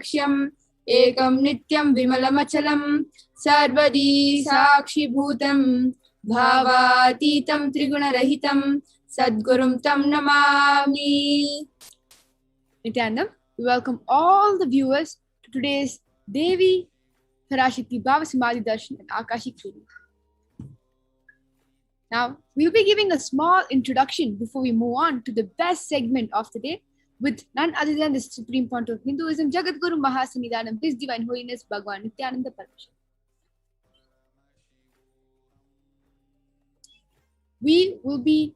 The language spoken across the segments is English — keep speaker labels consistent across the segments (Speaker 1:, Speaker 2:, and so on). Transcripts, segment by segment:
Speaker 1: लक्ष्यम् एकं नित्यं विमलमचलं सर्वदी साक्षिभूतं भावातीतं त्रिगुणरहितं सद्गुरुं तं Namami. Nithyananda, we welcome all the viewers to today's Devi, Parashakti, Samadhi Darshan and Akashic reading. Now, we'll be giving a small introduction before we move on to the best segment of the day with none other than the Supreme Point of Hinduism, Jagadguru Mahasanidanam, His Divine Holiness, Bhagwan Nithyananda Parashakti. We'll be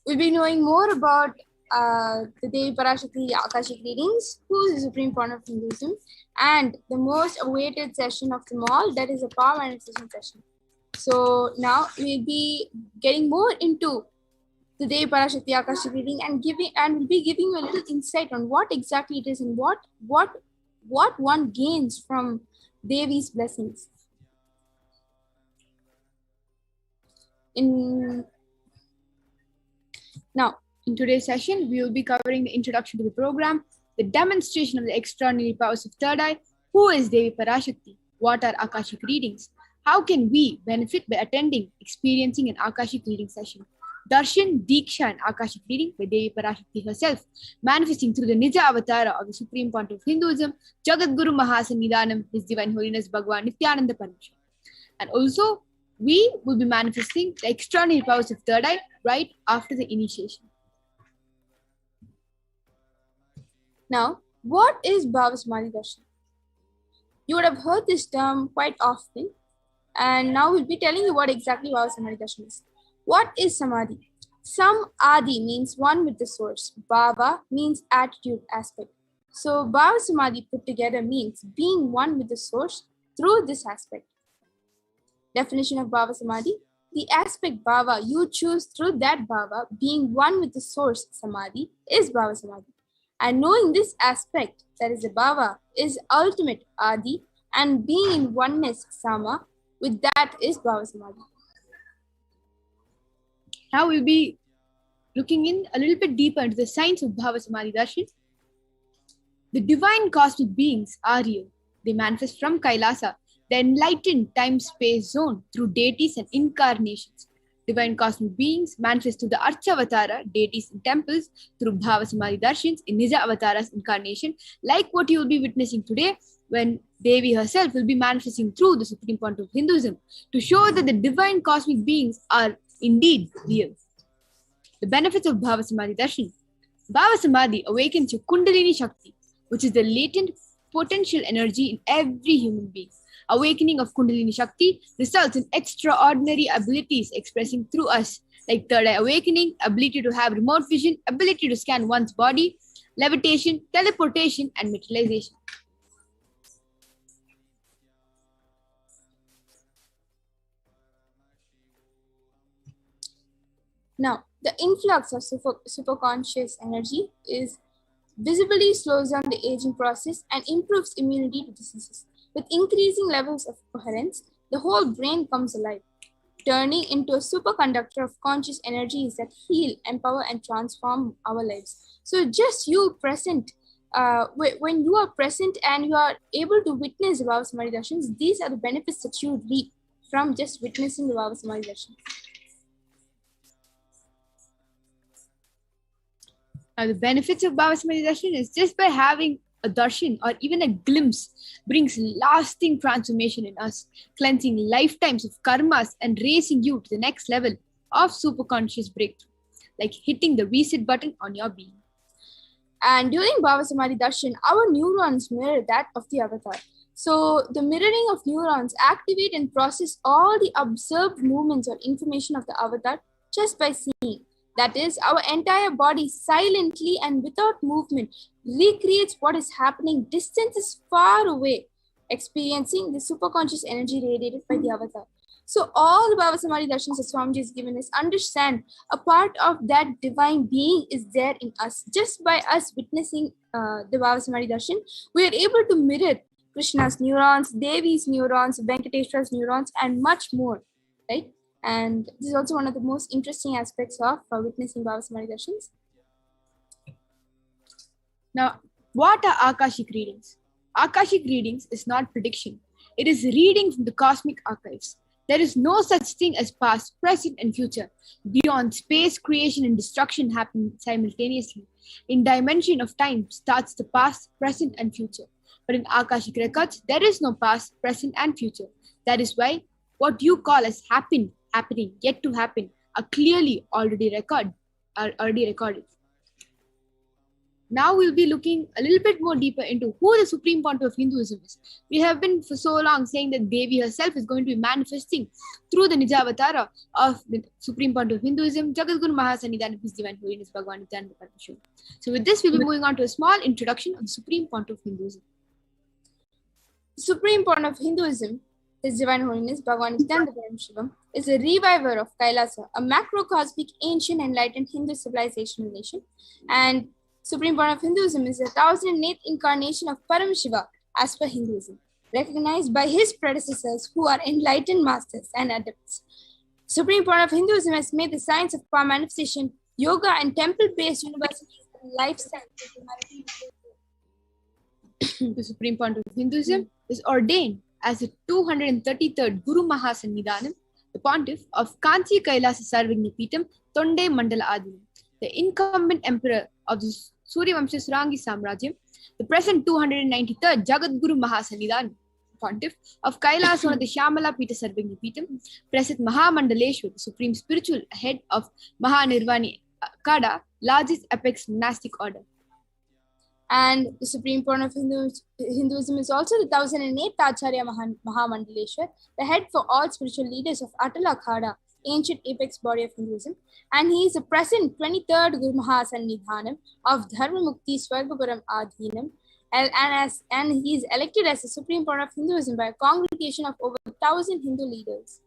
Speaker 1: knowing more about the Devi Parashakti Akashic readings, who is the Supreme Point of Hinduism, and the most awaited session of them all, that is a power manifestation session. So now we'll be getting more into the Devi Parashakti Akashic reading and we'll be giving you a little insight on what exactly it is and what one gains from Devi's blessings. Now, in today's session, we will be covering the introduction to the program, the demonstration of the extraordinary powers of third eye, who is Devi Parashakti, what are Akashic readings, how can we benefit by attending, experiencing an Akashic reading session, Darshan, Diksha and Akashic reading by Devi Parashakti herself, manifesting through the Nija Avatara of the Supreme Point of Hinduism, Jagadguru Mahasanidanam, His Divine Holiness Bhagwan Nithyananda Parashakti. And also, we will be manifesting the extraordinary powers of third eye right after the initiation. Now, what is Samadhi Darshan? You would have heard this term quite often, and now we'll be telling you what exactly Samadhi Darshan is. What is Samadhi? Sam Adi means one with the source. Bhava means attitude, aspect. So Samadhi put together means being one with the source through this aspect. Definition of Samadhi: the aspect Bhava you choose through that Bhava, being one with the source Samadhi, is Samadhi. And knowing this aspect, that is the Bhava, is ultimate Adi, and being in oneness Sama, with that is Samadhi. Now we'll be looking in a little bit deeper into the science of Samadhi Darshan. The divine cosmic beings are real. They manifest from Kailasa, the enlightened time-space zone, through deities and incarnations. Divine cosmic beings manifest through the Archavatara, deities in temples, through Samadhi Darshans in Nija Avatara's incarnation, like what you will be witnessing today when Devi herself will be manifesting through the Supreme Point of Hinduism to show that the divine cosmic beings are indeed real. The benefits of Samadhi Darshan. Samadhi awakens your Kundalini Shakti, which is the latent potential energy in every human being. Awakening of Kundalini Shakti results in extraordinary abilities expressing through us, like third eye awakening, ability to have remote vision, ability to scan one's body, levitation, teleportation, and materialization. Now, the influx of superconscious energy is visibly slows down the aging process and improves immunity to diseases. With increasing levels of coherence, the whole brain comes alive, turning into a superconductor of conscious energies that heal, empower, and transform our lives. So just you present, when you are present and you are able to witness the Samadhi Darshans, these are the benefits that you reap from just witnessing the Samadhi Darshans. Now, the benefits of Samadhi Darshan is just by having a darshan or even a glimpse brings lasting transformation in us, cleansing lifetimes of karmas and raising you to the next level of superconscious breakthrough, like hitting the reset button on your being. And during Samadhi Darshan, our neurons mirror that of the avatar. So the mirroring of neurons activate and process all the observed movements or information of the avatar just by seeing. That is, our entire body silently and without movement recreates what is happening distances far away, experiencing the superconscious energy radiated by the avatar. So all the Samadhi Darshans that Swamiji has given us, understand a part of that divine being is there in us. Just by us witnessing the Samadhi Darshan, we are able to mirror Krishna's neurons, Devi's neurons, Venkateshwara's neurons, and much more, right? And this is also one of the most interesting aspects of witnessing Samadhi Darshans. Now, what are Akashic readings? Akashic readings is not prediction. It is reading from the cosmic archives. There is no such thing as past, present, and future. Beyond space, creation and destruction happen simultaneously. In dimension of time starts the past, present, and future. But in Akashic records, there is no past, present, and future. That is why what you call as happened, happening, yet to happen, are clearly already recorded. Now we'll be looking a little bit more deeper into who the Supreme Pontiff of Hinduism is. We have been for so long saying that Devi herself is going to be manifesting through the Nijavatara of the Supreme Pontiff of Hinduism, Jagadguru Mahasannidhanam, His Divine Holiness Bhagavan Nithyananda Parashakti. So with this, we'll be moving on to a small introduction of the Supreme Pontiff of Hinduism.
Speaker 2: Supreme Pontiff of Hinduism, His Divine Holiness Bhagavan Nithyananda Parashakti, is a reviver of Kailasa, a macrocosmic, ancient, enlightened Hindu civilizational nation, and Supreme Pontiff of Hinduism is the 1008th incarnation of Paramashiva as per Hinduism, recognized by his predecessors who are enlightened masters and adepts. Supreme Pontiff of Hinduism has made the science of power manifestation, yoga, and temple-based universities and lifestyle for humanity.
Speaker 1: The Supreme Pontiff of Hinduism is ordained as the 233rd Guru Mahasannidhanam, the Pontiff of Kanchi Kailasa Sarvagna Peetham, Tonde Mandala Adinam, the incumbent emperor of the Suryavamsha Surangi Samrajyam, the present 293rd Jagadguru Mahasannidhanam, Pontiff of Kailasona, the Shyamala Peetha Sarvagna Peetham, present Mahamandaleshwar, the supreme spiritual head of Mahanirvani Kada, largest apex monastic order.
Speaker 2: And the Supreme Pontiff of Hinduism is also the 1008th Acharya Mahamandaleshwar, the head for all spiritual leaders of Atala Khada, ancient apex body of Hinduism, and he is the present 23rd Guru Mahasannidhanam of Dharma Mukti Swargapuram Adhinam, and he is elected as the Supreme Pontiff of Hinduism by a congregation of over 1,000 Hindu leaders.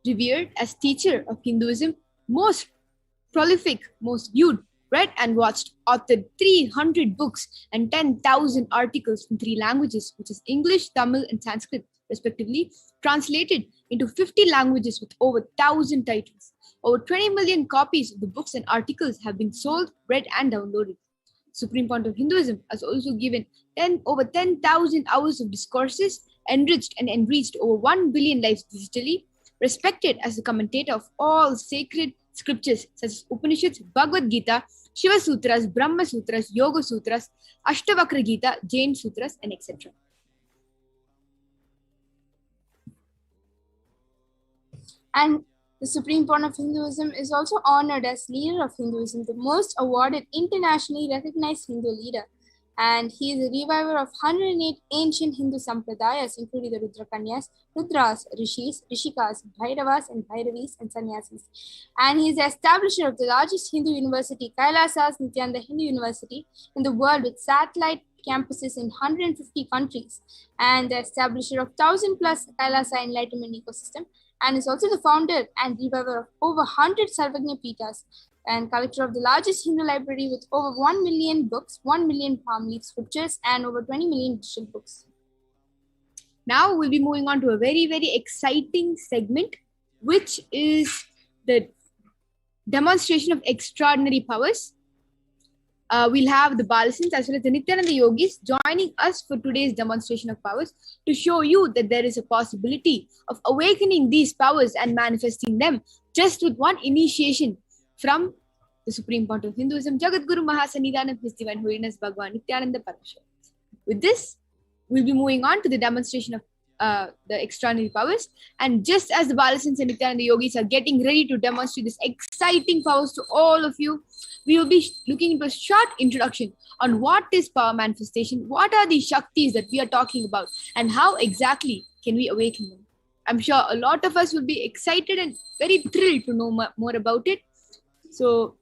Speaker 1: Revered as teacher of Hinduism, most prolific, most viewed, read and watched, authored 300 books and 10,000 articles in 3 languages, which is English, Tamil, and Sanskrit, respectively, translated into 50 languages with over 1,000 titles. Over 20 million copies of the books and articles have been sold, read, and downloaded. Supreme Pontiff of Hinduism has also given over 10,000 hours of discourses, enriched and enriched over 1 billion lives digitally, respected as the commentator of all sacred scriptures such as Upanishads, Bhagavad Gita, Shiva Sutras, Brahma Sutras, Yoga Sutras, Ashtavakra Gita, Jain Sutras, and etc.
Speaker 2: And the Supreme Pontiff of Hinduism is also honored as leader of Hinduism, the most awarded internationally recognized Hindu leader. And he is a reviver of 108 ancient Hindu sampradayas, including the Rudrakanyas, Rudras, Rishis, Rishikas, Bhairavas, and Bhairavis, and Sannyasis. And he is the establisher of the largest Hindu university, Kailasa's Nithyananda Hindu University, in the world with satellite campuses in 150 countries, and the establisher of 1,000+ Kailasa Enlightenment ecosystem, and is also the founder and reviver of over 100 Sarvagna Peethas, and collector of the largest Hindu library with over 1 million books, 1 million palm leaf scriptures, and over 20 million digital books.
Speaker 1: Now we'll be moving on to a very, very exciting segment, which is the demonstration of extraordinary powers. We'll have the Balasins as well as the Nithyananda Yogis joining us for today's demonstration of powers to show you that there is a possibility of awakening these powers and manifesting them just with one initiation from the Supreme Pontiff of Hinduism, Jagadguru Mahasannidhanam, His Divine Holiness Bhagavan Nithyananda Parashakti. With this, we'll be moving on to the demonstration of the extraordinary powers. And just as the Balasins and Nithyananda Yogis are getting ready to demonstrate this exciting powers to all of you, we will be looking into a short introduction on what is power manifestation, what are the Shaktis that we are talking about, and how exactly can we awaken them. I'm sure a lot of us will be excited and very thrilled to know more about it. So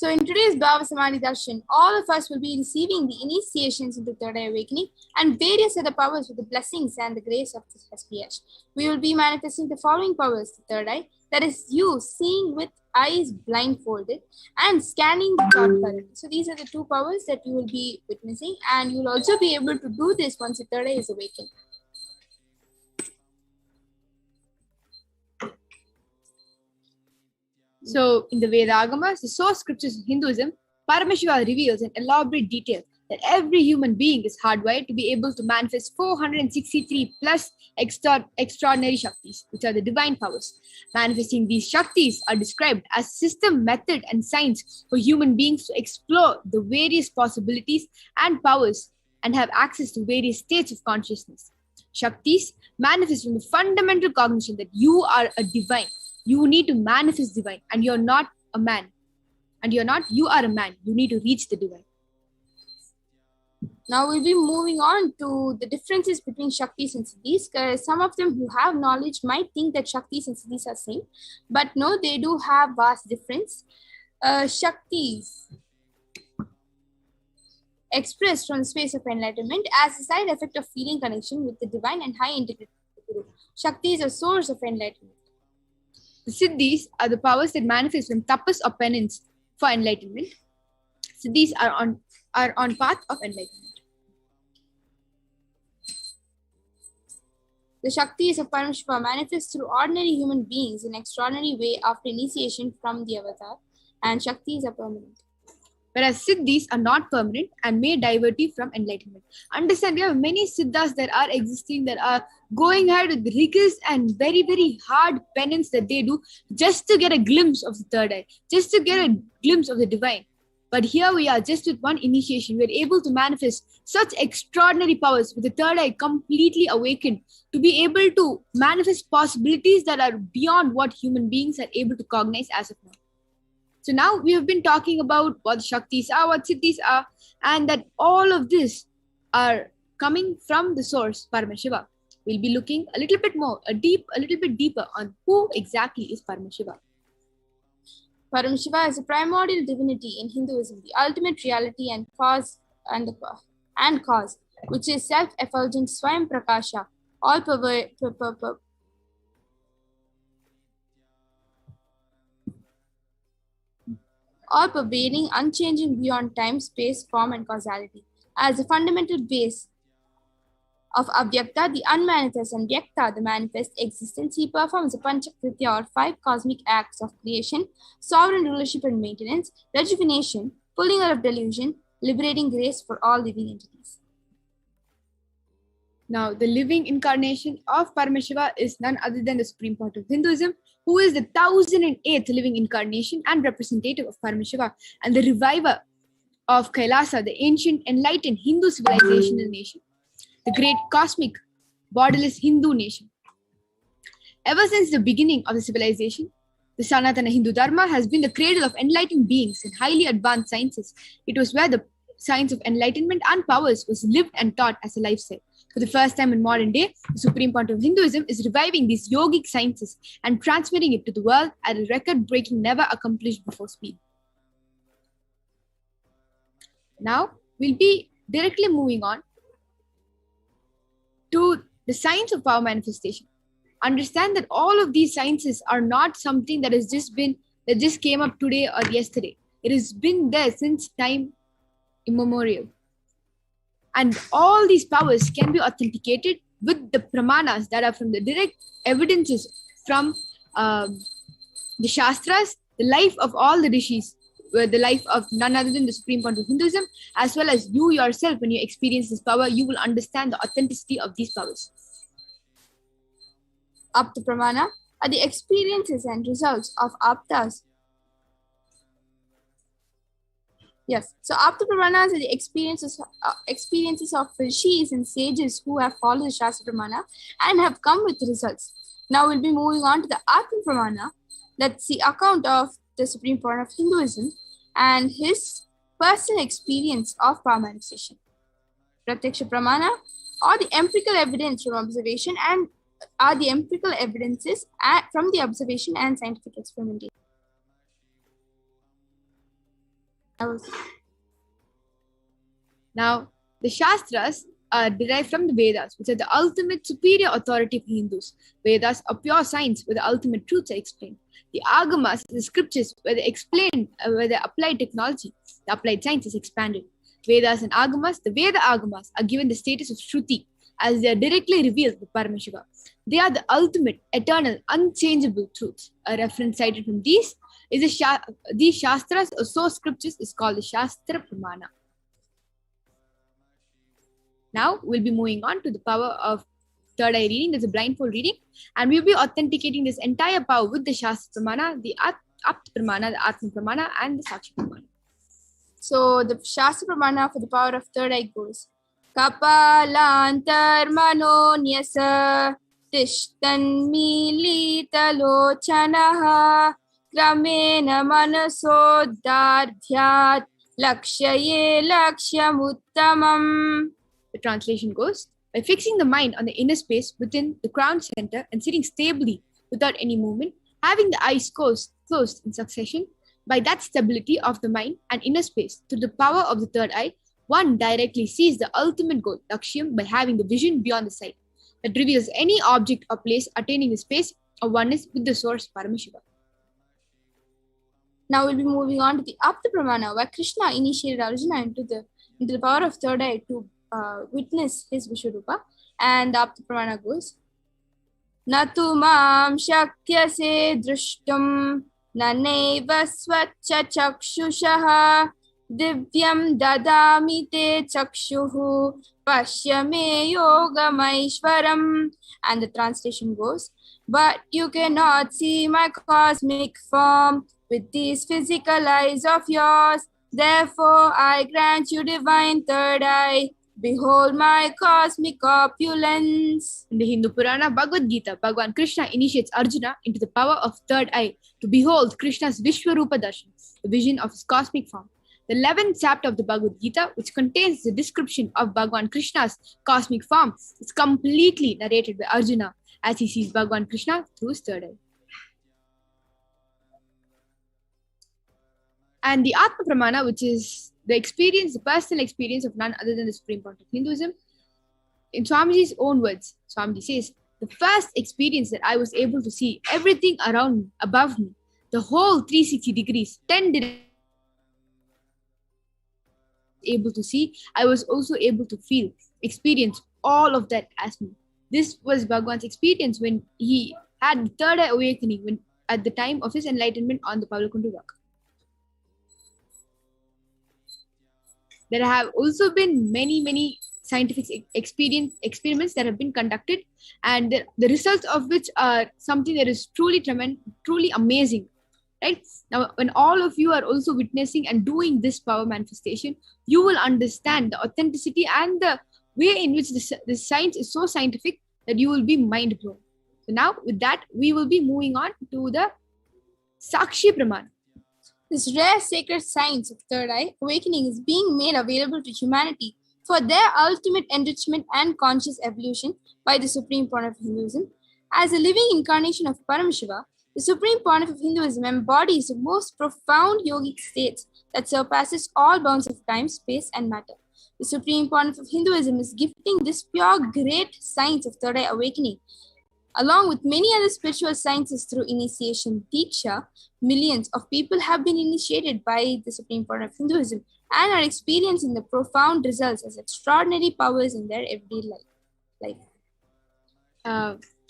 Speaker 2: in today's Bhava Samadhi Darshan, all of us will be receiving the initiations into Third Eye Awakening and various other powers with the blessings and the grace of this SPH. We will be manifesting the following powers: the third eye, that is you seeing with eyes blindfolded, and scanning the thought current. So these are the 2 powers that you will be witnessing, and you will also be able to do this once the third eye is awakened.
Speaker 1: So, in the Veda Agamas, the source scriptures of Hinduism, Paramashiva reveals in elaborate detail that every human being is hardwired to be able to manifest 463 plus extraordinary Shaktis, which are the divine powers. Manifesting these Shaktis are described as system, method, and science for human beings to explore the various possibilities and powers and have access to various states of consciousness. Shaktis manifest from the fundamental cognition that you are a divine. You need to manifest divine, and you're not a man. And you are a man. You need to reach the divine.
Speaker 2: Now we'll be moving on to the differences between Shaktis and Siddhis, because some of them who have knowledge might think that Shaktis and Siddhis are same, but no, they do have vast difference. Shaktis expressed from the space of enlightenment as a side effect of feeling connection with the divine and high integrity of the Guru. Shakti is a source of enlightenment.
Speaker 1: The Siddhis are the powers that manifest from tapas or penance for enlightenment. Siddhis are on path of enlightenment.
Speaker 2: The Shaktis of Paramashiva manifest through ordinary human beings in extraordinary way after initiation from the avatar, and Shaktis are permanent.
Speaker 1: Whereas Siddhis are not permanent and may divert you from enlightenment. Understand, there are many Siddhas that are existing that are going ahead with rigorous and very, very hard penance that they do just to get a glimpse of the third eye, just to get a glimpse of the divine. But here we are, just with one initiation, we're able to manifest such extraordinary powers with the third eye completely awakened to be able to manifest possibilities that are beyond what human beings are able to cognize as of now. So now we have been talking about what Shaktis are, what Siddhis are, and that all of this are coming from the source, Paramashiva. We'll be looking a little bit deeper on who exactly is Paramashiva.
Speaker 2: Paramashiva is a primordial divinity in Hinduism, the ultimate reality and cause, which is self-effulgent Swayam Prakasha, all-pervading, unchanging beyond time, space, form, and causality. As the fundamental base of Avyakta, the unmanifest, and Vyakta, the manifest existence, he performs the Panchakritya or 5 cosmic acts of creation, sovereign rulership and maintenance, rejuvenation, pulling out of delusion, liberating grace for all living entities.
Speaker 1: Now, the living incarnation of Paramashiva is none other than the Supreme Point of Hinduism, who is the 1008th living incarnation and representative of Paramashiva, and the reviver of Kailasa, the ancient enlightened Hindu civilizational nation, the great cosmic borderless Hindu nation. Ever since the beginning of the civilization, the Sanatana Hindu Dharma has been the cradle of enlightened beings in highly advanced sciences. It was where the science of enlightenment and powers was lived and taught as a lifestyle. For the first time in modern day, the Supreme Point of Hinduism is reviving these yogic sciences and transmitting it to the world at a record-breaking, never accomplished before speed. Now, we'll be directly moving on to the science of power manifestation. Understand that all of these sciences are not something that just came up today or yesterday. It has been there since time immemorial. And all these powers can be authenticated with the pramanas that are from the direct evidences from the Shastras, the life of all the rishis, the life of none other than the Supreme Point of Hinduism, as well as you yourself. When you experience this power, you will understand the authenticity of these powers.
Speaker 2: Apta Pramana are the experiences and results of Aptas. Yes, so Apta Pramanas are the experiences of rishis and sages who have followed the Shastra Pramana and have come with results. Now we'll be moving on to the Atma Pramana, that's the account of the Supreme Point of Hinduism and his personal experience of power manifestation. Pratyaksha Pramana are the empirical evidence from observation and are the empirical evidences from the observation and scientific experimentation.
Speaker 1: Now, the Shastras are derived from the Vedas, which are the ultimate superior authority for Hindus. Vedas are pure science where the ultimate truths are explained. The Agamas, the scriptures, where they explain, where they apply technology, the applied science is expanded. Vedas and Agamas, the Veda Agamas, are given the status of Shruti, as they are directly revealed by Paramashiva. They are the ultimate, eternal, unchangeable truths. A reference cited from these is these Shastras or source scriptures is called the Shastra Pramana. Now we'll be moving on to the power of third eye reading. There's a blindfold reading, and we'll be authenticating this entire power with the Shastra Pramana, the Apta Pramana, the Atma Pramana, and the Sakshi Pramana.
Speaker 2: So the Shastra Pramana for the power of third eye goes Kapalantar Manonyasa Tishtan Militalochanaha Kramena Manasodardhyat Lakshaye Lakshyamuttamam.
Speaker 1: The translation goes, by fixing the mind on the inner space within the crown center and sitting stably without any movement, having the eyes closed in succession, by that stability of the mind and inner space through the power of the third eye, one directly sees the ultimate goal, Lakshyam, by having the vision beyond the sight that reveals any object or place attaining the space of oneness with the source Paramashiva.
Speaker 2: Now we'll be moving on to the Apta Pramana, where Krishna initiated Arjuna into the power of third eye to witness his Vishwarupa. And the Apta Pramana goes, Natu mam shakyase drishtum naneva swacha chakshushaha divyam dadami te chakshuhu pashyame yogamaishwaram. And the translation goes, but you cannot see my cosmic form with these physical eyes of yours. Therefore I grant you divine third eye. Behold my cosmic opulence.
Speaker 1: In the Hindu Purana Bhagavad Gita, Bhagavan Krishna initiates Arjuna into the power of third eye to behold Krishna's Vishwarupa Darshan, the vision of his cosmic form. The 11th chapter of the Bhagavad Gita, which contains the description of Bhagavan Krishna's cosmic form, is completely narrated by Arjuna as he sees Bhagavan Krishna through his third eye. And the Atma Pramana, which is the personal experience of none other than the Supreme Point of Hinduism. In Swamiji's own words, Swamiji says, the first experience that I was able to see everything around me, above me, the whole 360 degrees, 10 degrees, able to see, I was also able to feel, experience all of that as me. This was Bhagavan's experience when he had the third eye awakening at the time of his enlightenment on the Pavlakundu rock. There have also been many scientific experiments that have been conducted, and the results of which are something that is truly amazing. Right? Now, when all of you are also witnessing and doing this power manifestation, you will understand the authenticity and the way in which the science is so scientific that you will be mind blown. So now, with that, we will be moving on to the Sakshi Pramana.
Speaker 2: This rare sacred science of third eye awakening is being made available to humanity for their ultimate enrichment and conscious evolution by the Supreme Pontiff of Hinduism. As a living incarnation of Paramashiva, the Supreme Pontiff of Hinduism embodies the most profound yogic states that surpasses all bounds of time, space, and matter. The Supreme Pontiff of Hinduism is gifting this pure, great science of third eye awakening. Along with many other spiritual sciences through initiation Diksha, millions of people have been initiated by the Supreme Pontiff of Hinduism and are experiencing the profound results as extraordinary powers in their everyday life.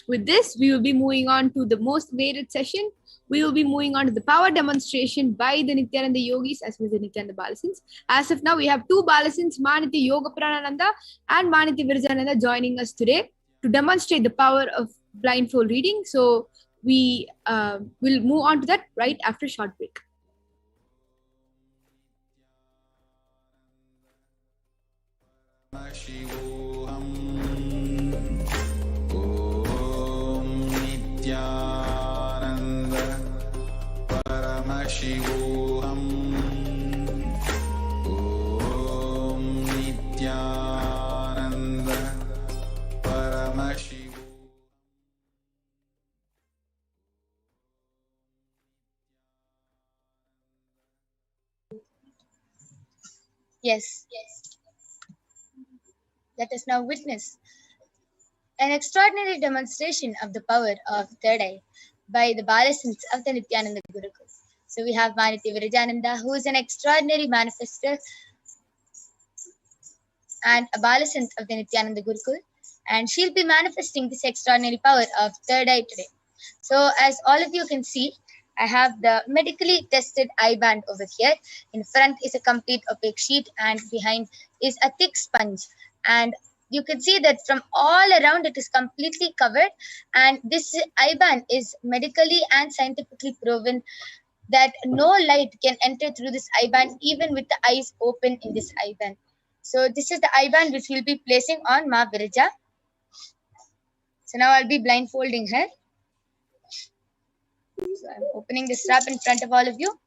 Speaker 1: With this, we will be moving on to the most awaited session. We will be moving on to the power demonstration by the Nithyananda yogis as well as the Nithyananda Balasins. As of now, we have two Balasins, Manitya Yoga Pranananda and Manitya Virajananda, joining us today to demonstrate the power of blindfold reading. So we will move on to that right after a short break.
Speaker 3: Nithyananda Paramashivoham Om Nithyananda Paramashivoham.
Speaker 4: Yes. Let us now witness an extraordinary demonstration of the power of third eye by the Balasins of the Nithyananda Gurukul. So we have Manitya Virajananda, who is an extraordinary manifester and a Balasint of the Nithyananda Gurukul. and she'll be manifesting this extraordinary power of third eye today. So as all of you can see, I have the medically tested eye band over here. In front is a complete opaque sheet and behind is a thick sponge. And you can see that from all around it is completely covered. And this eye band is medically and scientifically proven that no light can enter through this eye band even with the eyes open in this eye band. So this is the eye band which we'll be placing on Ma Virija. So now I'll be blindfolding her. So I'm opening the strap in front of all of you.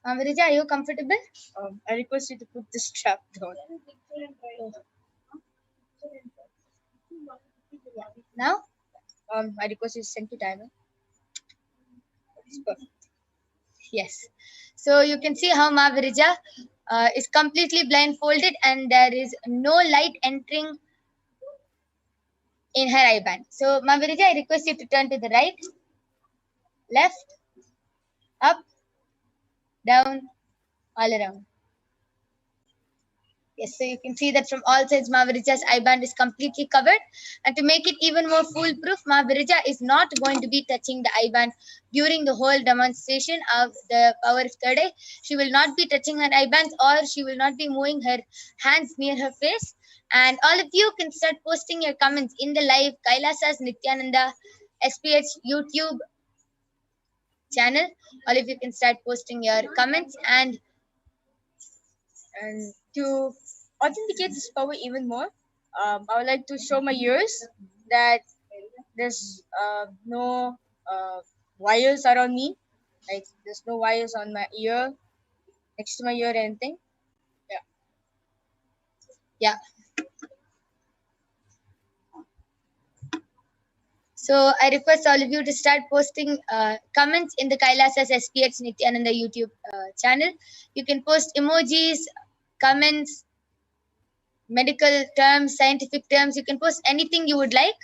Speaker 4: Virija, are you comfortable?
Speaker 2: I request you to put this strap down.
Speaker 4: Now, I request you to send to timer. It's perfect. Yes. So you can see how Ma Virija is completely blindfolded and there is no light entering in her eye band. So Ma Virija, I request you to turn to the right, left, up, down, all around. Yes, so you can see that from all sides, Ma Virija's eye band is completely covered. And to make it even more foolproof, Ma Virija is not going to be touching the eye band during the whole demonstration of the power of third eye. She will not be touching her eye bands or she will not be moving her hands near her face. And all of you can start posting your comments in the live Kailasa's Nithyananda SPH YouTube channel. All of you can start posting your comments and
Speaker 2: to authenticate this power even more, I would like to show my ears that there's no wires around me. Like there's no wires on my ear, next to my ear or anything.
Speaker 4: Yeah. So I request all of you to start posting comments in the Kailasa's SPH Nithyananda YouTube channel. You can post emojis, comments, medical terms, scientific terms. You can post anything you would like.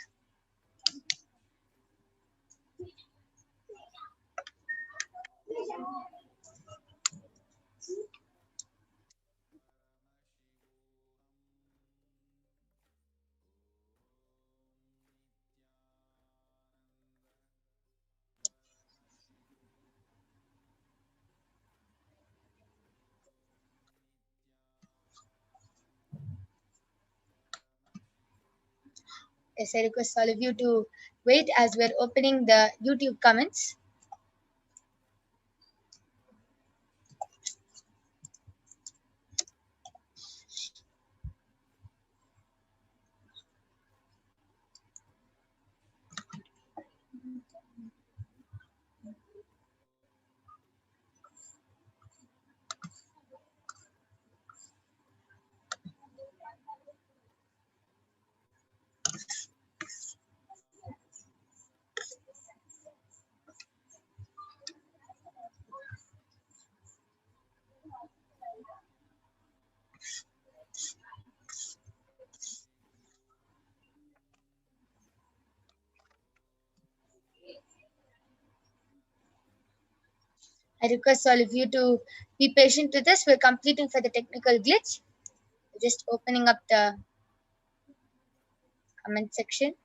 Speaker 4: Yes, I request all of you to wait as we're opening the YouTube comments. I request all of you to be patient with us. We're completing for the technical glitch. Just opening up the comment section.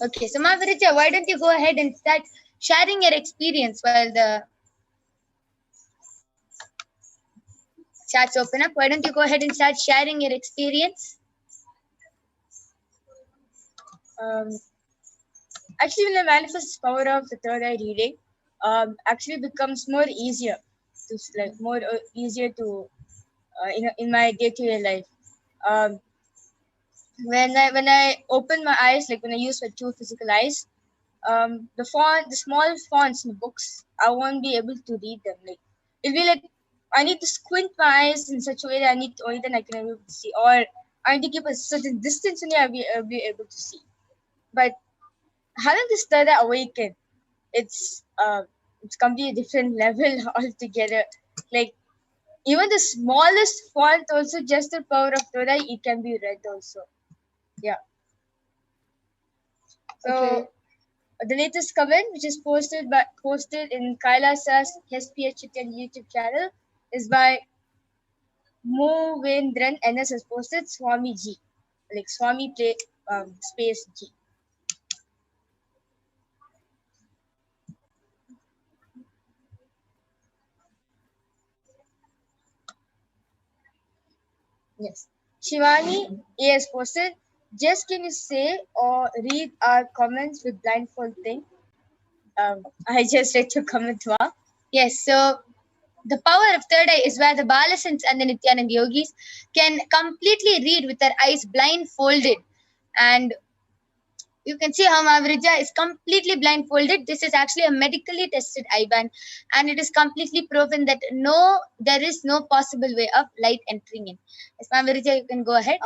Speaker 4: Okay, so Ma Virija, why don't you go ahead and start sharing your experience while the chats open up? Why don't you go ahead and start sharing your experience?
Speaker 2: Actually, when I manifest this power of the third eye reading, actually becomes more easier to easier to in my day-to-day life. When I open my eyes, like when I use my two physical eyes, the small fonts in the books, I won't be able to read them. Like it'll be like I need to squint my eyes in such a way that only then I can be able to see, or I need to keep a certain distance only I'll be able to see. But
Speaker 4: having this third eye awaken, it's completely different level altogether. Like even the smallest font also, just the power of third eye, it can be read also. Yeah. So
Speaker 2: Okay.
Speaker 4: the latest comment, which is posted in Kailasa's SPH YouTube channel, is by Movendran NS has posted Swami G, like Swami play space G. Yes. Shivani A has posted, just can you say or read our comments with blindfold thing? I just read your comment, Ma. Yes, so the power of third eye is where the Balasants and the Nithyananda yogis can completely read with their eyes blindfolded. And you can see how Mahavirija is completely blindfolded. This is actually a medically tested eye band, and it is completely proven that there is no possible way of light entering in. Yes, Mahavirija, you can go ahead.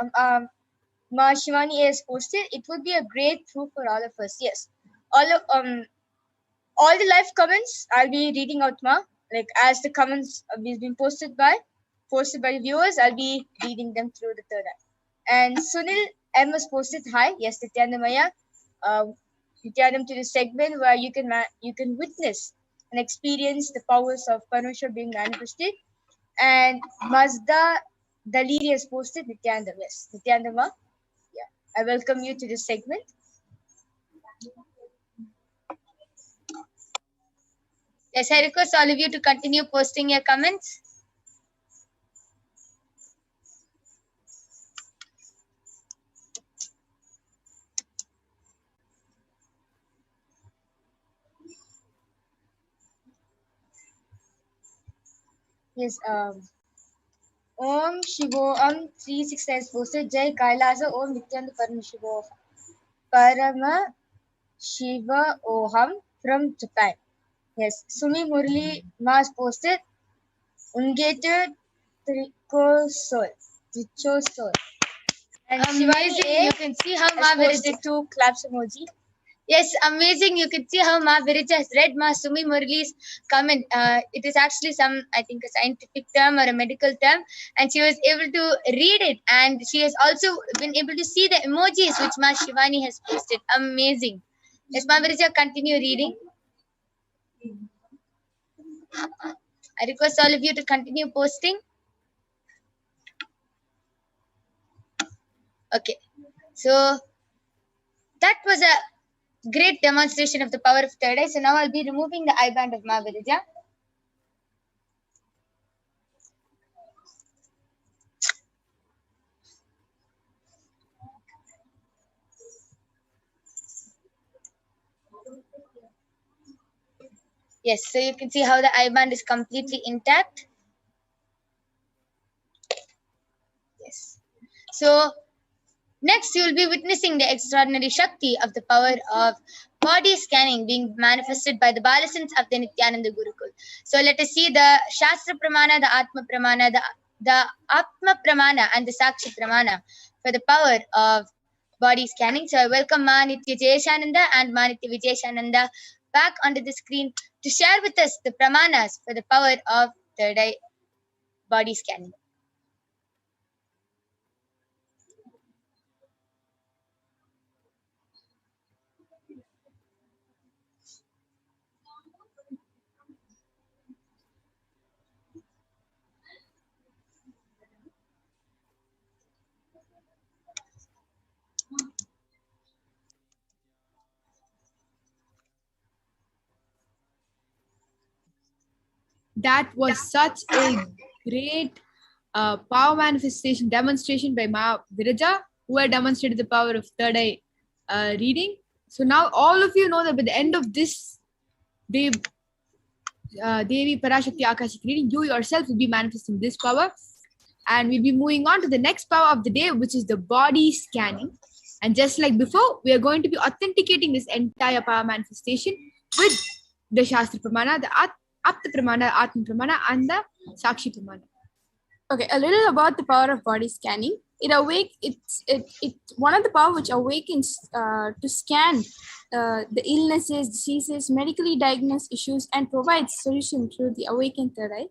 Speaker 4: Ma Shivani has posted, it would be a great proof for all of us. Yes, all the live comments I'll be reading out, Ma. Like as the comments have been posted by viewers, I'll be reading them through the third eye. And Sunil M has posted, hi, yes, Nithyananda Maya. Nithyanam to the segment where you can witness and experience the powers of Parashakti being manifested. And Mazda Daliri has posted Nithyananda. Yes, Nithyananda Ma. Yeah, I welcome you to this segment. Yes, I request all of you to continue posting your comments. Yes, Om Shivo 369 has posted Jai Kailasa Om Nithyananda Parama Parama Shiva Oham from Japan. Yes, Sumi Murli Mas posted Ungated Trichosol. And amazing, you can see how Ma Virija two claps emoji. Yes, amazing. You can see how Ma Virija has read Ma Sumi Murli's comment. It is actually I think a scientific term or a medical term, and she was able to read it, and she has also been able to see the emojis which Ma Shivani has posted. Amazing. Yes, Ma Virija, continue reading. I request all of you to continue posting. Okay, so that was a great demonstration of the power of third eye. So now I'll be removing the eye band of Mahavirija. Yes, so you can see how the eye band is completely intact. Yes. So next, you will be witnessing the extraordinary Shakti of the power of body scanning being manifested by the Balasants of the Nithyananda Gurukul. So let us see the Shastra Pramana, the Atma Pramana, the Atma Pramana and the Sakshi Pramana for the power of body scanning. So I welcome Ma Nithya Jayeshananda and Ma Nithya Vijayeshananda back onto the screen to share with us the Pramanas for the power of third eye body scanning.
Speaker 1: That was such a great power manifestation demonstration by Ma Virija, who had demonstrated the power of third eye reading. So now all of you know that by the end of this Devi Parashakti Akashic reading, you yourself will be manifesting this power. And we'll be moving on to the next power of the day, which is the body scanning. And just like before, we are going to be authenticating this entire power manifestation with the Shastra Pramana, the Apta Pramana, Atma Pramana, and the Sakshi Pramana.
Speaker 2: Okay, a little about the power of body scanning. It's one of the power which awakens to scan the illnesses, diseases, medically diagnosed issues, and provides solution through the awakened third eye.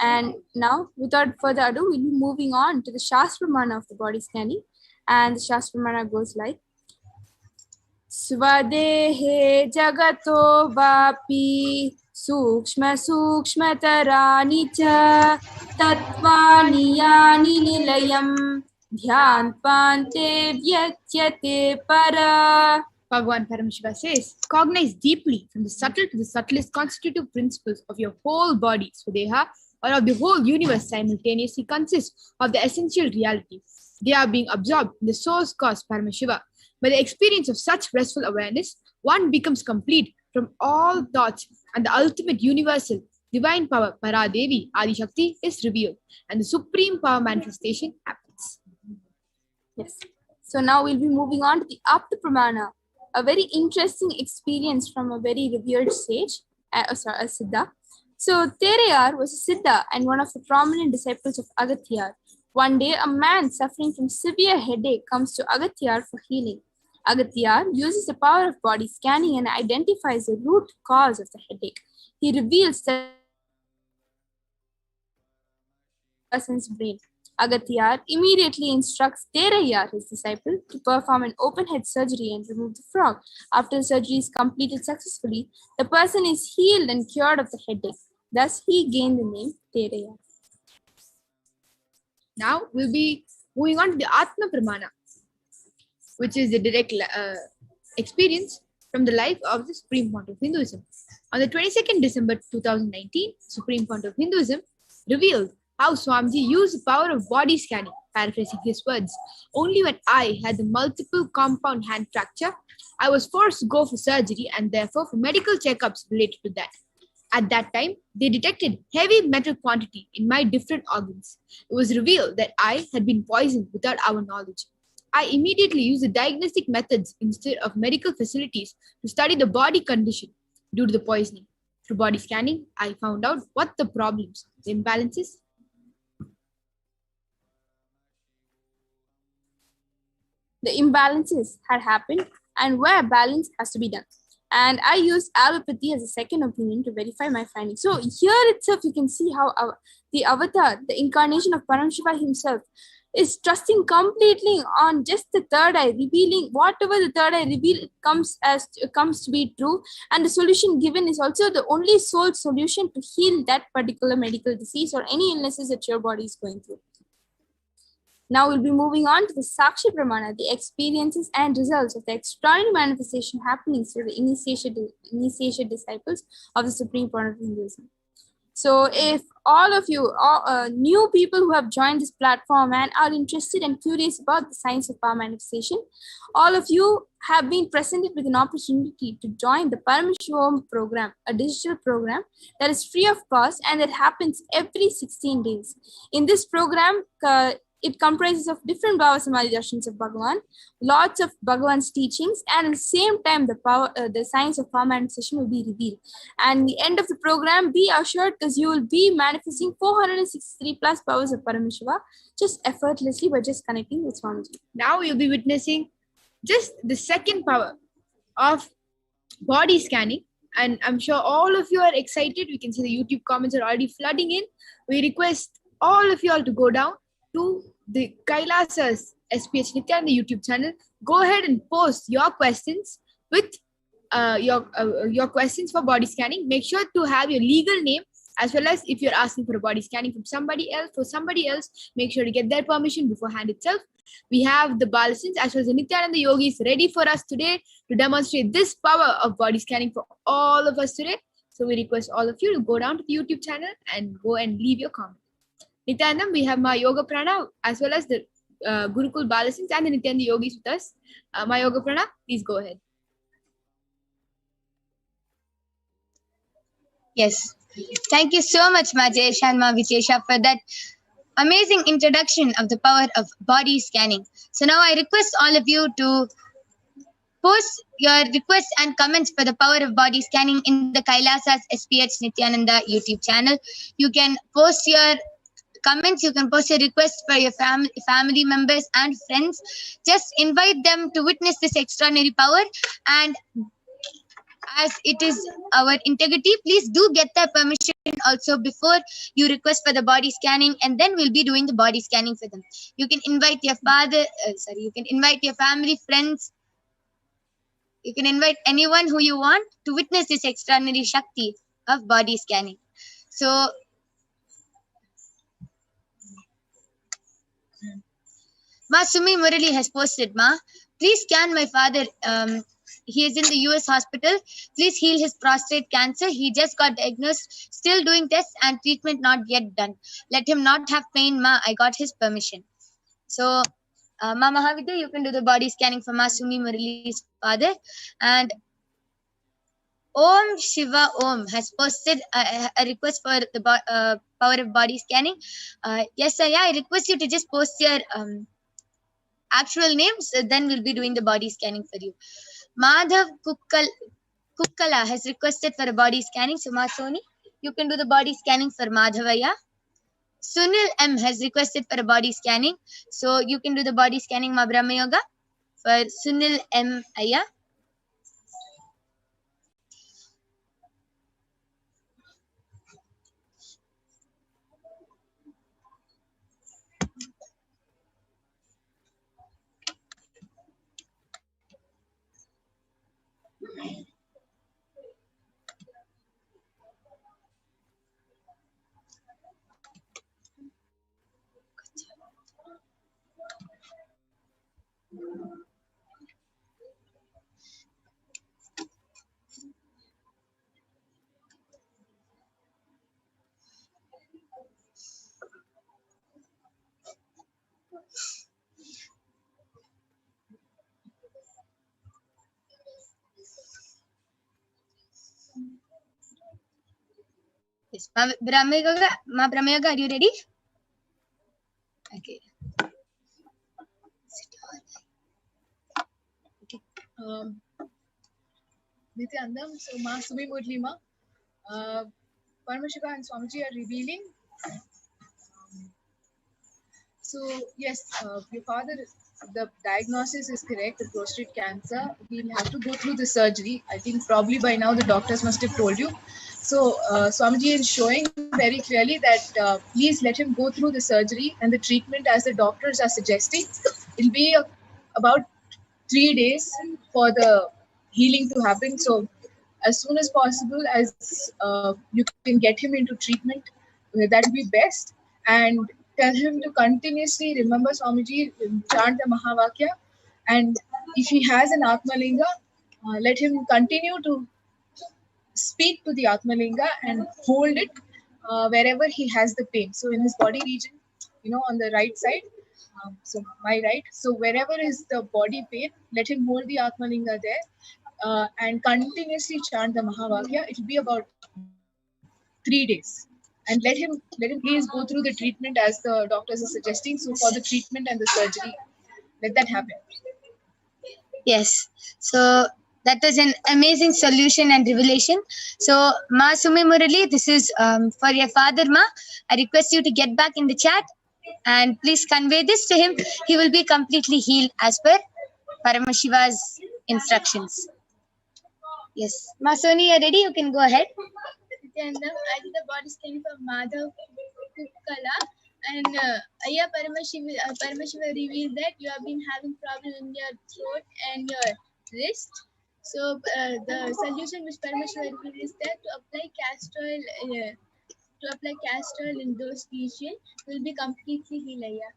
Speaker 2: And now, without further ado, we'll be moving on to the Shastramana of the body scanning. And the Shastramana goes like Svadehe Jagato Vapi Sukshma Sukshmatarani Cha Tatvani Yani Nilayam Dhyanpante Vyatyate Para.
Speaker 1: Bhagavan Parameshiva says, cognize deeply from the subtle to the subtlest constitutive principles of your whole body, Swadeha, or of the whole universe simultaneously consists of the essential reality. They are being absorbed in the source cause, Parameshiva. By the experience of such restful awareness, one becomes complete from all thoughts, and the ultimate universal divine power, Paradevi, Adi Shakti, is revealed, and the supreme power manifestation happens.
Speaker 2: Yes. So now we'll be moving on to the Apta Pramana, a very interesting experience from a very revered sage, a Siddha. So Terayar was a Siddha and one of the prominent disciples of Agathiyar. One day, a man suffering from severe headache comes to Agathiyar for healing. Agathiyar uses the power of body scanning and identifies the root cause of the headache. He reveals the person's brain. Agathiyar immediately instructs Terayar, his disciple, to perform an open head surgery and remove the frog. After the surgery is completed successfully, the person is healed and cured of the headache. Thus, he gained the name Terayar.
Speaker 1: Now we'll be moving on to the Atma Pramana, which is the direct experience from the life of the Supreme Fount of Hinduism. On the 22nd December 2019, Supreme Fount of Hinduism revealed how Swamiji used the power of body scanning, paraphrasing his words. Only when I had the multiple compound hand fracture, I was forced to go for surgery and therefore for medical checkups related to that. At that time, they detected heavy metal quantity in my different organs. It was revealed that I had been poisoned without our knowledge. I immediately used the diagnostic methods instead of medical facilities to study the body condition due to the poisoning. Through body scanning, I found out what the problems, the imbalances.
Speaker 2: The imbalances had happened and where balance has to be done. And I used allopathy as a second opinion to verify my findings. So here itself, you can see how the avatar, the incarnation of Parameshiva himself, is trusting completely on just the third eye, revealing whatever the third eye reveal comes to be true. And the solution given is also the only sole solution to heal that particular medical disease or any illnesses that your body is going through. Now we'll be moving on to the Sakshi Pramana, the experiences and results of the extraordinary manifestation happening through the initiated disciples of the Supreme Fount of Hinduism. So if all of you new people who have joined this platform and are interested and curious about the science of power manifestation, all of you have been presented with an opportunity to join the Parameshiva program, a digital program that is free of cost and that happens every 16 days. In this program, it comprises of different Bhava Samadhi Darshans of Bhagavan, lots of Bhagavan's teachings, and at the same time, the science of power manifestation will be revealed. And at the end of the program, be assured because you will be manifesting 463 plus powers of Parameshiva just effortlessly by just connecting with Swamiji.
Speaker 1: Now you'll be witnessing just the second power of body scanning. And I'm sure all of you are excited. We can see the YouTube comments are already flooding in. We request all of you all to go down to the Kailasa's SPH Nithyananda YouTube channel. Go ahead and post your questions with your questions for body scanning. Make sure to have your legal name, as well as if you're asking for a body scanning from somebody else, make sure to get their permission beforehand itself. We have the Balasins as well as the Nithyananda yogis ready for us today to demonstrate this power of body scanning for all of us today. So we request all of you to go down to the YouTube channel and go and leave your comment. Nithyananda, we have my Yoga Prana as well as the Gurukul Balasins and the Nithyananda yogis with us. My Yoga Prana, please go ahead.
Speaker 4: Yes. Thank you so much, Ma Jayesh and Ma Vitesha, for that amazing introduction of the power of body scanning. So now I request all of you to post your requests and comments for the power of body scanning in the Kailasa's SPH Nithyananda YouTube channel. You can post your comments. You can post a request for your family members and friends. Just invite them to witness this extraordinary power. And as it is our integrity, please do get the permission also before you request for the body scanning, and then we'll be doing the body scanning for them. You can invite your you can invite your family, friends. You can invite anyone who you want to witness this extraordinary Shakti of body scanning. So, Ma Sumi Murali has posted, Ma, please scan my father. He is in the US hospital. Please heal his prostate cancer. He just got diagnosed. Still doing tests and treatment not yet done. Let him not have pain, Ma. I got his permission. So, Ma Mahavidya, you can do the body scanning for Ma Sumi Murali's father. And Om Shiva Om has posted a request for the power of body scanning. Yes, sir, yeah, I request you to just post your actual names. Then we'll be doing the body scanning for you. Madhav Kukkala has requested for a body scanning. So, Ma Soni, you can do the body scanning for Madhavaya. Sunil M has requested for a body scanning. So, you can do the body scanning, Ma Brahma Yoga, for Sunil M Aya. Yes, Ma Brahma Yoga, are you ready? Okay.
Speaker 5: Nithyananda, so Ma Sumi Murli Ma, Parashakti and Swamiji are revealing. So yes, your father, the diagnosis is correct, the prostate cancer. He'll have to go through the surgery. I think probably by now the doctors must have told you. So Swamiji is showing very clearly that please let him go through the surgery and the treatment as the doctors are suggesting. It'll be about 3 days for the healing to happen. So as soon as possible as you can get him into treatment, that will be best. And tell him to continuously remember Swamiji, chant the Mahavakya. And if he has an Atmalinga, let him continue to speak to the Atmalinga and hold it wherever he has the pain. So in his body region, on the right side, so my right. So wherever is the body pain, let him hold the Atmalinga there and continuously chant the Mahavakya. It will be about 3 days. And let him please go through the treatment as the doctors are suggesting. So for the treatment and the surgery, let that happen.
Speaker 4: Yes. So that was an amazing solution and revelation. So Ma Sumi Murali, this is for your father, Ma. I request you to get back in the chat and please convey this to him. He will be completely healed as per Paramashiva's instructions. Yes. Ma Soni, you're ready? You can go ahead.
Speaker 2: And I did the body scanning for Madhav Kukkala, and Ayya Paramashiva revealed that you have been having problem in your throat and your wrist. So the solution which Paramashiva revealed is that to apply castor oil in those regions will be completely healed, Ayya.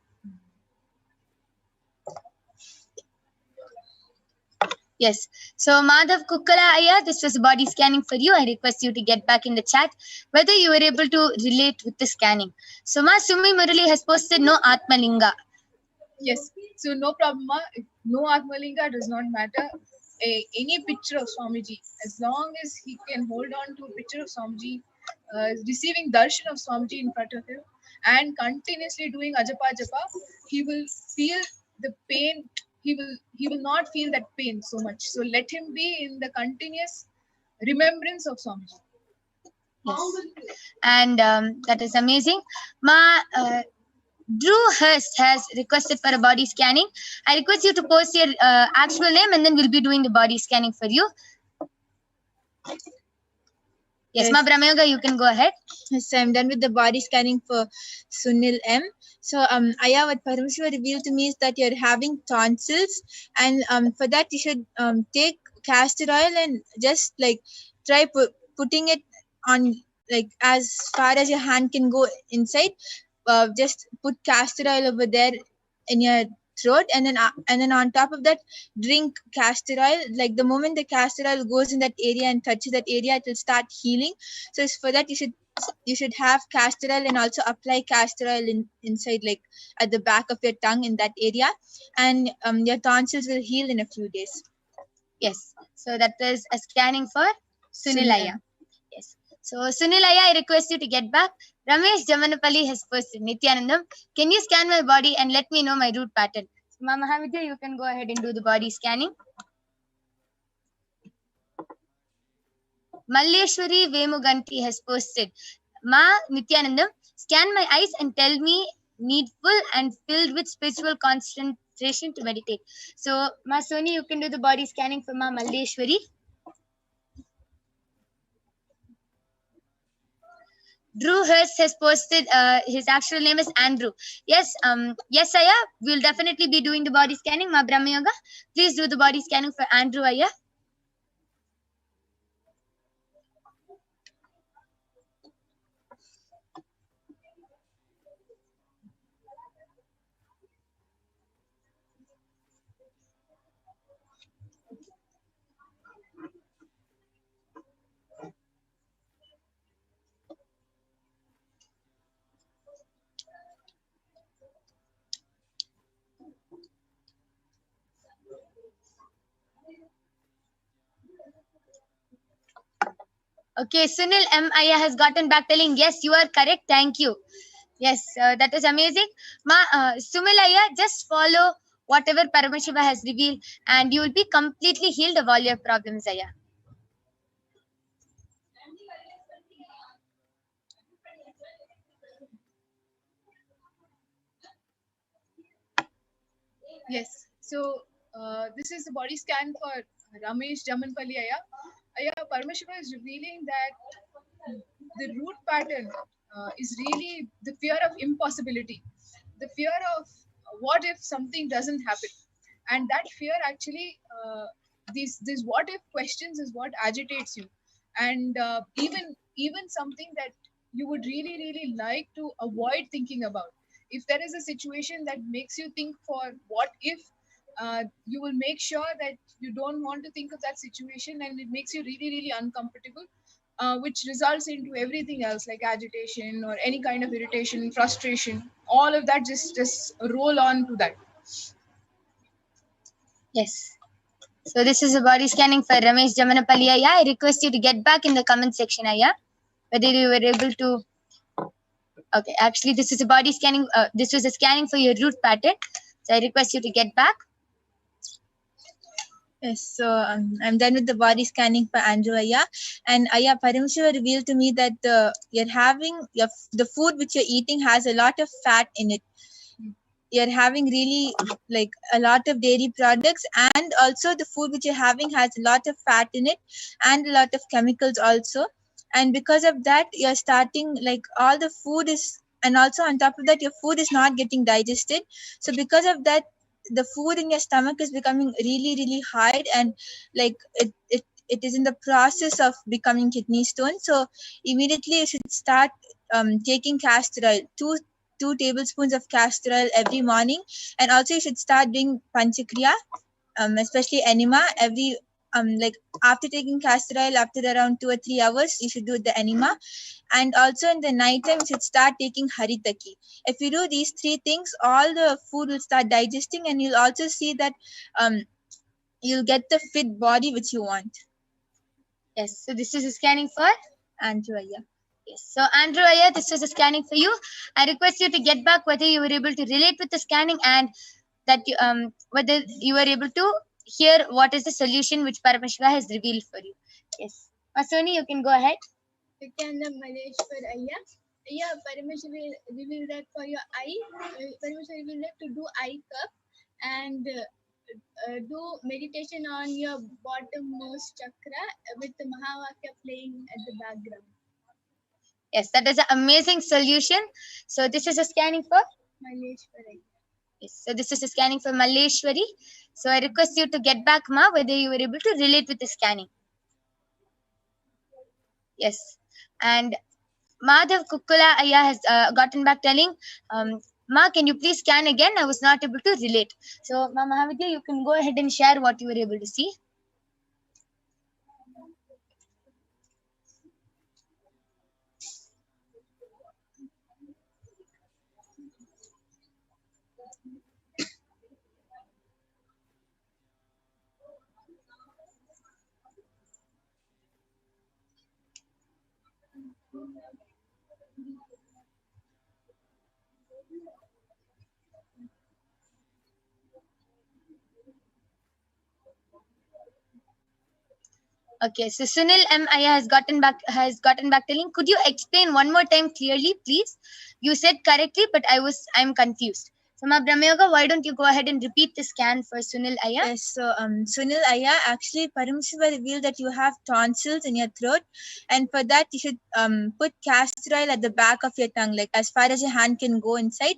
Speaker 4: Yes. So Madhav Kukkala Ayya, this was body scanning for you. I request you to get back in the chat whether you were able to relate with the scanning. So Ma Sumi Murali has posted no Atmalinga.
Speaker 5: Yes. So no problem, Ma. No Atmalinga does not matter. Any picture of Swamiji, as long as he can hold on to a picture of Swamiji, receiving darshan of Swamiji in front of him and continuously doing ajapa japa, he will feel the pain. He will not feel that pain so much. So let him be in the continuous remembrance of Swamiji.
Speaker 4: Yes. And that is amazing. Drew Hurst has requested for a body scanning. I request you to post your actual name and then we'll be doing the body scanning for you. Yes, Ma Brahmayoga, you can go ahead.
Speaker 6: So I'm done with the body scanning for Sunil M. So Aya, what Parameshwar revealed to me is that you're having tonsils, and for that you should take castor oil and just like try putting it on like as far as your hand can go inside. Just put castor oil over there in your throat, and then on top of that drink castor oil. Like the moment the castor oil goes in that area and touches that area, it will start healing. So for that you should have castor oil and also apply castor oil inside, like at the back of your tongue in that area, and your tonsils will heal in a few days.
Speaker 4: Yes. So that is a scanning for Sunilaya. Yes. So Sunilaya, I request you to get back. Ramesh Jamanapalli has posted, Nithyanandam, can you scan my body and let me know my root pattern? So Ma Mahavidya, you can go ahead and do the body scanning. Malleshwari Vemuganti has posted, Ma Nithyanandam, scan my eyes and tell me needful and filled with spiritual concentration to meditate. So Ma Soni, you can do the body scanning for Ma Malleshwari. Drew Hurst has posted, his actual name is Andrew. Yes, yes, Aya, we'll definitely be doing the body scanning. Ma Brahmayoga, please do the body scanning for Andrew, Aya. Okay, Sunil M. Aya has gotten back telling, yes, you are correct. Thank you. Yes, that is amazing. Sumil Aya, just follow whatever Paramashiva has revealed and you will be completely healed of all your problems, Aya.
Speaker 5: Yes. So this is the body scan for Ramesh Jamanpalli Aya. Aya, Paramashiva is revealing that the root pattern is really the fear of impossibility, the fear of what if something doesn't happen, and that fear actually these what if questions is what agitates you, and even something that you would really like to avoid thinking about. If there is a situation that makes you think for what if, you will make sure that you don't want to think of that situation, and it makes you really uncomfortable, which results into everything else like agitation or any kind of irritation, frustration. All of that just roll on to that.
Speaker 4: Yes. So this is a body scanning for Ramesh Jamanapalli Aya. I request you to get back in the comment section, Aya, whether you were able to. Okay, actually, this is a body scanning. This was a scanning for your root pattern. So I request you to get back.
Speaker 6: Yes, so I'm done with the body scanning for Andrew Aya. And Aya, Parameshwar revealed to me that the food which you're eating has a lot of fat in it. You're having really like a lot of dairy products, and also the food which you're having has a lot of fat in it and a lot of chemicals also. And because of that, you're starting like all the food is, and also on top of that, your food is not getting digested. So because of that, the food in your stomach is becoming really hard, and like it is in the process of becoming kidney stone. So immediately you should start taking castor oil, two tablespoons of castor oil every morning. And also you should start doing panchakriya, especially enema every like after taking castor oil, after around 2 or 3 hours you should do the enema. And also in the night time you should start taking haritaki. If you do these 3 things, all the food will start digesting, and you'll also see that you'll get the fit body which you want.
Speaker 4: Yes, so this is a scanning for
Speaker 6: Andrew Aya.
Speaker 4: Yes, so Andrew Aya, this was a scanning for you. I request you to get back whether you were able to relate with the scanning, and that you whether you were able to hear what is the solution which Paramashiva has revealed for you. Yes, Masoni, you can go ahead.
Speaker 2: Nithyananda Maleshwar Ayya. Ayya, Parameshwari reveal that for your eye. Parameshwari reveal that to do eye cup and do meditation on your bottommost chakra with the Mahavakya playing at the background.
Speaker 4: Yes, that is an amazing solution. So this is a scanning for?
Speaker 2: Maleshwari.
Speaker 4: Yes, so this is a scanning for Maleshwari. So I request you to get back, Ma, whether you were able to relate with the scanning. Yes. And Madhav Kukkula Ayya has gotten back telling, Ma, can you please scan again? I was not able to relate. So, Ma Mahavidya, you can go ahead and share what you were able to see. Okay, so Sunil M. Ayya has gotten back telling, could you explain one more time clearly, please? You said correctly, but I'm confused. So, Ma Brahmayoga, why don't you go ahead and repeat the scan for Sunil Ayya?
Speaker 6: Yes, so Sunil Ayya, actually Parameshwar revealed that you have tonsils in your throat, and for that you should put castor oil at the back of your tongue, like as far as your hand can go inside.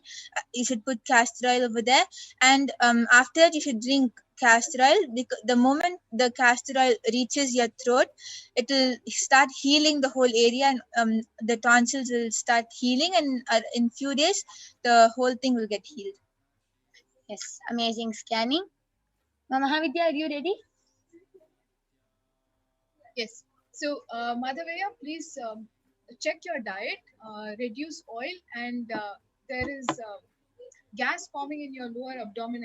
Speaker 6: You should put castor oil over there, and after that you should drink castor oil. Because the moment the castor oil reaches your throat, it will start healing the whole area, and the tonsils will start healing, and in few days the whole thing will get healed.
Speaker 4: Yes, amazing scanning. Ma Mahavidya, are you ready?
Speaker 5: Yes. So, Madhavaya, please check your diet, reduce oil, and there is gas forming in your lower abdomen.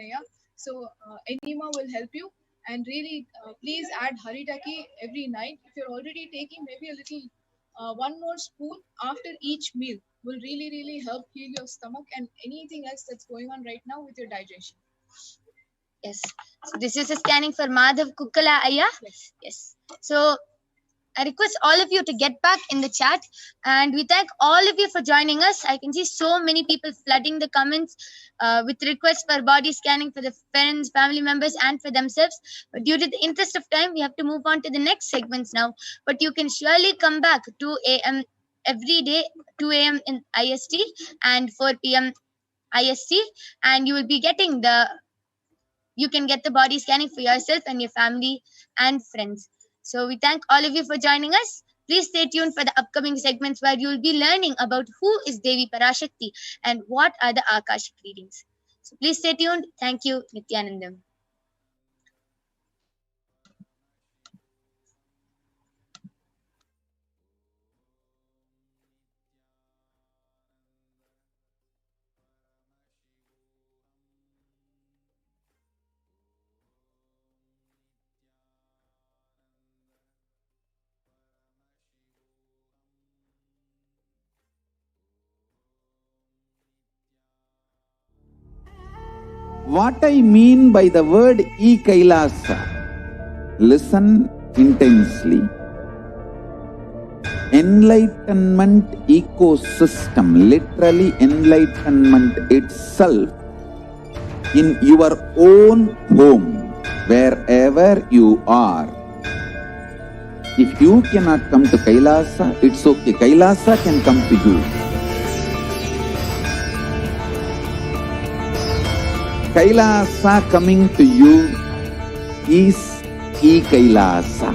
Speaker 5: So, enema will help you. And really, please add haritaki every night. If you're already taking maybe a little, one more spoon after each meal will really, really help heal your stomach and anything else that's going on right now with your digestion.
Speaker 4: Yes. So this is a scanning for Madhav Kukkala Ayya. Yes. So I request all of you to get back in the chat, and we thank all of you for joining us. I can see so many people flooding the comments with requests for body scanning for the friends, family members, and for themselves. But due to the interest of time, we have to move on to the next segments now. But you can surely come back 2 a.m. every day, 2 a.m. in IST and 4 p.m. IST, and you will be getting you can get the body scanning for yourself and your family and friends. So we thank all of you for joining us. Please stay tuned for the upcoming segments where you will be learning about who is Devi Parashakti and what are the Akashic readings. So please stay tuned. Thank you, Nithyananda.
Speaker 3: What I mean by the word E-Kailasa, listen intensely. Enlightenment ecosystem, literally enlightenment itself, in your own home, wherever you are. If you cannot come to Kailasa, it's okay. Kailasa can come to you. Kailasa coming to you is E-Kailasa.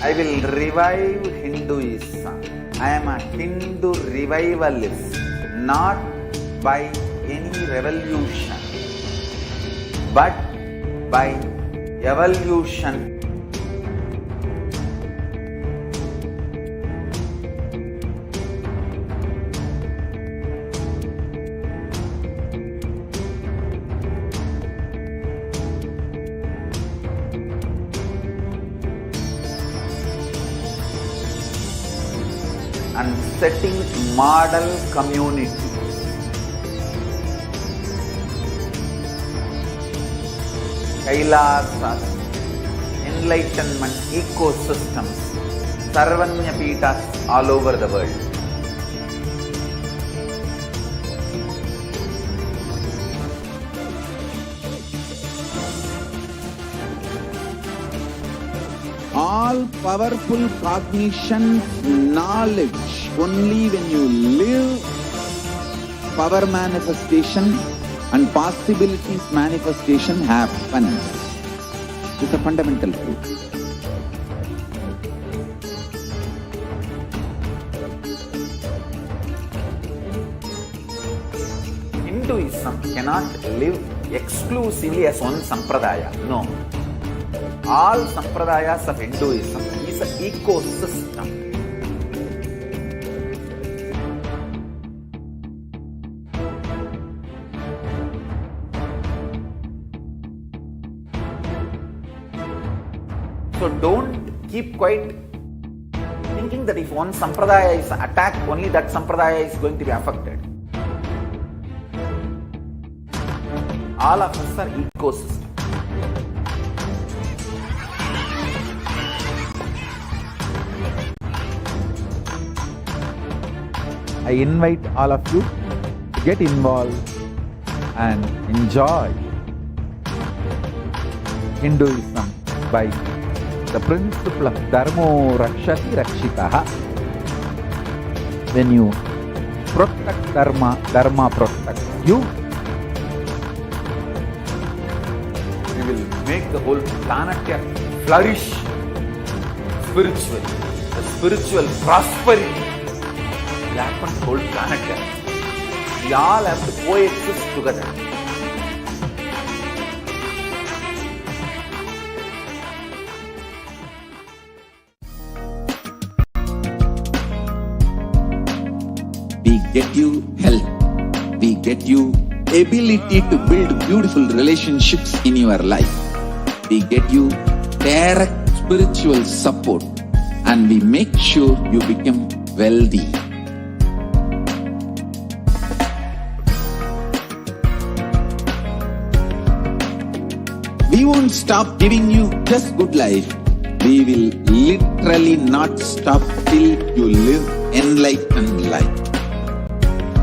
Speaker 3: I will revive Hinduism. I am a Hindu revivalist, not by any revolution, but by evolution. setting model community. Kailasas, enlightenment ecosystems, Sarvanya Pitas all over the world. All powerful cognition, knowledge, only when you live, power manifestation and possibilities manifestation happen. It's a fundamental truth. Hinduism cannot live exclusively as one sampradaya. No. All sampradayas of Hinduism is an ecosystem. So don't keep quiet thinking that if one sampradaya is attacked, only that sampradaya is going to be affected. All of us are ecosystem. I invite all of you to get involved and enjoy Hinduism by the principle of Dharmo Rakshati Rakshitaha. When you protect Dharma, Dharma protects you. We will make the whole planet flourish spiritually. The spiritual prosperity will happen to the whole planet. We all have to coexist together. We get you health. We get you ability to build beautiful relationships in your life. We get you direct spiritual support, and we make sure you become wealthy. We won't stop giving you just good life. We will literally not stop till you live enlightened life.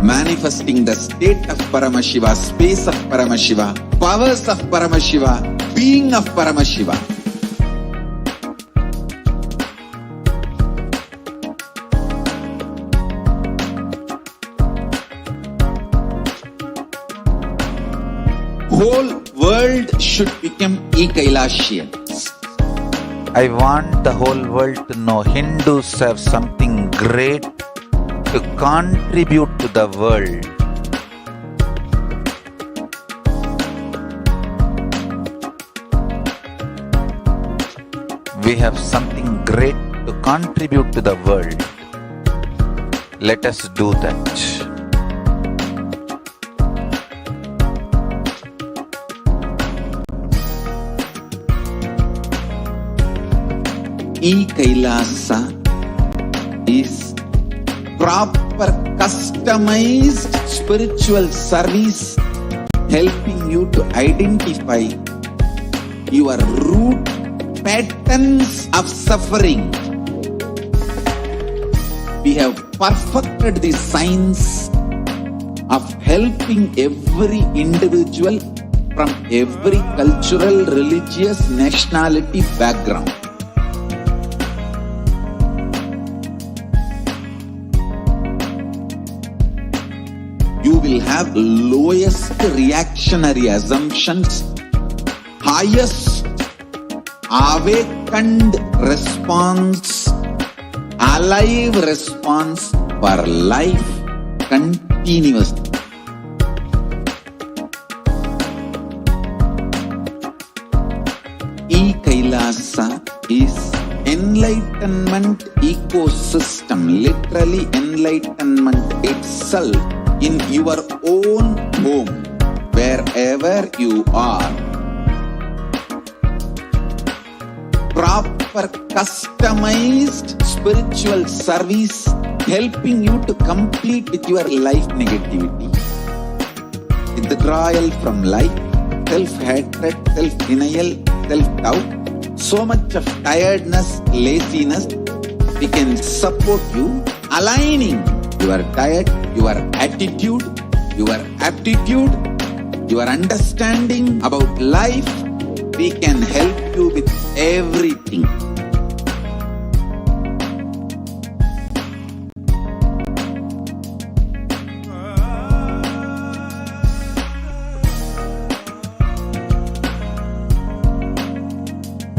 Speaker 3: Manifesting the state of Paramashiva, space of Paramashiva, powers of Paramashiva, being of Paramashiva. Whole world should become e-Kailashians. I want the whole world to know Hindus have something great to contribute to the world. We have something great to contribute to the world. Let us do that. E-Kailasa is proper customized spiritual service helping you to identify your root patterns of suffering. We have perfected the science of helping every individual from every cultural, religious, nationality background. You will have lowest reactionary assumptions, highest awakened response, alive response for life continuously. E-Kailasa is enlightenment ecosystem, literally enlightenment itself in your own home, wherever you are. Proper customized spiritual service helping you to complete with your life negativity, withdrawal from life, self-hatred, self-denial, self-doubt, so much of tiredness, laziness. We can support you, aligning your diet, your attitude, your aptitude, your understanding about life. We can help you with everything.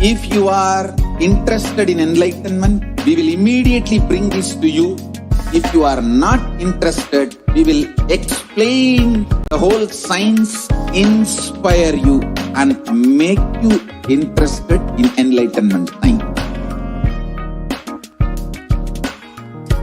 Speaker 3: If you are interested in enlightenment, we will immediately bring this to you. If you are not interested, we will explain the whole science, inspire you and make you interested in enlightenment time.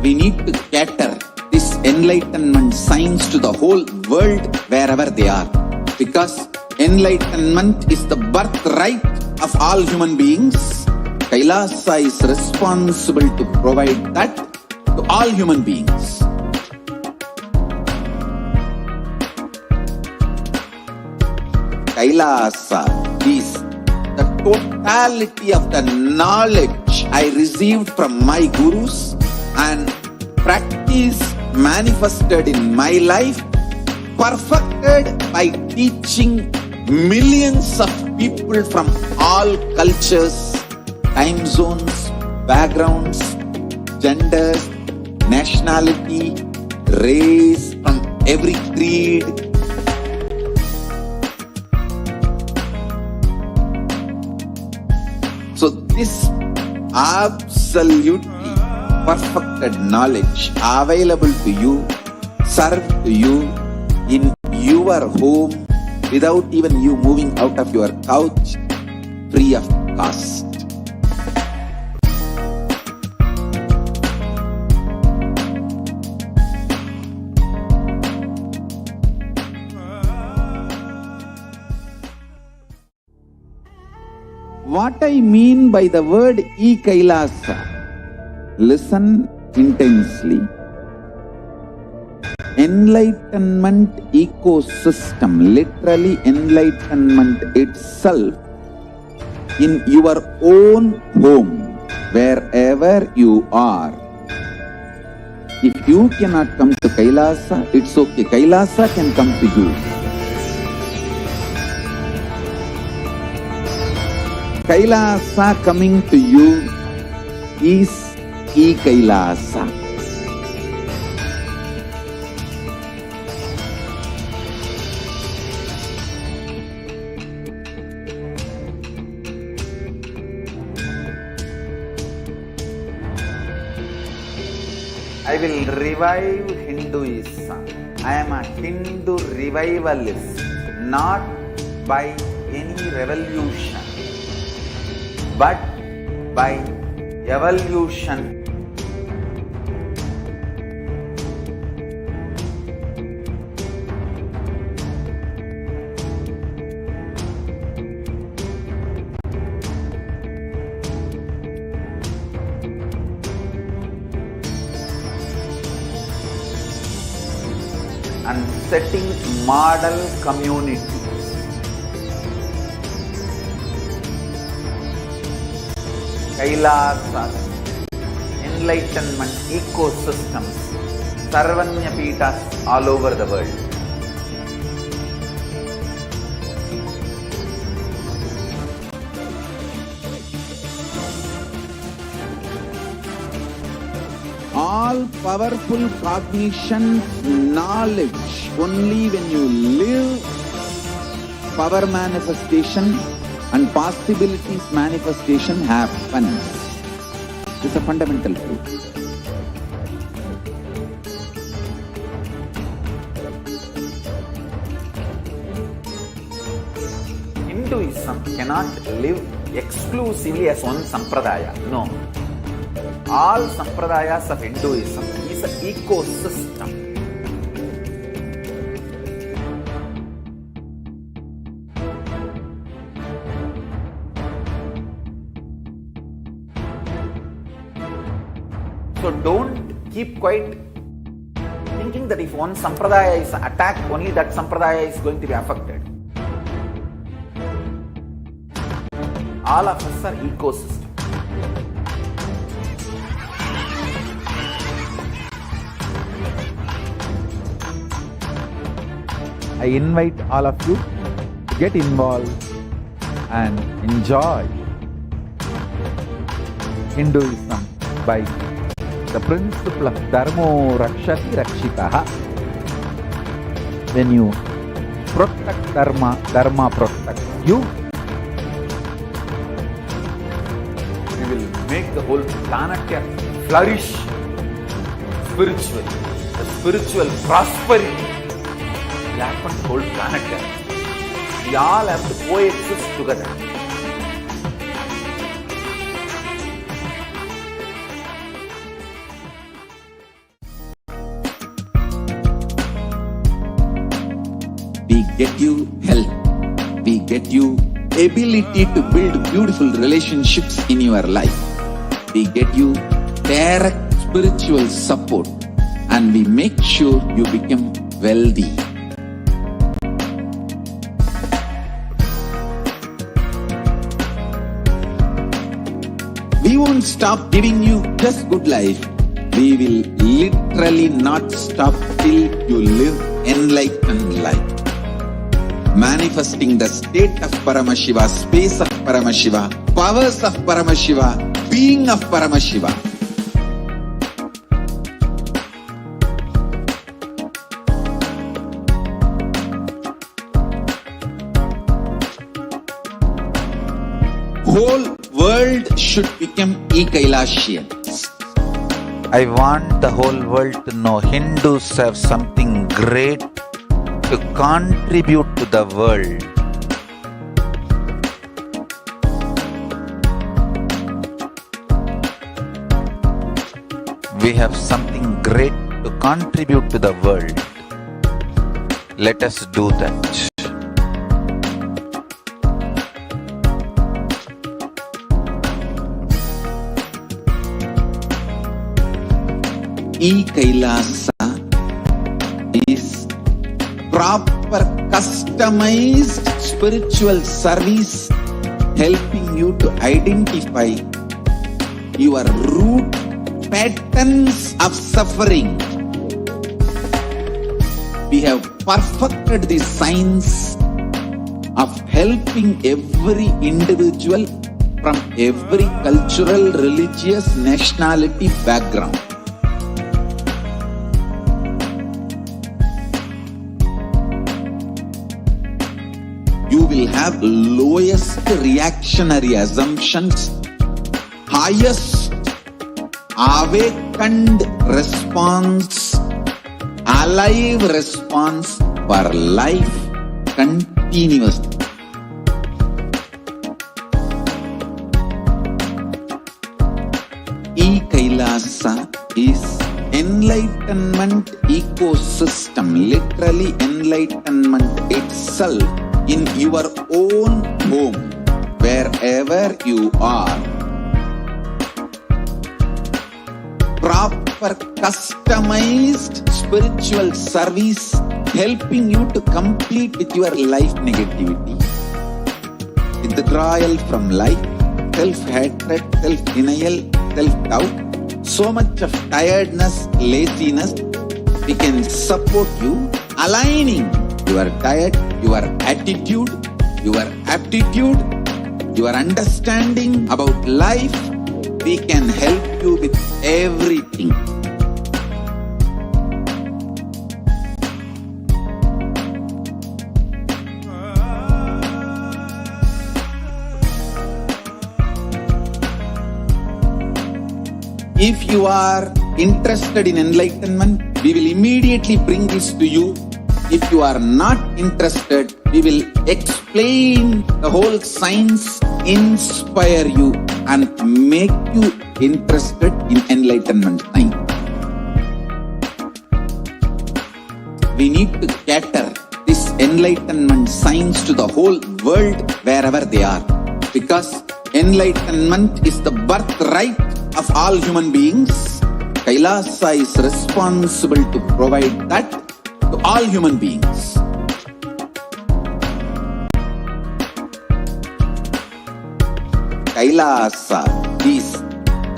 Speaker 3: We need to cater this enlightenment science to the whole world wherever they are, because enlightenment is the birthright of all human beings. Kailasa is responsible to provide that to all human beings. Kailasa is the totality of the knowledge I received from my gurus and practice manifested in my life, perfected by teaching millions of people from all cultures, time zones, backgrounds, genders, nationality, race, from every creed. So this absolutely perfected knowledge available to you, served to you in your home, without even you moving out of your couch, free of cost. What I mean by the word e-Kailasa, listen intensely. Enlightenment ecosystem, literally enlightenment itself, in your own home, wherever you are. If you cannot come to Kailasa, it's okay. Kailasa can come to you. Kailasa coming to you is e-Kailasa. I will revive Hinduism. I am a Hindu revivalist, not by any revolution, but by evolution. And setting model communities. Kailasas, enlightenment ecosystems, Sarvanya Pitas all over the world. All powerful cognition, knowledge, only when you live, power manifestation and possibilities manifestation happens. This is a fundamental truth. Hinduism cannot live exclusively as one sampradaya. No. All sampradayas of Hinduism is an ecosystem. So don't keep quiet, thinking that if one sampradaya is attacked, only that sampradaya is going to be affected. All of us are ecosystem. I invite all of you to get involved and enjoy Hinduism by the principle of Dharmo Rakshati Rakshitaha. When you protect Dharma, Dharma protects you. We will make the whole planet flourish spiritually. The spiritual prosperity will happen to the whole planet. We all have to coexist together. We get you health. We get you ability to build beautiful relationships in your life. We get you direct spiritual support, and we make sure you become wealthy. We won't stop giving you just good life. We will literally not stop till you live enlightened life. Manifesting the state of Paramashiva, space of Paramashiva, powers of Paramashiva, being of Paramashiva. Whole world should become e-Kailashians. I want the whole world to know Hindus have something great to contribute to the world. We have something great to contribute to the world. Let us do that. E-Kailasa is proper customized spiritual service helping you to identify your root patterns of suffering. We have perfected the science of helping every individual from every cultural, religious, nationality background. You will have lowest reactionary assumptions, highest awakened response, alive response for life continuously. E-Kailasa is enlightenment ecosystem, literally enlightenment itself in your own home, wherever you are. Proper customized spiritual service helping you to complete with your life negativity, withdrawal from life, self-hatred, self-denial, self-doubt, so much of tiredness, laziness. We can support you aligning your diet, your attitude, your aptitude, your understanding about life. We can help you with everything. If you are interested in enlightenment, we will immediately bring this to you. If you are not interested, we will explain the whole science, inspire you and make you interested in enlightenment science. We need to cater this enlightenment science to the whole world wherever they are, because enlightenment is the birthright of all human beings. Kailasa is responsible to provide that to all human beings. Kailasa is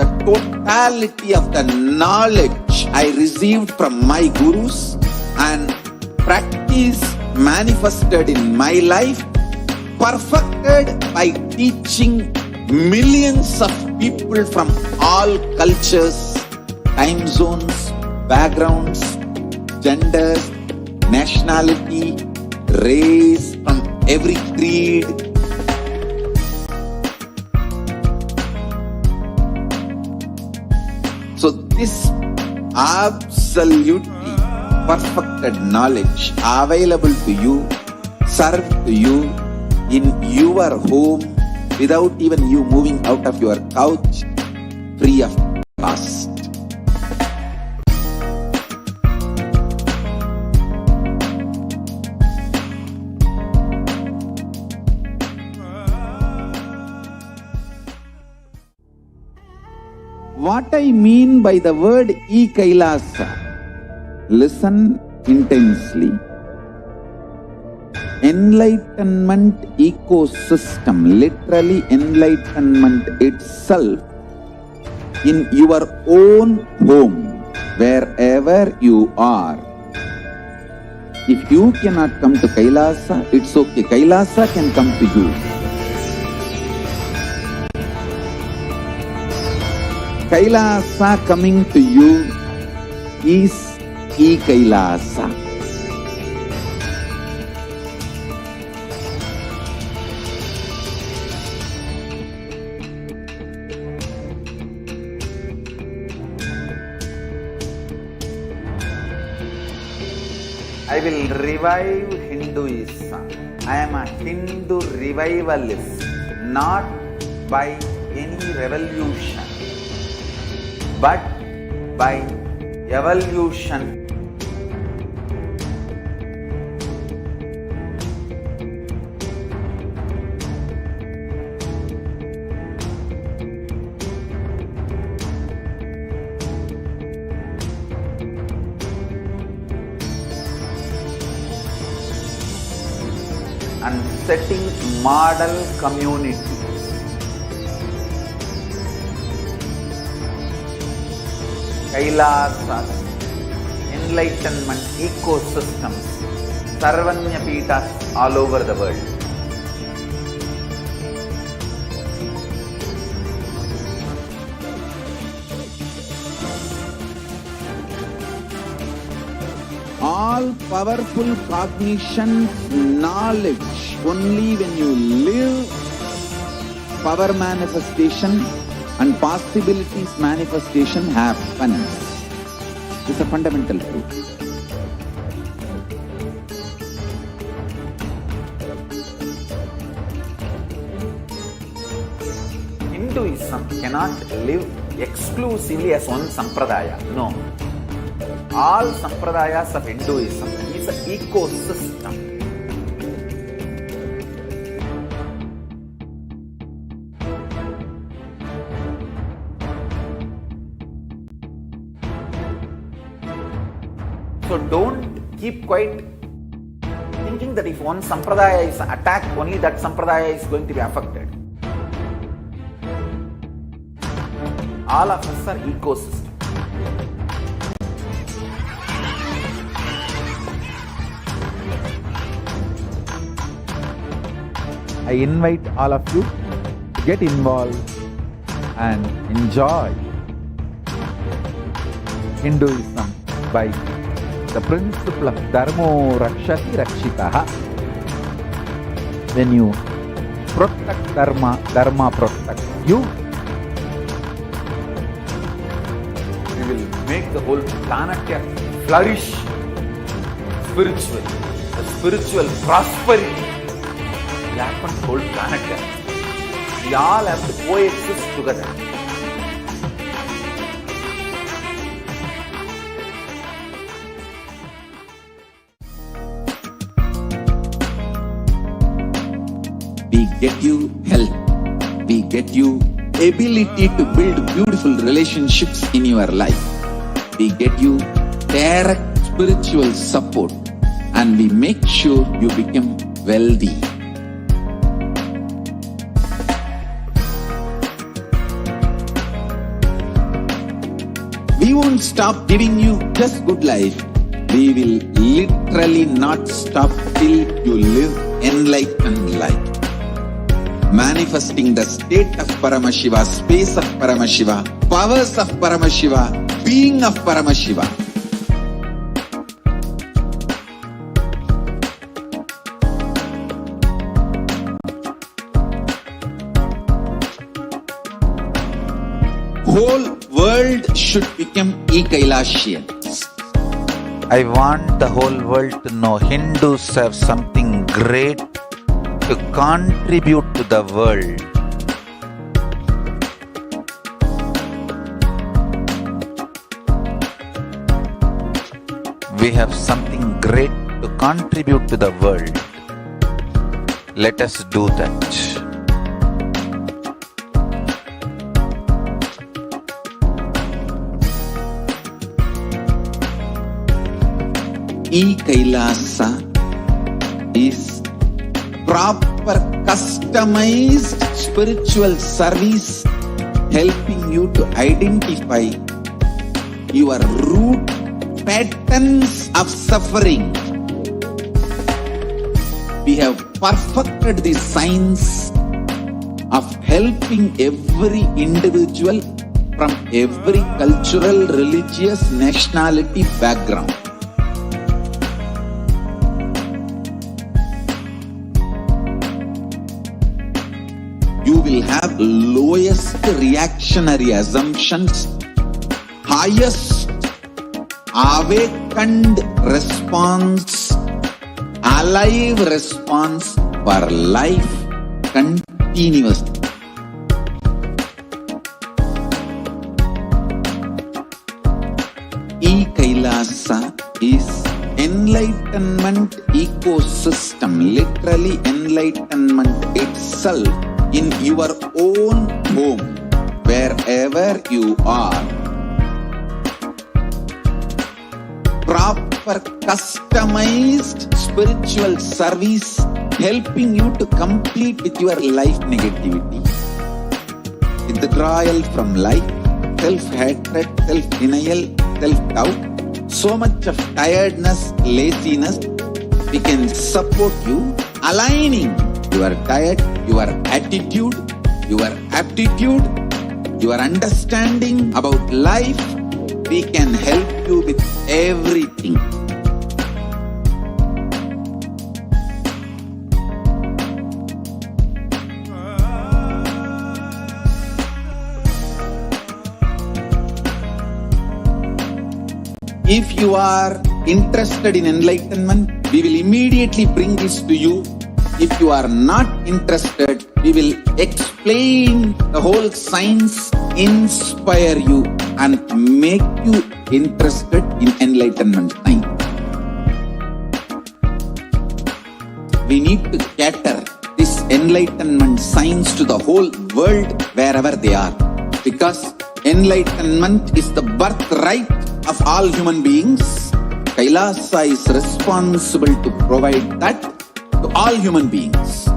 Speaker 3: the totality of the knowledge I received from my gurus and practice manifested in my life, perfected by teaching millions of people from all cultures, time zones, backgrounds, genders, nationality, race, from every creed. So this absolutely perfected knowledge available to you, served to you in your home without even you moving out of your couch, free of cost. What I mean by the word e-Kailasa, listen intensely. Enlightenment ecosystem, literally enlightenment itself, in your own home, wherever you are. If you cannot come to Kailasa, it's okay. Kailasa can come to you. Kailasa coming to you is e-Kailasa. I will revive Hinduism. I am a Hindu revivalist, not by any revolution, but by evolution. And setting model community. Kailasas, enlightenment ecosystems, Sarvanya Pitas all over the world. All powerful cognition, knowledge, only when you live power manifestation and possibilities manifestation happens. This is a fundamental truth. Hinduism cannot live exclusively as one sampradaya. No. All sampradayas of Hinduism is an ecosystem. So don't keep quiet thinking that if one sampradaya is attacked, only that sampradaya is going to be affected. All of us are ecosystems. I invite all of you to get involved and enjoy Hinduism by the principle of Dharmo Rakshati Rakshitaha. When you protect Dharma, Dharma protects you. We will make the whole planet flourish spiritually. The spiritual prosperity will happen to the whole planet. We all have to coexist together. We get you health. We get you ability to build beautiful relationships in your life. we get you direct spiritual support and we make sure you become wealthy. We won't stop giving you just good life. We will literally not stop till you live enlightened life. Manifesting the state of Paramashiva, space of Paramashiva, powers of Paramashiva, being of Paramashiva. Whole world should become e-Kailashians.
Speaker 7: I want the whole world to know Hindus have something great to contribute to the world. We have something great to contribute to the world. Let us do that.
Speaker 3: E-Kailasa is proper customized spiritual service helping you to identify your root patterns of suffering. We have perfected the science of helping every individual from every cultural, religious, nationality background. You will have lowest reactionary assumptions, highest awakened response, alive response for life continuously. E-Kailasa is enlightenment ecosystem, literally enlightenment itself in your own home, wherever you are. Proper customized spiritual service helping you to complete with your life negativity. Withdrawal from life, self-hatred, self-denial, self-doubt, so much of tiredness, laziness, we can support you aligning your diet, your attitude, your aptitude, your understanding about life. We can help you with everything. If you are interested in enlightenment, we will immediately bring this to you. If you are not interested, we will explain the whole science, inspire you and make you interested in enlightenment science. We need to cater this enlightenment science to the whole world wherever they are, because enlightenment is the birthright of all human beings. Kailasa is responsible to provide that to all human beings.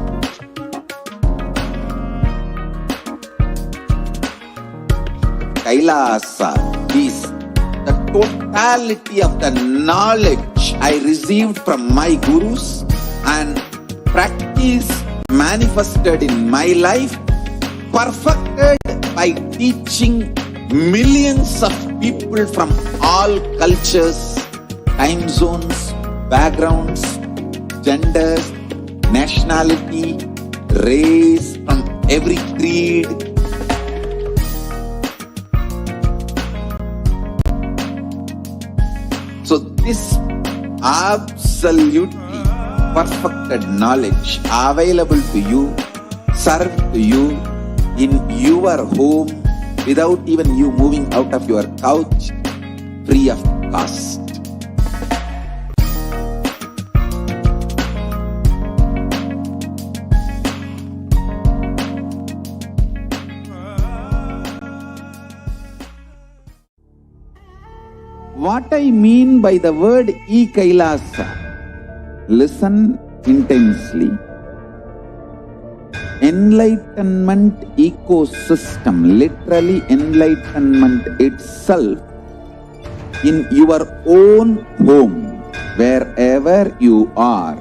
Speaker 3: Kailasa is the totality of the knowledge I received from my gurus and practice manifested in my life, perfected by teaching millions of people from all cultures, time zones, backgrounds, genders, nationality, race, from every creed. So this absolutely perfected knowledge available to you, served to you in your home without even you moving out of your couch, free of cost. What I mean by the word e-Kailasa, listen intensely. Enlightenment ecosystem, literally enlightenment itself, in your own home, wherever you are.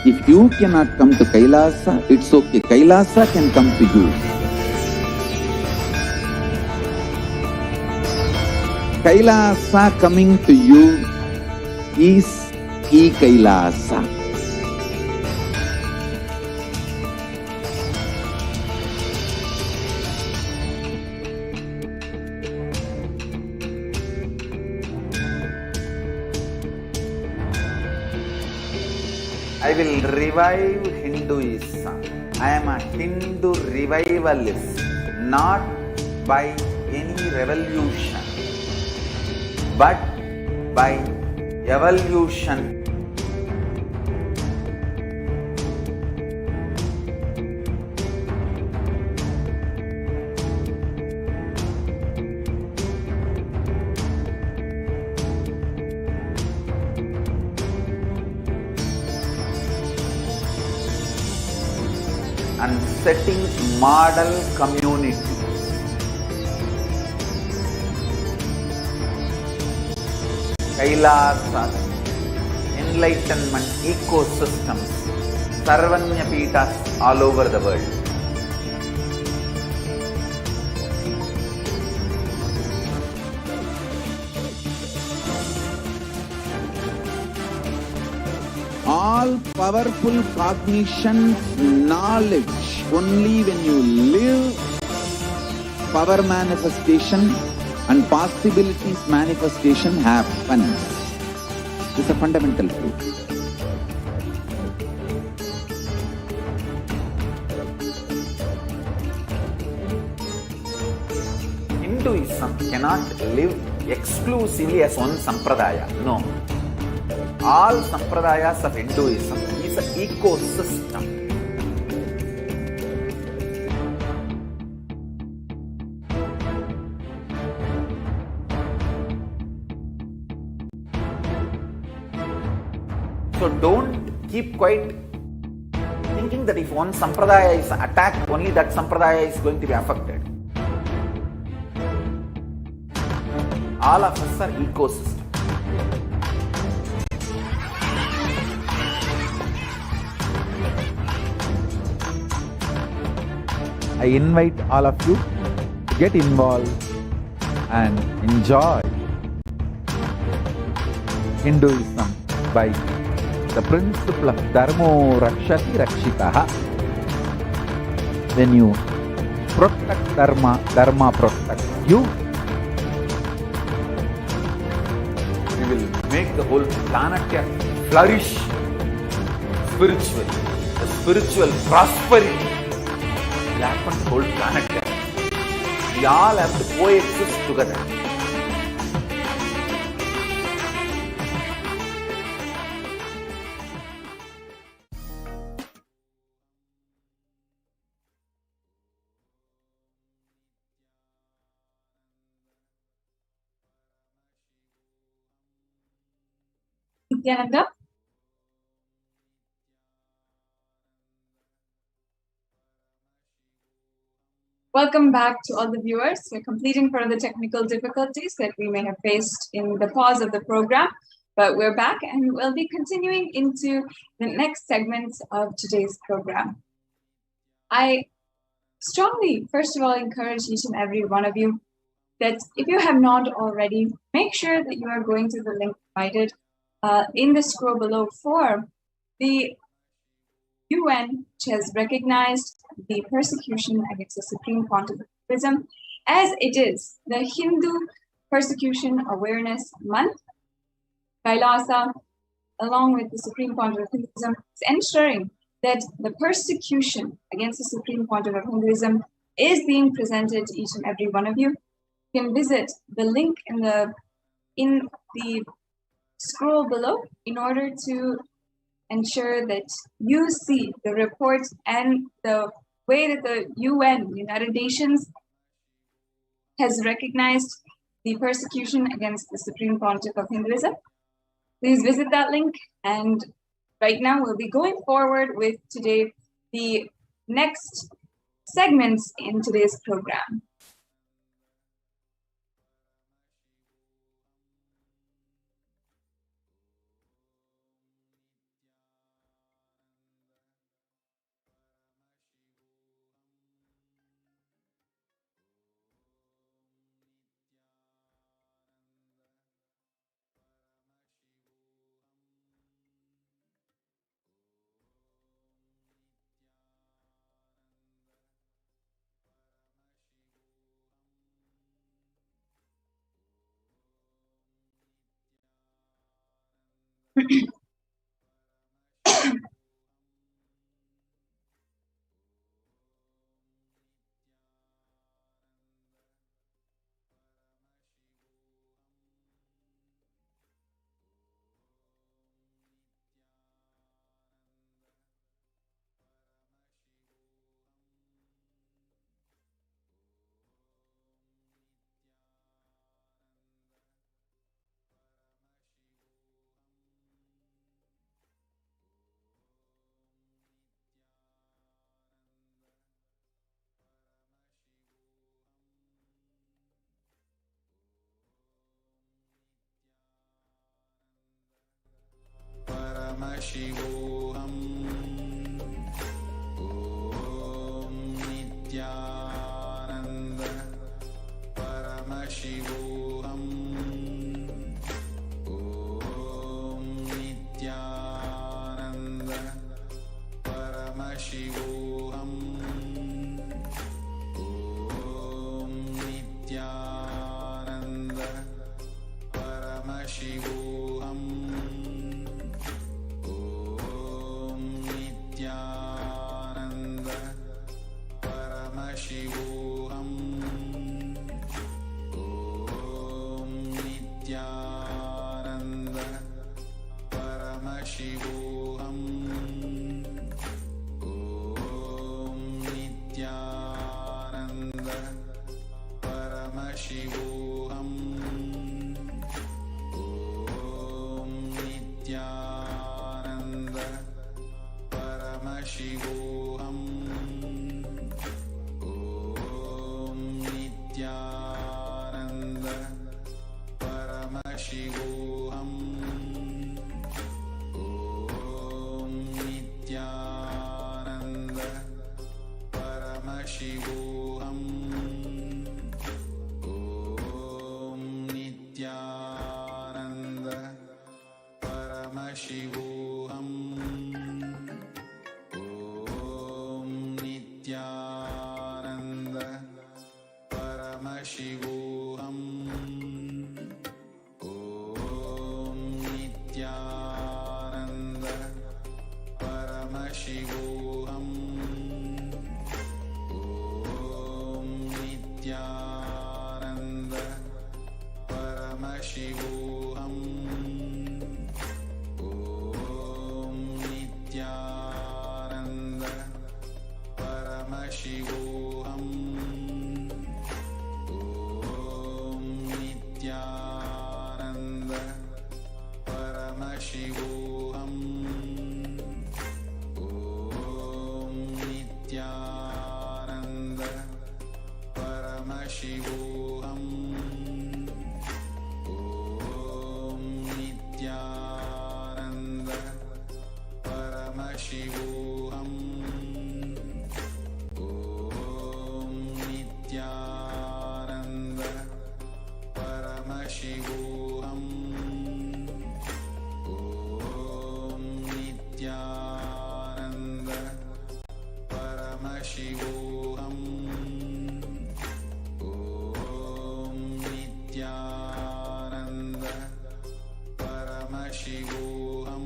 Speaker 3: If you cannot come to Kailasa, it's okay. Kailasa can come to you. Kailasa coming to you is e-Kailasa.
Speaker 7: I will revive Hinduism. I am a Hindu revivalist, not by any revolution, but by evolution. And setting model community. Kailasa, enlightenment ecosystems, Sarvanya Peethas all over the world.
Speaker 3: All powerful cognition, knowledge, only when you live, power manifestation and possibilities manifestation happens. This is a fundamental truth.
Speaker 7: Hinduism cannot live exclusively as one sampradaya. No. All sampradayas of Hinduism is an ecosystem. So don't keep quiet thinking that if one sampradaya is attacked, only that sampradaya is going to be affected. All of us are ecosystems. I invite all of you to get involved and enjoy Hinduism by the principle of Dharmo Rakshati Rakshitaha. When you protect Dharma, Dharma protects you. We will make the whole planet flourish spiritually. The spiritual prosperity will happen to the whole planet. We all have to coexist together.
Speaker 8: Nithyananda? Welcome back to all the viewers. We're completing further technical difficulties that we may have faced in the pause of the program, but we're back and we'll be continuing into the next segments of today's program. I strongly, first of all, encourage each and every one of you that if you have not already, make sure that you are going to the link provided in the scroll below for the UN, which has recognized the persecution against the Supreme Pontificism as it is the Hindu Persecution Awareness Month. Kailasa, along with the Supreme Pontificism, is ensuring that the persecution against the Supreme Pontiff of Hinduism is being presented to each and every one of you. You can visit the link in the scroll below in order to ensure that you see the report and the way that the UN, United Nations, has recognized the persecution against the Supreme Pontiff of Hinduism. Please visit that link. And right now we'll be going forward with the next segments in today's program.
Speaker 3: Paramashivoham Om Nithyananda Paramashivoham Om Nithyananda Paramashivoham Om Nithyananda Paramashivoham Paramashivoham Om Nithyananda Paramashivoham Om Nithyananda Paramashivoham Om Nithyananda Paramashivoham Nithyananda Paramashivoham Om Nithyananda Paramashivoham Om Nithyananda Paramashivoham Om Nithyananda Paramashivoham Om Nithyananda Paramashivoham Om Nithyananda Paramashivoham Om Nithyananda Paramashivoham Nithyananda Paramashivoham Om Nithyananda Paramashivoham Om Nithyananda Paramashivoham Om Nithyananda Paramashivoham Om Nithyananda Paramashivoham Om Nithyananda Paramashivoham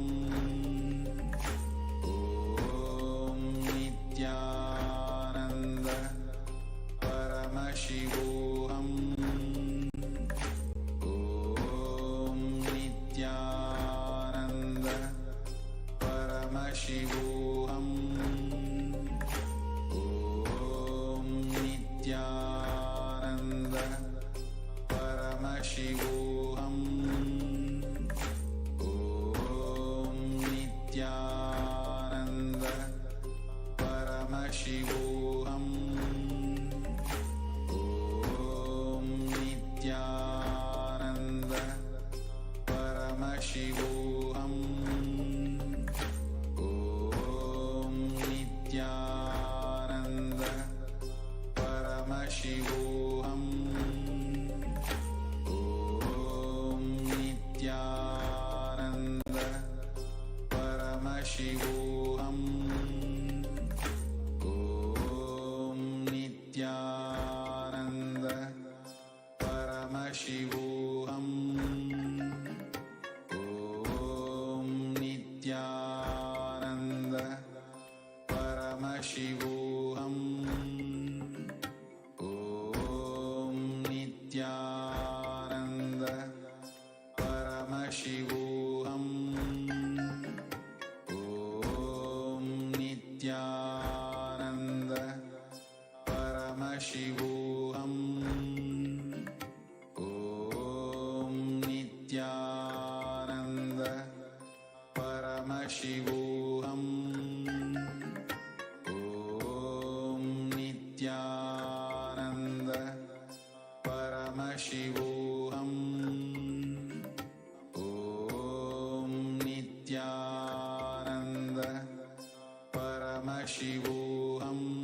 Speaker 3: Om Nithyananda Paramashivoham Om Nithyananda Paramashivoham Om Nithyananda Paramaशिवोऽहम् Om Nithyananda Paramaशिवोऽहम् Om Nithyananda Paramaशिवोऽहम् Om Nithyananda Paramaशिवोऽहम् Om Nithyananda Paramaशिवोऽहम् Om Nithyananda Paramaशिवोऽहम् Om Nithyananda Paramaशिवोऽहम् Om Nithyananda Paramaशिवोऽहम्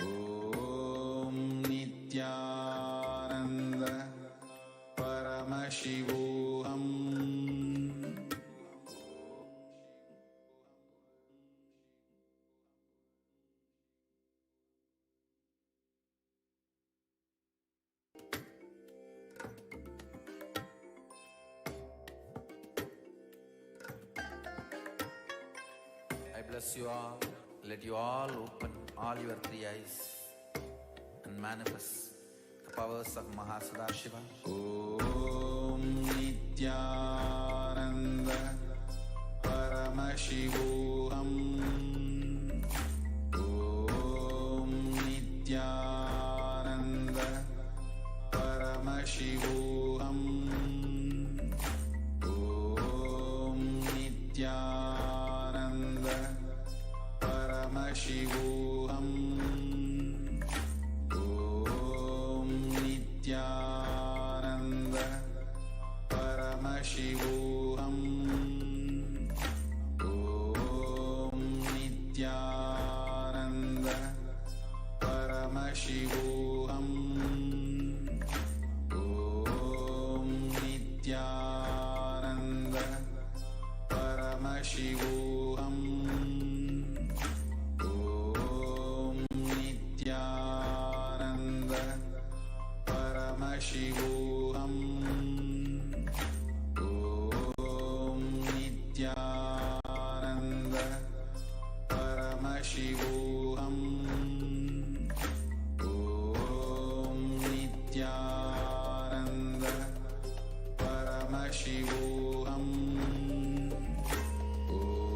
Speaker 3: Om Nithyananda Paramaशिवोऽहम्
Speaker 7: I bless you all. Let you all open all your three eyes and manifest the powers of Mahasadashiva.
Speaker 3: Om Nithyananda Paramaशिवोऽहम् Om Nithyananda Paramaशिवोऽहम् Om Nithyananda Paramaशिवोऽहम् Om Nithyananda Paramaशिवोऽहम् Om Nithyananda Paramaशिवोऽहम् Om Nithyananda Paramaशिवोऽहम् Om Nithyananda Paramaशिवोऽहम् Om Nithyananda Paramaशिवोऽहम् Om Nithyananda Paramaशिवोऽहम् Om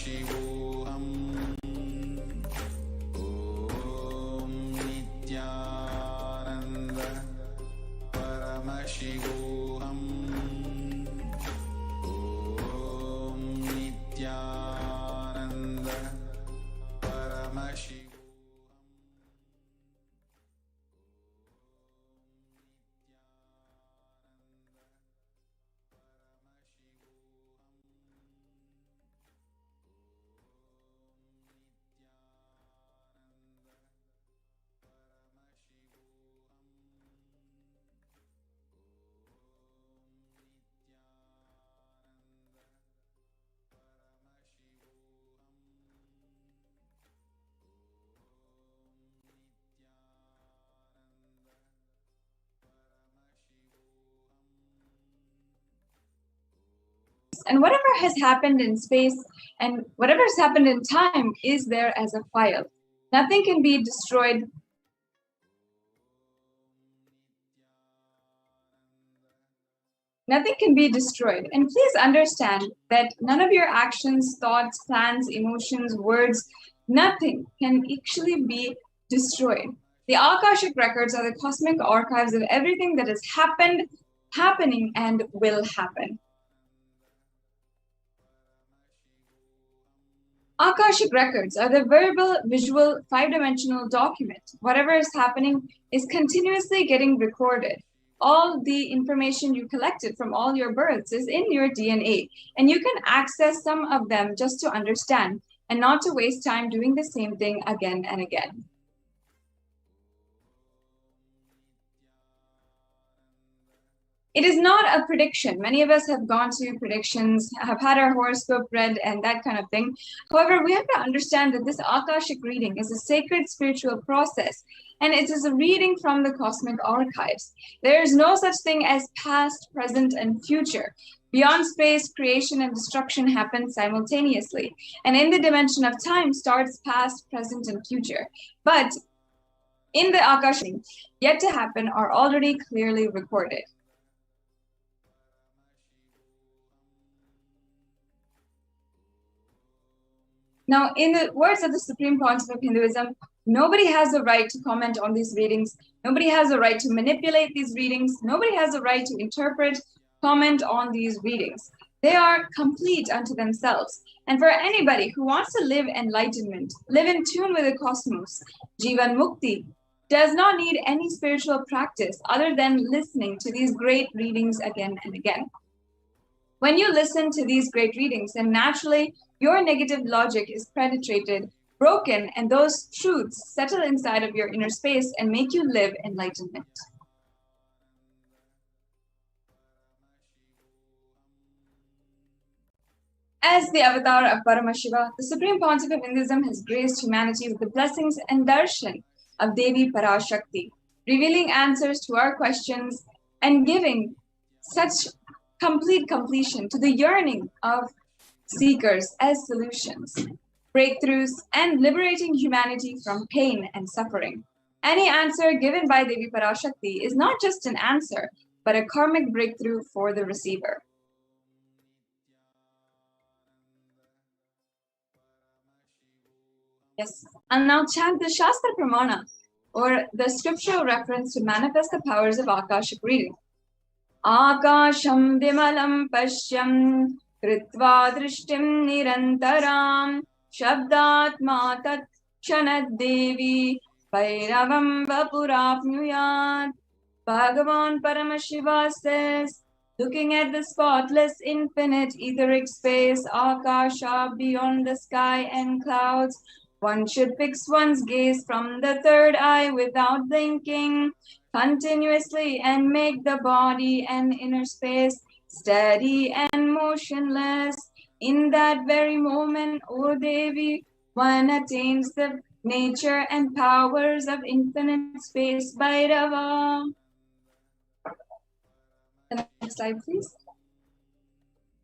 Speaker 3: Shivoham. Om Nithyananda Paramashivoham. Om Nithyananda Paramashivoham.
Speaker 8: And whatever has happened in space and whatever has happened in time is there as a file. Nothing can be destroyed. Nothing can be destroyed. And please understand that none of your actions, thoughts, plans, emotions, words, nothing can actually be destroyed. The Akashic records are the cosmic archives of everything that has happened, happening, and will happen. Akashic records are the verbal, visual, five-dimensional document. Whatever is happening is continuously getting recorded. All the information you collected from all your births is in your DNA, and you can access some of them just to understand and not to waste time doing the same thing again and again. It is not a prediction. Many of us have gone to predictions, have had our horoscope read and that kind of thing. However, we have to understand that this Akashic reading is a sacred spiritual process, and it is a reading from the cosmic archives. There is no such thing as past, present, and future. Beyond space, creation and destruction happen simultaneously. And in the dimension of time starts past, present, and future. But in the Akashic, yet to happen are already clearly recorded. Now, in the words of the Supreme Pontiff of Hinduism, nobody has the right to comment on these readings. Nobody has the right to manipulate these readings. Nobody has the right to interpret, comment on these readings. They are complete unto themselves. And for anybody who wants to live enlightenment, live in tune with the cosmos, Jivan Mukti, does not need any spiritual practice other than listening to these great readings again and again. When you listen to these great readings, then naturally your negative logic is penetrated, broken, and those truths settle inside of your inner space and make you live enlightenment. As the avatar of Paramashiva, the Supreme Pontiff of Hinduism has graced humanity with the blessings and darshan of Devi Parashakti, revealing answers to our questions and giving such complete completion to the yearning of seekers as solutions, breakthroughs, and liberating humanity from pain and suffering. Any answer given by Devi Parashakti is not just an answer, but a karmic breakthrough for the receiver. Yes, I'll now chant the Shastra Pramana, or the scriptural reference to manifest the powers of Akashic reading. Akasham vimalam pashyam kritva drishtim nirantaram shabdatma tat kshanad devi vairavam vapurapnuyat. Bhagavan Paramashiva says, looking at the spotless infinite etheric space, Akasha beyond the sky and clouds, one should fix one's gaze from the third eye without blinking continuously and make the body and inner space steady and motionless. In that very moment, O Devi, one attains the nature and powers of infinite space Bhairava. The next slide, please.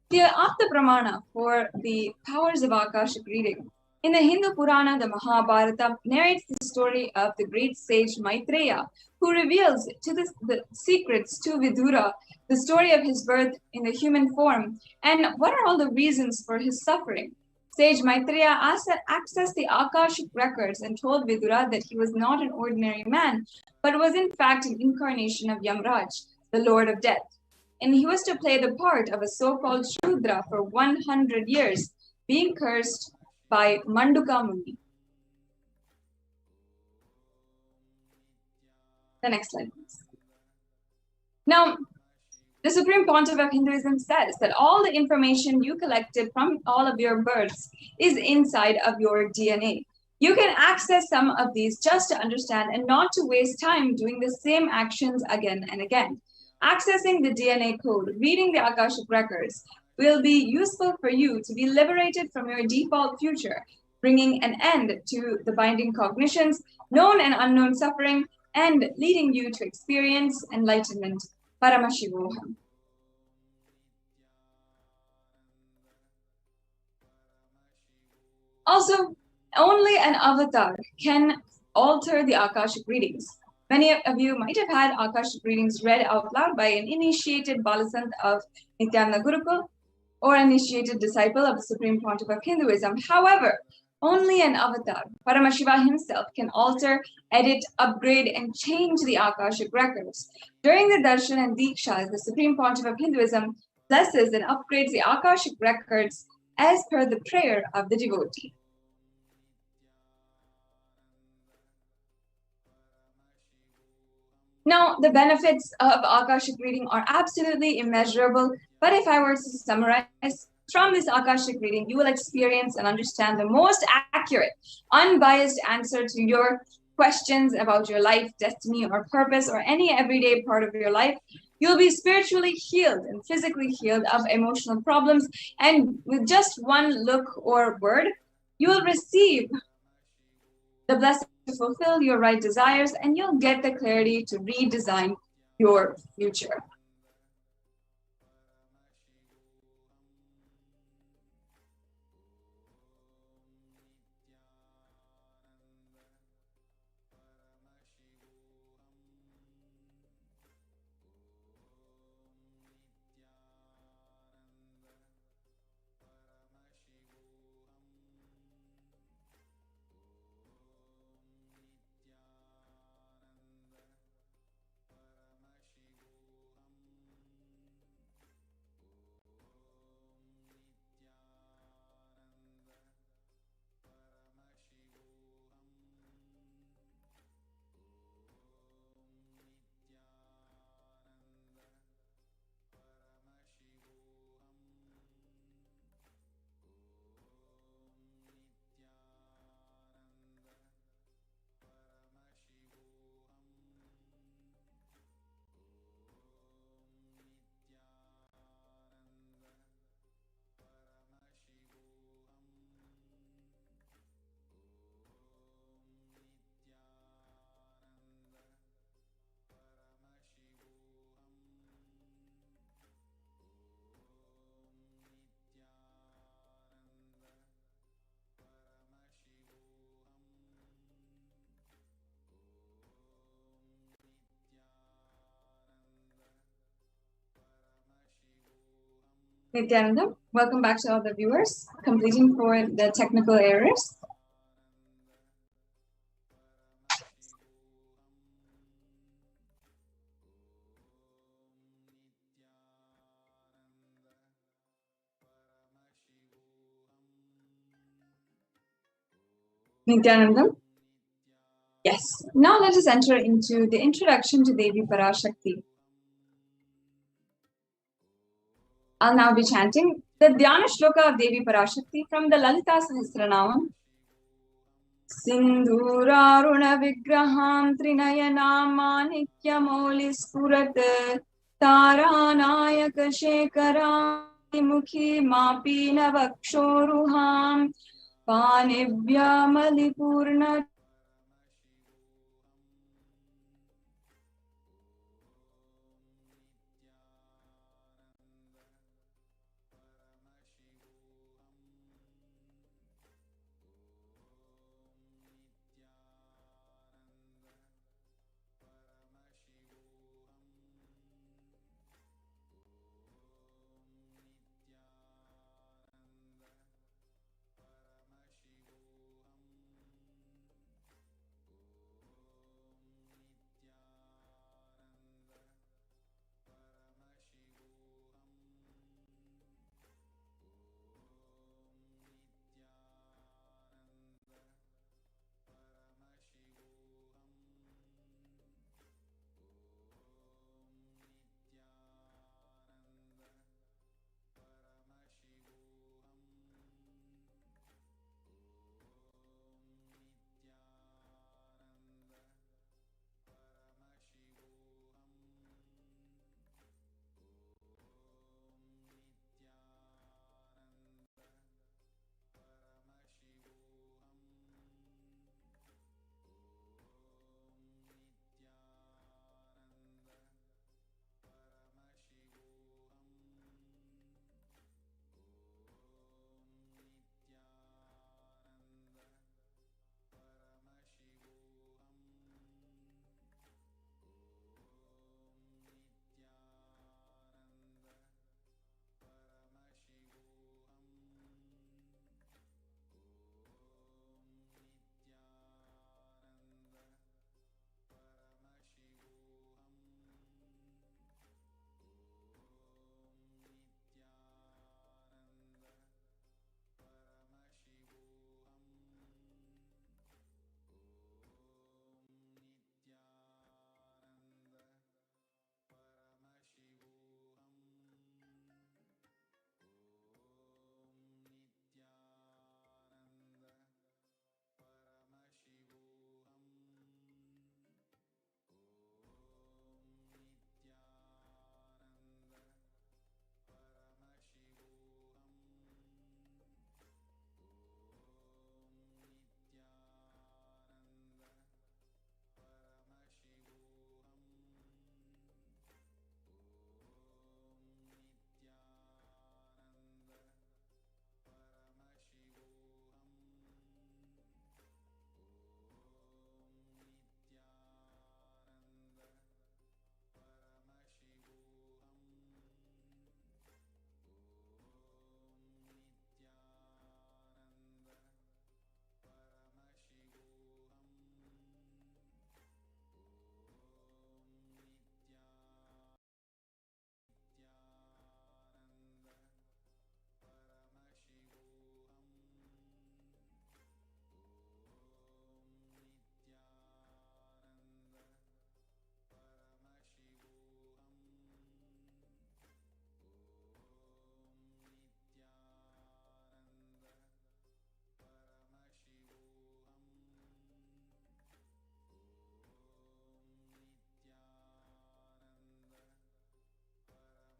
Speaker 8: The Apta Pramana for the powers of Akashic reading. In the Hindu Purana, the Mahabharata narrates the story of the great sage Maitreya, who reveals to the secrets to Vidura, the story of his birth in the human form, and what are all the reasons for his suffering. Sage Maitreya accessed the Akashic records and told Vidura that he was not an ordinary man, but was in fact an incarnation of Yamraj, the Lord of Death. And he was to play the part of a so-called Shudra for 100 years, being cursed by Manduka Muni. The next slide, please. Now, the Supreme Pontiff of Hinduism says that all the information you collected from all of your births is inside of your DNA. You can access some of these just to understand and not to waste time doing the same actions again and again. Accessing the DNA code, reading the Akashic records will be useful for you to be liberated from your default future, bringing an end to the binding cognitions, known and unknown suffering, and leading you to experience enlightenment. Paramashivoham. Also, only an avatar can alter the Akashic readings. Many of you might have had Akashic readings read out loud by an initiated Balasant of Nithyananda Gurukul or initiated disciple of the Supreme Pontiff of Hinduism. However, only an avatar, Paramashiva himself, can alter, edit, upgrade, and change the Akashic records. During the Darshan and Dikshas, the Supreme Pontiff of Hinduism blesses and upgrades the Akashic records as per the prayer of the devotee. Now, the benefits of Akashic reading are absolutely immeasurable, but if I were to summarize, from this Akashic reading, you will experience and understand the most accurate, unbiased answer to your questions about your life, destiny, or purpose, or any everyday part of your life. You'll be spiritually healed and physically healed of emotional problems, and with just one look or word, you will receive the blessing to fulfill your right desires, and you'll get the clarity to redesign your future. Nithyananda, welcome back to all the viewers, completing for the technical errors. Nithyananda? Yes. Now let us enter into the introduction to Devi Parashakti. I'll now be chanting the Dhyana Shloka of Devi Parashakti from the Lalita Sahasranamam. Sindhuraruna Vigraham Trinayanam Manikyamoli Spurat Taranayaka Shekaram Mukhi Mapina Vakshoruham Panibhya Malipurna.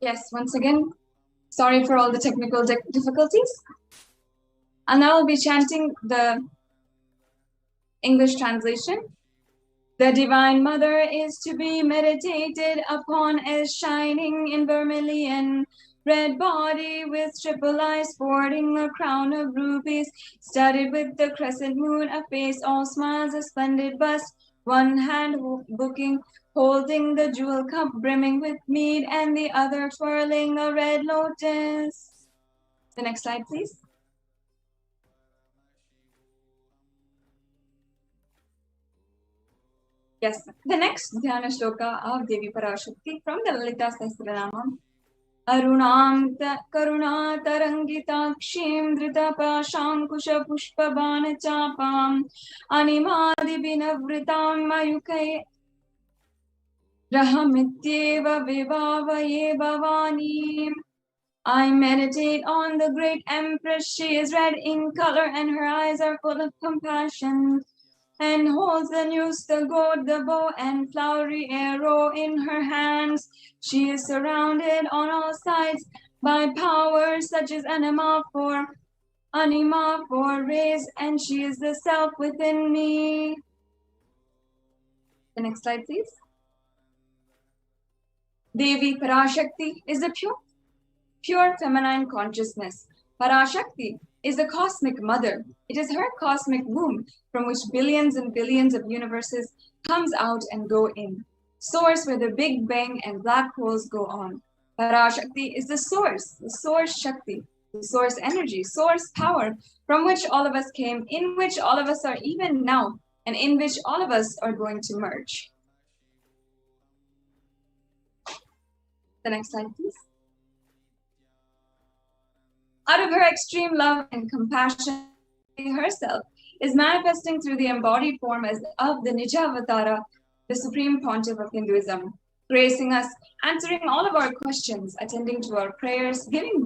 Speaker 8: Yes, once again, sorry for all the technical difficulties. And now I'll be chanting the English translation. The Divine Mother is to be meditated upon as shining in vermilion, red body with triple eyes, sporting a crown of rubies, studded with the crescent moon, a face all smiles, a splendid bust, one hand holding the jewel cup brimming with mead, and the other twirling a red lotus. The next slide, please. Yes, the next Dhyana Shloka of Devi Parashakti from the Lalita Sahasranamam. Arunam Karunatarangitaakshim Dritapashankusha Pushpabana Chapam Animadi Binavritam Mayukai Rahamityeva Vivavaye Bhavani. I meditate on the great Empress. She is red in color and her eyes are full of compassion, and holds the noose, the gourd, the bow, and flowery arrow in her hands. She is surrounded on all sides by powers such as anima for rays, and she is the self within me. The next slide, please. Devi Parashakti is a pure feminine consciousness. Parashakti is the cosmic mother. It is her cosmic womb from which billions and billions of universes comes out and go in. Source where the Big Bang and black holes go on. Parashakti is the source Shakti, the source energy, source power from which all of us came, in which all of us are even now, and in which all of us are going to merge. The next slide, please. Out of her extreme love and compassion, herself is manifesting through the embodied form of the Nijavatara, the Supreme Pontiff of Hinduism, gracing us, answering all of our questions, attending to our prayers, giving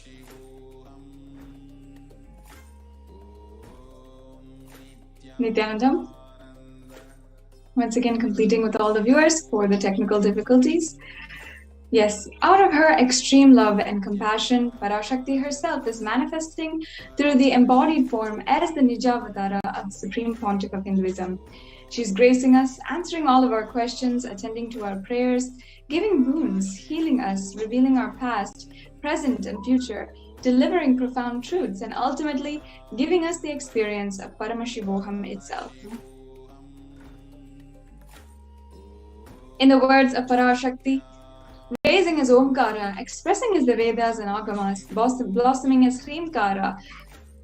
Speaker 8: Nithyananda. Once again, completing with all the viewers for the technical difficulties. Yes, out of her extreme love and compassion, Parashakti herself is manifesting through the embodied form as the Nijavatara of the Supreme Pontiff of Hinduism. She's gracing us, answering all of our questions, attending to our prayers, giving boons, healing us, revealing our past, present, and future, delivering profound truths, and ultimately giving us the experience of Paramashivoham itself. In the words of Parashakti, raising as Omkara, expressing as the Vedas and Agamas, blossoming as Hrimkara,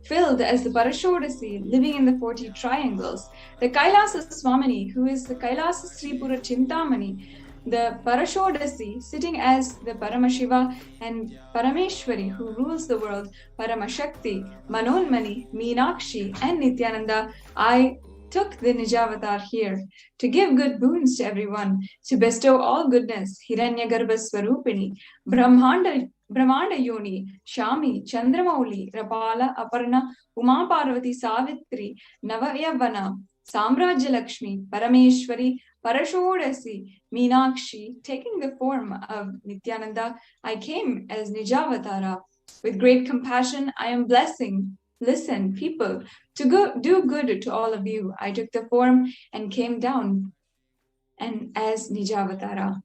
Speaker 8: filled as the Parashodasi, living in the 40 triangles, the Kailasa Swamini, who is the Kailasa Sripura Chintamani, the Parashodasi, sitting as the Paramashiva, and Parameshwari, who rules the world, Paramashakti, Manonmani, Meenakshi, and Nithyananda, I took the Nijavatar here to give good boons to everyone, to bestow all goodness, Hiranyagarbha Swarupini, Brahmanda Yoni, Shami, Chandramauli, Rapala, Aparna, Uma Parvati, Savitri, Navayavana, Samrajya Lakshmi, Parameshwari, Parashodasi, Meenakshi, taking the form of Nithyananda, I came as Nijavatara. With great compassion, I am blessing. Listen, people, to do good to all of you. I took the form and came down and as Nijavatara.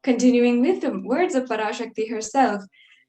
Speaker 8: Continuing with the words of Parashakti herself,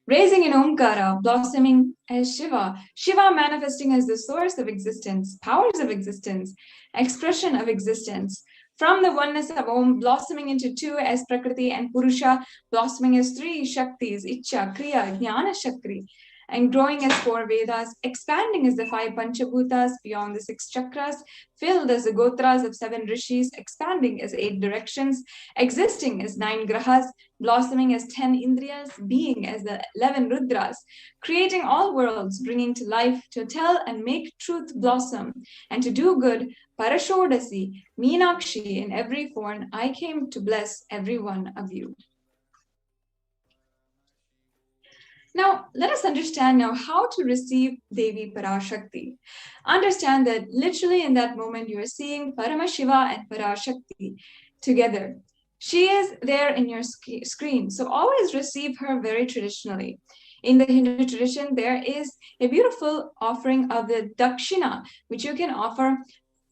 Speaker 8: raising in Omkara, blossoming as Shiva, Shiva manifesting as the source of existence, powers of existence, expression of existence. From the oneness of Om, blossoming into two as Prakriti, and Purusha, blossoming as three Shaktis, Icha, Kriya, Jnana Shakti, and growing as 4 Vedas, expanding as the 5 Panchabhutas beyond the 6 chakras, filled as the Gotras of 7 Rishis, expanding as 8 directions, existing as 9 Grahas, blossoming as 10 Indriyas, being as the 11 Rudras, creating all worlds, bringing to life, to tell and make truth blossom, and to do good, Parashodasi, Meenakshi, in every form, I came to bless every one of you. Now, let us understand now how to receive Devi Parashakti. Understand that literally in that moment, you are seeing Paramashiva and Parashakti together. She is there in your screen. So always receive her very traditionally. In the Hindu tradition, there is a beautiful offering of the Dakshina, which you can offer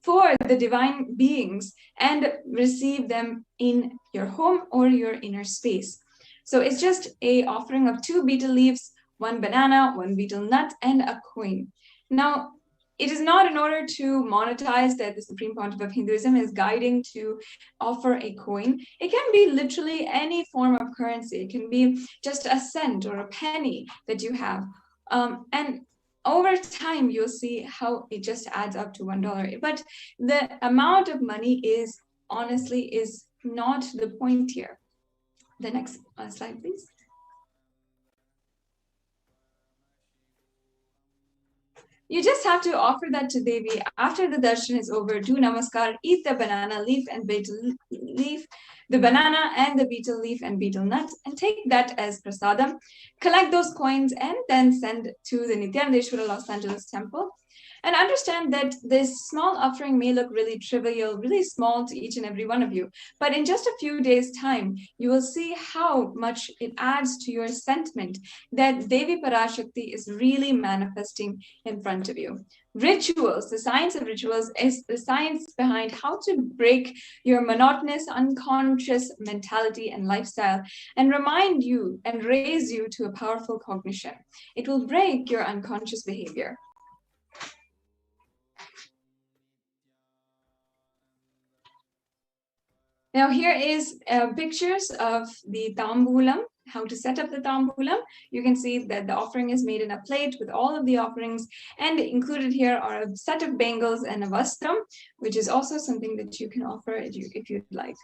Speaker 8: for the divine beings and receive them in your home or your inner space. So it's just a offering of 2 betel leaves, 1 banana, 1 betel nut, and a coin. Now, it is not in order to monetize that the Supreme Pontiff of Hinduism is guiding to offer a coin. It can be literally any form of currency. It can be just a cent or a penny that you have. And over time, you'll see how it just adds up to $1. But the amount of money is honestly not the point here. The next slide, please. You just have to offer that to Devi. After the darshan is over, do namaskar, eat the banana leaf and betel leaf, the banana and the betel leaf and betel nut, and take that as prasadam. Collect those coins and then send to the Nithyanandeshwara Los Angeles temple. And understand that this small offering may look really trivial, really small to each and every one of you. But in just a few days' time, you will see how much it adds to your sentiment that Devi Parashakti is really manifesting in front of you. Rituals, the science of rituals is the science behind how to break your monotonous, unconscious mentality and lifestyle and remind you and raise you to a powerful cognition. It will break your unconscious behavior. Now here is pictures of the tambulam, how to set up the tambulam. You can see that the offering is made in a plate with all of the offerings, and included here are a set of bangles and a vastram, which is also something that you can offer if you'd like.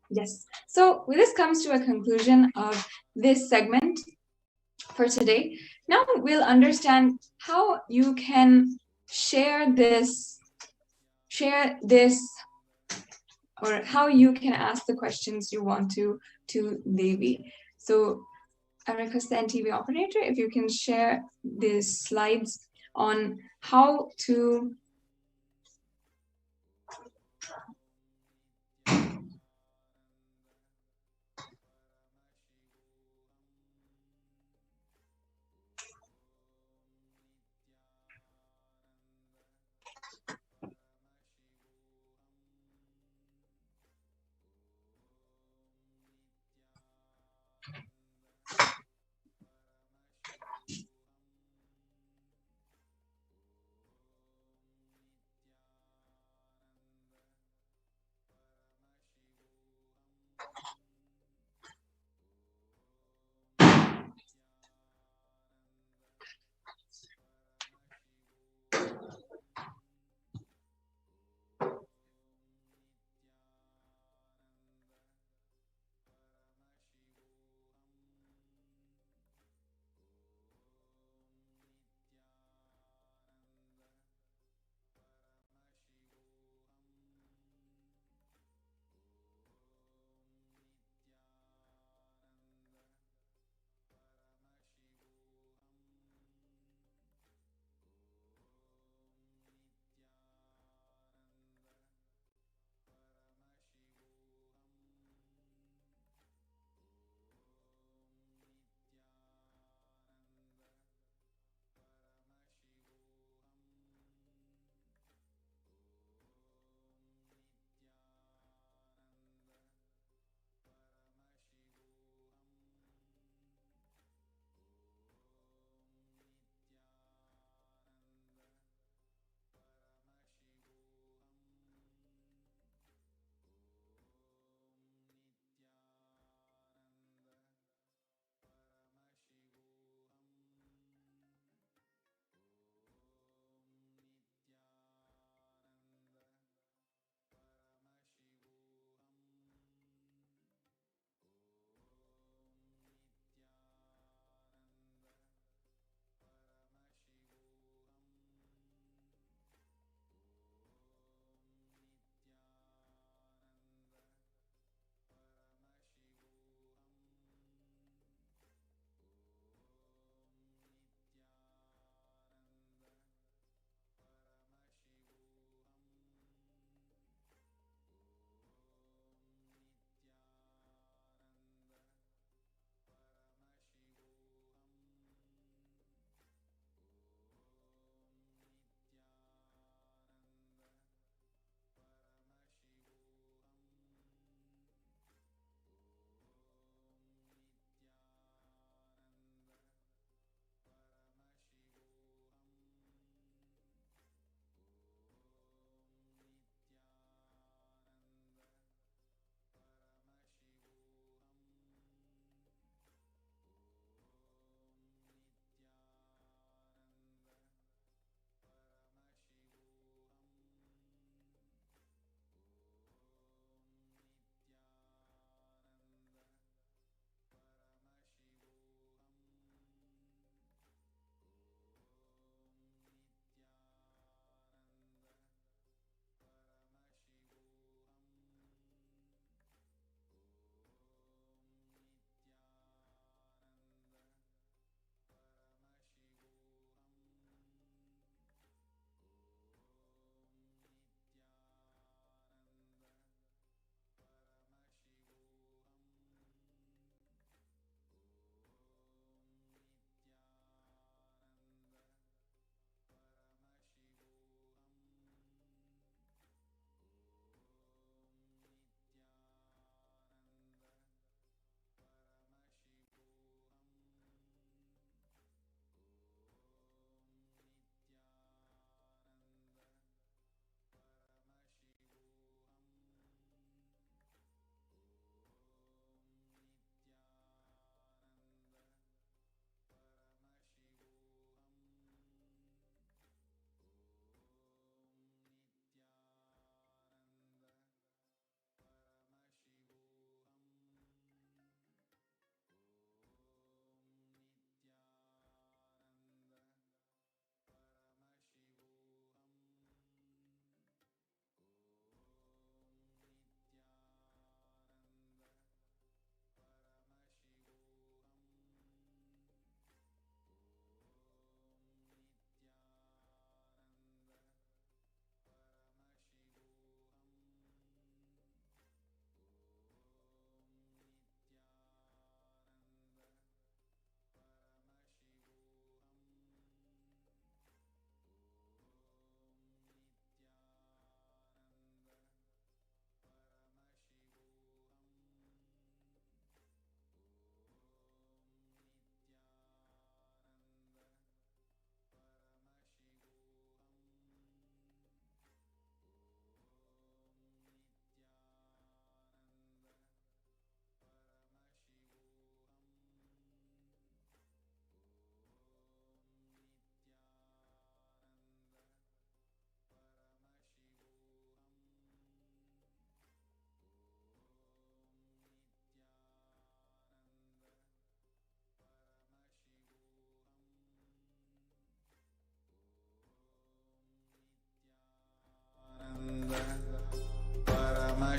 Speaker 8: Yes, so this comes to a conclusion of this segment for today. Now we'll understand how you can share this or how you can ask the questions you want to Devi. So I request the NTV operator if you can share these slides on how to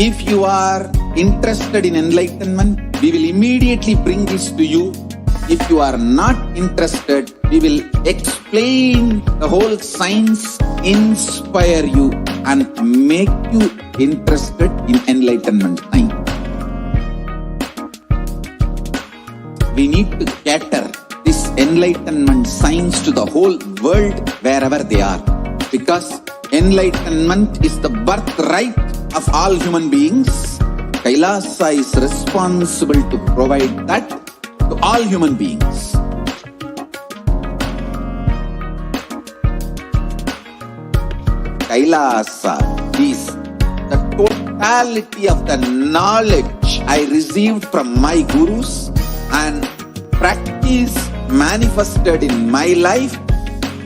Speaker 3: If you are interested in enlightenment, we will immediately bring this to you. If you are not interested, we will explain the whole science, inspire you and make you interested in enlightenment time. We need to cater this enlightenment science to the whole world wherever they are. Because enlightenment is the birthright of all human beings. Kailasa is responsible to provide that to all human beings. Kailasa is the totality of the knowledge I received from my gurus and practice manifested in my life,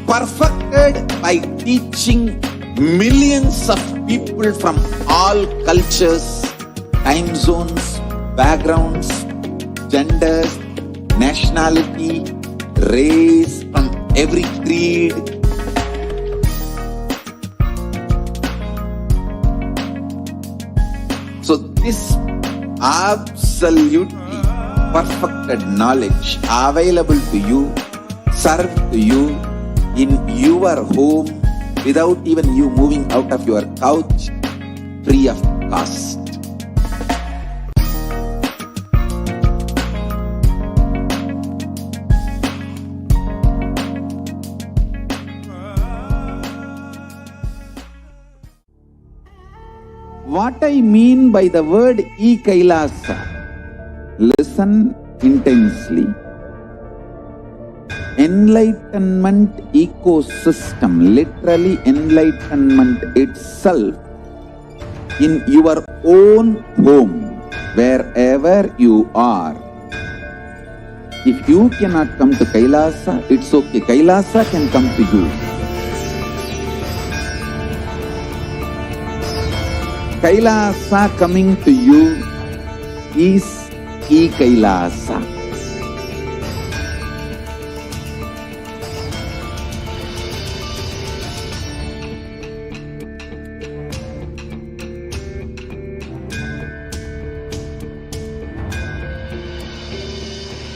Speaker 3: perfected by teaching millions of people from all cultures, time zones, backgrounds, genders, nationality, race, from every creed. So this absolutely perfected knowledge available to you, served to you in your home without even you moving out of your couch, free of cost. What I mean by the word e-Kailasa, listen intensely. Enlightenment ecosystem, literally enlightenment itself, in your own home, wherever you are. If you cannot come to Kailasa, it's okay. Kailasa can come to you. Kailasa coming to you is e-Kailasa.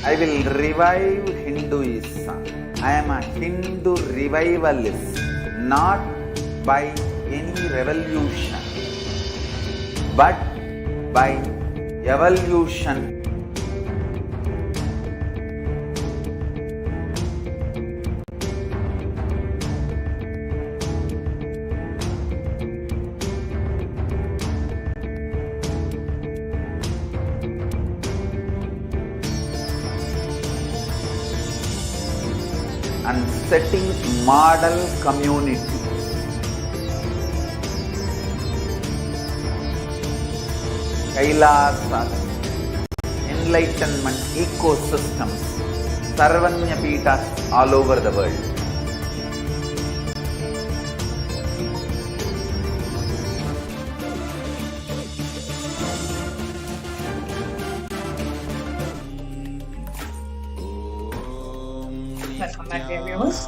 Speaker 3: I will revive Hinduism. I am a Hindu revivalist, not by any revolution, but by evolution. And setting model community. Kailasa, enlightenment ecosystems, Sarvanya Peethas all over the world.
Speaker 9: Welcome back, dear viewers.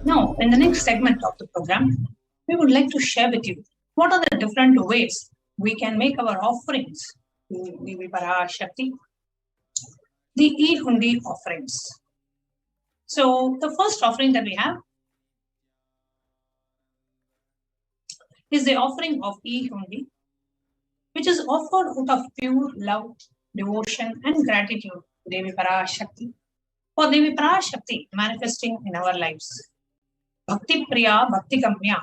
Speaker 9: Now, in the next segment of the program, we would like to share with you what are the different ways we can make our offerings to Devi Parashakti, the e-Hundi offerings. So, the first offering that we have is the offering of e-Hundi, which is offered out of pure love, devotion, and gratitude to Devi Parashakti. For Devi Parashakti manifesting in our lives. Bhakti Priya Bhakti Gamya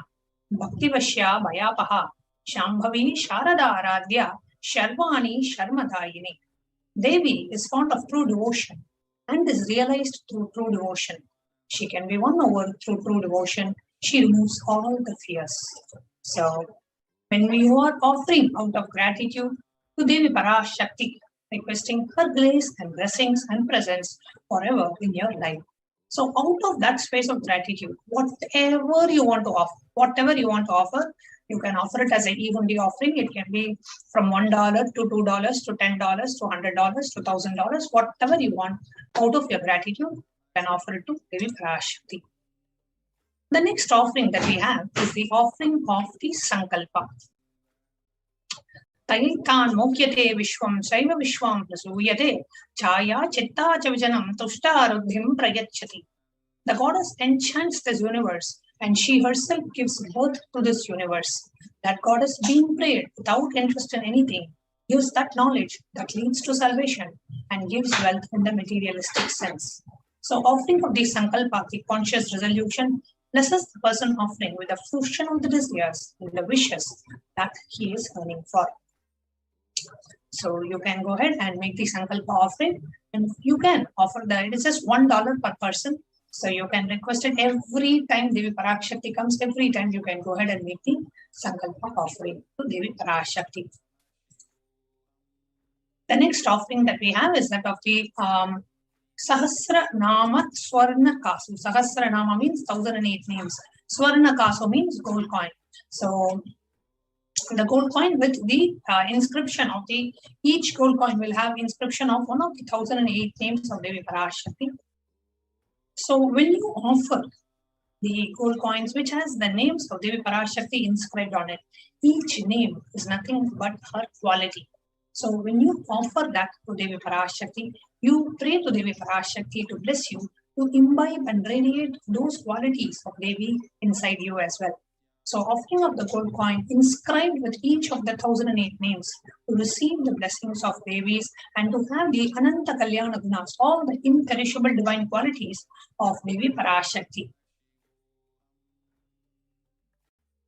Speaker 9: Bhakti Vashya Bhayapaha Shambhavi Sharada Aradhya Sharvani Sharmadayini. Devi is fond of true devotion and is realized through true devotion. She can be won over through true devotion. She removes all the fears. So, when we are offering out of gratitude to Devi Parashakti, requesting her grace and blessings and presence forever in your life. So out of that space of gratitude, whatever you want to offer, you can offer it as an e-Hundi offering. It can be from $1 to $2 to $10 to $100 to $1,000, whatever you want out of your gratitude, you can offer it to Devi Parashakti. The next offering that we have is the offering of the Sankalpa. Taitan mokyate vishwam saiva vishwam prasuyate chaya chitta chavijanam tushtarudhim prayachati. The goddess enchants this universe and she herself gives birth to this universe. That goddess being prayed without interest in anything gives that knowledge that leads to salvation and gives wealth in the materialistic sense. So offering of the sankalpa, the conscious resolution, blesses the person offering with a fruition of the desires and the wishes that he is earning for. So you can go ahead and make the sankalpa offering, and you can offer that. It is just $1 per person. So you can request it every time Devi Parashakti comes. Every time you can go ahead and make the sankalpa offering to Devi Parashakti. The next offering that we have is that of the Sahasra Nama Swarna Kasu. Sahasra Nama means 1008 names. Swarna Kasu means gold coin. So the gold coin with the inscription of the, each gold coin will have inscription of one of the 1008 names of Devi Parashakti. So when you offer the gold coins which has the names of Devi Parashakti inscribed on it, each name is nothing but her quality. So when you offer that to Devi Parashakti, you pray to Devi Parashakti to bless you, to imbibe and radiate those qualities of Devi inside you as well. So offering of the gold coin inscribed with each of the 1008 names to receive the blessings of Devis and to have the Ananta Kalyana Gunas, all the imperishable divine qualities of Devi Parashakti.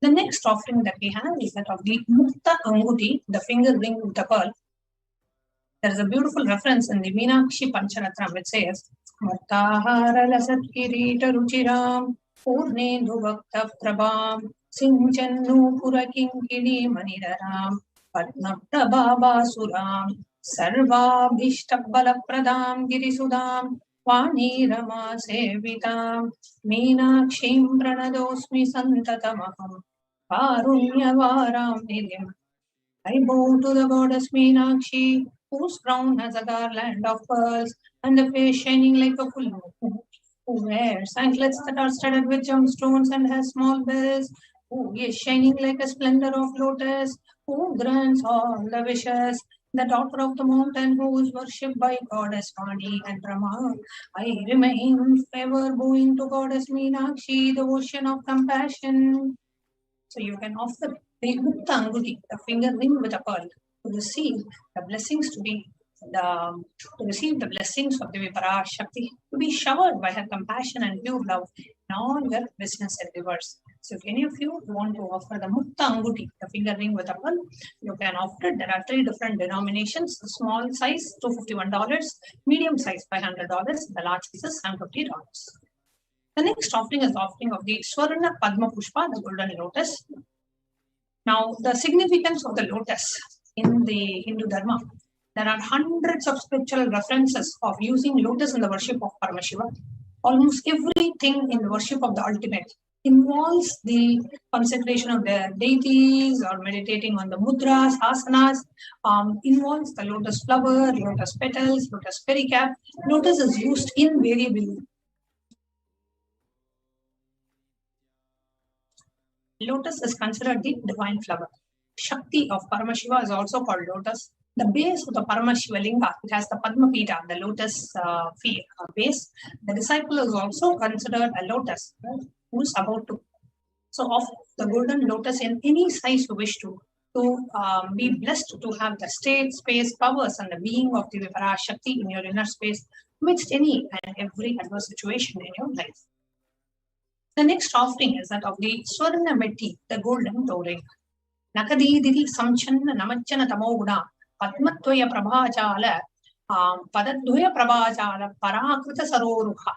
Speaker 9: The next offering that we have is that of the Mukta Anguti, the finger ring with the pearl. There is a beautiful reference in the Meenakshi Pancharatram which says, Muktahara lasat kirita ruchiram purne dhuvakta prabham sinchannu purakinkini manidaram padma prabhava suram sarvabhishtabala pradam girisudam vani rama sevitam meenakshim pranadosmi santatamaham karunyavaram nidhim. I bow to the goddess Meenakshi, whose crown has a garland of pearls and the face shining like a full moon, who wears anklets that are studded with gemstones and has small bells, who is shining like a splendor of lotus, who grants all the wishes, the daughter of the mountain who is worshipped by goddess Vani and Rama. I remain ever bowing to goddess Meenakshi, the ocean of compassion. So you can offer the Mukta Anguti, the finger ring with a pearl, to receive the blessings to receive the blessings of Devi Parashakti, to be showered by her compassion and pure love in all your business endeavors. So if any of you want to offer the Mukta Anguti, the finger ring with a pearl, you can offer it. There are 3 different denominations: the small size $251, medium size $500, the large size is $750. The next offering is the offering of the Swarna Padma Pushpa, the golden lotus. Now, the significance of the lotus in the Hindu Dharma, there are hundreds of scriptural references of using lotus in the worship of Paramashiva. Almost everything in the worship of the ultimate involves the consecration of the deities or meditating on the mudras, asanas, involves the lotus flower, lotus petals, lotus pericap. Lotus is used invariably. Lotus is considered the divine flower. Shakti of Paramashiva is also called lotus. The base of the Paramashiva Linga, it has the Padma Pita, the lotus base. The disciple is also considered a lotus, who is about to. So offer the golden lotus in any size you wish to be blessed to have the state, space, powers and the being of Devi Parashakti in your inner space amidst any and every adverse situation in your life. The next offering is that of the Swarna Metti, the golden toe ring. Nakadidiri samchanna namachana tamoguna padmattvaya prabhachala padadvaya prabhachala parakrita saroruha.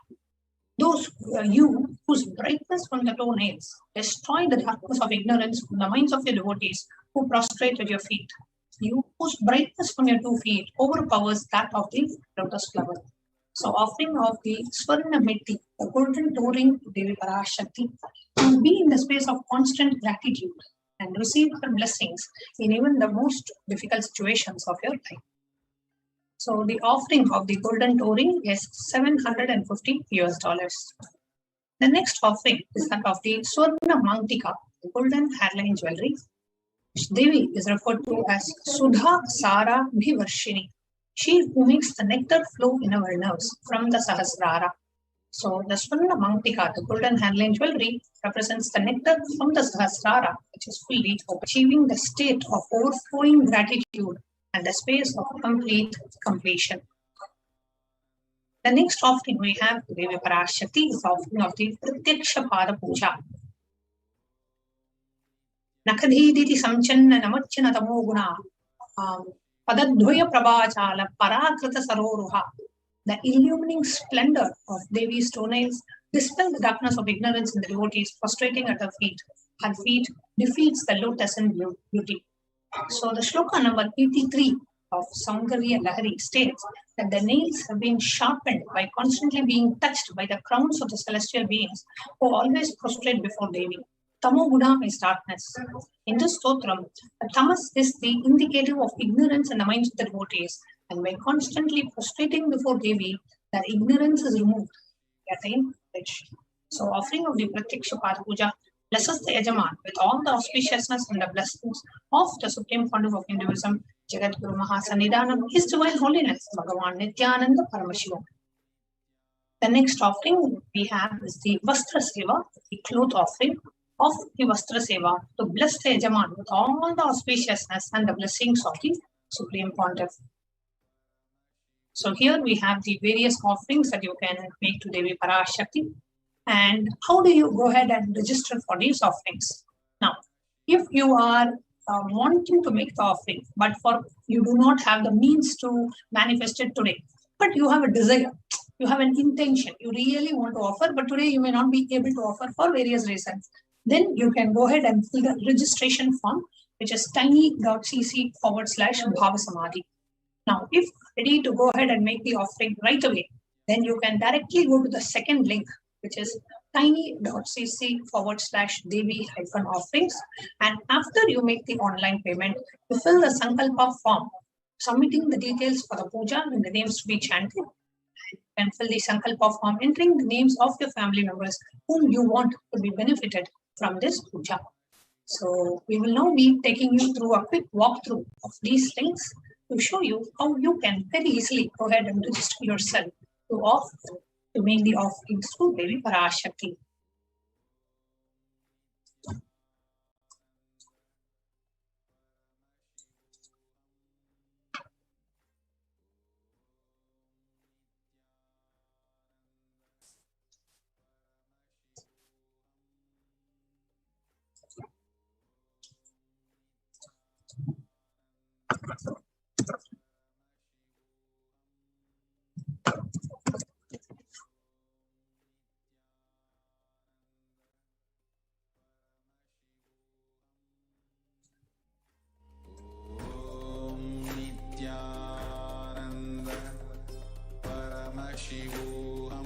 Speaker 9: Those you whose brightness from the toenails destroy the darkness of ignorance from the minds of your devotees who prostrate at your feet. You whose brightness from your 2 feet overpowers that of the lotus flower. So offering of the Swarna Metti, the golden toe ring to Devi Parashakti, to be in the space of constant gratitude and receive her blessings in even the most difficult situations of your life. So the offering of the golden toe ring is $750. The next offering is that of the Swarna Mangtika, the golden hairline jewelry. Devi is referred to as Sudha Sara Bhivarshini, she who makes the nectar flow in our nerves from the Sahasrara. So the Swarna Mangtika, the golden handline jewelry, represents the nectar from the Sahasrara, which is fully achieving the state of overflowing gratitude and the space of complete completion. The next offering we have Devi Parashakti is offering of the Pratyaksha Pada Puja. Nakadhiditi Samchanna Namachana Tamoguna Padadhoya Prabhachala Parakrita Saroruha. The illumining splendor of Devi's toenails dispel the darkness of ignorance in the devotees prostrating at her feet. Her feet defeats the lotus in beauty. So the shloka number 83 of Saundarya Lahari states that the nails have been sharpened by constantly being touched by the crowns of the celestial beings who always prostrate before Devi. Tamoguna is darkness. In this stotram, the tamas is the indicative of ignorance in the minds of the devotees, and by constantly prostrating before Devi, that ignorance is removed. So offering of the Pratyaksha Pada Puja blesses the Yajaman with all the auspiciousness and the blessings of the Supreme Founder of Hinduism, Jagat Guru Mahasannidhanam, His Divine Holiness, Bhagavan Nithyananda Paramashiva. The next offering we have is the Vastra Seva, the cloth offering of the Vastra Seva to bless the Yajaman with all the auspiciousness and the blessings of the Supreme Pontiff. So here we have the various offerings that you can make to Devi Parashakti. And how do you go ahead and register for these offerings? Now, if you are wanting to make the offering, but you do not have the means to manifest it today, but you have a desire, you have an intention, you really want to offer, but today you may not be able to offer for various reasons, then you can go ahead and fill the registration form, which is tiny.cc/Bhavasamadhi. Now, if ready to go ahead and make the offering right away, then you can directly go to the second link, which is tiny.cc/Devi-offerings. And after you make the online payment, you fill the Sankalpa form, submitting the details for the puja and the names to be chanted. You can fill the Sankalpa form, entering the names of your family members whom you want to be benefited from this puja. So we will now be taking you through a quick walkthrough of these links to show you how you can very easily go ahead and register yourself to make the offerings to Devi Parashakti.
Speaker 10: Nithyananda Paramashivoham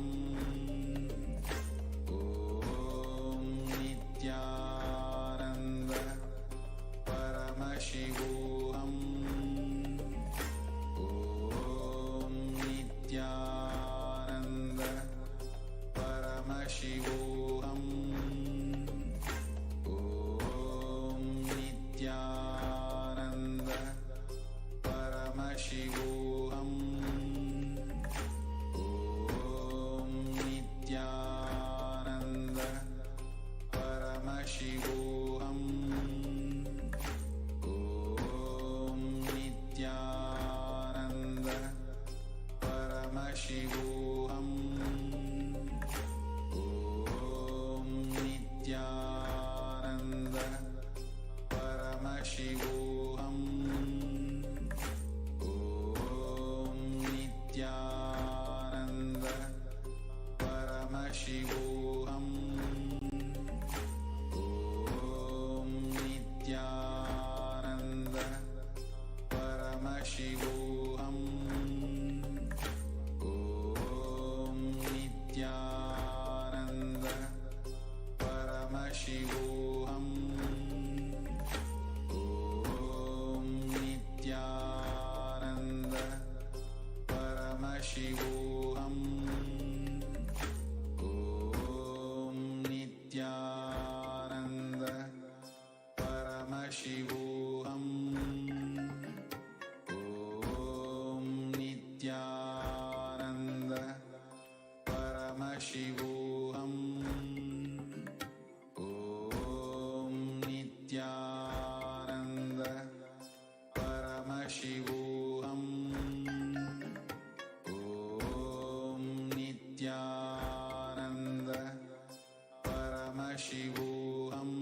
Speaker 3: Paramashivoham.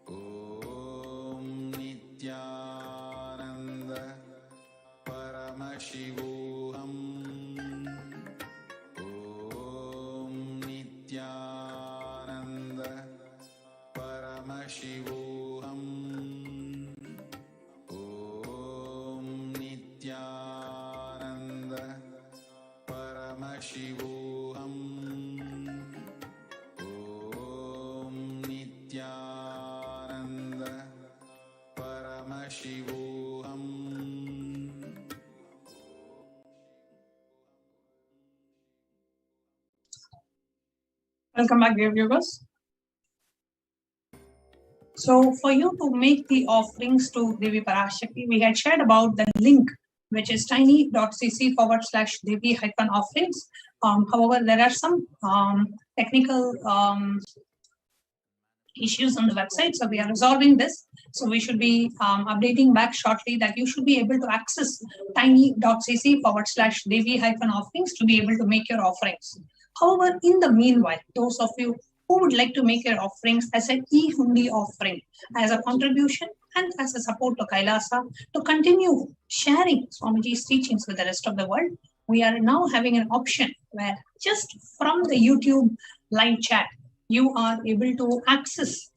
Speaker 3: Om Nithyananda Paramashivoham. Om Nithyananda Paramashivoham. Om Nithyananda Paramashivoham. Om Nithyananda Paramashivoham.
Speaker 9: Welcome back, dear viewers. So for you to make the offerings to Devi Parashakti, we had shared about the link, which is tiny.cc/Devi-offerings. However, there are some technical issues on the website, so we are resolving this. So we should be updating back shortly that you should be able to access tiny.cc/Devi-offerings to be able to make your offerings. However, in the meanwhile, those of you who would like to make your offerings as an e-hundi offering, as a contribution and as a support to Kailasa, to continue sharing Swamiji's teachings with the rest of the world, we are now having an option where just from the YouTube live chat, you are able to access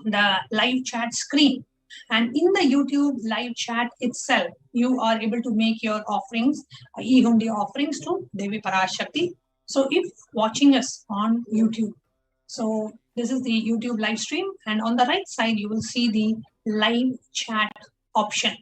Speaker 9: the live chat screen. And in the YouTube live chat itself, you are able to make your offerings, e-hundi offerings to Devi Parashakti. So if watching us on YouTube, so this is the YouTube live stream, and on the right side, you will see the live chat option.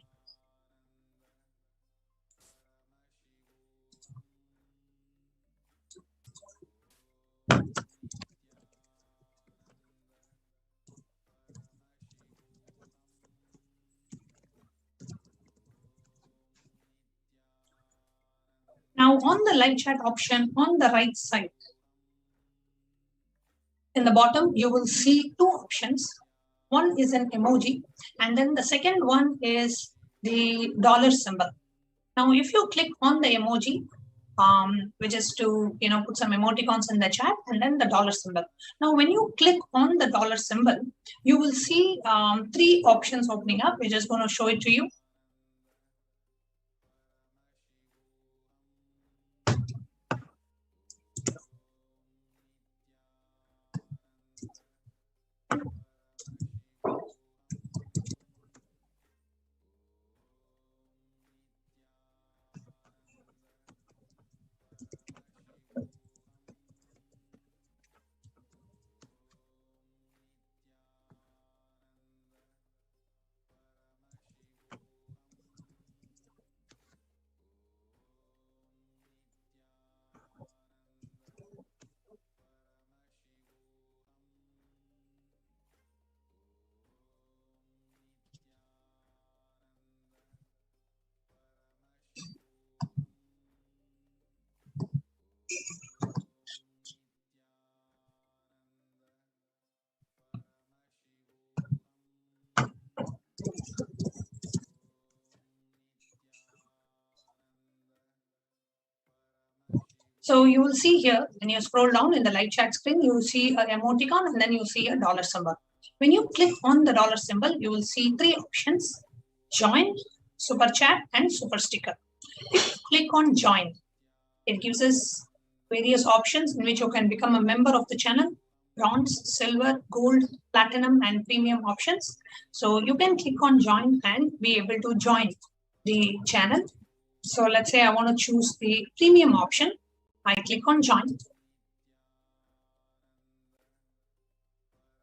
Speaker 9: Now on the live chat option on the right side, in the bottom, you will see two options. One is an emoji, and then the second one is the dollar symbol. Now, if you click on the emoji, which is to put some emoticons in the chat, and then the dollar symbol. Now, when you click on the dollar symbol, you will see three options opening up. We're just going to show it to you. So you will see here, when you scroll down in the live chat screen, you will see an emoticon and then you see a dollar symbol. When you click on the dollar symbol, you will see three options: join, super chat, and super sticker. If you click on join, it gives us various options in which you can become a member of the channel: bronze, silver, gold, platinum, and premium options. So you can click on join and be able to join the channel. So let's say I want to choose the premium option. I click on join.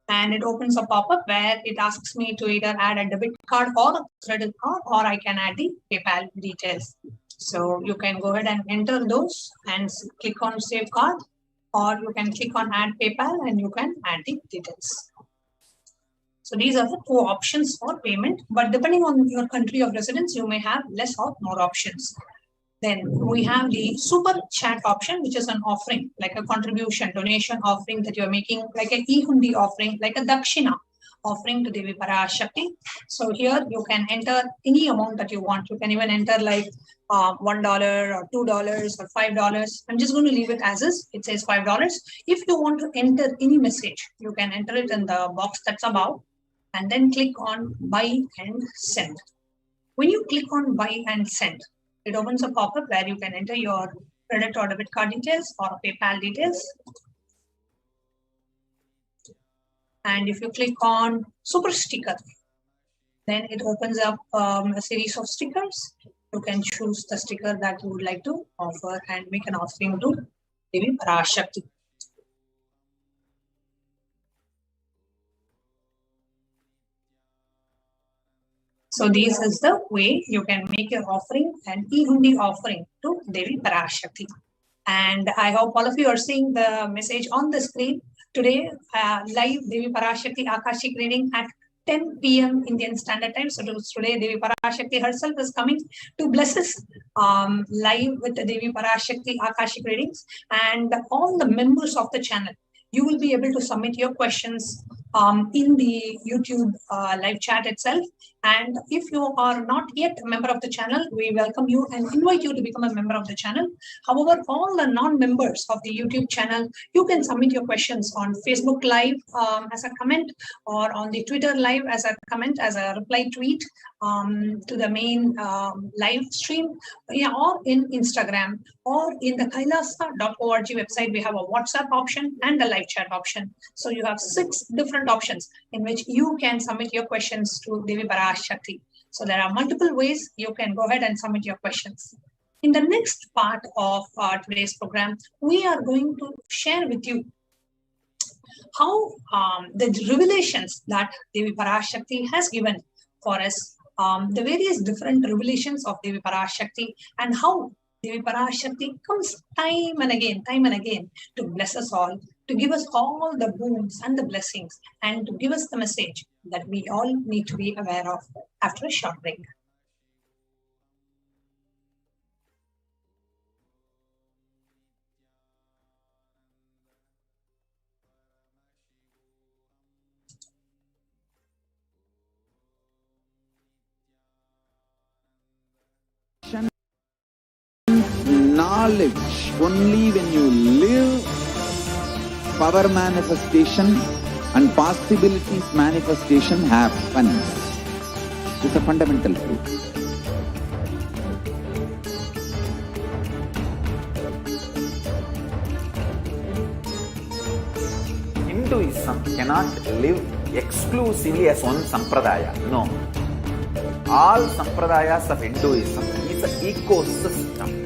Speaker 9: And it opens a pop-up where it asks me to either add a debit card or a credit card, or I can add the PayPal details. So you can go ahead and enter those and click on save card, or you can click on add PayPal and you can add the details. So these are the two options for payment, but depending on your country of residence, you may have less or more options. Then we have the super chat option, which is an offering, like a contribution, donation offering that you're making, like an e-hundi offering, like a dakshina offering to Devi Parashakti. So here you can enter any amount that you want. You can even enter like $1 or $2 or $5. I'm just going to leave it as is. It says $5. If you want to enter any message, you can enter it in the box that's above and then click on buy and send. When you click on buy and send, it opens a pop-up where you can enter your credit or debit card details or PayPal details. And if you click on super sticker, then it opens up a series of stickers. You can choose the sticker that you would like to offer and make an offering to Devi Parashakti. So this is the way you can make your offering, an e-hundi offering to Devi Parashakti. And I hope all of you are seeing the message on the screen. Today, live Devi Parashakti Akashic reading at 10 p.m. Indian Standard Time. So today, Devi Parashakti herself is coming to bless us live with the Devi Parashakti Akashic readings. And all the members of the channel, you will be able to submit your questions in the YouTube live chat itself. And if you are not yet a member of the channel, we welcome you and invite you to become a member of the channel. However, all the non-members of the YouTube channel, you can submit your questions on Facebook Live as a comment, or on the Twitter Live as a comment, as a reply tweet to the main live stream, or in Instagram, or in the kailasa.org website. We have a WhatsApp option and a live chat option. So you have 6 different options in which you can submit your questions to Devi Parashakti. So there are multiple ways you can go ahead and submit your questions. In the next part of today's program, we are going to share with you how the revelations that Devi Parashakti has given for us, the various different revelations of Devi Parashakti, and how Devi Parashakti comes time and again to bless us all, to give us all the boons and the blessings, and to give us the message that we all need to be aware of after a short break.
Speaker 3: Knowledge. Only when you live, power manifestation and possibilities manifestation happens. It's a fundamental truth.
Speaker 7: Hinduism cannot live exclusively as one sampradaya. No. All sampradayas of Hinduism is an ecosystem.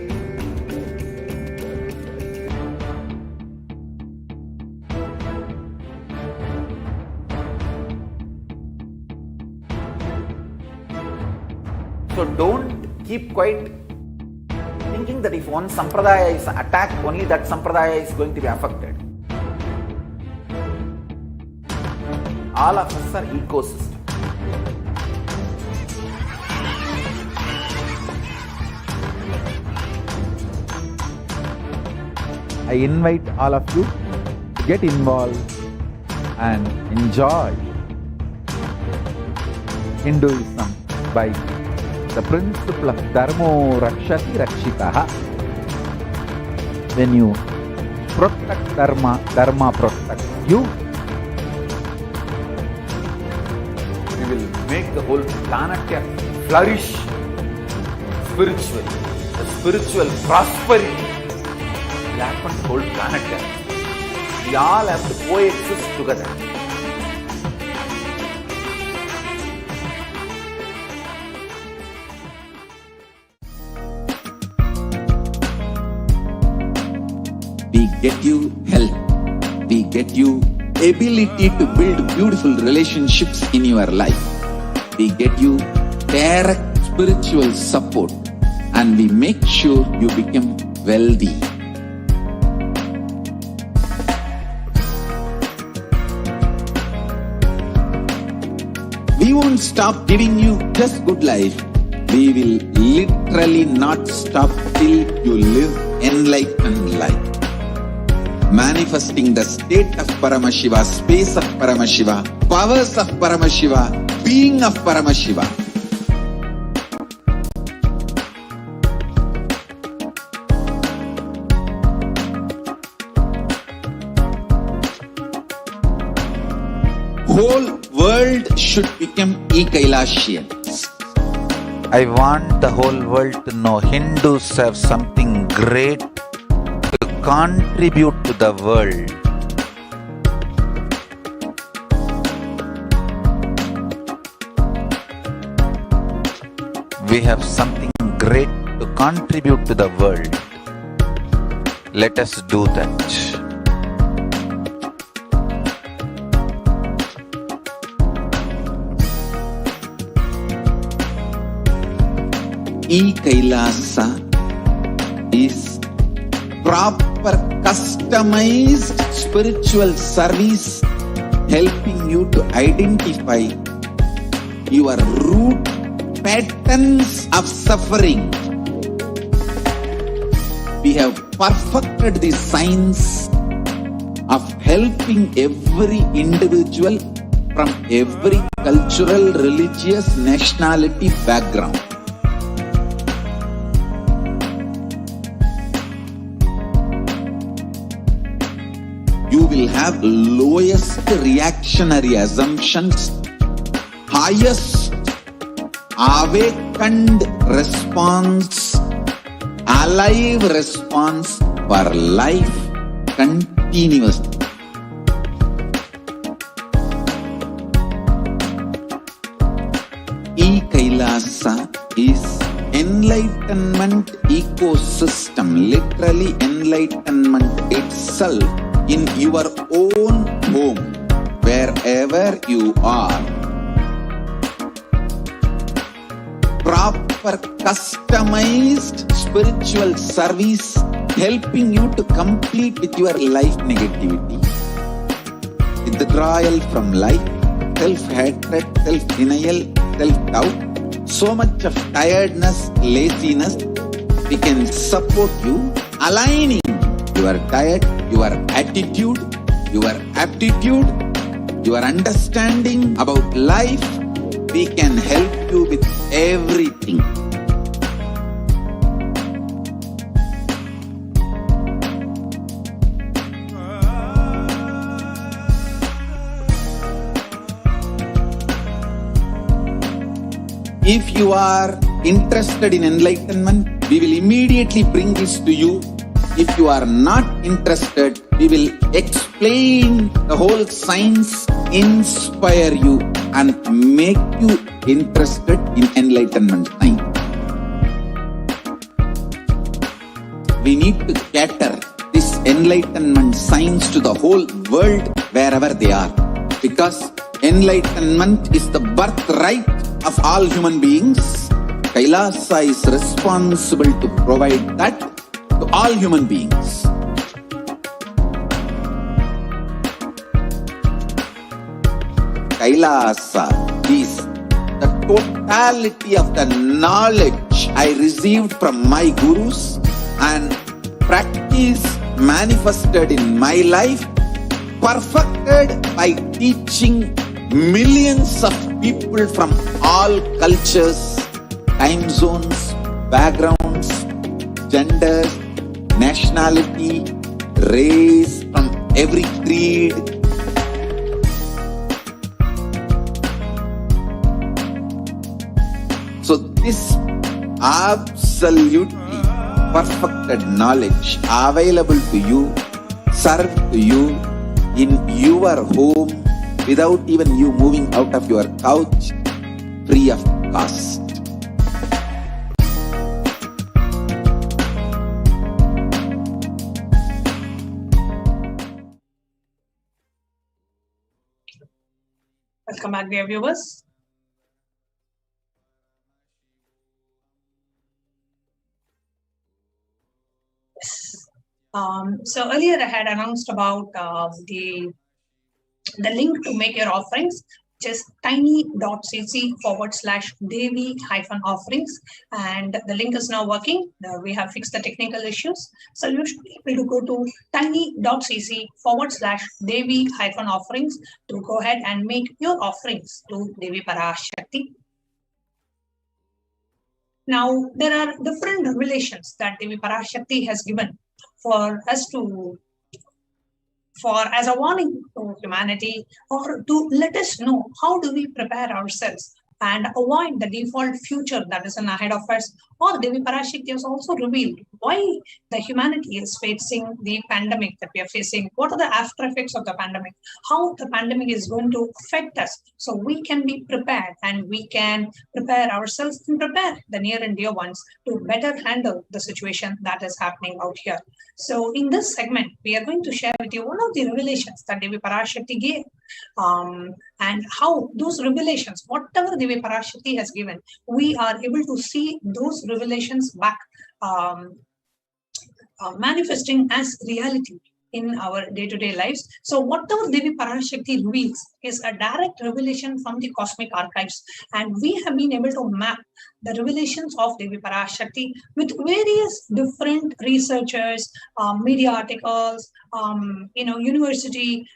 Speaker 7: So don't keep quiet thinking that if one sampradaya is attacked, only that sampradaya is going to be affected. All of us are ecosystem.
Speaker 10: I invite all of you to get involved and enjoy Hinduism by the principle of Dharmo Rakshati Rakshitaha. When you protect Dharma, Dharma protects you.
Speaker 7: We will make the whole planet flourish spiritually. The spiritual prosperity will happen to the whole planet. We all have to coexist together.
Speaker 3: We get you health. We get you ability to build beautiful relationships in your life. We get you direct spiritual support, and we make sure you become wealthy. We won't stop giving you just good life. We will literally not stop till you live enlightened life. Manifesting the state of Paramashiva, space of Paramashiva, powers of Paramashiva, being of Paramashiva. whole world should become e-Kailashians.
Speaker 7: I want the whole world to know Hindus have something great to contribute to the world. We have something great to contribute to the world. Let us do that.
Speaker 3: E-Kailasa is proper customized spiritual service helping you to identify your root patterns of suffering. We have perfected the science of helping every individual from every cultural, religious, nationality background. You will have lowest reactionary assumptions, highest awakened response, alive response for life continuously. E-Kailasa is enlightenment ecosystem, literally enlightenment itself in your own home, wherever you are. Proper customized spiritual service helping you to complete with your life negativity, withdrawal from life, self-hatred, self-denial, self-doubt, so much of tiredness, laziness. We can support you, aligning your diet, your attitude, your aptitude, your understanding about life. We can help you with everything. If you are interested in enlightenment, we will immediately bring this to you. If you are not interested, we will explain the whole science, inspire you and make you interested in enlightenment science. We need to cater this enlightenment science to the whole world wherever they are, because enlightenment is the birthright of all human beings. Kailasa is responsible to provide that to all human beings. Kailasa is the totality of the knowledge I received from my gurus and practice manifested in my life, perfected by teaching millions of people from all cultures, time zones, backgrounds, genders, nationality, race, from every creed. So this absolutely perfected knowledge available to you, served to you in your home without even you moving out of your couch, free of cost.
Speaker 9: Welcome back, dear viewers. So earlier I had announced about the link to make your offerings, which is tiny.cc/Devi-offerings, and the link is now working. We have fixed the technical issues, so you should be able to go to tiny.cc/Devi-offerings to go ahead and make your offerings to Devi Parashakti. Now, there are different revelations that Devi Parashakti has given for us to as a warning to humanity, or to let us know how do we prepare ourselves and avoid the default future that is ahead of us. Or Devi Parashakti has also revealed why the humanity is facing the pandemic that we are facing. What are the after effects of the pandemic? How the pandemic is going to affect us, so we can be prepared and we can prepare ourselves and prepare the near and dear ones to better handle the situation that is happening out here. So in this segment, we are going to share with you one of the revelations that Devi Parashakti gave, and how those revelations, whatever Devi Parashakti has given, we are able to see those revelations back manifesting as reality in our day-to-day lives. So whatever Devi Parashakti reveals is a direct revelation from the cosmic archives, and we have been able to map the revelations of Devi Parashakti with various different researchers, media articles, university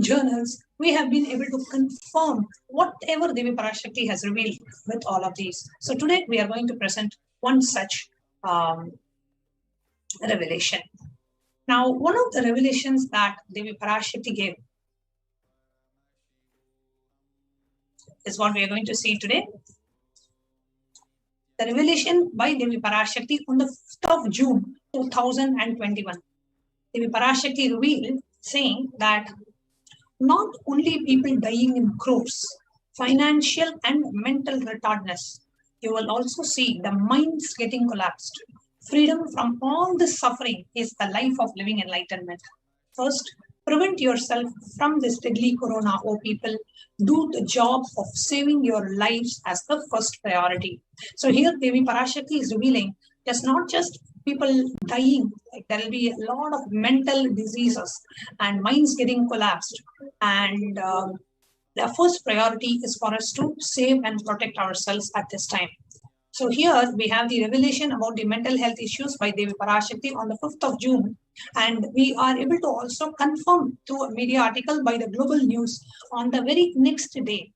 Speaker 9: journals. We have been able to confirm whatever Devi Parashakti has revealed with all of these. So today we are going to present one such revelation. Now, one of the revelations that Devi Parashakti gave is what we are going to see today. The revelation by Devi Parashakti on the 5th of June 2021. Devi Parashakti revealed, saying that not only people dying in crores, financial and mental retardness, you will also see the minds getting collapsed. Freedom from all this suffering is the life of living enlightenment. First, prevent yourself from this deadly corona, O people. Do the job of saving your lives as the first priority. So here Devi Parashakti is revealing there's not just people dying, like there will be a lot of mental diseases and minds getting collapsed. And the first priority is for us to save and protect ourselves at this time. So here we have the revelation about the mental health issues by Devi Parashakti on the 5th of June. And we are able to also confirm through a media article by the Global News on the very next day.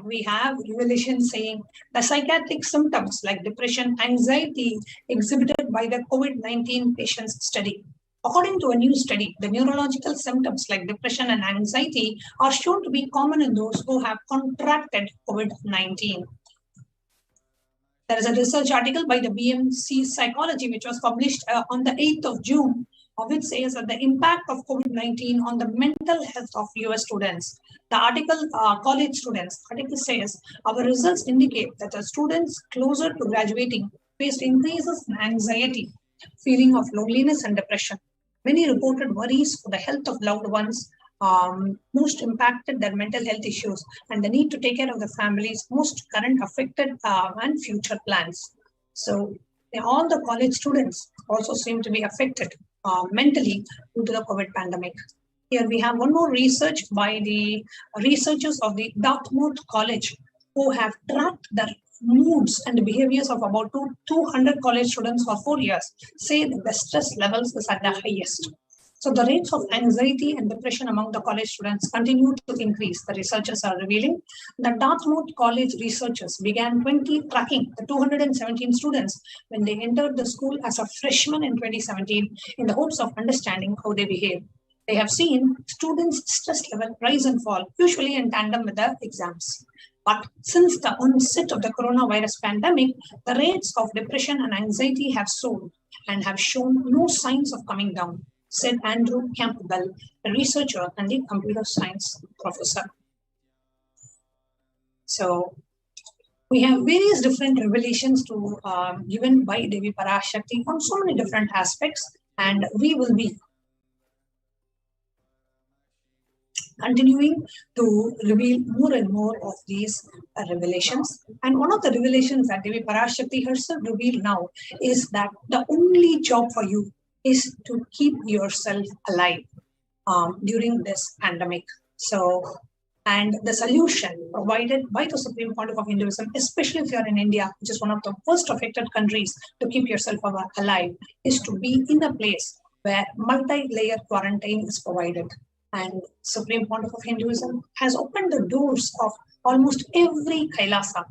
Speaker 9: We have revelation saying the psychiatric symptoms like depression, anxiety exhibited by the COVID-19 patients study. According to a new study, the neurological symptoms like depression and anxiety are shown to be common in those who have contracted COVID-19. There is a research article by the BMC Psychology, which was published on the 8th of June, which says that the impact of COVID-19 on the mental health of US students. The article, college students, article says, our results indicate that the students closer to graduating faced increases in anxiety, feeling of loneliness and depression. Many reported worries for the health of loved ones, most impacted their mental health issues and the need to take care of the families, most current affected and future plans. So all the college students also seem to be affected mentally due to the COVID pandemic. Here we have one more research by the researchers of the Dartmouth College who have tracked the moods and behaviors of about 200 college students for 4 years, say that the stress levels is at the highest. So the rates of anxiety and depression among the college students continue to increase. The researchers are revealing that Dartmouth College researchers began tracking the 217 students when they entered the school as a freshman in 2017 in the hopes of understanding how they behave. They have seen students' stress level rise and fall, usually in tandem with the exams. But since the onset of the coronavirus pandemic, the rates of depression and anxiety have soared and have shown no signs of coming down, said Andrew Campbell, a researcher and a computer science professor. So we have various different revelations given by Devi Parashakti on so many different aspects, and we will be continuing to reveal more and more of these revelations. And one of the revelations that Devi Parashakti herself revealed now is that the only job for you is to keep yourself alive during this pandemic. So, and the solution provided by the Supreme Pontiff of Hinduism, especially if you're in India, which is one of the worst affected countries to keep yourself alive, is to be in a place where multi-layer quarantine is provided. And Supreme Pontiff of Hinduism has opened the doors of almost every Kailasa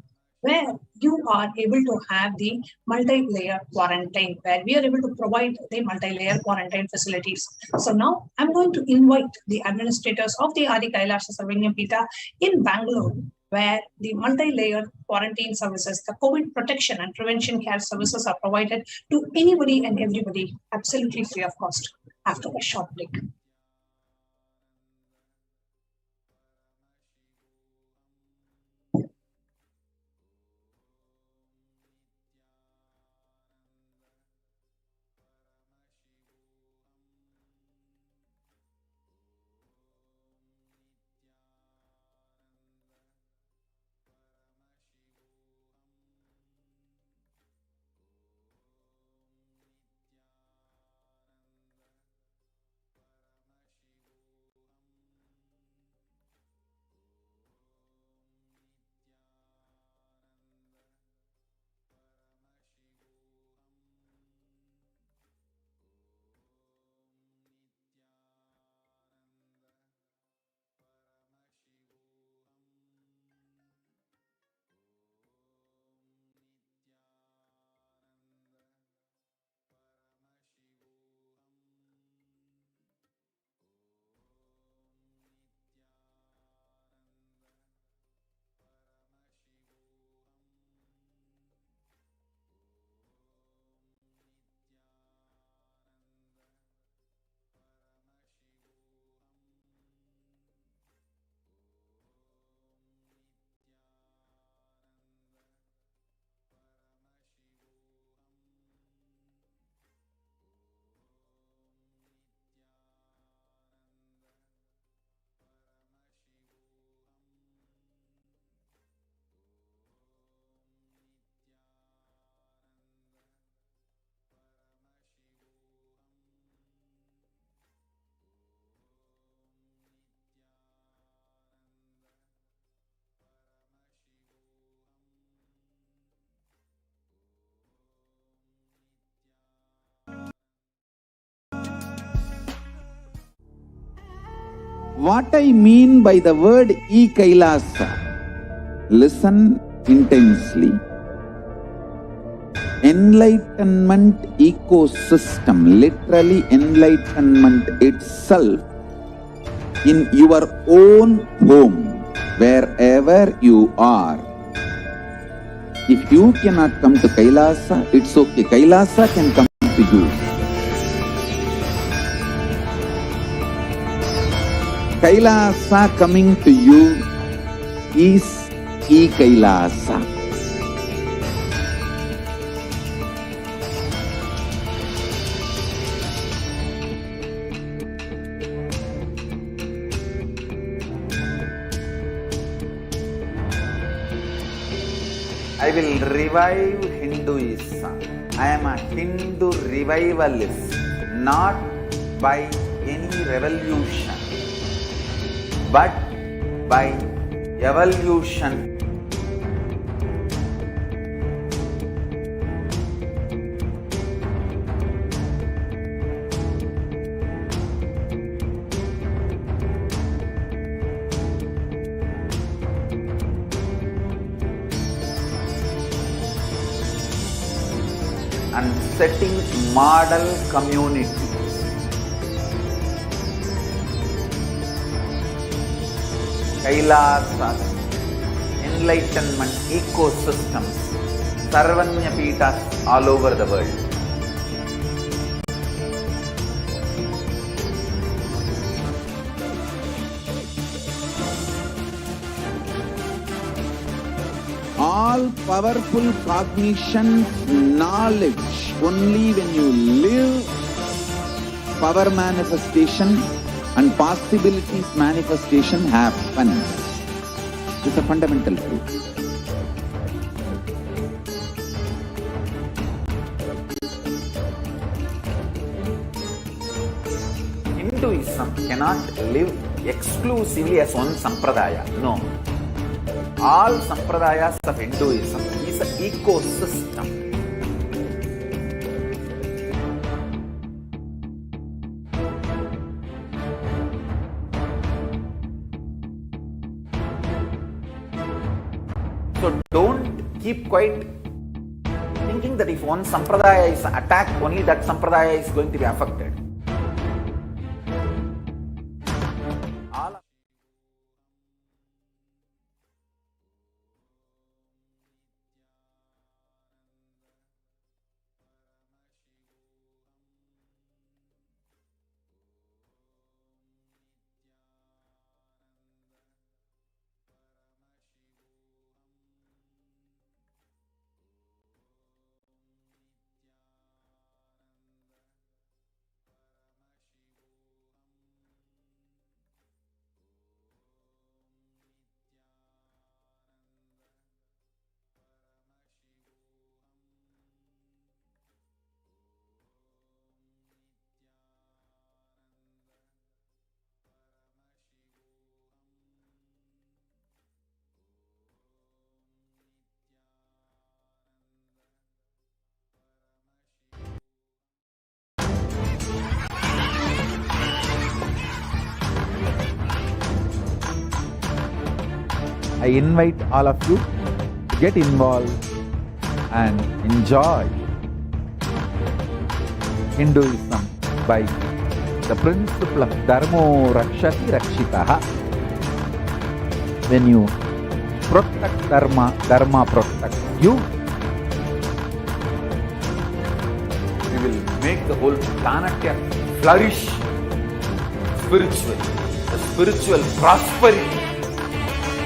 Speaker 9: where you are able to have the multi-layer quarantine, where we are able to provide the multi-layer quarantine facilities. So now I'm going to invite the administrators of the Adi Kailasha Sarvanya Pita in Bangalore, where the multi-layer quarantine services, the COVID protection and prevention care services are provided to anybody and everybody, absolutely free of cost, after a short break.
Speaker 3: What I mean by the word e-Kailasa, listen intensely. Enlightenment ecosystem, literally enlightenment itself, in your own home, wherever you are. If you cannot come to Kailasa, it's okay. Kailasa can come to you. Kailasa coming to you is e-Kailasa.
Speaker 7: I will revive Hinduism. I am a Hindu revivalist, not by any revolution, but by evolution. And setting model communities. Kailasas, enlightenment ecosystems, Sarvanya Pitas all over the world.
Speaker 3: All powerful cognition, knowledge, only when you live, power manifestation and possibilities manifestation happens. It's a fundamental truth.
Speaker 7: Hinduism cannot live exclusively as one sampradaya. No. All sampradayas of Hinduism is an ecosystem. So don't keep quiet, thinking that if one sampradaya is attacked, only that sampradaya is going to be affected.
Speaker 10: I invite all of you to get involved and enjoy Hinduism by the principle of Dharmo Rakshati Rakshitaha. When you protect Dharma, Dharma protects you.
Speaker 7: We will make the whole planet flourish spiritually. The spiritual prosperity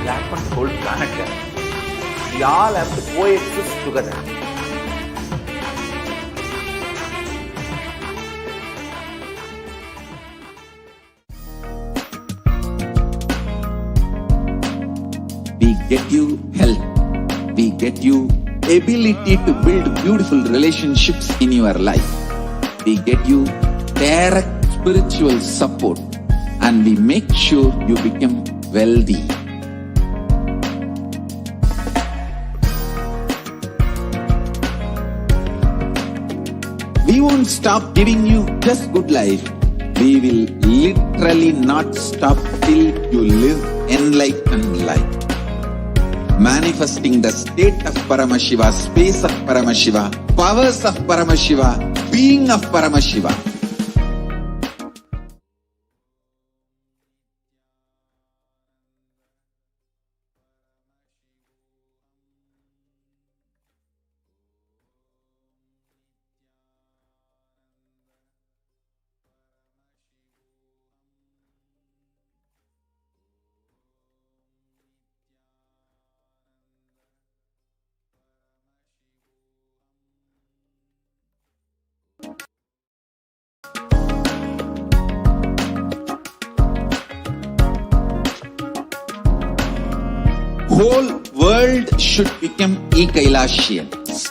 Speaker 7: will happen to the whole planet. We all have to coexist together.
Speaker 3: We get you health. We get you ability to build beautiful relationships in your life. We get you direct spiritual support, and we make sure you become wealthy. We won't stop giving you just good life. We will literally not stop till you live enlightened life. Manifesting the state of Paramashiva, space of Paramashiva, powers of Paramashiva, being of Paramashiva. Whole world should become e-Kailashians.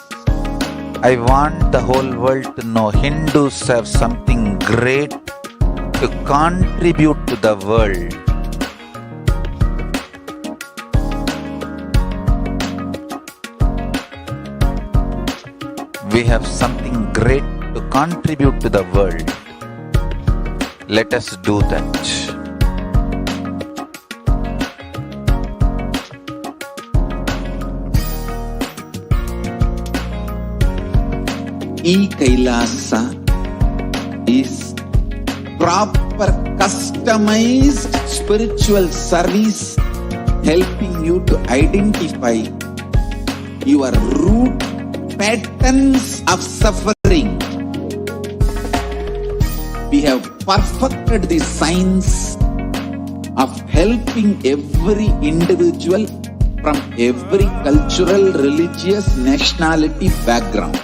Speaker 7: I want the whole world to know Hindus have something great to contribute to the world. We have something great to contribute to the world. Let us do that.
Speaker 3: E-Kailasa is proper customized spiritual service helping you to identify your root patterns of suffering. We have perfected the science of helping every individual from every cultural, religious, nationality background.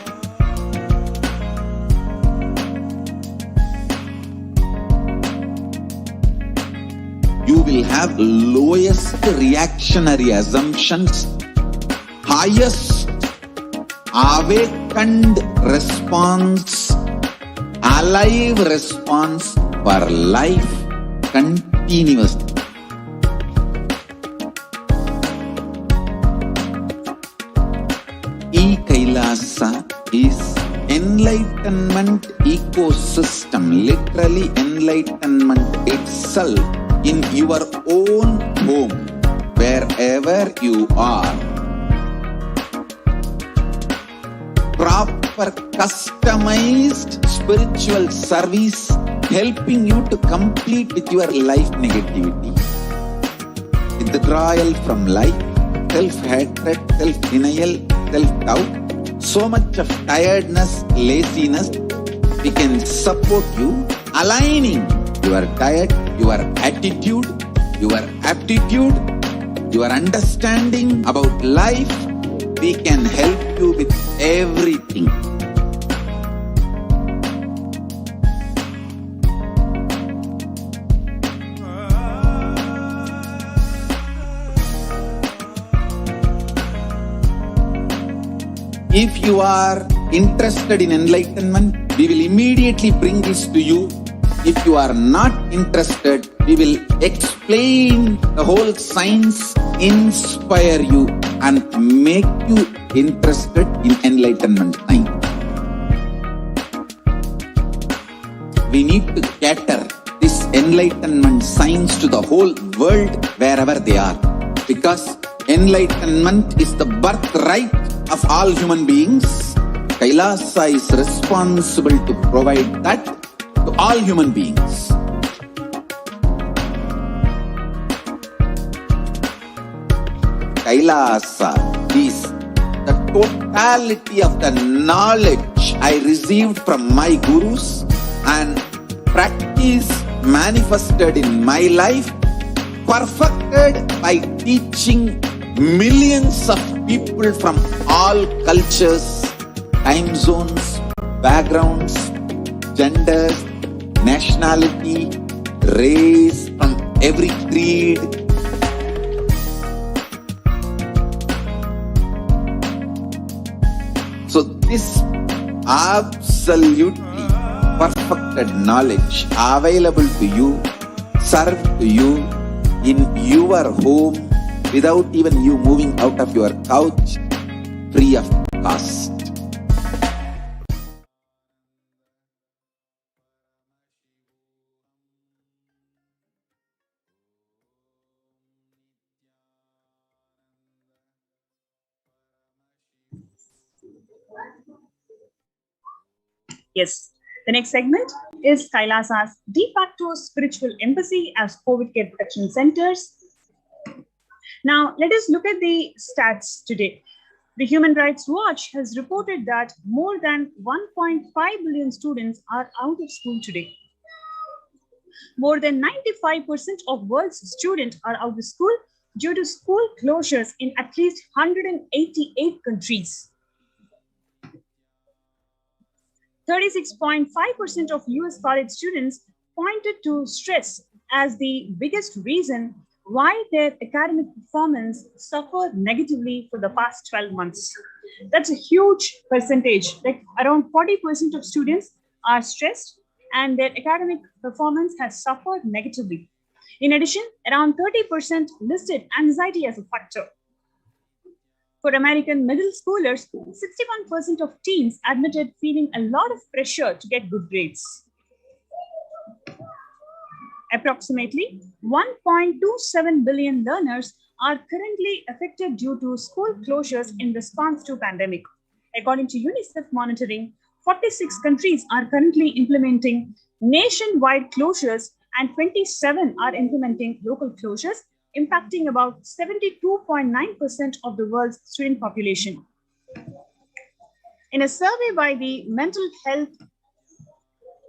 Speaker 3: You will have lowest reactionary assumptions, highest awakened response, alive response for life continuously. E-Kailasa is enlightenment ecosystem, literally enlightenment itself in your own home, wherever you are. proper customized spiritual service, helping you to complete with your life negativity, withdrawal from life, self-hatred, self-denial, self-doubt, so much of tiredness, laziness. We can support you, aligning your diet, your attitude, your aptitude, your understanding about life. We can help you with everything. If you are interested in enlightenment, we will immediately bring this to you. If you are not interested, we will explain the whole science, inspire you and make you interested in enlightenment science. We need to cater this enlightenment science to the whole world wherever they are, because enlightenment is the birthright of all human beings. Kailasa is responsible to provide that to all human beings. Kailasa is the totality of the knowledge I received from my gurus and practice manifested in my life, perfected by teaching millions of people from all cultures, time zones, backgrounds, genders, nationality, race, from every creed. So this absolutely perfected knowledge available to you, served to you in your home without even you moving out of your couch, free of cost.
Speaker 11: Yes. The next segment is Kailasa's de facto spiritual embassy as COVID care protection centers. Now, let us look at the stats today. The Human Rights Watch has reported that more than 1.5 billion students are out of school today. More than 95% of world's students are out of school due to school closures in at least 188 countries. 36.5% of US college students pointed to stress as the biggest reason why their academic performance suffered negatively for the past 12 months. That's a huge percentage. Like around 40% of students are stressed and their academic performance has suffered negatively. In addition, around 30% listed anxiety as a factor. For American middle schoolers, 61% of teens admitted feeling a lot of pressure to get good grades. Approximately 1.27 billion learners are currently affected due to school closures in response to pandemic. According to UNICEF monitoring, 46 countries are currently implementing nationwide closures and 27 are implementing local closures, impacting about 72.9% of the world's student population. In a survey by the mental health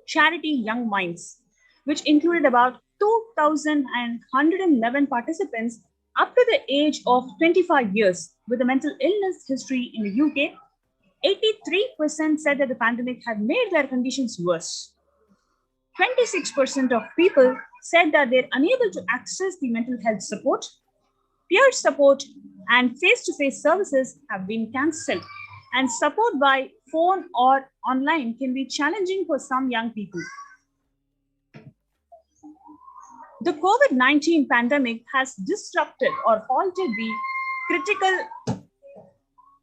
Speaker 11: charity Young Minds, which included about 2,111 participants up to the age of 25 years with a mental illness history in the UK, 83% said that the pandemic had made their conditions worse. 26% of people said that they're unable to access the mental health support, peer support, and face-to-face services have been cancelled, and support by phone or online can be challenging for some young people. The COVID-19 pandemic has disrupted or halted the critical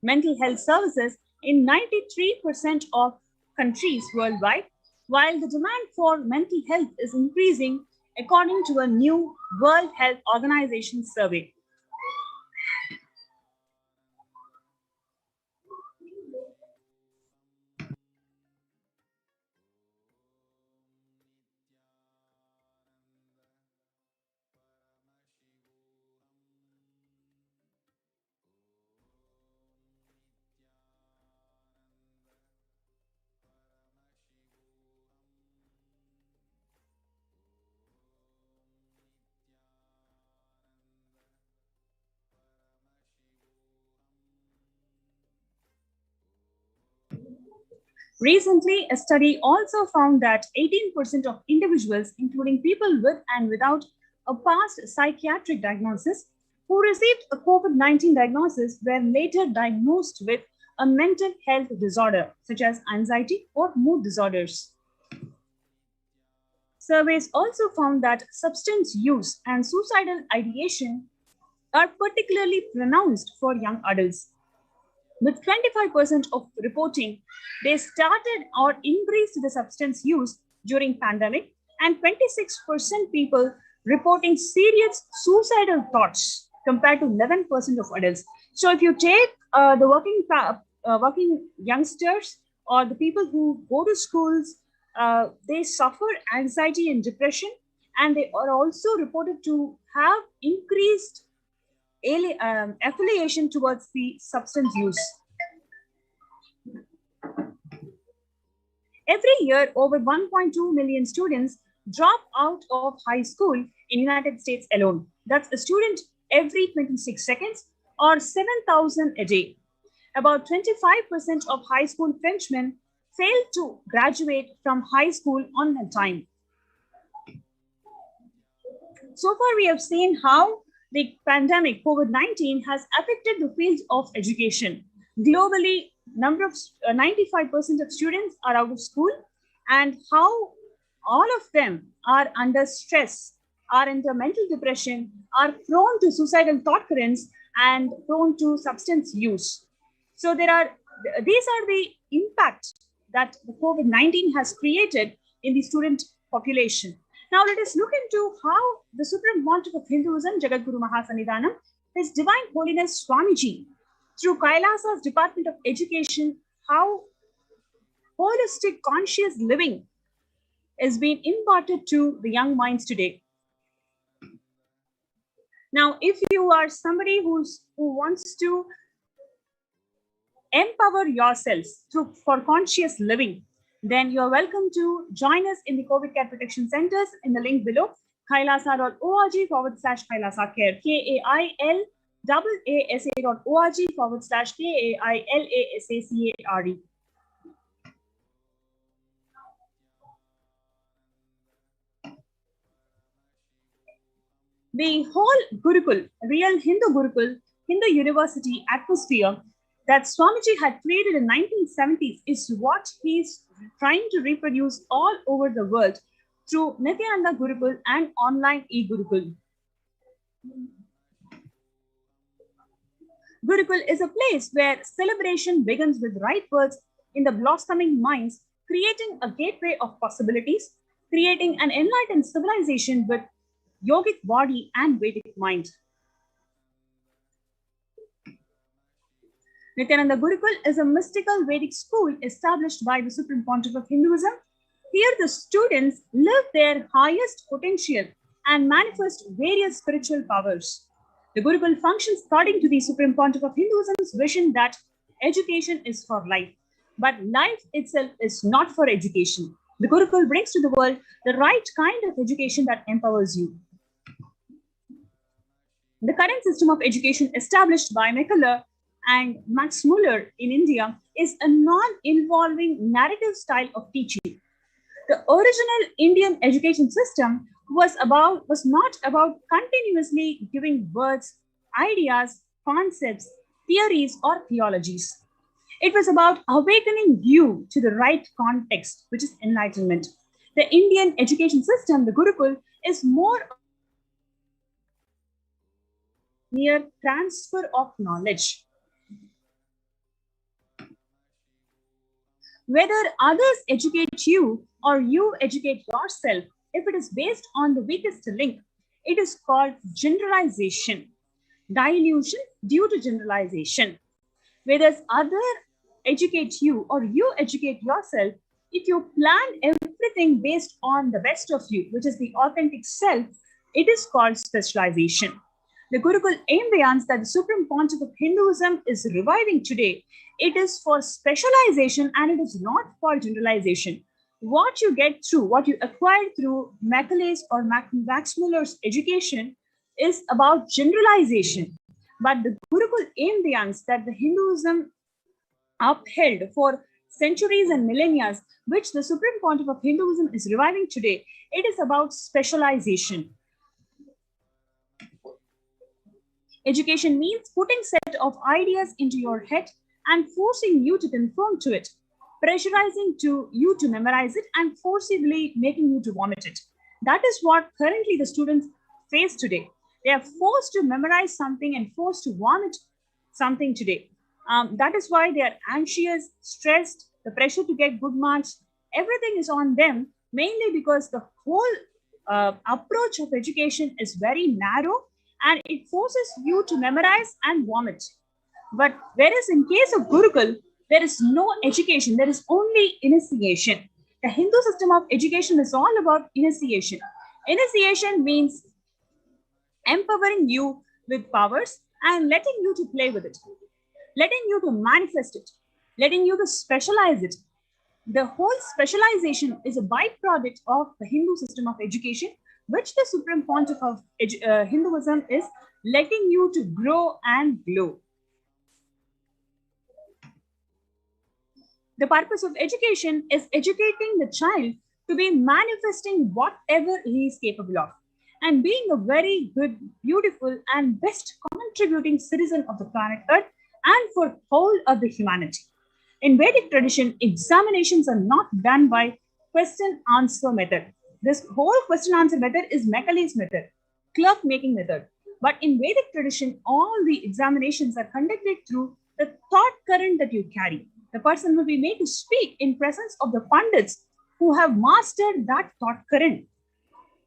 Speaker 11: mental health services in 93% of countries worldwide, while the demand for mental health is increasing according to a new World Health Organization survey. Recently, a study also found that 18% of individuals, including people with and without a past psychiatric diagnosis, who received a COVID-19 diagnosis were later diagnosed with a mental health disorder, such as anxiety or mood disorders. Surveys also found that substance use and suicidal ideation are particularly pronounced for young adults, with 25% of reporting they started or increased the substance use during pandemic, and 26% people reporting serious suicidal thoughts compared to 11% of adults. So if you take the working youngsters or the people who go to schools, they suffer anxiety and depression, and they are also reported to have increased affiliation towards the substance use. Every year, over 1.2 million students drop out of high school in United States alone. That's a student every 26 seconds or 7,000 a day. About 25% of high school Frenchmen fail to graduate from high school on time. So far, we have seen how the pandemic COVID-19 has affected the field of education. Globally, 95% of students are out of school, and how all of them are under stress, are under mental depression, are prone to suicidal thought currents, and prone to substance use. So these are the impact that the COVID-19 has created in the student population. Now let us look into how the Supreme Pontiff of Hinduism, Jagadguru Mahasannidhanam, His Divine Holiness Swamiji, through Kailasa's Department of Education, how holistic conscious living is being imparted to the young minds today. Now, if you are somebody who wants to empower yourselves for conscious living, then you're welcome to join us in the COVID Care Protection Centers in the link below, kailasa.org/Kailasa Care, KAILASA.org/KAILASACARE. The whole Gurukul, real Hindu Gurukul, Hindu University atmosphere that Swamiji had created in 1970s is what he's trying to reproduce all over the world through Nithyananda Gurukul and online e-Gurukul. Gurukul is a place where celebration begins with right words in the blossoming minds, creating a gateway of possibilities, creating an enlightened civilization with yogic body and Vedic mind. Nithyananda Gurukul is a mystical Vedic school established by the Supreme Pontiff of Hinduism. Here the students live their highest potential and manifest various spiritual powers. The Gurukul functions according to the Supreme Pontiff of Hinduism's vision that education is for life, but life itself is not for education. The Gurukul brings to the world the right kind of education that empowers you. The current system of education established by McCullough and Max Muller in India is a non-involving narrative style of teaching. The original Indian education system was not about continuously giving words, ideas, concepts, theories, or theologies. It was about awakening you to the right context, which is enlightenment. The Indian education system, the Gurukul, is more mere transfer of knowledge. Whether others educate you or you educate yourself, if it is based on the weakest link, it is called generalization. Dilution due to generalization. Whether others educate you or you educate yourself, if you plan everything based on the best of you, which is the authentic self, it is called specialization. The Gurukul ambience that the Supreme Pontiff of Hinduism is reviving today, it is for specialization and it is not for generalization. What you get through, what you acquire through Macaulay's or Max Muller's education is about generalization. But the Gurukul ambience that the Hinduism upheld for centuries and millennia, which the supreme pontiff of Hinduism is reviving today, it is about specialization. Education means putting set of ideas into your head and forcing you to conform to it, pressurizing you to memorize it and forcibly making you to vomit it. That is what currently the students face today. They are forced to memorize something and forced to vomit something today. That is why they are anxious, stressed, the pressure to get good marks. Everything is on them, mainly because the whole approach of education is very narrow and it forces you to memorize and vomit. But whereas in case of Gurukul, there is no education, there is only initiation. The Hindu system of education is all about initiation. Initiation means empowering you with powers and letting you to play with it, letting you to manifest it, letting you to specialize it. The whole specialization is a byproduct of the Hindu system of education, which the supreme pontiff of Hinduism is letting you to grow and glow. The purpose of education is educating the child to be manifesting whatever he is capable of and being a very good, beautiful, and best contributing citizen of the planet Earth and for whole of the humanity. In Vedic tradition, examinations are not done by question-answer method. This whole question-answer method is Macaulay's method, clerk-making method. But in Vedic tradition, all the examinations are conducted through the thought current that you carry. The person will be made to speak in presence of the Pandits who have mastered that thought current.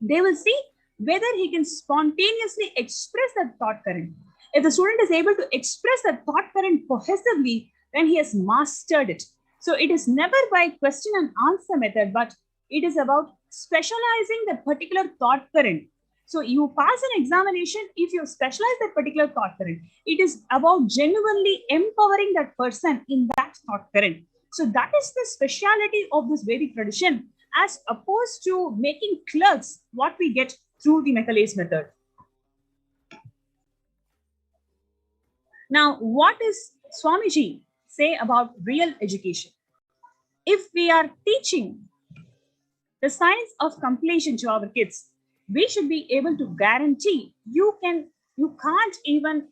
Speaker 11: They will see whether he can spontaneously express that thought current. If the student is able to express that thought current cohesively, then he has mastered it. So it is never by question and answer method, but it is about specializing that particular thought current. So you pass an examination if you specialize that particular thought current. It is about genuinely empowering that person in that thought current. So that is the speciality of this Vedic tradition, as opposed to making clerks what we get through the Macaulay's method. Now, what does Swamiji say about real education? If we are teaching the science of completion to our kids, we should be able to guarantee you can't even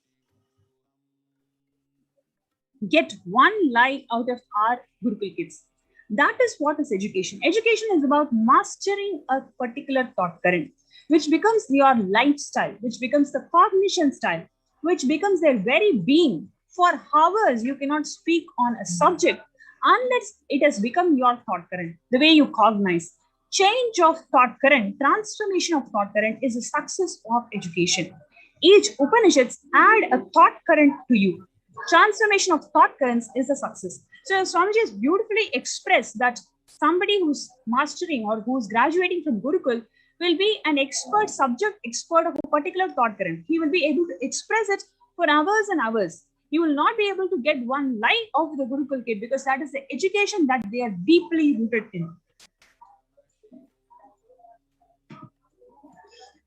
Speaker 11: get one lie out of our Gurukul kids. That is what is education. Education is about mastering a particular thought current, which becomes your lifestyle, which becomes the cognition style, which becomes their very being. For hours, you cannot speak on a subject unless it has become your thought current, the way you cognize. Change of thought current, transformation of thought current is a success of education. Each Upanishads add a thought current to you. Transformation of thought currents is a success. So Swamiji has beautifully expressed that somebody who's mastering or who's graduating from Gurukul will be an expert, subject expert of a particular thought current. He will be able to express it for hours and hours. You will not be able to get one lie of the Gurukul kid because that is the education that they are deeply rooted in.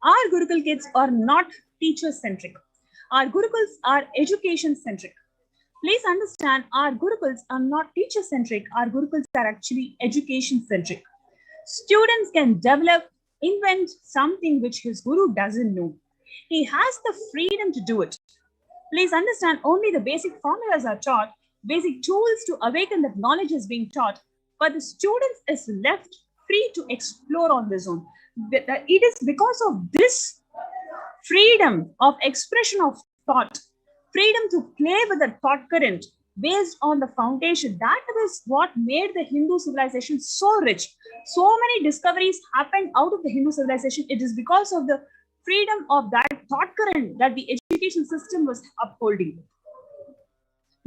Speaker 11: Our Gurukul kids are not teacher-centric. Our Gurukuls are education-centric. Please understand, our Gurukuls are not teacher-centric. Our Gurukuls are actually education-centric. Students can develop, invent something which his Guru doesn't know. He has the freedom to do it. Please understand, only the basic formulas are taught, basic tools to awaken that knowledge is being taught, but the student is left free to explore on his own. It is because of this freedom of expression of thought, freedom to play with the thought current based on the foundation. That is what made the Hindu civilization so rich. So many discoveries happened out of the Hindu civilization. It is because of the freedom of that thought current that the education system was upholding.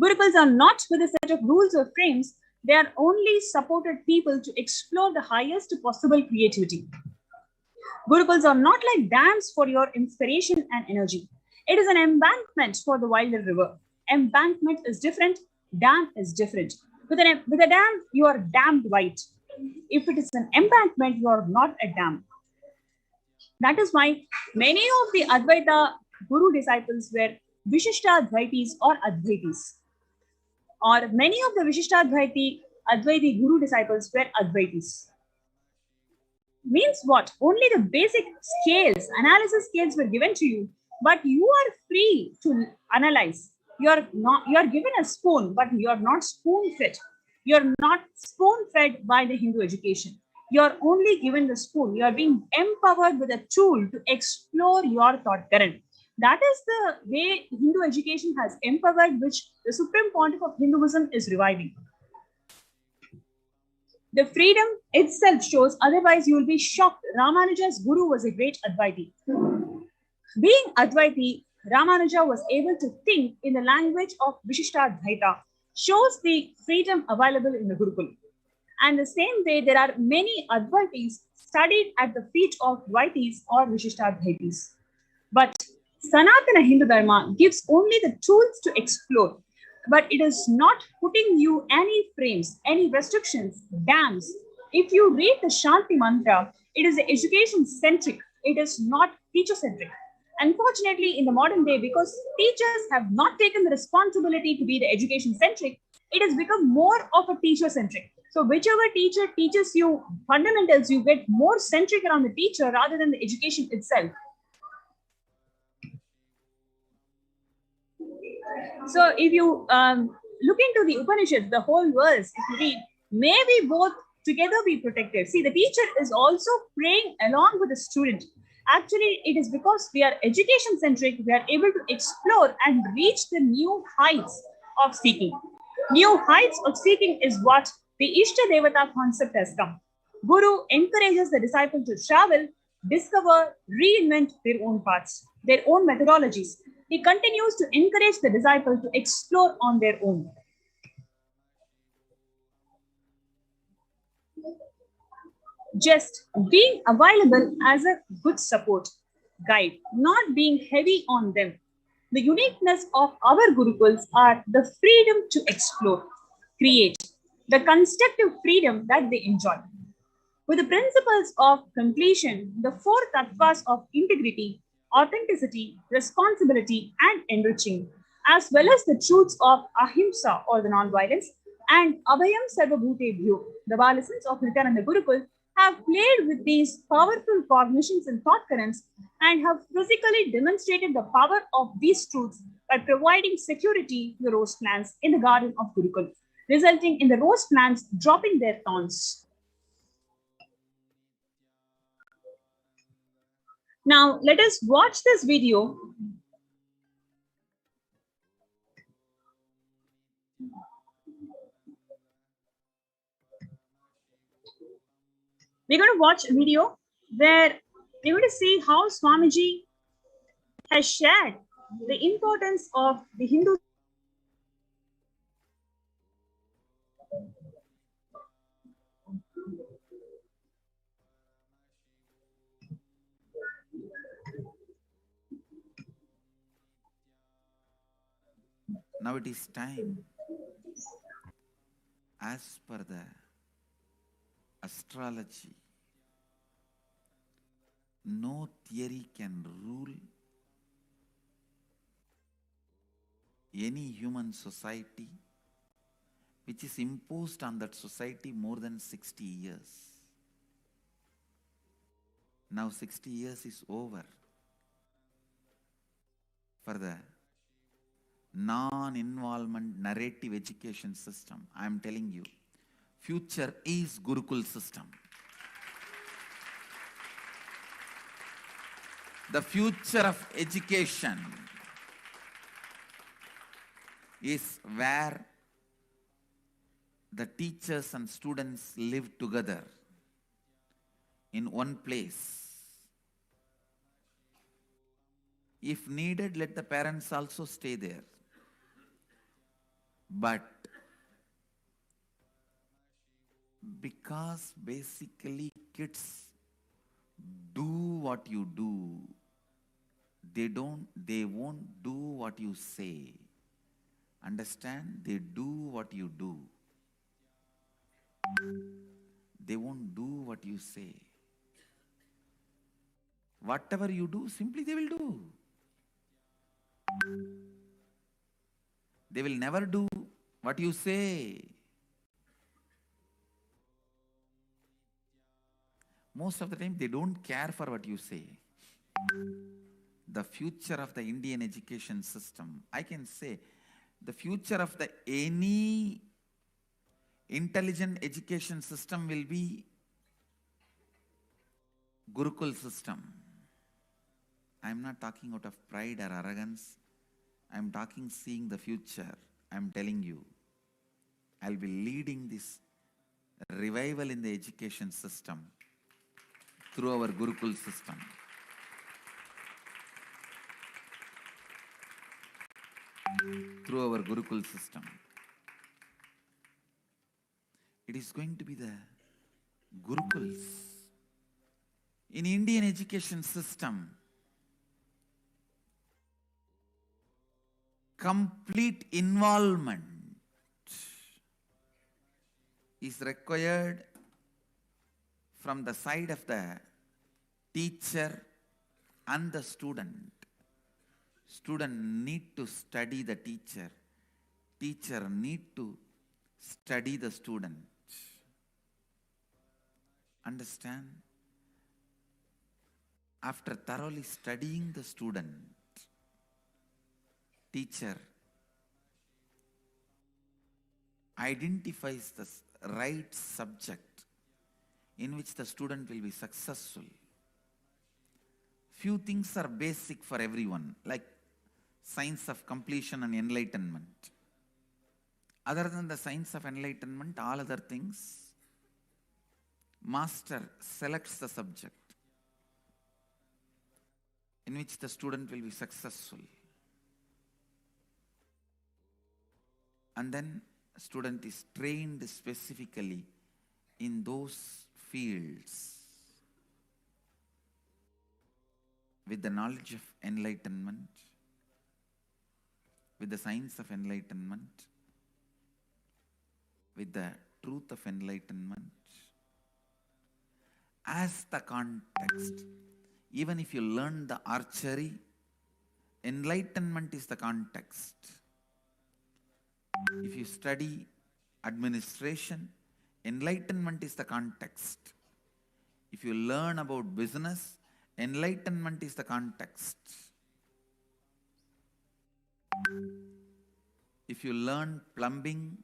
Speaker 11: Gurukuls are not with a set of rules or frames. They are only supported people to explore the highest possible creativity. Gurukuls are not like dams for your inspiration and energy. It is an embankment for the wilder river. Embankment is different, dam is different. With a dam, you are dammed white. If it is an embankment, you are not a dam. That is why many of the Advaita Guru disciples were Vishishtadvaitis or Advaitis. Or many of the Vishishtadvaiti Advaiti Guru disciples were Advaitis. Means what? Only the basic scales, analysis scales were given to you, but you are free to analyze. You are given a spoon, but you are not spoon fed. You are not spoon fed by the Hindu education. You are only given the spoon. You are being empowered with a tool to explore your thought current. That is the way Hindu education has empowered, which the Supreme Pontiff of Hinduism is reviving. The freedom itself shows, otherwise you will be shocked. Ramanuja's guru was a great Advaiti. Being Advaiti, Ramanuja was able to think in the language of Vishishtadvaita, shows the freedom available in the Gurukul. And the same way, there are many Advaitis studied at the feet of Dvaitis or Vishishtadvaitis. But Sanatana Hindu Dharma gives only the tools to explore, but it is not putting you any frames, any restrictions, dams. If you read the Shanti Mantra, it is education centric. It is not teacher centric. Unfortunately, in the modern day, because teachers have not taken the responsibility to be the education centric, it has become more of a teacher centric. So whichever teacher teaches you fundamentals, you get more centric around the teacher rather than the education itself. So if you look into the Upanishads, the whole verse, if you read, may we both together be protected. See, the teacher is also praying along with the student. Actually, it is because we are education-centric, we are able to explore and reach the new heights of seeking. New heights of seeking is what the Ishta Devata concept has come. Guru encourages the disciple to travel, discover, reinvent their own paths, their own methodologies. He continues to encourage the disciple to explore on their own. Just being available as a good support guide, not being heavy on them. The uniqueness of our Gurukuls are the freedom to explore, create, the constructive freedom that they enjoy. With the principles of completion, the four tattvas of integrity, authenticity, responsibility, and enriching, as well as the truths of ahimsa or the non-violence, and abhayam sarvabhutebhyo, the Balasins of Nithyananda Gurukul, have played with these powerful cognitions and thought currents and have physically demonstrated the power of these truths by providing security to the rose plants in the garden of Gurukul, resulting in the rose plants dropping their thorns. Now, let us watch this video. We're going to watch a video where we're going to see how Swamiji has shared the importance of the Hindu.
Speaker 3: Now it is time, as per the astrology, no theory can rule any human society which is imposed on that society more than 60 years. Now 60 years is over for the non-involvement narrative education system. I am telling you, future is Gurukul system. The future of education is where the teachers and students live together in one place. If needed, let the parents also stay there. But because basically kids do what you do, they won't do what you say. Understand? They do what you do. They won't do what you say. Whatever you do, simply they will do. They will never do what you say. most of the time they don't care for what you say. The future of the Indian education system, I can say, the future of the any intelligent education system will be Gurukul system. I am not talking out of pride or arrogance. I am talking seeing the future. I am telling you, I will be leading this revival in the education system through our Gurukul system. Through our Gurukul system. It is going to be the Gurukuls. In Indian education system, complete involvement is required from the side of the teacher and the student. Student need to study the teacher. Teacher need to study the student. Understand? After thoroughly studying the student, teacher identifies the right subject in which the student will be successful. Few things are basic for everyone, like science of completion and enlightenment. Other than the science of enlightenment, all other things, master selects the subject in which the student will be successful. And then student is trained specifically in those fields with the knowledge of enlightenment, with the science of enlightenment, with the truth of enlightenment as the context. Even if you learn the archery, enlightenment is the context. If you study administration, enlightenment is the context. If you learn about business, enlightenment is the context. If you learn plumbing,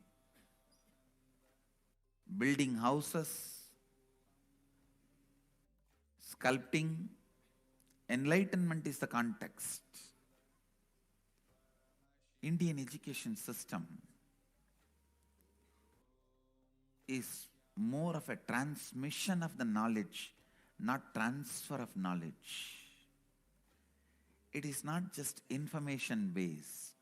Speaker 3: building houses, sculpting, enlightenment is the context. Indian education system is more of a transmission of the knowledge, not transfer of knowledge. It is not just information based.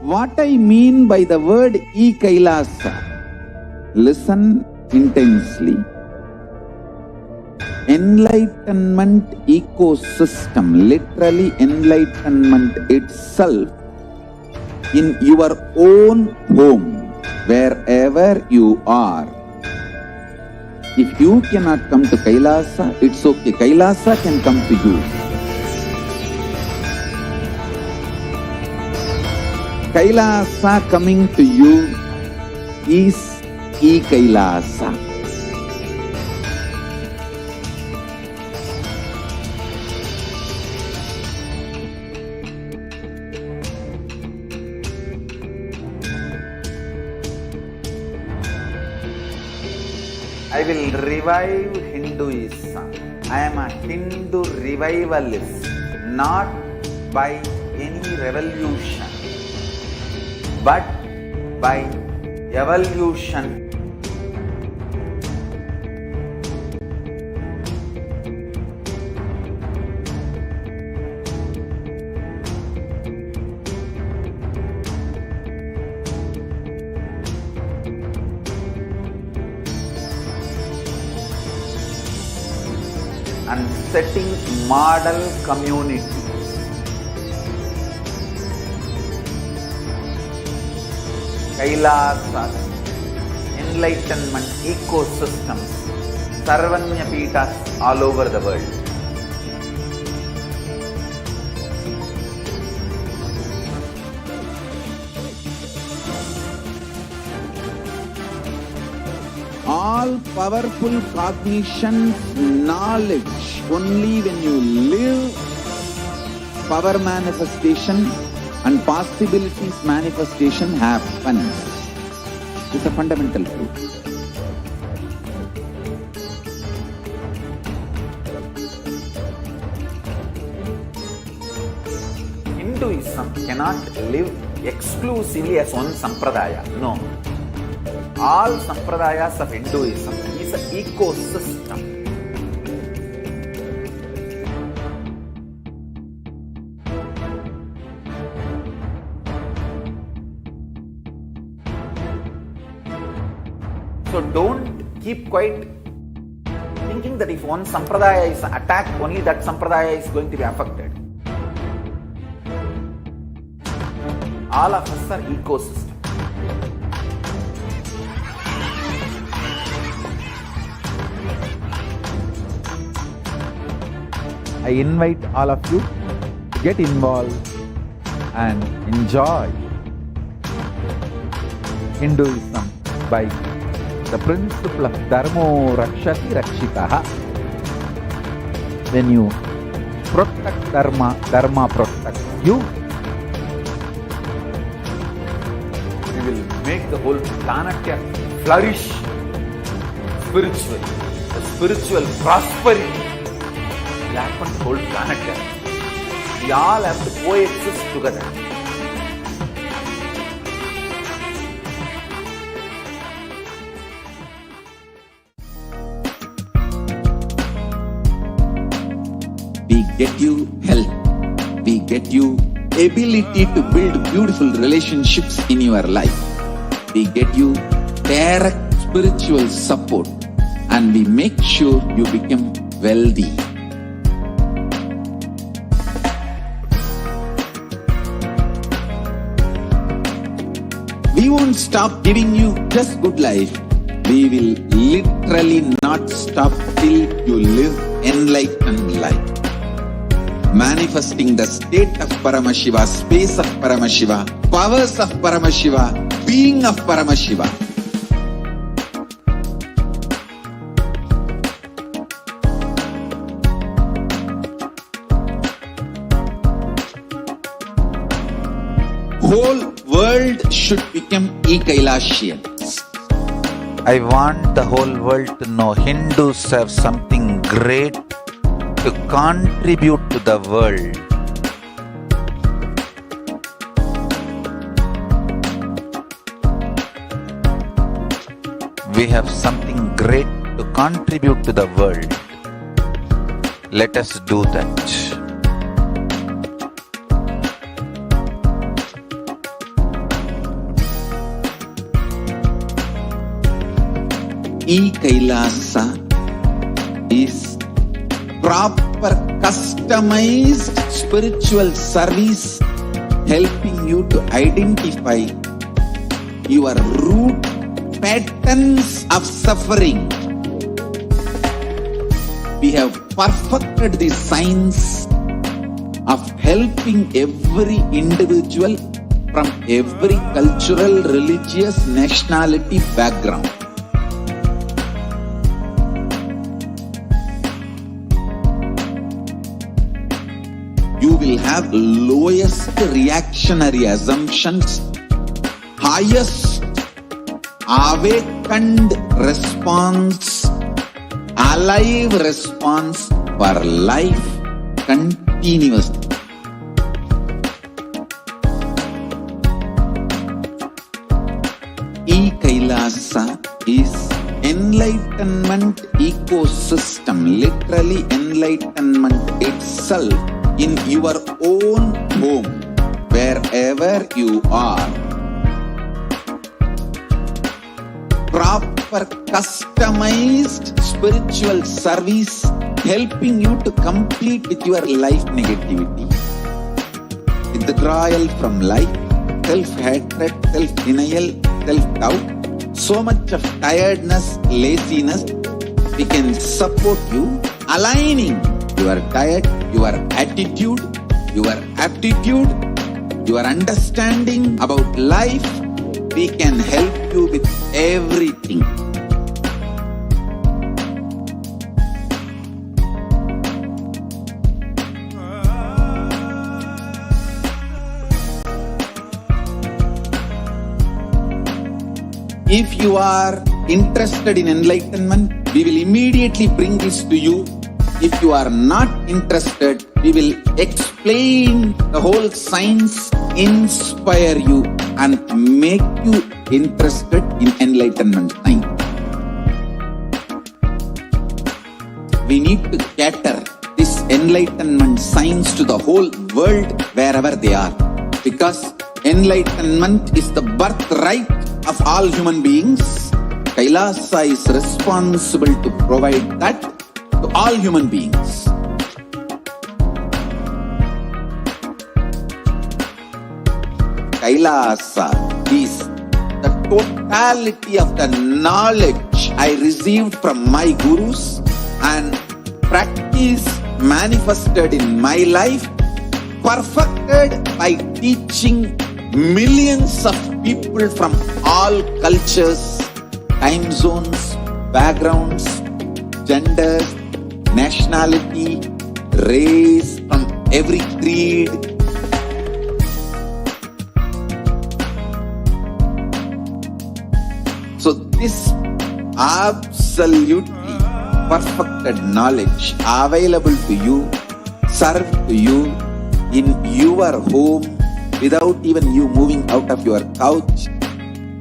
Speaker 3: What I mean by the word e-Kailasa, listen intensely. Enlightenment ecosystem, literally enlightenment itself, in your own home, wherever you are. If you cannot come to Kailasa, it's okay. Kailasa can come to you. Kailasa coming to you is e-Kailasa.
Speaker 7: I will revive Hinduism. I am a Hindu revivalist, not by any revolution, but by evolution. And setting model community. Kailasas, enlightenment ecosystems, Sarvanya Pitas all over the world.
Speaker 3: All powerful cognition, knowledge, only when you live, power manifestation and possibilities manifestation happens. It's a fundamental truth.
Speaker 7: Hinduism cannot live exclusively as one sampradaya. No. All sampradayas of Hinduism is an ecosystem. So don't keep quiet thinking that if one sampradaya is attacked, only that sampradaya is going to be affected. All of us are ecosystem.
Speaker 10: I invite all of you to get involved and enjoy Hinduism by the principle of Dharmo Rakshati Rakshitaha. When you protect Dharma, Dharma protects you.
Speaker 7: We will make the whole planet flourish spiritually. The spiritual prosperity will happen to the whole planet. We all have to coexist together.
Speaker 3: We get you health. We get you ability to build beautiful relationships in your life. We get you direct spiritual support, and we make sure you become wealthy. We won't stop giving you just good life. We will literally not stop till you live enlightened life. Manifesting the state of Paramashiva, space of Paramashiva, powers of Paramashiva, being of Paramashiva. Whole world should become e-Kailasians.
Speaker 7: I want the whole world to know Hindus have something great to contribute to the world. We have something great to contribute to the world. Let us do that.
Speaker 3: E-Kailasa is proper customized spiritual service helping you to identify your root patterns of suffering. We have perfected the science of helping every individual from every cultural, religious, nationality background. You will have lowest reactionary assumptions, highest awakened response, alive response for life continuously. E-Kailasa is enlightenment ecosystem, literally enlightenment itself in your own home, wherever you are. Proper customized spiritual service helping you to complete with your life negativity. Withdrawal from life, self-hatred, self-denial, self-doubt, so much of tiredness, laziness, we can support you aligning your diet, your attitude, your aptitude, your understanding about life. We can help you with everything. If you are interested in enlightenment, we will immediately bring this to you. If you are not interested, we will explain the whole science, inspire you and make you interested in enlightenment science. We need to cater this enlightenment science to the whole world wherever they are, because enlightenment is the birthright of all human beings. Kailasa is responsible to provide that to all human beings. Kailasa is the totality of the knowledge I received from my gurus and practice manifested in my life, perfected by teaching millions of people from all cultures, time zones, backgrounds, genders, nationality, race, from every creed. So this absolutely perfected knowledge available to you, served to you in your home without even you moving out of your couch,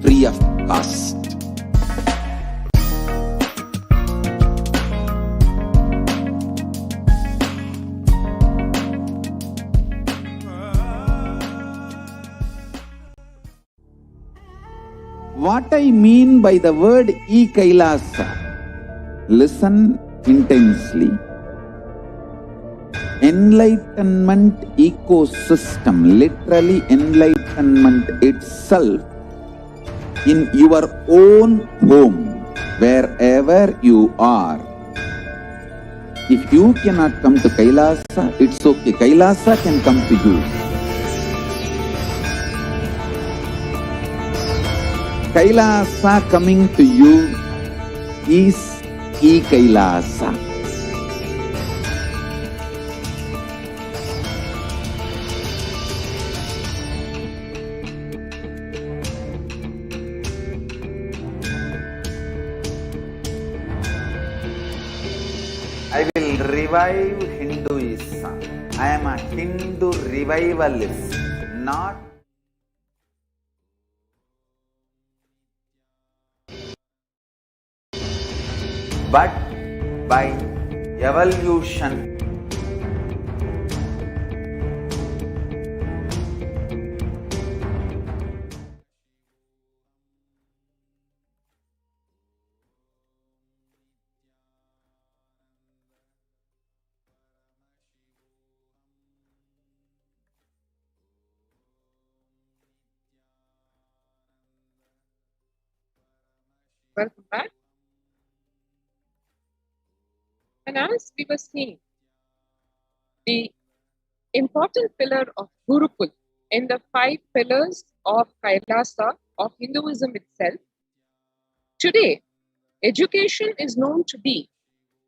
Speaker 3: free of cost. What I mean by the word E-Kailasa, listen intensely. Enlightenment ecosystem, literally enlightenment itself in your own home, wherever you are. If you cannot come to Kailasa, it's okay. Kailasa can come to you. Kailasa coming to you is E-Kailasa. I will revive Hinduism. I am a Hindu revivalist, not but by evolution.
Speaker 12: Welcome back. And as we were seeing, the important pillar of Gurukul in the 5 pillars of Kailasa of Hinduism itself, today, education is known to be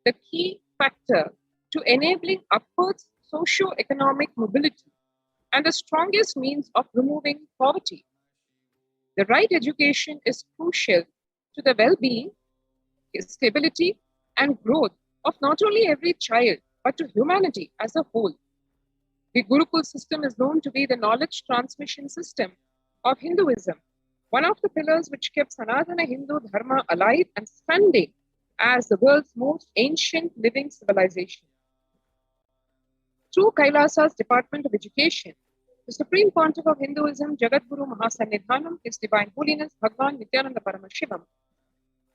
Speaker 12: the key factor to enabling upwards socio-economic mobility and the strongest means of removing poverty. The right education is crucial to the well-being, stability, and growth of not only every child, but to humanity as a whole. The Gurukul system is known to be the knowledge transmission system of Hinduism, one of the pillars which kept Sanatana Hindu Dharma alive and standing as the world's most ancient living civilization. Through Kailasa's Department of Education, the Supreme Pontiff of Hinduism, Jagadguru Mahasannidhanam, His Divine Holiness Bhagwan Nithyananda Paramashivam,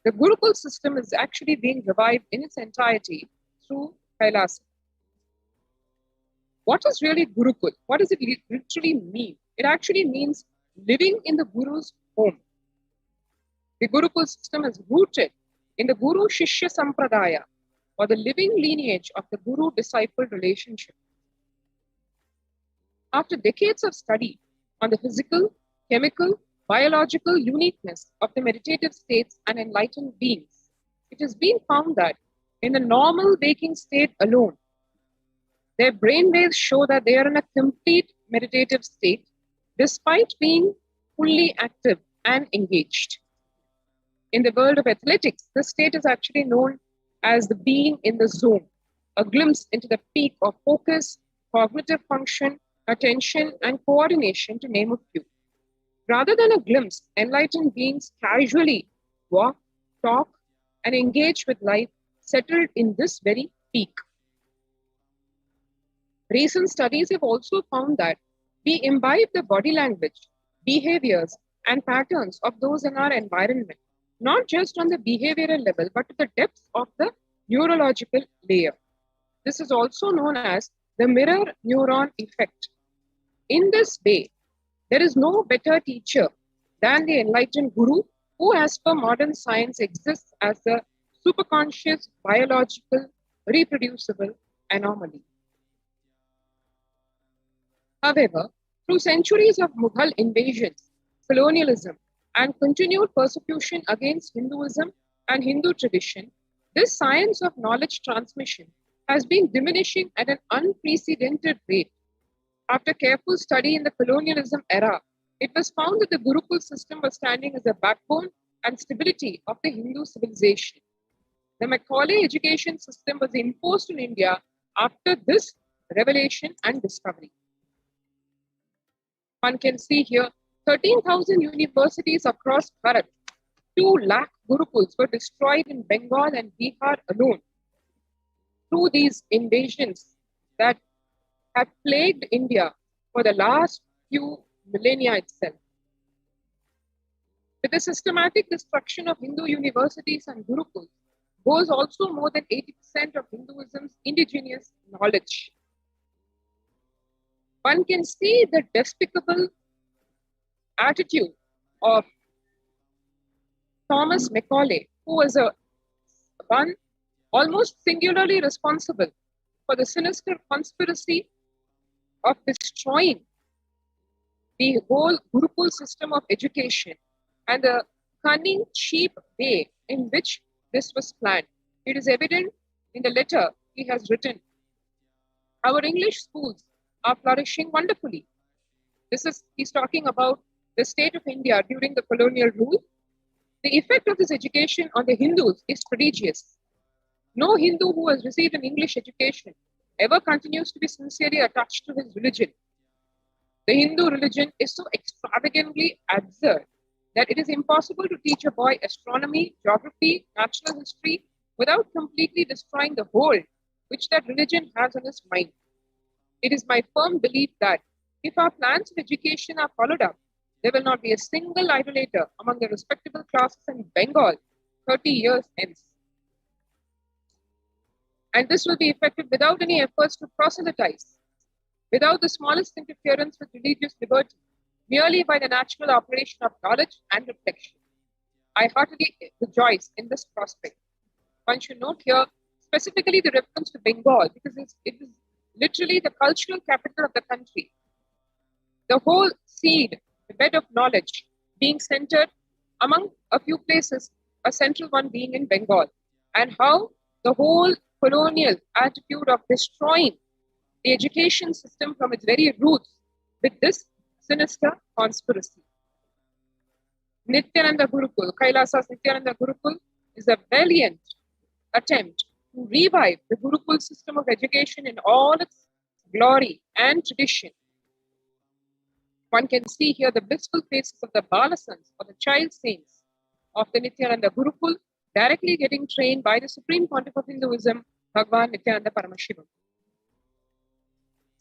Speaker 12: the Gurukul system is actually being revived in its entirety through Kailasa. What is really Gurukul? What does it literally mean? It actually means living in the Guru's home. The Gurukul system is rooted in the Guru Shishya Sampradaya, or the living lineage of the Guru-disciple relationship. After decades of study on the physical, chemical, biological uniqueness of the meditative states and enlightened beings, it has been found that in the normal waking state alone, their brainwaves show that they are in a complete meditative state despite being fully active and engaged. In the world of athletics, this state is actually known as the being in the zone, a glimpse into the peak of focus, cognitive function, attention, and coordination, to name a few. Rather than a glimpse, enlightened beings casually walk, talk, and engage with life settled in this very peak. Recent studies have also found that we imbibe the body language, behaviors, and patterns of those in our environment, not just on the behavioral level, but to the depths of the neurological layer. This is also known as the mirror neuron effect. In this way, there is no better teacher than the enlightened Guru, who, as per modern science, exists as the superconscious, biological, reproducible anomaly. However, through centuries of Mughal invasions, colonialism, and continued persecution against Hinduism and Hindu tradition, this science of knowledge transmission has been diminishing at an unprecedented rate. After careful study in the colonialism era, it was found that the Gurukul system was standing as the backbone and stability of the Hindu civilization. The Macaulay education system was imposed in India after this revelation and discovery. One can see here 13,000 universities across Bharat, 2 lakh Gurukuls were destroyed in Bengal and Bihar alone through these invasions that have plagued India for the last few millennia itself. With the systematic destruction of Hindu universities and Gurukuls goes also more than 80% of Hinduism's indigenous knowledge. One can see the despicable attitude of Thomas Macaulay, who was one almost singularly responsible for the sinister conspiracy of destroying the whole Gurukul system of education and the cunning, cheap way in which this was planned. It is evident in the letter he has written. Our English schools are flourishing wonderfully. He's talking about the state of India during the colonial rule. The effect of this education on the Hindus is prodigious. No Hindu who has received an English education ever continues to be sincerely attached to his religion. The Hindu religion is so extravagantly absurd that it is impossible to teach a boy astronomy, geography, natural history without completely destroying the hold which that religion has on his mind. It is my firm belief that if our plans of education are followed up, there will not be a single idolater among the respectable classes in Bengal 30 years hence. And this will be effected without any efforts to proselytize, without the smallest interference with religious liberty, merely by the natural operation of knowledge and reflection. I heartily rejoice in this prospect. One should note here specifically the reference to Bengal, because it is literally the cultural capital of the country. The whole seed, the bed of knowledge, being centered among a few places, a central one being in Bengal, and how the whole colonial attitude of destroying the education system from its very roots with this sinister conspiracy. Nithyananda Gurukul, Kailasa's Nithyananda Gurukul, is a valiant attempt to revive the Gurukul system of education in all its glory and tradition. One can see here the blissful faces of the Balasans, or the child saints of the Nithyananda Gurukul, directly getting trained by the Supreme Pontiff of Hinduism, Bhagwan Nithyananda Paramashivam.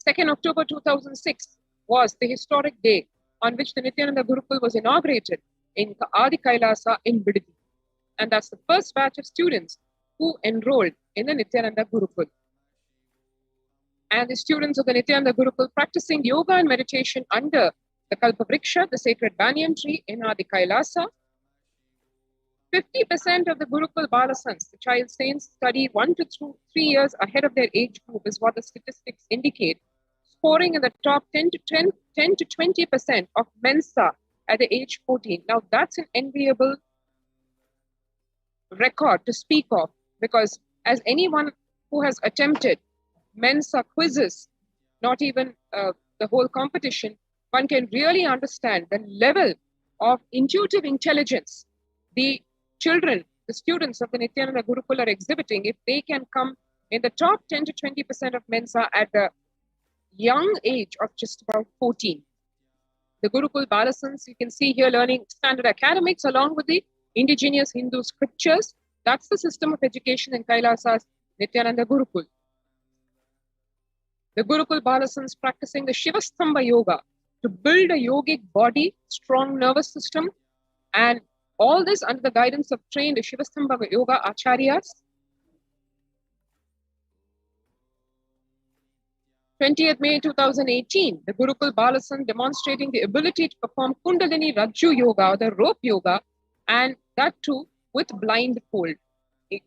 Speaker 12: 2nd October 2006 was the historic day on which the Nithyananda Gurukul was inaugurated in Adi Kailasa in Bidadi. And that's the first batch of students who enrolled in the Nithyananda Gurukul. And the students of the Nithyananda Gurukul practicing yoga and meditation under the Kalpavriksha, the sacred banyan tree in Adi Kailasa. 50% of the Gurukul Balasans, the child saints, study 1 to 3 years ahead of their age group, is what the statistics indicate, scoring in the top 10 to 20% of Mensa at the age 14. Now that's an enviable record to speak of, because as anyone who has attempted Mensa quizzes, not even the whole competition, one can really understand the level of intuitive intelligence the children, the students of the Nithyananda Gurukul are exhibiting if they can come in the top 10 to 20% of Mensa at the young age of just about 14. The Gurukul Balasans, you can see here, learning standard academics along with the indigenous Hindu scriptures. That's the system of education in Kailasa's Nithyananda Gurukul. The Gurukul Balasans practicing the Shivastamba Yoga to build a yogic body, strong nervous system, and all this under the guidance of trained Shivastamba Yoga Acharyas. 20th May 2018, the Gurukul Balasan demonstrating the ability to perform Kundalini Rajju Yoga, or the rope yoga, and that too with blindfold,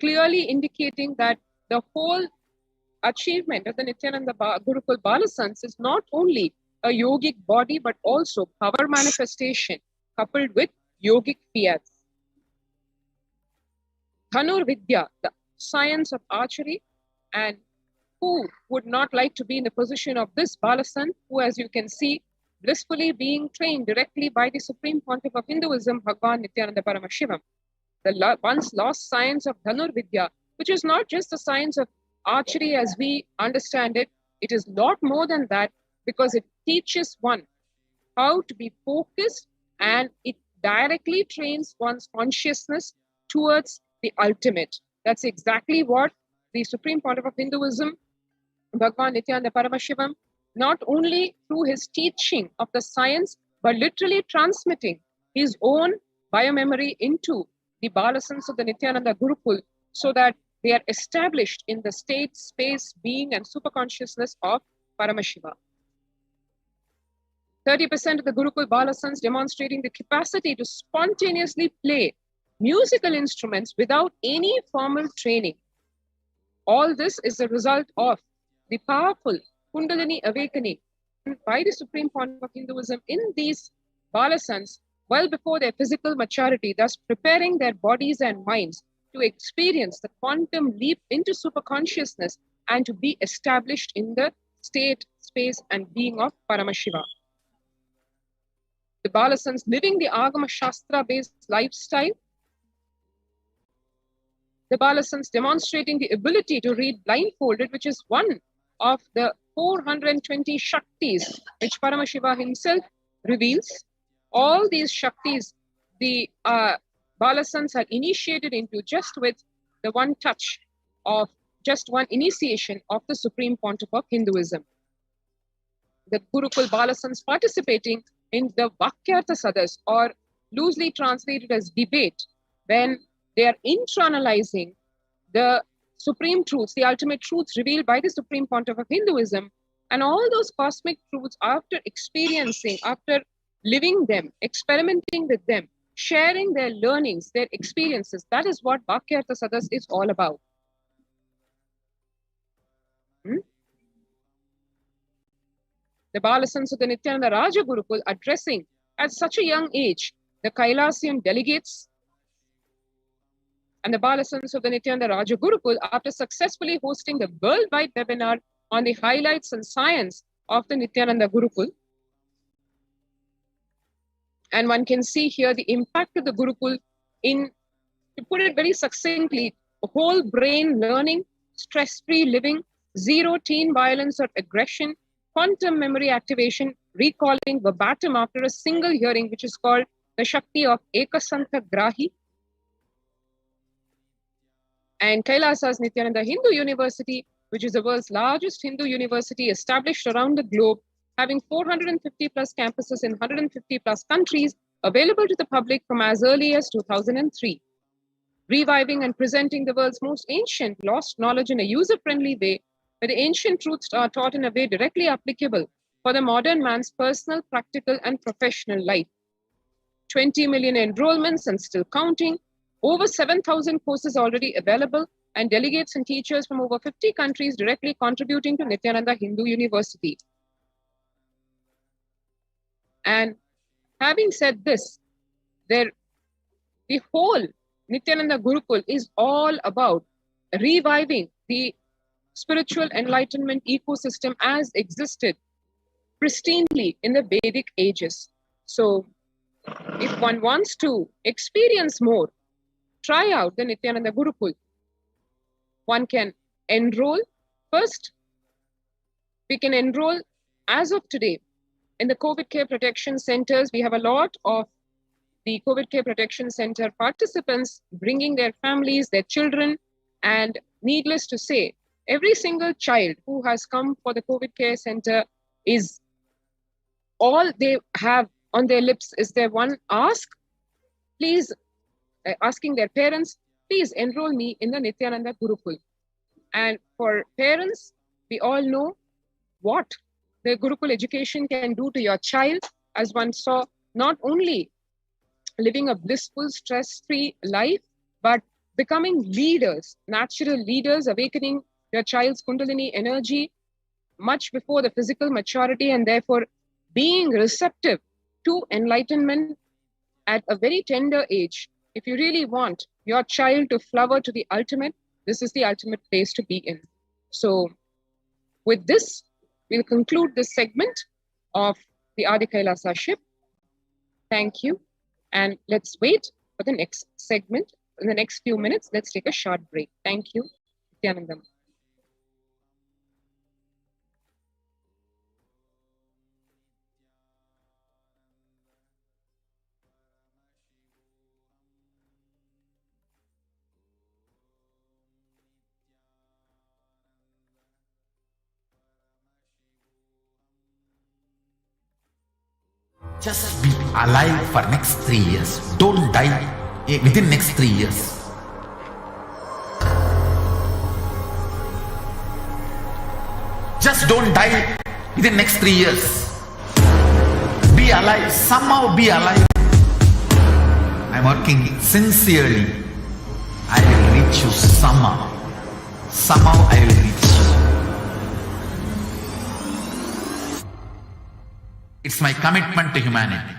Speaker 12: clearly indicating that the whole achievement of the Nithyananda Gurukul Balasans is not only a yogic body, but also power manifestation coupled with yogic fiats. Dhanur Vidya, the science of archery, and who would not like to be in the position of this Balasan, who, as you can see, blissfully being trained directly by the Supreme Pontiff of Hinduism, Bhagwan Nithyananda Paramashivam. The once lost science of Dhanur Vidya, which is not just the science of archery as we understand it, it is a lot more than that, because it teaches one how to be focused, and it directly trains one's consciousness towards the ultimate. That's exactly what the Supreme Pontiff of Hinduism, Bhagwan Nithyananda Paramashivam, not only through his teaching of the science, but literally transmitting his own biomemory into the Balasans of the Nithyananda Gurukul, so that they are established in the state, space, being, and superconsciousness of Paramashiva. 30% of the Gurukul Balasans demonstrating the capacity to spontaneously play musical instruments without any formal training. All this is a result of the powerful Kundalini awakening by the Supreme Pontiff of Hinduism in these Balasans well before their physical maturity, thus preparing their bodies and minds to experience the quantum leap into superconsciousness and to be established in the state, space, and being of Paramashiva. The Balasans living the Agama Shastra-based lifestyle. The Balasans demonstrating the ability to read blindfolded, which is one of the 420 Shaktis which Paramashiva himself reveals. All these Shaktis, the Balasans are initiated into just with the one touch of just one initiation of the Supreme Pontiff of Hinduism. The Gurukul Balasans participating in the Vakyartha Sadas, or loosely translated as debate, when they are internalizing the supreme truths, the ultimate truths revealed by the Supreme Pontiff of Hinduism, and all those cosmic truths, after experiencing, after living them, experimenting with them, sharing their learnings, their experiences. That is what Vakyartha Sadas is all about. The Balasans of the Nithyananda Raja Gurukul addressing at such a young age the Kailasian delegates and the Balasans of the Nithyananda Raja Gurukul after successfully hosting the worldwide webinar on the highlights and science of the Nithyananda Gurukul. And one can see here the impact of the Gurukul in, to put it very succinctly, whole brain learning, stress-free living, zero teen violence or aggression, quantum memory activation, recalling verbatim after a single hearing, which is called the Shakti of Ekasantha Grahi. And Kailasa's Nithyananda Hindu University, which is the world's largest Hindu university established around the globe, having 450 plus campuses in 150 plus countries, available to the public from as early as 2003. Reviving and presenting the world's most ancient lost knowledge in a user-friendly way, where the ancient truths are taught in a way directly applicable for the modern man's personal, practical, and professional life. 20 million enrollments and still counting, over 7,000 courses already available, and delegates and teachers from over 50 countries directly contributing to Nithyananda Hindu University. And having said this, the whole Nithyananda Gurukul is all about reviving the spiritual enlightenment ecosystem as existed pristinely in the Vedic ages. So if one wants to experience more, try out the Nithyananda Gurukul. One can enroll. First, we can enroll as of today in the COVID care protection centers. We have a lot of the COVID care protection center participants bringing their families, their children, and needless to say, every single child who has come for the COVID care center is all they have on their lips is their one ask, please, asking their parents, please enroll me in the Nithyananda Gurukul. And for parents, we all know what the Gurukul education can do to your child, as one saw, not only living a blissful, stress-free life, but becoming leaders, natural leaders, awakening your child's Kundalini energy much before the physical maturity, and therefore being receptive to enlightenment at a very tender age. If you really want your child to flower to the ultimate, this is the ultimate place to be in. So with this, we'll conclude this segment of the Adi Kailasa ship. Thank you. And let's wait for the next segment. In the next few minutes, let's take a short break. Thank you. Nithyanandam.
Speaker 13: Just be alive for next 3 years. Don't die within next 3 years. Just don't die within next 3 years. Be alive. Somehow be alive. I'm working sincerely. I will reach you somehow. Somehow I will reach you. It's my commitment to humanity.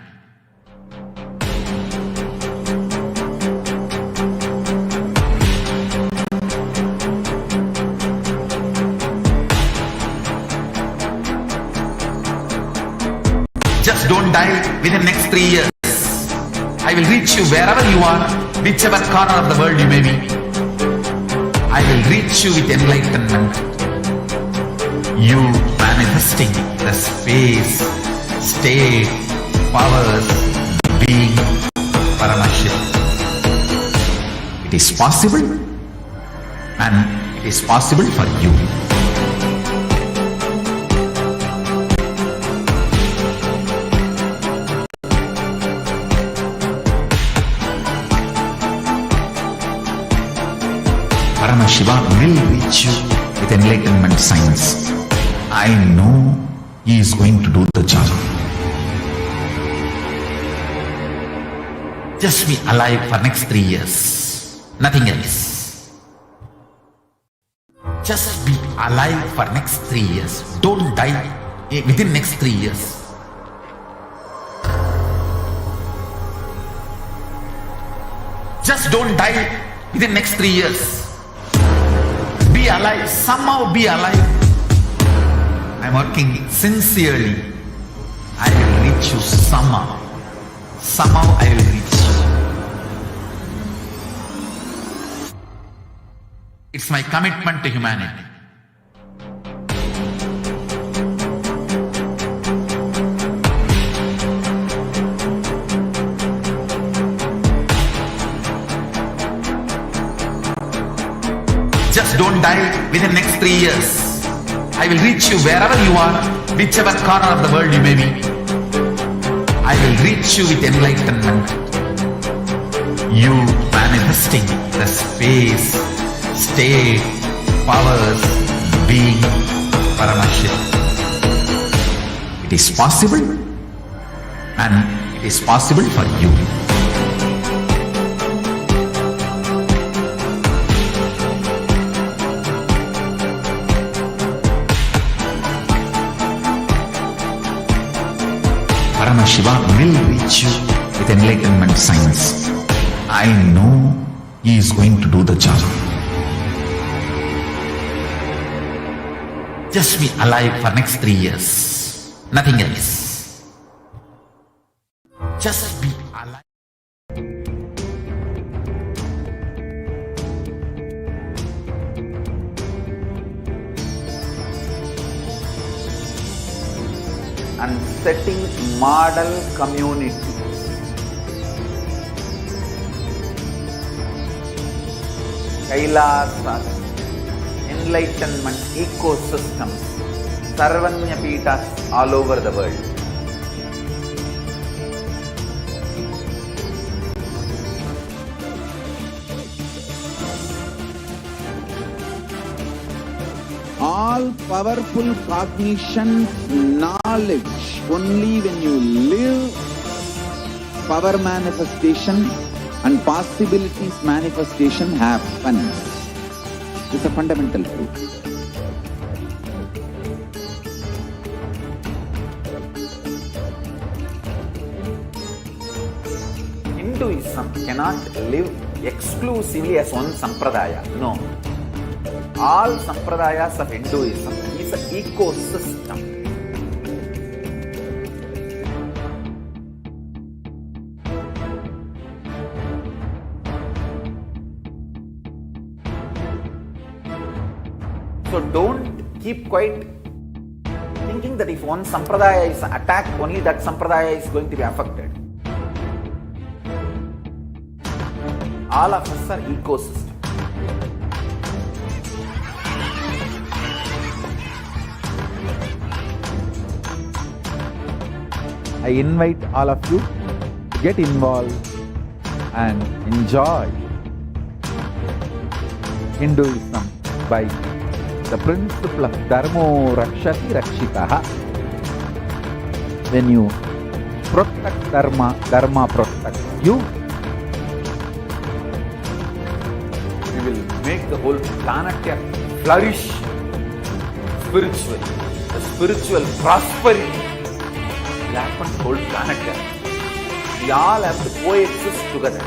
Speaker 13: Just don't die within the next 3 years. I will reach you wherever you are, whichever corner of the world you may be. I will reach you with enlightenment. You manifesting the space, state, powers, being, Parashakti. It is possible, and it is possible for you. Shiva will reach you with enlightenment science. I know he is going to do the job. Just be alive for next 3 years. Nothing else. Just be alive for next 3 years. Don't die within next 3 years. Just don't die within next 3 years. Be alive. Somehow be alive. I'm working sincerely. I will reach you somehow. Somehow I will reach you. It's my commitment to humanity. Just don't die within next 3 years. I will reach you wherever you are, whichever corner of the world you may be. I will reach you with enlightenment. You manifesting the space, state, powers, being, Parashakti. It is possible, and it is possible for you. Shiva will reach you with enlightenment science. I know he is going to do the job. Just be alive for next 3 years. Nothing else. Just be alive.
Speaker 7: And setting model community. Kailasas, enlightenment ecosystems, Sarvanya Peethas all over the world.
Speaker 3: All powerful cognition, knowledge, only when you live, power manifestation and possibilities manifestation happens. It's a fundamental truth.
Speaker 7: Hinduism cannot live exclusively as one sampradaya. No. All sampradayas of Hinduism is an ecosystem. So don't keep quiet thinking that if one sampradaya is attacked, only that sampradaya is going to be affected. All of us are ecosystems.
Speaker 10: I invite all of you to get involved and enjoy Hinduism by the principle of Dharmo Rakshati Rakshitaha. When you protect Dharma, Dharma protects you.
Speaker 7: We will make the whole planet flourish spiritually. The spiritual prosperity will happen to the whole planet. We all have to coexist together.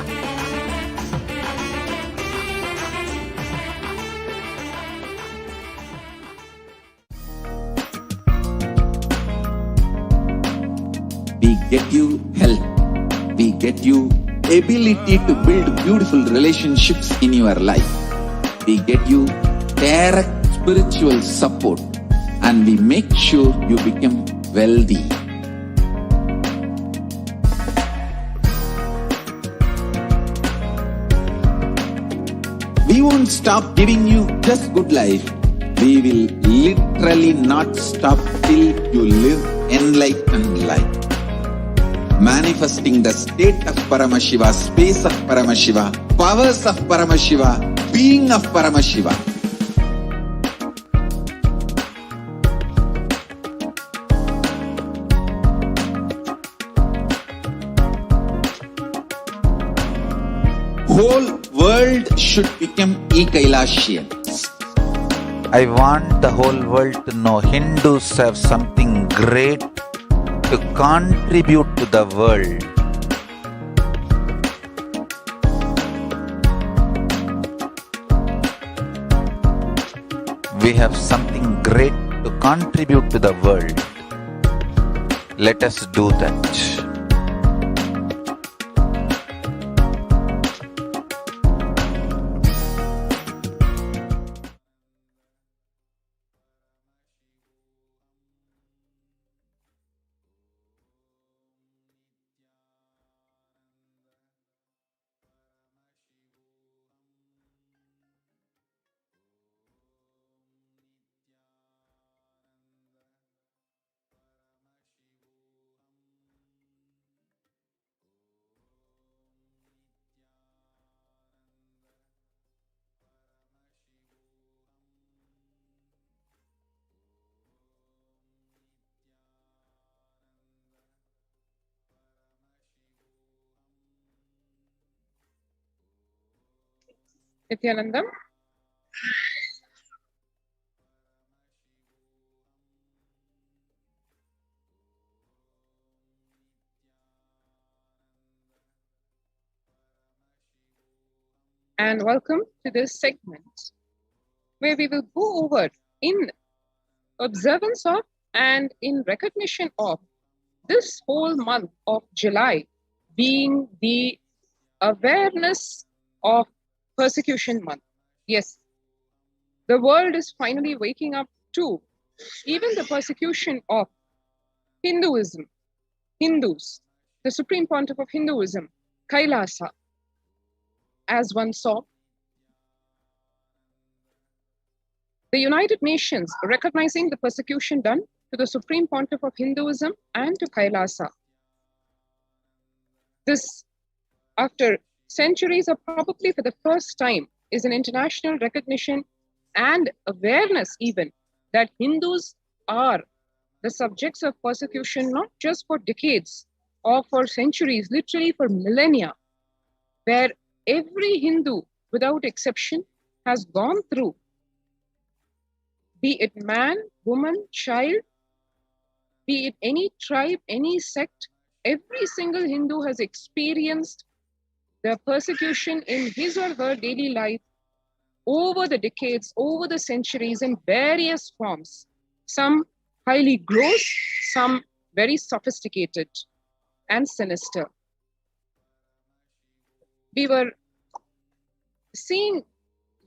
Speaker 3: We get you health. We get you ability to build beautiful relationships in your life. We get you direct spiritual support, and we make sure you become wealthy. We won't stop giving you just good life. We will literally not stop till you live enlightened life. Manifesting the state of Paramashiva, space of Paramashiva, powers of Paramashiva, being of Paramashiva. should become e-Kailashians.
Speaker 10: I want the whole world to know Hindus have something great to contribute to the world. We have something great to contribute to the world. Let us do that.
Speaker 12: Nithyananda. And welcome to this segment where we will go over in observance of and in recognition of this whole month of July being the awareness of persecution month. Yes, the world is finally waking up to even the persecution of Hinduism, Hindus, the Supreme Pontiff of Hinduism, Kailasa, as one saw. The United Nations recognizing the persecution done to the Supreme Pontiff of Hinduism and to Kailasa. This, after centuries or probably for the first time, is an international recognition and awareness even that Hindus are the subjects of persecution, not just for decades or for centuries, literally for millennia, where every Hindu, without exception, has gone through, be it man, woman, child, be it any tribe, any sect, every single Hindu has experienced the persecution in his or her daily life over the decades, over the centuries in various forms. Some highly gross, some very sophisticated and sinister. We were seeing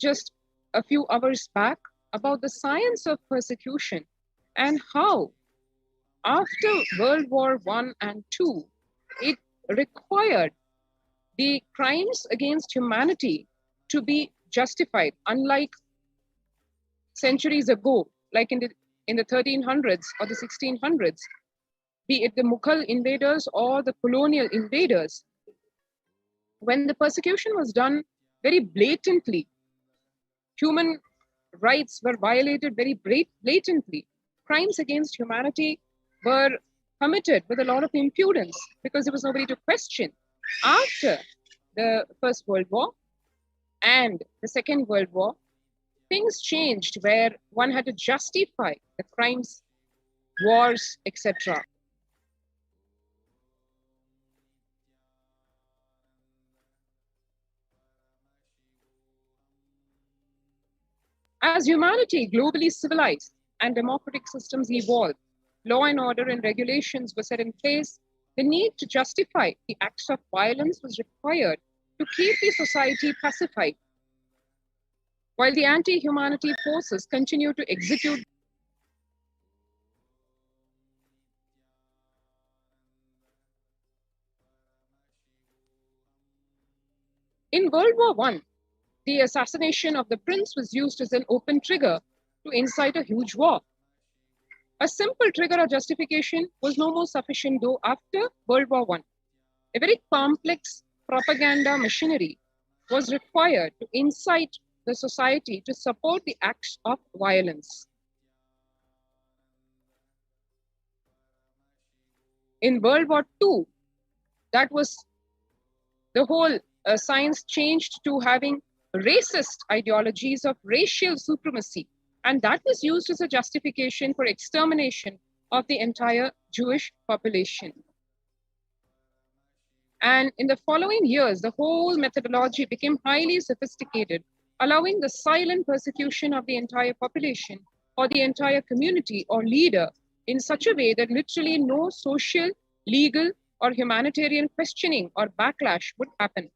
Speaker 12: just a few hours back about the science of persecution and how after World War I and II, it required the crimes against humanity to be justified, unlike centuries ago, like in the 1300s or the 1600s, be it the Mughal invaders or the colonial invaders. When the persecution was done very blatantly, human rights were violated very blatantly. Crimes against humanity were committed with a lot of impudence because there was nobody to question. After the First World War and the Second World War, things changed where one had to justify the crimes, wars, etc. As humanity globally civilized and democratic systems evolved, law and order and regulations were set in place, the need to justify the acts of violence was required to keep the society pacified, while the anti-humanity forces continued to execute. In World War I, the assassination of the prince was used as an open trigger to incite a huge war. A simple trigger or justification was no more sufficient, though after World War I, a very complex propaganda machinery was required to incite the society to support the acts of violence. In World War II, that was the whole science changed to having racist ideologies of racial supremacy. And that was used as a justification for extermination of the entire Jewish population. And in the following years, the whole methodology became highly sophisticated, allowing the silent persecution of the entire population or the entire community or leader in such a way that literally no social, legal, or humanitarian questioning or backlash would happen.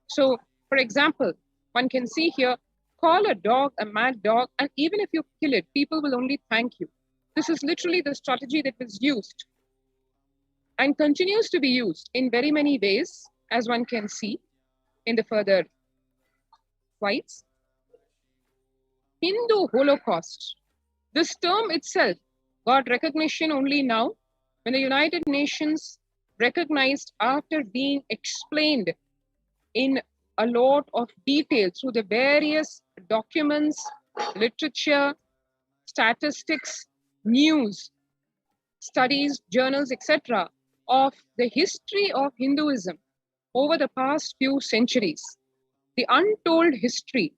Speaker 12: So, for example, one can see here, call a dog a mad dog, and even if you kill it, people will only thank you. This is literally the strategy that was used and continues to be used in very many ways, as one can see in the further slides. Hindu Holocaust. This term itself got recognition only now when the United Nations recognized, after being explained in a lot of detail through the various documents, literature, statistics, news, studies, journals, etc., of the history of Hinduism over the past few centuries. The untold history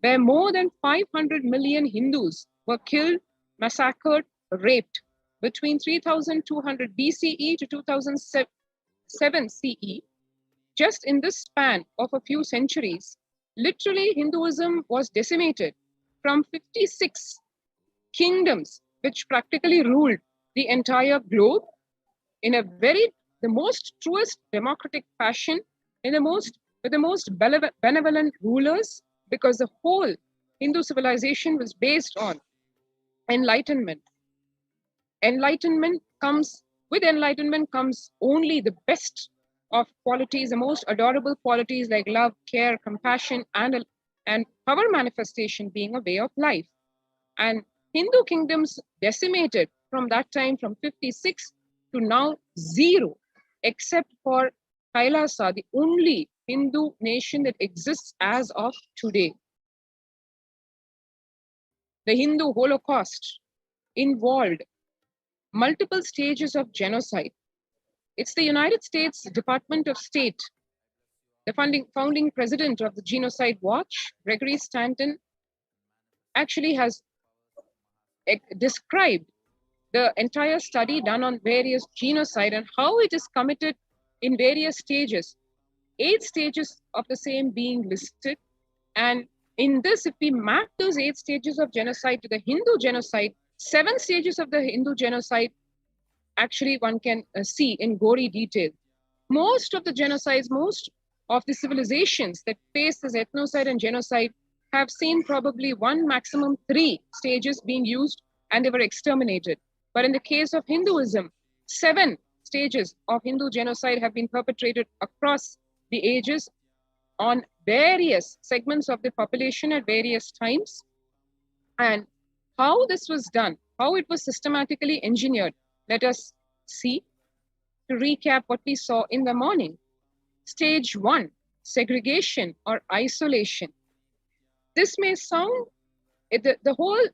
Speaker 12: where more than 500 million Hindus were killed, massacred, raped between 3200 BCE to 2007 CE. Just in this span of a few centuries, literally Hinduism was decimated from 56 kingdoms, which practically ruled the entire globe in a the most truest democratic fashion, with the most benevolent rulers, because the whole Hindu civilization was based on enlightenment. With enlightenment comes only the best of qualities, the most adorable qualities like love, care, compassion, and power manifestation being a way of life. And Hindu kingdoms decimated from that time from 56 to now 0, except for Kailasa, the only Hindu nation that exists as of today. The Hindu Holocaust involved multiple stages of genocide. It's the United States Department of State, the founding president of the Genocide Watch, Gregory Stanton, actually has described the entire study done on various genocide and how it is committed in various stages. 8 stages of the same being listed. And in this, if we map those 8 stages of genocide to the Hindu genocide, 7 stages of the Hindu genocide, actually one can see in gory detail. Most of the genocides, most of the civilizations that face this ethnocide and genocide have seen probably 1, maximum 3 stages being used, and they were exterminated. But in the case of Hinduism, 7 stages of Hindu genocide have been perpetrated across the ages on various segments of the population at various times. And how this was done, how it was systematically engineered, let us see. To recap what we saw in the morning. Stage 1, segregation or isolation. This may sound, the whole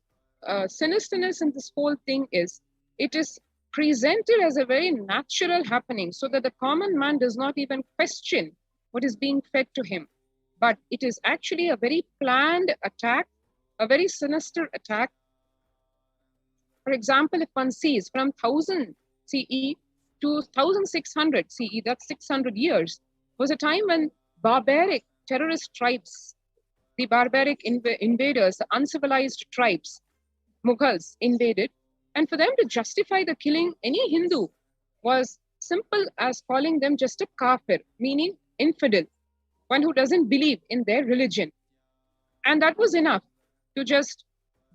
Speaker 12: sinisterness in this whole thing is, it is presented as a very natural happening so that the common man does not even question what is being fed to him. But it is actually a very planned attack, a very sinister attack. For example, if one sees from 1000 CE to 1600 CE, that's 600 years, was a time when barbaric terrorist tribes, the barbaric invaders, the uncivilized tribes, Mughals invaded. And for them to justify the killing any Hindu was simple as calling them just a kafir, meaning infidel, one who doesn't believe in their religion. And that was enough to just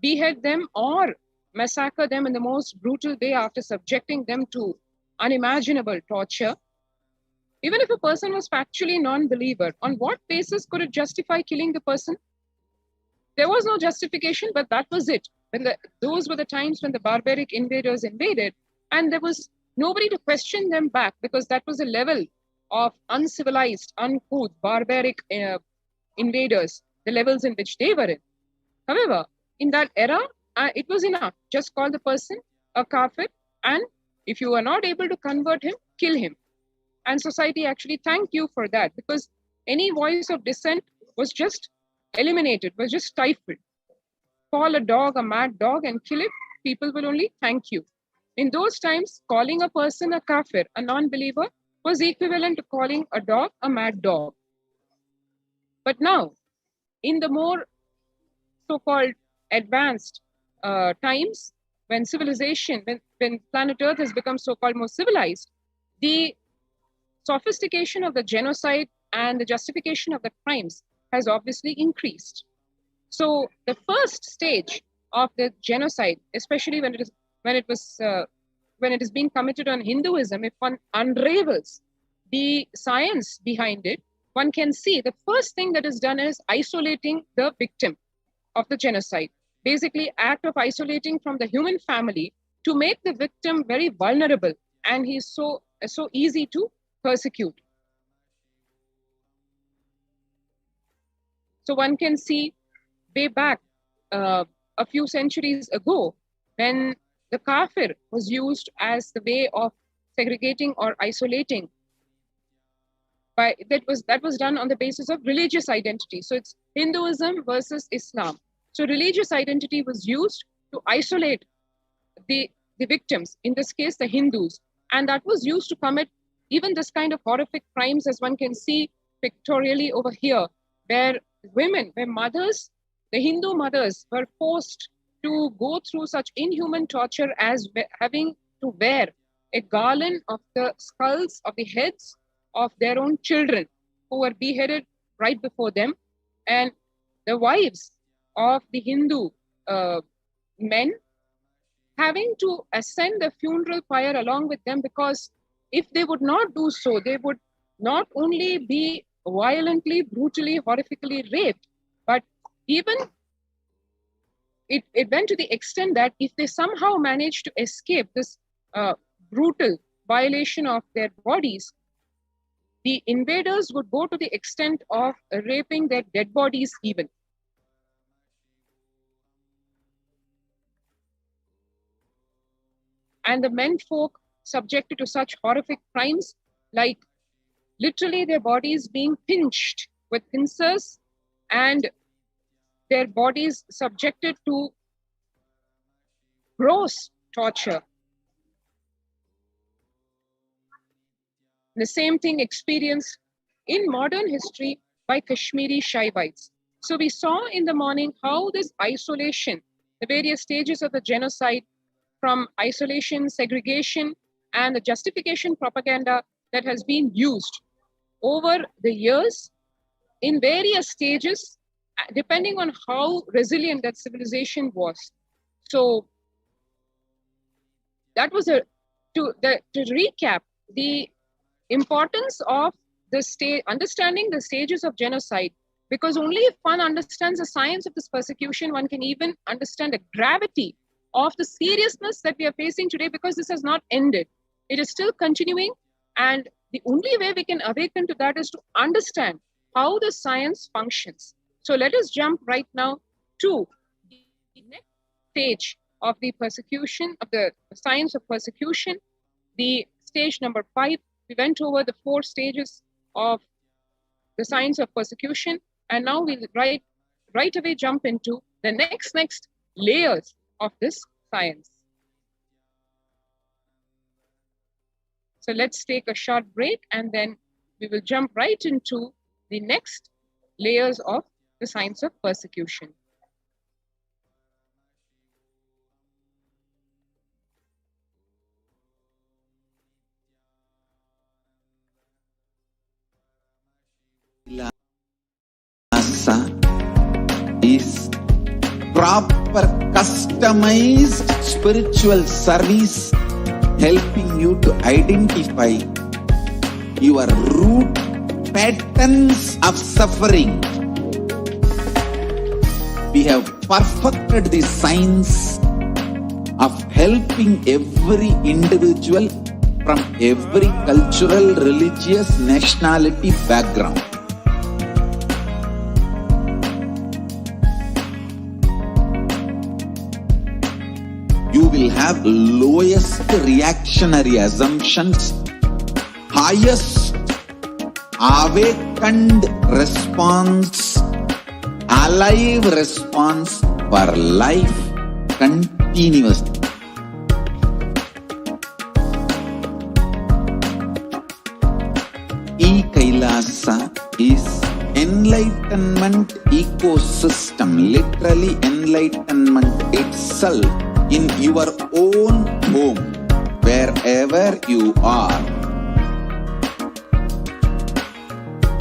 Speaker 12: behead them or massacre them in the most brutal way after subjecting them to unimaginable torture. Even if a person was factually non-believer, on what basis could it justify killing the person? There was no justification, but that was it. Those were the times when the barbaric invaders invaded, and there was nobody to question them back, because that was a level of uncivilized, uncouth, barbaric invaders, the levels in which they were in. However, in that era, it was enough. Just call the person a kafir, and if you are not able to convert him, kill him. And society actually thanked you for that, because any voice of dissent was just eliminated, was just stifled. Call a dog a mad dog and kill it, people will only thank you. In those times, calling a person a kafir, a non-believer, was equivalent to calling a dog a mad dog. But now, in the more so-called advanced times, when civilization, when planet Earth has become so-called more civilized, the sophistication of the genocide and the justification of the crimes has obviously increased. So the first stage of the genocide, especially when it is being committed on Hinduism, if one unravels the science behind it, one can see the first thing that is done is isolating the victim of the genocide. Basically, act of isolating from the human family to make the victim very vulnerable, and he's so easy to persecute. So one can see way back a few centuries ago, when the kafir was used as the way of segregating or isolating, that was done on the basis of religious identity. So it's Hinduism versus Islam. So religious identity was used to isolate the victims, in this case the Hindus, and that was used to commit even this kind of horrific crimes, as one can see pictorially over here, where mothers, the Hindu mothers, were forced to go through such inhuman torture as having to wear a garland of the skulls of the heads of their own children who were beheaded right before them, and the wives of the Hindu men having to ascend the funeral pyre along with them, because if they would not do so, they would not only be violently, brutally, horrifically raped, but even it went to the extent that if they somehow managed to escape this brutal violation of their bodies, the invaders would go to the extent of raping their dead bodies even. And the menfolk subjected to such horrific crimes, like literally their bodies being pinched with pincers and their bodies subjected to gross torture. The same thing experienced in modern history by Kashmiri Shaivites. So we saw in the morning how this isolation, the various stages of the genocide, from isolation, segregation, and the justification propaganda that has been used over the years in various stages, depending on how resilient that civilization was. So that was to recap the importance of understanding the stages of genocide, because only if one understands the science of this persecution, one can even understand the gravity of the seriousness that we are facing today, because this has not ended. It is still continuing, and the only way we can awaken to that is to understand how the science functions. So let us jump right now to the next stage of the persecution, of the science of persecution, the stage number 5. We went over the 4 stages of the science of persecution, and now we'll right away jump into the next layers of this science. So let's take a short break, and then we will jump right into the next layers of the science of persecution.
Speaker 3: Is proper customized spiritual service, helping you to identify your root patterns of suffering. We have perfected the science of helping every individual from every cultural, religious, nationality background. You will have lowest reactionary assumptions, highest awakened response, alive response for life continuously. E-Kailasa is enlightenment ecosystem, literally enlightenment itself in your own home, wherever you are.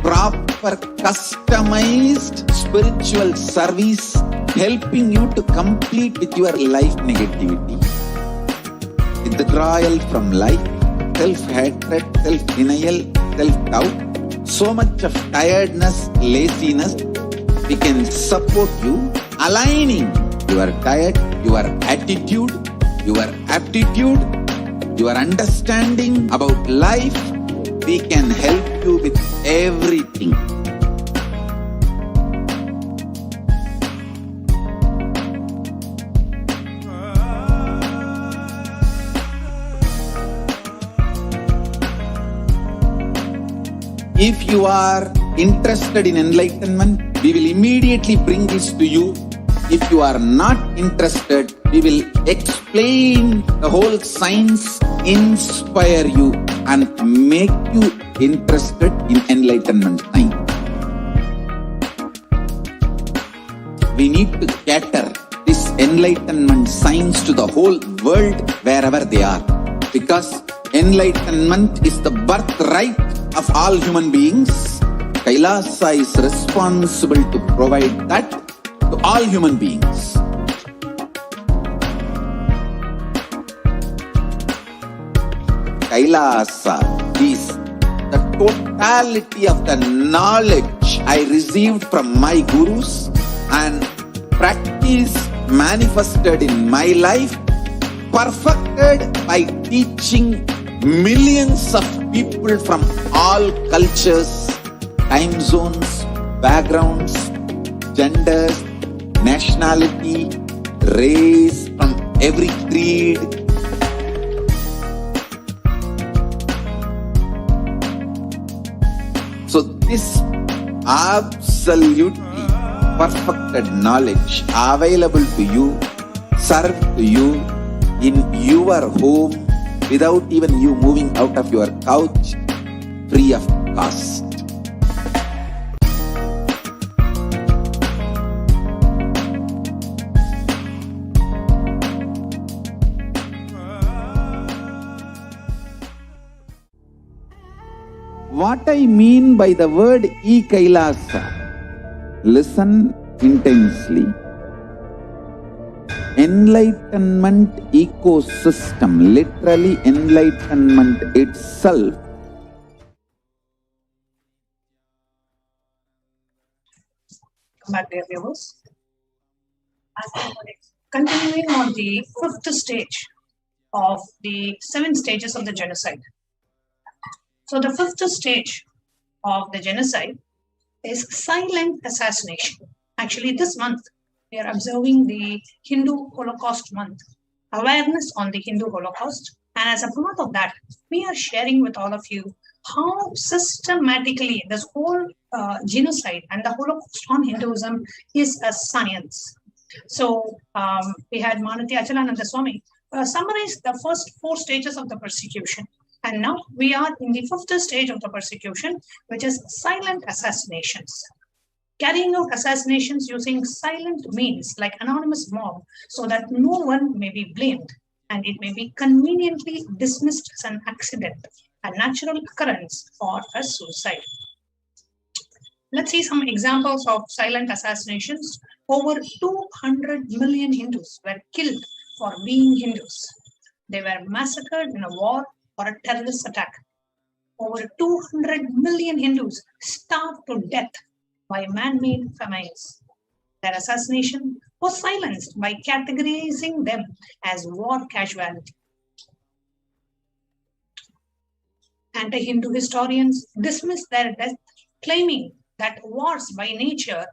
Speaker 3: Proper customized spiritual service helping you to complete with your life negativity, withdrawal from life, self-hatred, self-denial, self-doubt, so much of tiredness, laziness. We can support you, aligning your diet, your attitude, your aptitude, your understanding about life. We can help you with everything. If you are interested in enlightenment, we will immediately bring this to you. If you are not interested, we will explain the whole science, inspire you and make you interested in enlightenment science. We need to cater this enlightenment science to the whole world wherever they are, because enlightenment is the birthright of all human beings. Kailasa is responsible to provide that to all human beings. Kailasa is the totality of the knowledge I received from my gurus and practice manifested in my life, perfected by teaching millions of people from all cultures, time zones, backgrounds, genders, nationality, race, from every creed. So this absolutely perfected knowledge available to you, served to you in your home, without even you moving out of your couch, free of cost. What I mean by the word E-Kailasa, listen intensely. Enlightenment ecosystem, literally enlightenment itself.
Speaker 9: Come back, dear viewers. Continuing on the fifth stage of the 7 stages of the genocide. So the fifth stage of the genocide is silent assassination. Actually, this month, we are observing the Hindu Holocaust month, awareness on the Hindu Holocaust. And as a part of that, we are sharing with all of you how systematically this whole genocide and the Holocaust on Hinduism is a science. So we had Manati Achalananda Swami summarize the first 4 stages of the persecution. And now we are in the 5th stage of the persecution, which is silent assassinations. Carrying out assassinations using silent means like anonymous mob, so that no one may be blamed and it may be conveniently dismissed as an accident, a natural occurrence, or a suicide. Let's see some examples of silent assassinations. Over 200 million Hindus were killed for being Hindus. They were massacred in a war or a terrorist attack. Over 200 million Hindus starved to death by man-made famines. Their assassination was silenced by categorizing them as war casualty. Anti-Hindu historians dismiss their death, claiming that wars by nature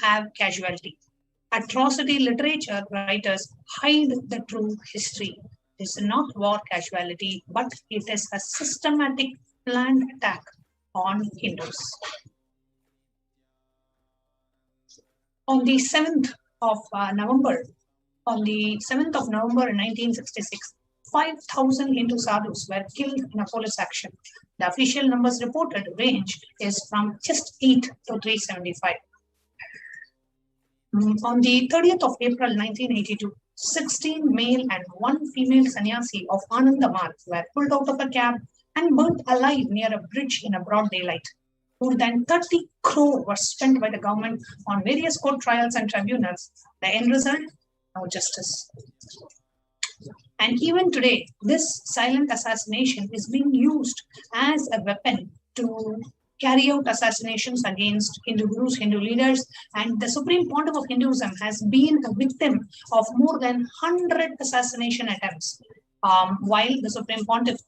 Speaker 9: have casualty. Atrocity literature writers hide the true history. It is not war casualty, but it is a systematic planned attack on Hindus. On the 7th of November, on the 7th of November 1966, 5,000 Hindu sadhus were killed in a police action. The official numbers reported range is from just 8 to 375. On the 30th of April 1982, 16 male and 1 female sannyasi of Anandamarg were pulled out of a cab and burnt alive near a bridge in a broad daylight. More than 30 crore was spent by the government on various court trials and tribunals. The end result? No justice. And even today, this silent assassination is being used as a weapon to carry out assassinations against Hindu gurus, Hindu leaders, and the Supreme Pontiff of Hinduism has been a victim of more than 100 assassination attempts. While the Supreme Pontiff,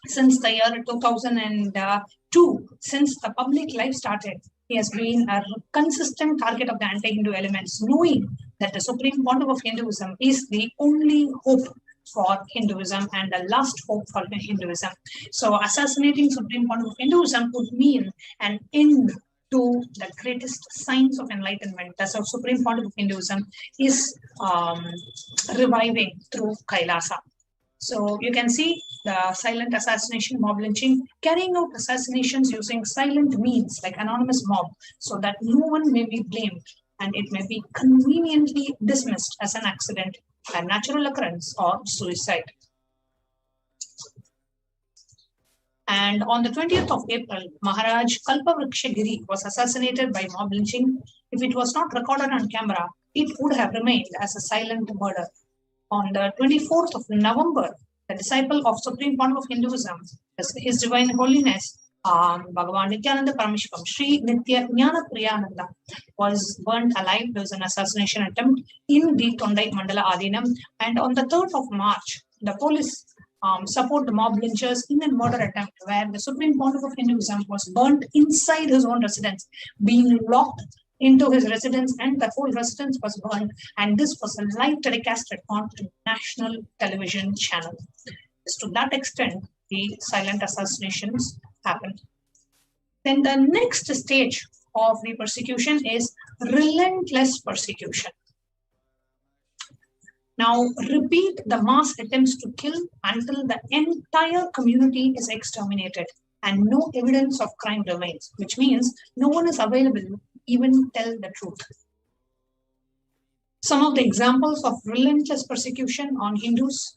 Speaker 9: since the year 2002, since the public life started, he has been a consistent target of the anti-Hindu elements, knowing that the Supreme Pontiff of Hinduism is the only hope for Hinduism and the last hope for Hinduism. So assassinating Supreme Pontiff of Hinduism would mean an end to the greatest signs of enlightenment. That's how Supreme Pontiff of Hinduism is reviving through Kailasa. So you can see the silent assassination, mob lynching, carrying out assassinations using silent means like anonymous mob, so that no one may be blamed and it may be conveniently dismissed as an accident, a natural occurrence, or suicide. And on the 20th of April, Maharaj Kalpavriksha was assassinated by mob lynching. If it was not recorded on camera, it would have remained as a silent murder. On the 24th of November, the disciple of Supreme Pontiff of Hinduism, His Divine Holiness, Bhagavan Nithyananda Parameshwaram, Sri Nithyananda was burnt alive. There was an assassination attempt in the Tondai Mandala Adinam. And on the 3rd of March, the police support the mob lynchers in a murder attempt where the Supreme Pontiff of Hinduism was burnt inside his own residence, being locked into his residence, and the whole residence was burned, and this was live telecasted on national television channel. To that extent, the silent assassinations happened. Then the next stage of the persecution is relentless persecution. Now repeat the mass attempts to kill until the entire community is exterminated and no evidence of crime remains, which means no one is available to even tell the truth. Some of the examples of relentless persecution on Hindus.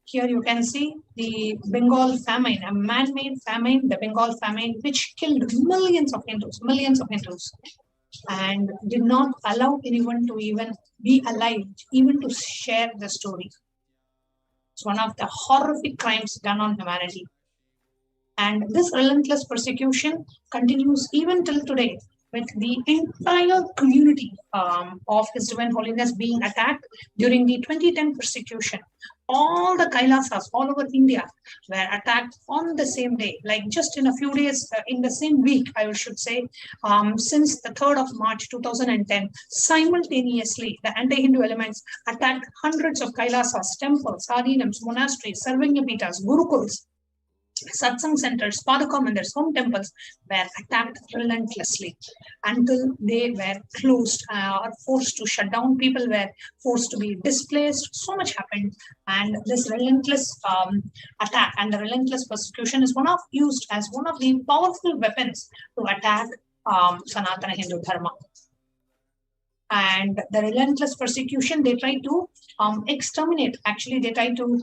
Speaker 9: Here you can see the Bengal famine, a man-made famine, the Bengal famine, which killed millions of Hindus, and did not allow anyone to even be alive, even to share the story. It's one of the horrific crimes done on humanity. And this relentless persecution continues even till today, with the entire community of His Divine Holiness being attacked during the 2010 persecution. All the Kailasas all over India were attacked on the same day, like just in a few days, in the same week, I should say, since the 3rd of March 2010, simultaneously, the anti-Hindu elements attacked hundreds of Kailasas, temples, adinams, monasteries, Sarvanyapitas, gurukuls, SATSANG centers, Padaka mandirs, home temples were attacked relentlessly until they were closed or forced to shut down. People were forced to be displaced. So much happened, and this relentless attack and the relentless persecution is used as one of the powerful weapons to attack Sanatana Hindu Dharma. And the relentless persecution, they try to exterminate. Actually, they try to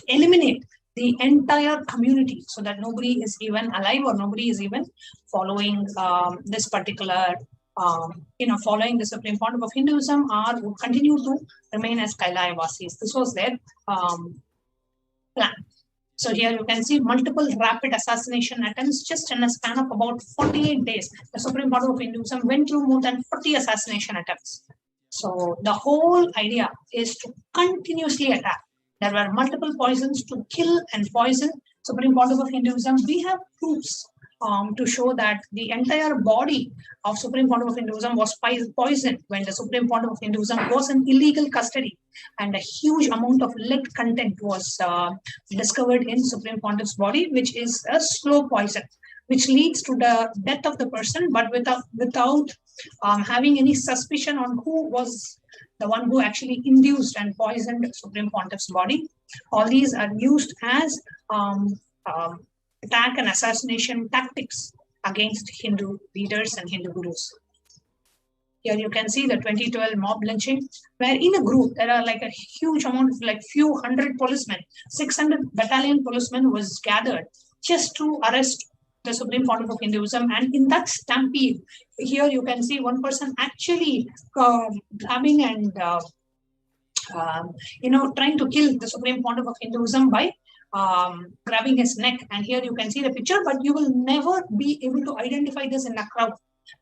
Speaker 9: eliminate the entire community so that nobody is even alive or nobody is even following this particular, following the Supreme Pontiff of Hinduism, or would continue to remain as Kailaya-vasis. This was their plan. So here you can see multiple rapid assassination attempts just in a span of about 48 days. The Supreme Pontiff of Hinduism went through more than 40 assassination attempts. So the whole idea is to continuously attack. There were multiple poisons to kill and poison Supreme Pontiff of Hinduism. We have proofs to show that the entire body of Supreme Pontiff of Hinduism was poisoned when the Supreme Pontiff of Hinduism was in illegal custody, and a huge amount of lead content was discovered in Supreme Pontiff's body, which is a slow poison. which leads to the death of the person, but without having any suspicion on who was the one who actually induced and poisoned Supreme Pontiff's body. All these are used as attack and assassination tactics against Hindu leaders and Hindu gurus. Here you can see the 2012 mob lynching, where in a group there are like a huge amount of like few hundred policemen, 600 battalion policemen was gathered just to arrest the Supreme Pontiff of Hinduism. And in that stampede, here you can see one person actually grabbing and trying to kill the Supreme Pontiff of Hinduism by grabbing his neck. And here you can see the picture, but you will never be able to identify this in a crowd,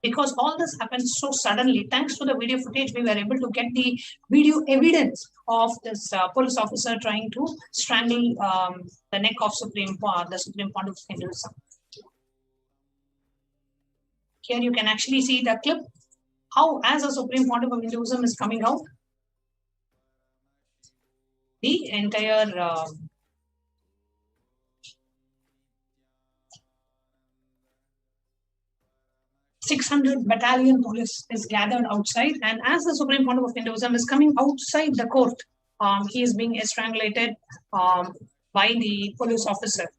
Speaker 9: because all this happened so suddenly. Thanks to the video footage, we were able to get the video evidence of this police officer trying to strangle the neck of the Supreme Pontiff of Hinduism. Here you can actually see the clip, how as a Supreme Pontiff of Hinduism is coming out, the entire 600 battalion police is gathered outside, and as the Supreme Pontiff of Hinduism is coming outside the court, he is being strangulated by the police officer.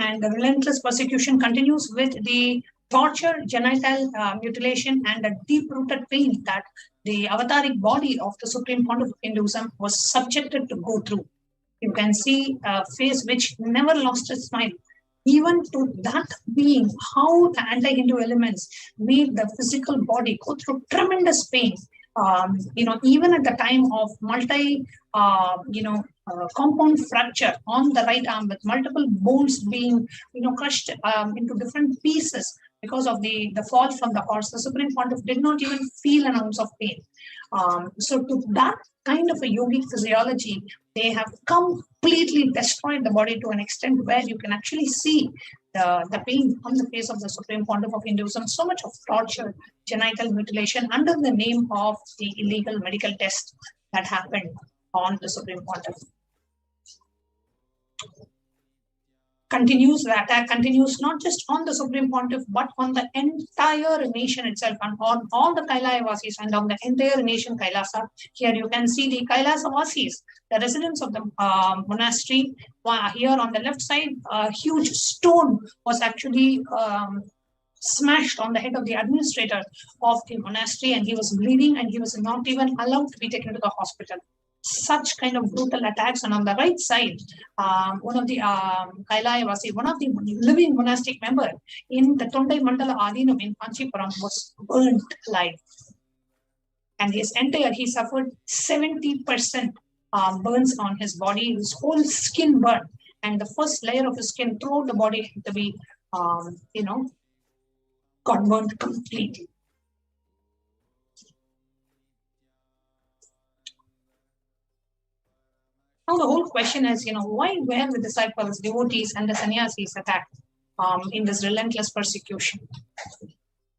Speaker 9: And the relentless persecution continues with the torture, genital mutilation, and a deep-rooted pain that the avataric body of the Supreme Pontiff of Hinduism was subjected to go through. You can see a face which never lost its smile. Even to that being, how the anti-Hindu elements made the physical body go through tremendous pain. Even at the time of compound fracture on the right arm, with multiple bones being, crushed into different pieces because of the fall from the horse, the Supreme Pontiff did not even feel an ounce of pain. So to that kind of a yogic physiology, they have completely destroyed the body to an extent where you can actually see the pain on the face of the Supreme Pontiff of Hinduism. So much of torture, genital mutilation under the name of the illegal medical test that happened on the Supreme Pontiff. The attack continues not just on the Supreme Pontiff, but on the entire nation itself, and on all the Kailaya-vasis and on the entire nation Kailasa. Here you can see the Kailasa-vasis, the residents of the monastery. Here on the left side, a huge stone was actually smashed on the head of the administrator of the monastery, and he was bleeding, and he was not even allowed to be taken to the hospital. Such kind of brutal attacks. And on the right side, one of the Kailaya-vasi, one of the living monastic member in the Tondai Mandala Adinam in Kanchipuram, was burnt alive. And he suffered 70% burns on his body. His whole skin burned, and the first layer of his skin throughout the body had to be, got burnt completely. Now the whole question is, why were the disciples, devotees, and the sannyasis attacked in this relentless persecution?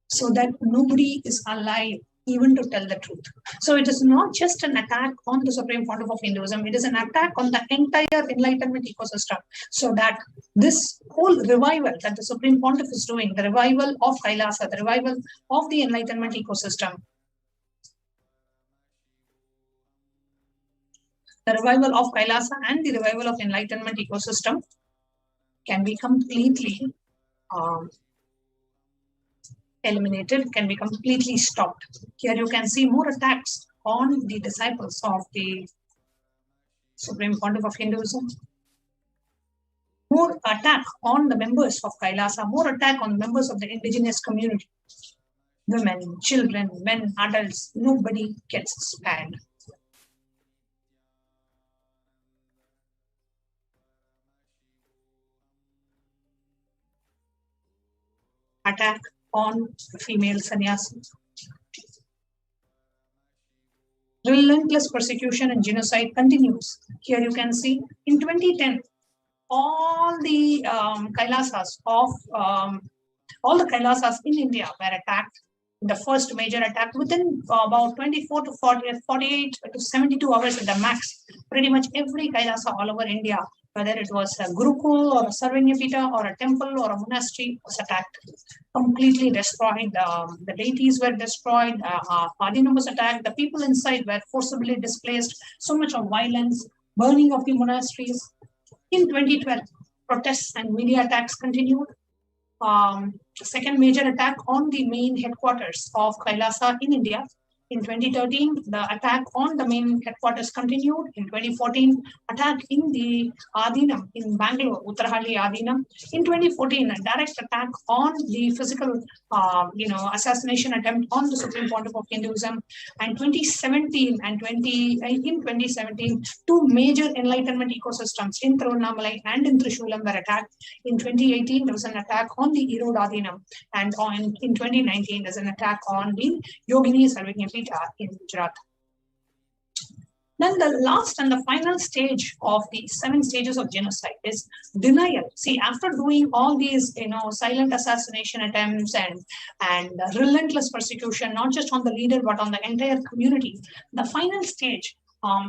Speaker 9: So that nobody is alive even to tell the truth. So it is not just an attack on the Supreme Pontiff of Hinduism, it is an attack on the entire enlightenment ecosystem. So that this whole revival that the Supreme Pontiff is doing, the revival of Kailasa, the revival of the enlightenment ecosystem, the revival of Kailasa and the revival of enlightenment ecosystem can be completely eliminated, can be completely stopped. Here you can see more attacks on the disciples of the Supreme Pontiff of Hinduism, more attack on the members of Kailasa, more attack on members of the indigenous community. Women, children, men, adults, nobody gets spared. Attack on female sannyasis. Relentless persecution and genocide continues. Here you can see in 2010, all the Kailasas of all the Kailasas in India were attacked. The first major attack within about 24 to 48 to 72 hours at the max. Pretty much every Kailasa all over India, whether it was a Gurukul or a Sarvanyapita or a temple or a monastery, was attacked. Completely destroyed. The deities were destroyed. Adinam was attacked. The people inside were forcibly displaced. So much of violence, burning of the monasteries. In 2012, protests and media attacks continued. Second major attack on the main headquarters of Kailasa in India. In 2013, the attack on the main headquarters continued. In 2014, attack in the Adinam in Bangalore, Uttarahalli Adinam. In 2014, a direct attack on the physical, assassination attempt on the Supreme Pontiff of Hinduism. And 2017 and in 2017, two major enlightenment ecosystems in Tiruvannamalai and in Trishulam were attacked. In 2018, there was an attack on the Erode Adinam, and in 2019, there's an attack on the Yogini Sarvanyapita in Gujarat. Then the last and the final stage of the 7 stages of genocide is denial. See, after doing all these, silent assassination attempts and relentless persecution, not just on the leader but on the entire community, the final stage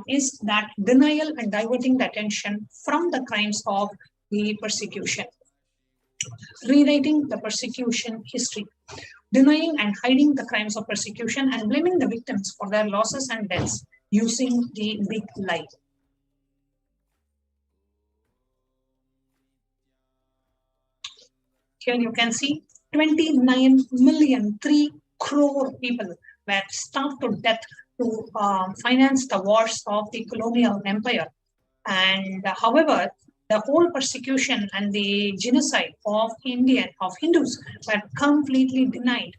Speaker 9: is that denial and diverting the attention from the crimes of the persecution. Rewriting the persecution history. Denying and hiding the crimes of persecution and blaming the victims for their losses and deaths using the big lie. Here you can see 29 million, 3 crore people were starved to death to finance the wars of the colonial empire. And however, the whole persecution and the genocide of Hindus were completely denied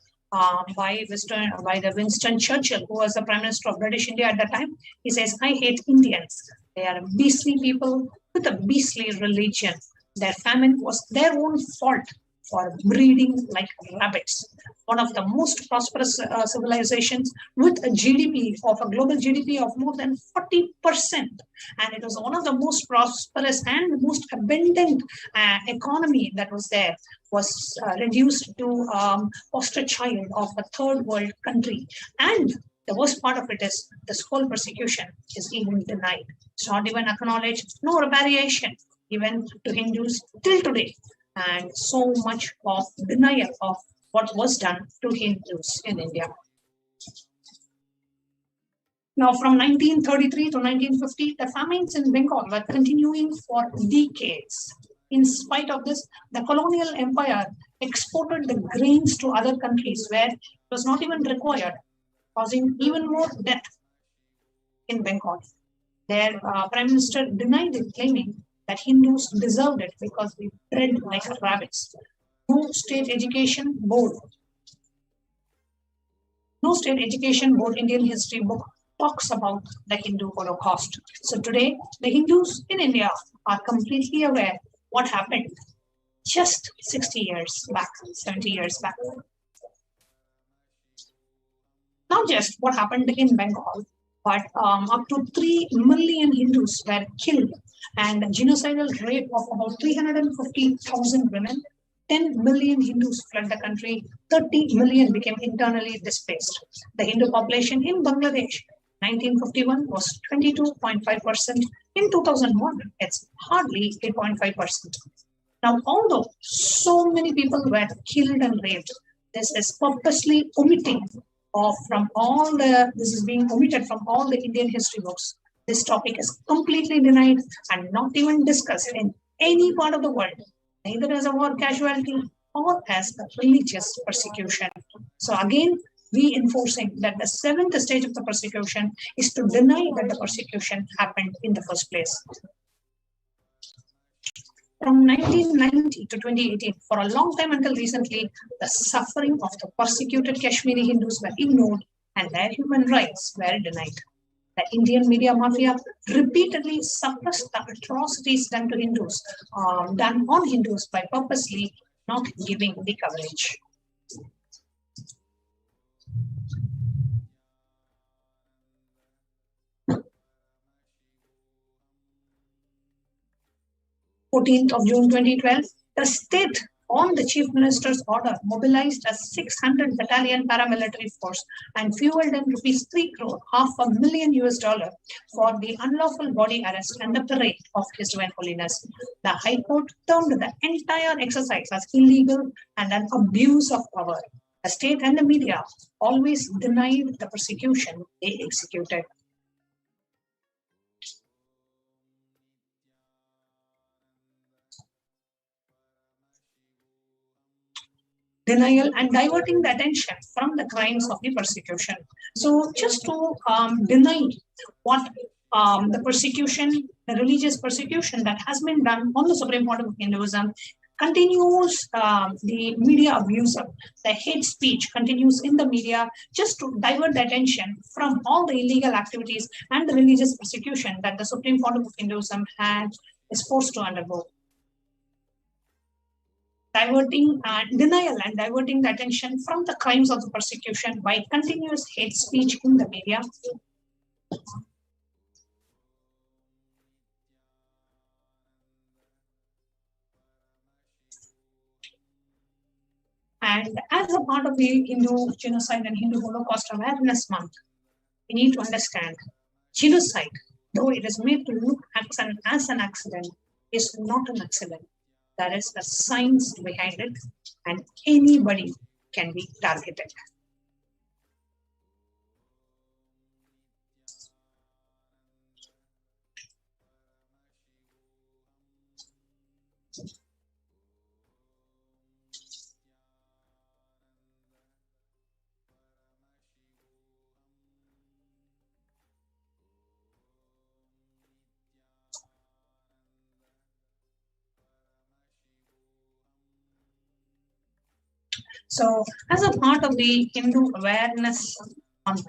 Speaker 9: by the Winston Churchill, who was the Prime Minister of British India at that time. He says, "I hate Indians. They are beastly people with a beastly religion. Their famine was their own fault for breeding like rabbits." One of the most prosperous civilizations with a GDP of a global GDP of more than 40%. And it was one of the most prosperous and most abundant economy that was there, was reduced to poster child of a third world country. And the worst part of it is this whole persecution is even denied. It's not even acknowledged, no reparation even to Hindus till today. And so much of denial of what was done to Hindus in India. Now, from 1933 to 1950, the famines in Bengal were continuing for decades. In spite of this, the colonial empire exported the grains to other countries where it was not even required, causing even more death in Bengal. Their prime minister denied it, claiming that Hindus deserved it because they bred like rabbits. No state education board Indian history book talks about the Hindu Holocaust. So today, the Hindus in India are completely aware what happened just 60 years back, 70 years back. Not just what happened in Bengal, but up to 3 million Hindus were killed, and a genocidal rape of about 350,000 women. 10 million Hindus fled the country, 30 million became internally displaced. The Hindu population in Bangladesh, 1951, was 22.5%. In 2001, it's hardly 8.5%. Now, although so many people were killed and raped, this is purposely omitting this is being omitted from all the Indian history books. This topic is completely denied and not even discussed in any part of the world, neither as a war casualty or as a religious persecution. So again, reinforcing that the 7th stage of the persecution is to deny that the persecution happened in the first place. From 1990 to 2018, for a long time until recently, the suffering of the persecuted Kashmiri Hindus were ignored and their human rights were denied. The Indian media mafia repeatedly suppressed the atrocities done to Hindus, done on Hindus by purposely not giving the coverage. 14th of June 2012, the state, on the Chief Minister's order, mobilized a 600 battalion paramilitary force and fueled in rupees 3 crore, $500,000 for the unlawful body arrest and the parade of His Divine Holiness. The High Court termed the entire exercise as illegal and an abuse of power. The state and the media always denied the persecution they executed. Denial and diverting the attention from the crimes of the persecution. So just to deny what the persecution, the religious persecution that has been done on the Supreme Court of Hinduism, continues the media abuse, the hate speech continues in the media just to divert the attention from all the illegal activities and the religious persecution that the Supreme Court of Hinduism is forced to undergo. Denial and diverting the attention from the crimes of the persecution by continuous hate speech in the media. And as a part of the Hindu Genocide and Hindu Holocaust Awareness Month, we need to understand genocide, though it is made to look as an accident, is not an accident. There is a science behind it, and anybody can be targeted. So, as a part of the Hindu Awareness Month,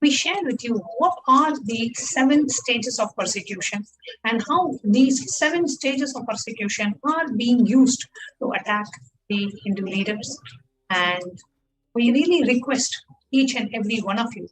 Speaker 9: we share with you what are the 7 stages of persecution and how these 7 stages of persecution are being used to attack the Hindu leaders. And we really request each and every one of you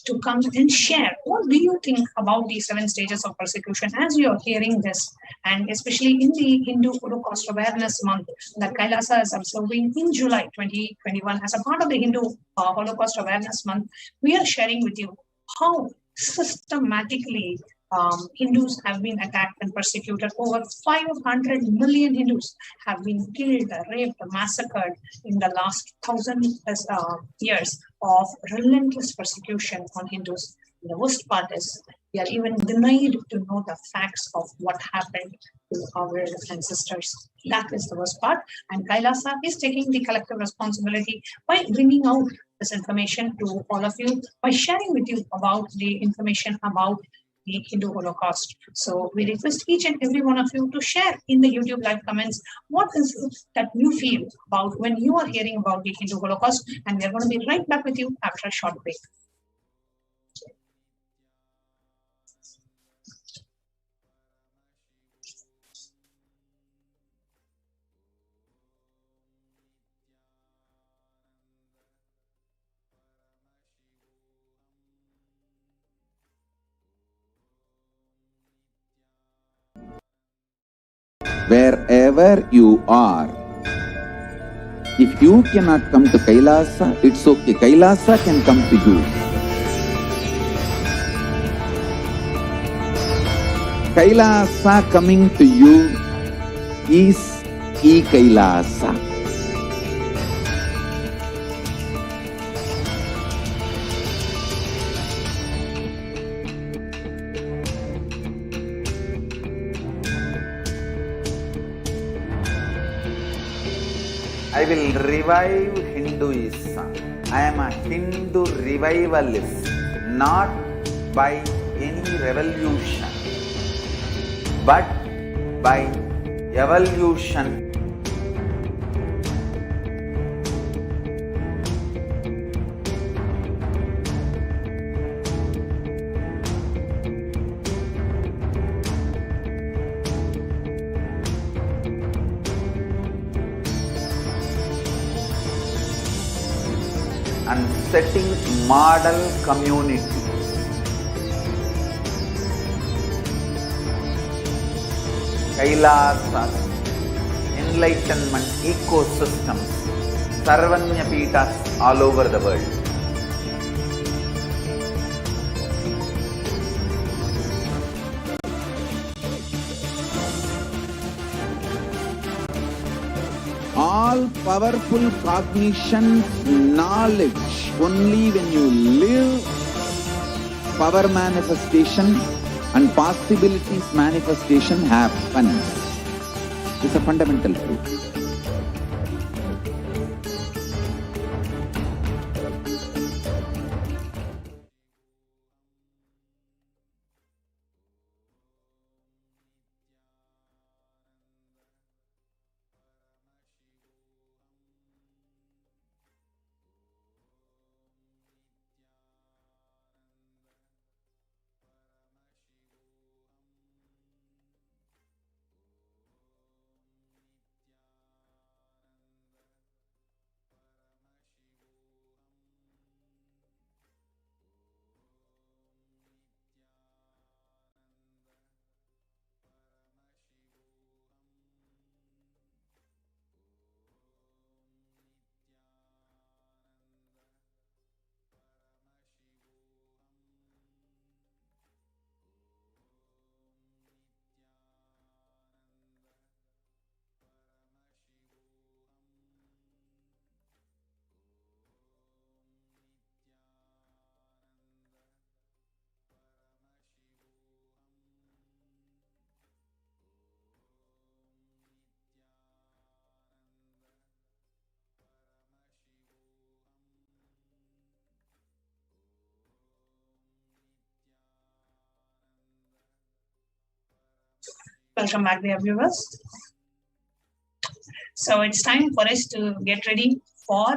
Speaker 9: to come and share. What do you think about these 7 stages of persecution as you are hearing this? And especially in the Hindu Holocaust Awareness Month that Kailasa is observing in July 2021 as a part of the Hindu Holocaust Awareness Month, we are sharing with you how systematically Hindus have been attacked and persecuted. Over 500 million Hindus have been killed, raped, massacred in the last 1,000 years of relentless persecution on Hindus. And the worst part is we are even denied to know the facts of what happened to our ancestors. That is the worst part. And Kailasa is taking the collective responsibility by bringing out this information to all of you, by sharing with you about the information about the Hindu Holocaust. So we request each and every one of you to share in the YouTube live comments what is it that you feel about when you are hearing about the Hindu Holocaust, and we are going to be right back with you after a short break.
Speaker 3: Wherever you are, if you cannot come to Kailasa, it's okay. Kailasa can come to you. Kailasa coming to you is E-Kailasa.
Speaker 10: I will revive Hinduism. I am a Hindu revivalist, not by any revolution, but by evolution. And setting model community.
Speaker 7: Kailasas, enlightenment ecosystems, Sarvanya Peethas all over the world.
Speaker 3: All powerful cognition, knowledge, only when you live, power manifestation and possibilities manifestation happens. It's a fundamental truth.
Speaker 9: Welcome back, dear viewers. So it's time for us to get ready for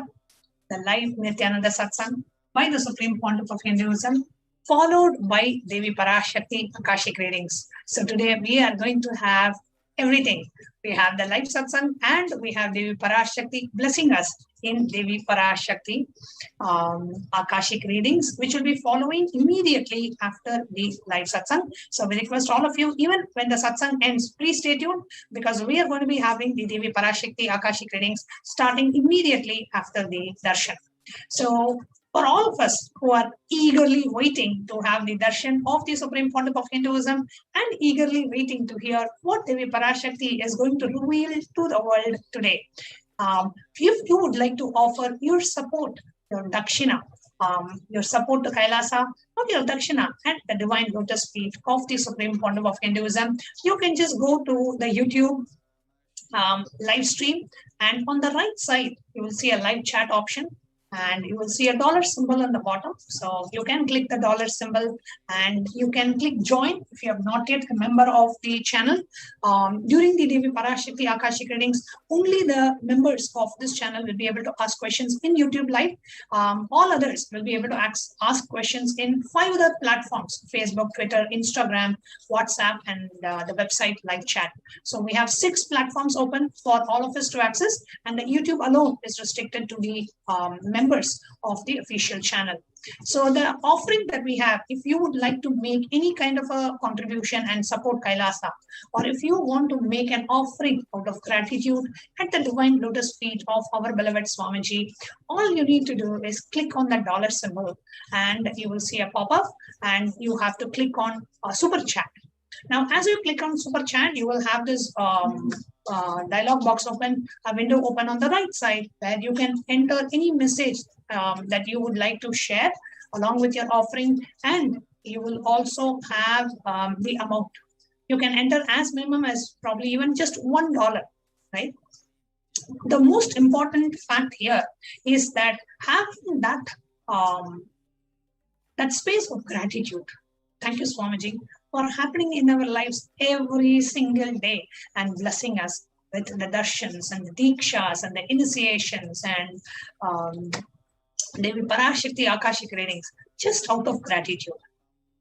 Speaker 9: the live Nithyananda Satsang by the Supreme Pontiff of Hinduism, followed by Devi Parashakti Akashic readings. So today we are going to have everything. We have the live satsang and we have Devi Parashakti blessing us in Devi Parashakti Akashic readings, which will be following immediately after the live satsang. So we request all of you, even when the satsang ends, please stay tuned because we are going to be having the Devi Parashakti Akashic readings starting immediately after the Darshan. So for all of us who are eagerly waiting to have the darshan of the Supreme Pontiff of Hinduism and eagerly waiting to hear what Devi Parashakti is going to reveal to the world today. If you would like to offer your support, your dakshina, your support to Kailasa, or your dakshina at the divine lotus feet of the Supreme Pontiff of Hinduism, you can just go to the YouTube live stream, and on the right side, you will see a live chat option. And you will see a dollar symbol on the bottom. So you can click the dollar symbol and you can click join if you have not yet a member of the channel. During the Devi Parashakti Akashic readings, only the members of this channel will be able to ask questions in YouTube live. All others will be able to ask questions in 5 other platforms: Facebook, Twitter, Instagram, WhatsApp, and the website live chat. So we have 6 platforms open for all of us to access, and the YouTube alone is restricted to the members of the official channel. So the offering that we have, if you would like to make any kind of a contribution and support Kailasa, or if you want to make an offering out of gratitude at the divine lotus feet of our beloved Swamiji, all you need to do is click on that dollar symbol and you will see a pop-up and you have to click on super chat. Now, as you click on super chat, you will have this dialog box open, a window open on the right side where you can enter any message that you would like to share along with your offering, and you will also have the amount. You can enter as minimum as probably even just $1, right? The most important fact here is that having that that space of gratitude. Thank you, Swamiji, for happening in our lives every single day and blessing us with the darshans and the dikshas and the initiations and Devi Parashakti Akashic readings, just out of gratitude.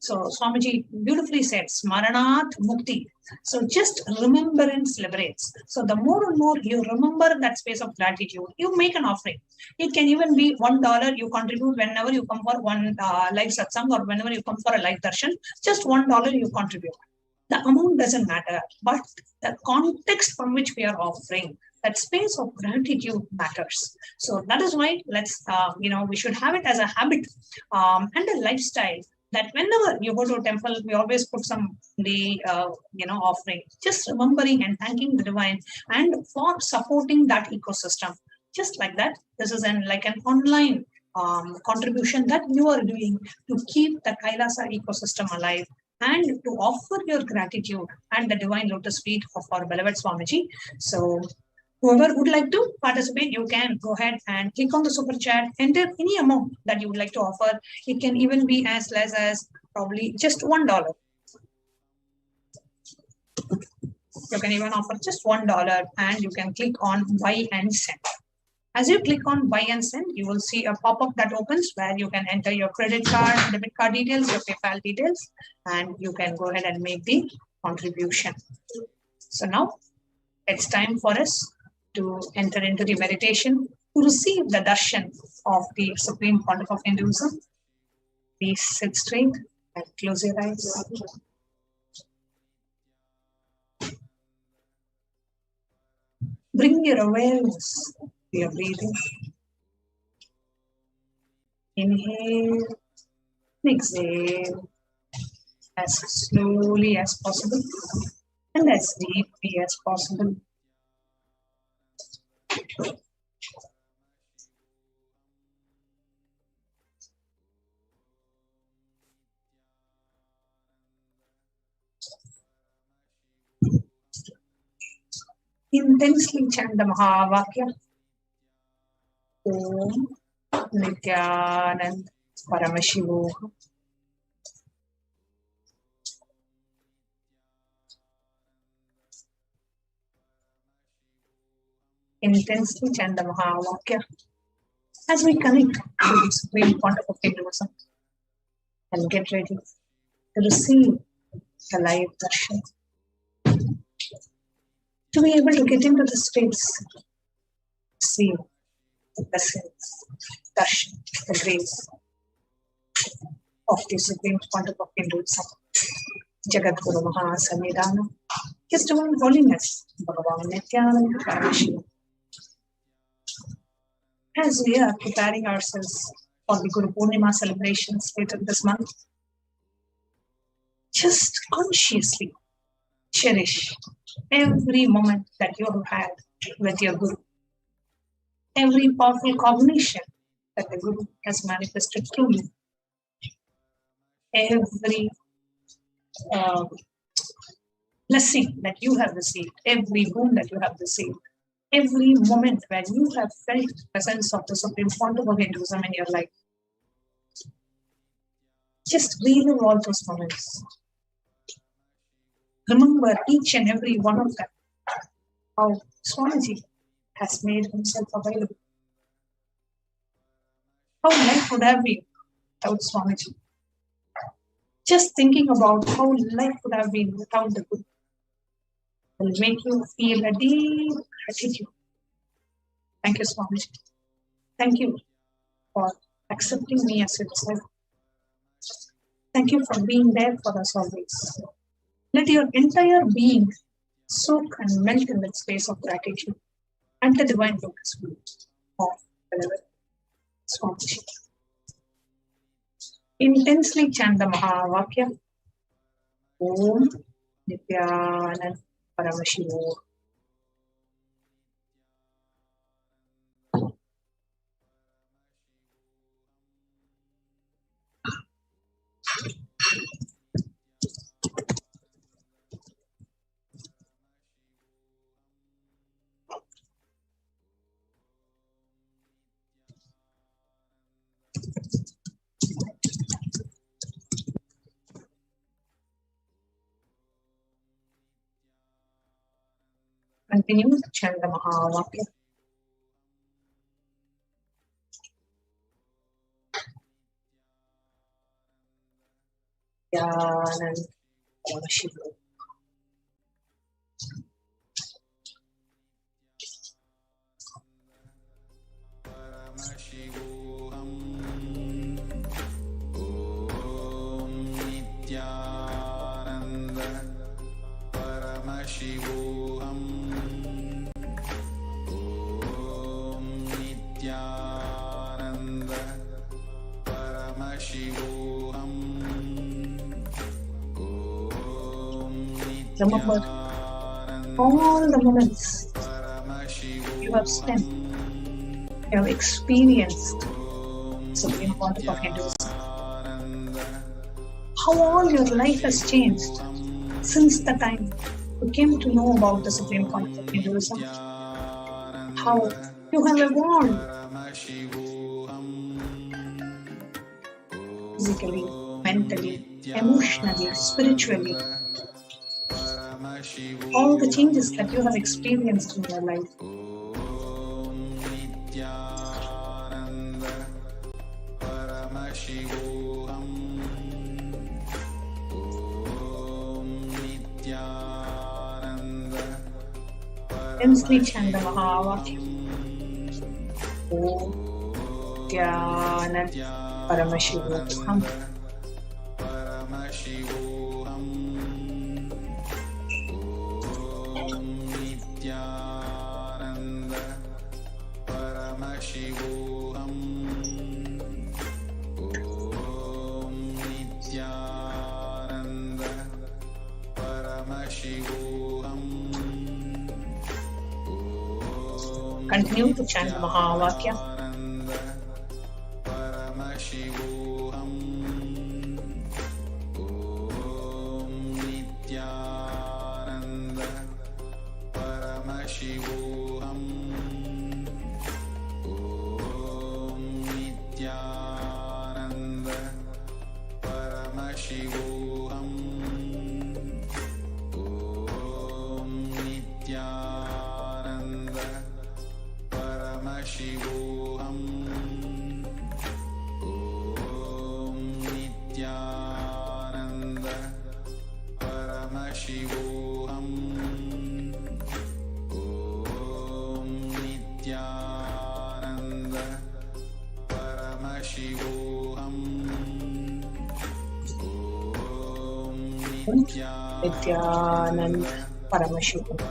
Speaker 9: So Swamiji beautifully said, Smaranat Mukti. So just remembrance liberates. So the more and more you remember that space of gratitude, you make an offering. It can even be $1 you contribute whenever you come for one live satsang or whenever you come for a live darshan. Just $1 you contribute. The amount doesn't matter, but the context from which we are offering, that space of gratitude matters. So that is why we should have it as a habit and a lifestyle, that whenever you go to a temple, we always put some offering, just remembering and thanking the divine and for supporting that ecosystem. Just like that, this is like an online contribution that you are doing to keep the Kailasa ecosystem alive and to offer your gratitude and the divine lotus feet of our beloved Swamiji. So whoever would like to participate, you can go ahead and click on the super chat, enter any amount that you would like to offer. It can even be as less as probably just $1. You can even offer just $1 and you can click on buy and send. As you click on buy and send, you will see a pop-up that opens where you can enter your credit card, debit card details, your PayPal details, and you can go ahead and make the contribution. So now it's time for us to enter into the meditation to receive the darshan of the Supreme Pontiff of Hinduism. Please sit straight and close your eyes. Bring your awareness to your breathing. Inhale and exhale as slowly as possible and as deeply as possible. Intensely chant the Mahavakya. Om Nithyananda Paramashivoha. Intensely chant the Mahavakya as we connect to the Supreme Pontiff of Hinduism and get ready to receive the live darshan. To be able to get into the space, see the blessings, darshan, the grace of the Supreme Pontiff of Hinduism, Jagat Guru Mahasamidana, His Divine Holiness, Bhagavan Nithyananda Parashakti. As we are preparing ourselves for the Guru Purnima celebrations later this month, just consciously cherish every moment that you have had with your Guru, every powerful combination that the Guru has manifested through you, every blessing that you have received, every boon that you have received, every moment when you have felt the presence of the Supreme Pontiff of Hinduism in your life. Just relive all those moments. Remember each and every one of them, how Swamiji has made himself available. How life would have been without Swamiji. Just thinking about how life would have been without the Guru will make you feel a deep gratitude. Thank you, Swamiji. Thank you for accepting me as your disciple. Thank you for being there for us always. Let your entire being soak and melt in that space of gratitude and the divine lotus feet of beloved Swamiji. Intensely chant the Mahavakya. Om Nithyananda Paramashivoha. Continue to chant the Mahavakya. Nithyananda Paramashivoha.
Speaker 10: Om Nithyananda
Speaker 9: Remember all the moments you have spent, you have experienced Supreme Concept of Hinduism. How all your life has changed since the time you came to know about the Supreme Concept of Hinduism. How you have evolved physically, mentally, emotionally, spiritually. All the changes that you have experienced in your life. Intensely chant the Mahamari. Om Nithyananda Paramashivoham. Continue to chant the Mahavakya. Nithyananda Paramashivoham.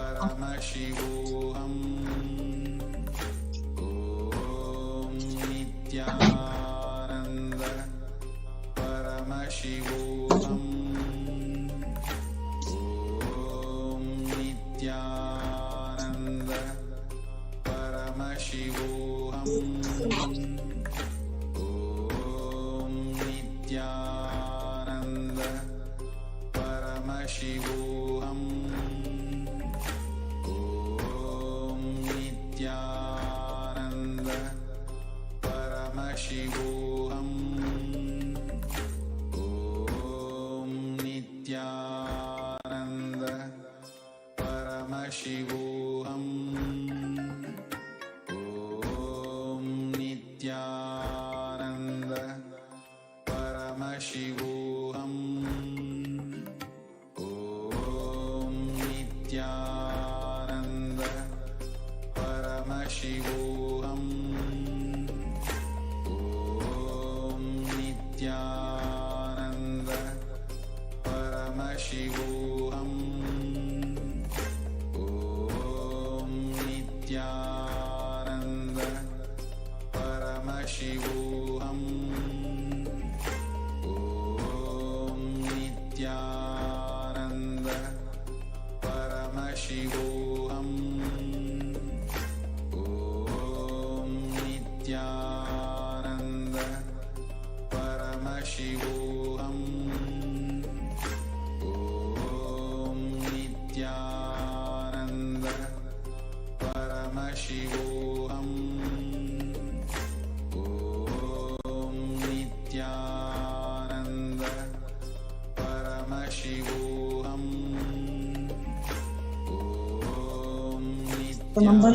Speaker 9: Remember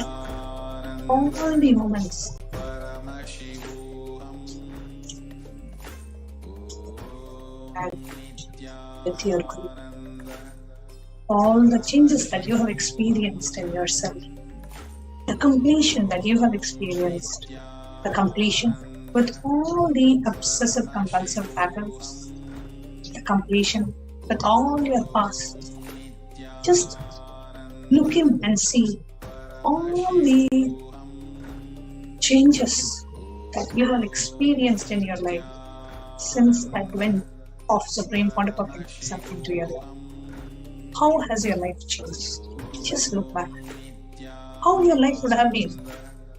Speaker 9: all the moments with your group, all the changes that you have experienced in yourself, the completion that you have experienced, the completion with all the obsessive compulsive patterns, the completion with all your past. Just look in and see all the changes that you have experienced in your life. since the advent of Supreme Pontificate into your life? How has your life changed? Just look back. How your life would have been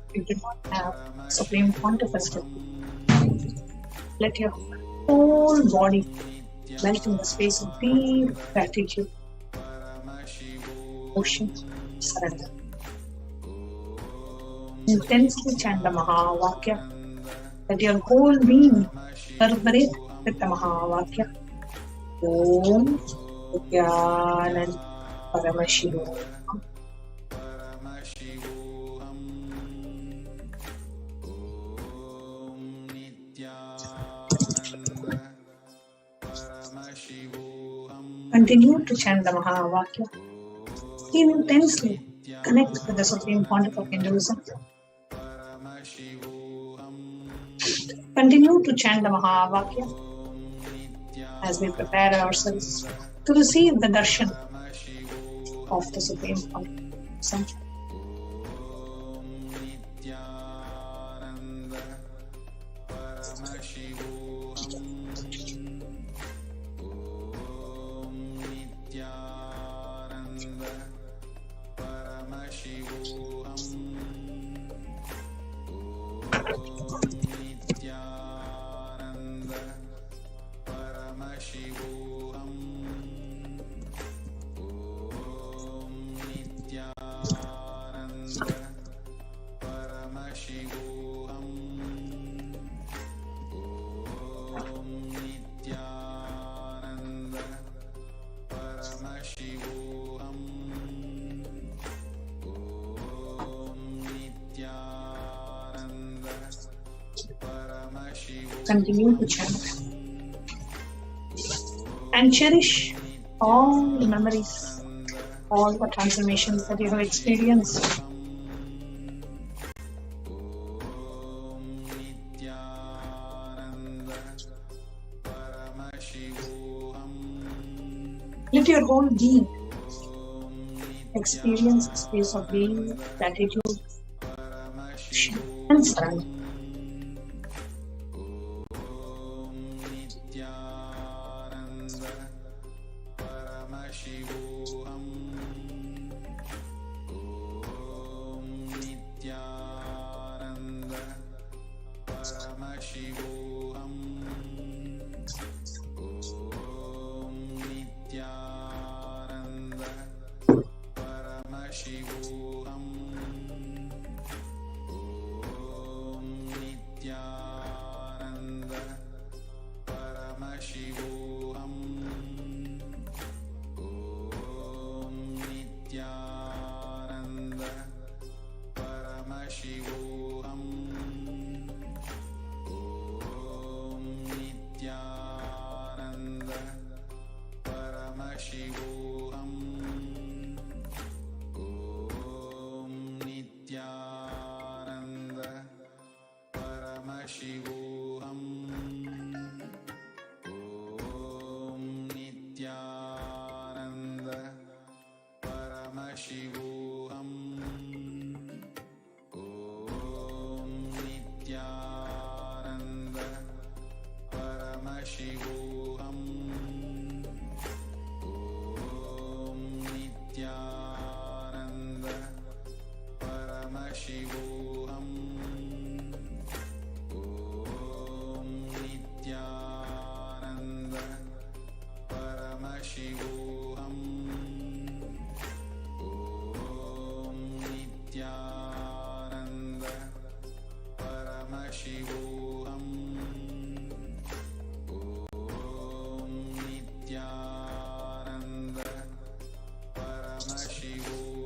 Speaker 9: if you did not have Supreme Pontificate. Let your whole body melt in the space of deep gratitude, ocean, surrender. Intensely chant the Mahavakya. Let your whole being reverberate with the Mahavakya. Om Nithyananda Paramashivoham. Continue to chant the Mahavakya. Feel intensely connect with the Supreme Pontiff of Hinduism. Continue to chant the Mahavakya as we prepare ourselves to receive the Darshan of the Supreme Pontiff. Continue to chant and cherish all the memories, all the transformations that you have experienced. Let your whole being experience a space of being, gratitude, and surrender.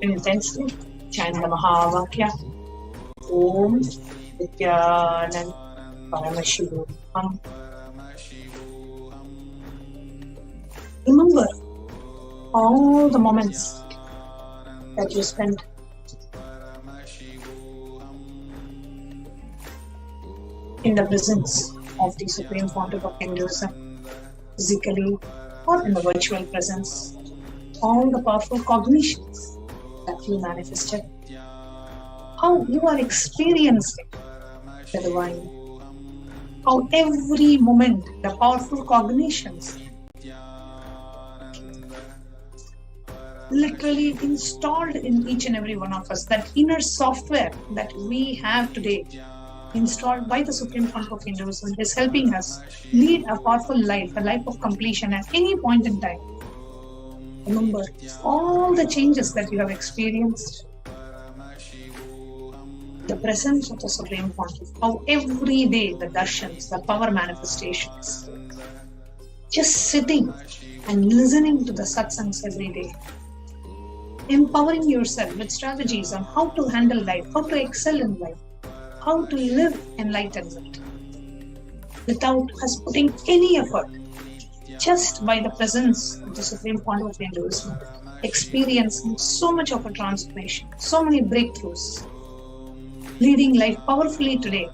Speaker 9: Intensely chant the Mahavakya. Om Nithyananda Paramashivoham. Remember all the moments that you spent in the presence of the Supreme Pontiff of Hinduism, physically or in the virtual presence. All the powerful cognitions that you manifested, how you are experiencing the divine, how every moment, the powerful cognitions literally installed in each and every one of us, that inner software that we have today, installed by the Supreme Founder of Hinduism, is helping us lead a powerful life, a life of completion at any point in time. Remember all the changes that you have experienced, the presence of the Supreme Founder, how every day the darshans, the power manifestations, just sitting and listening to the satsangs every day, empowering yourself with strategies on how to handle life, how to excel in life, how to live enlightenment without us putting any effort, just by the presence of the Supreme Founder of Hinduism, experiencing so much of a transformation, so many breakthroughs, leading life powerfully today.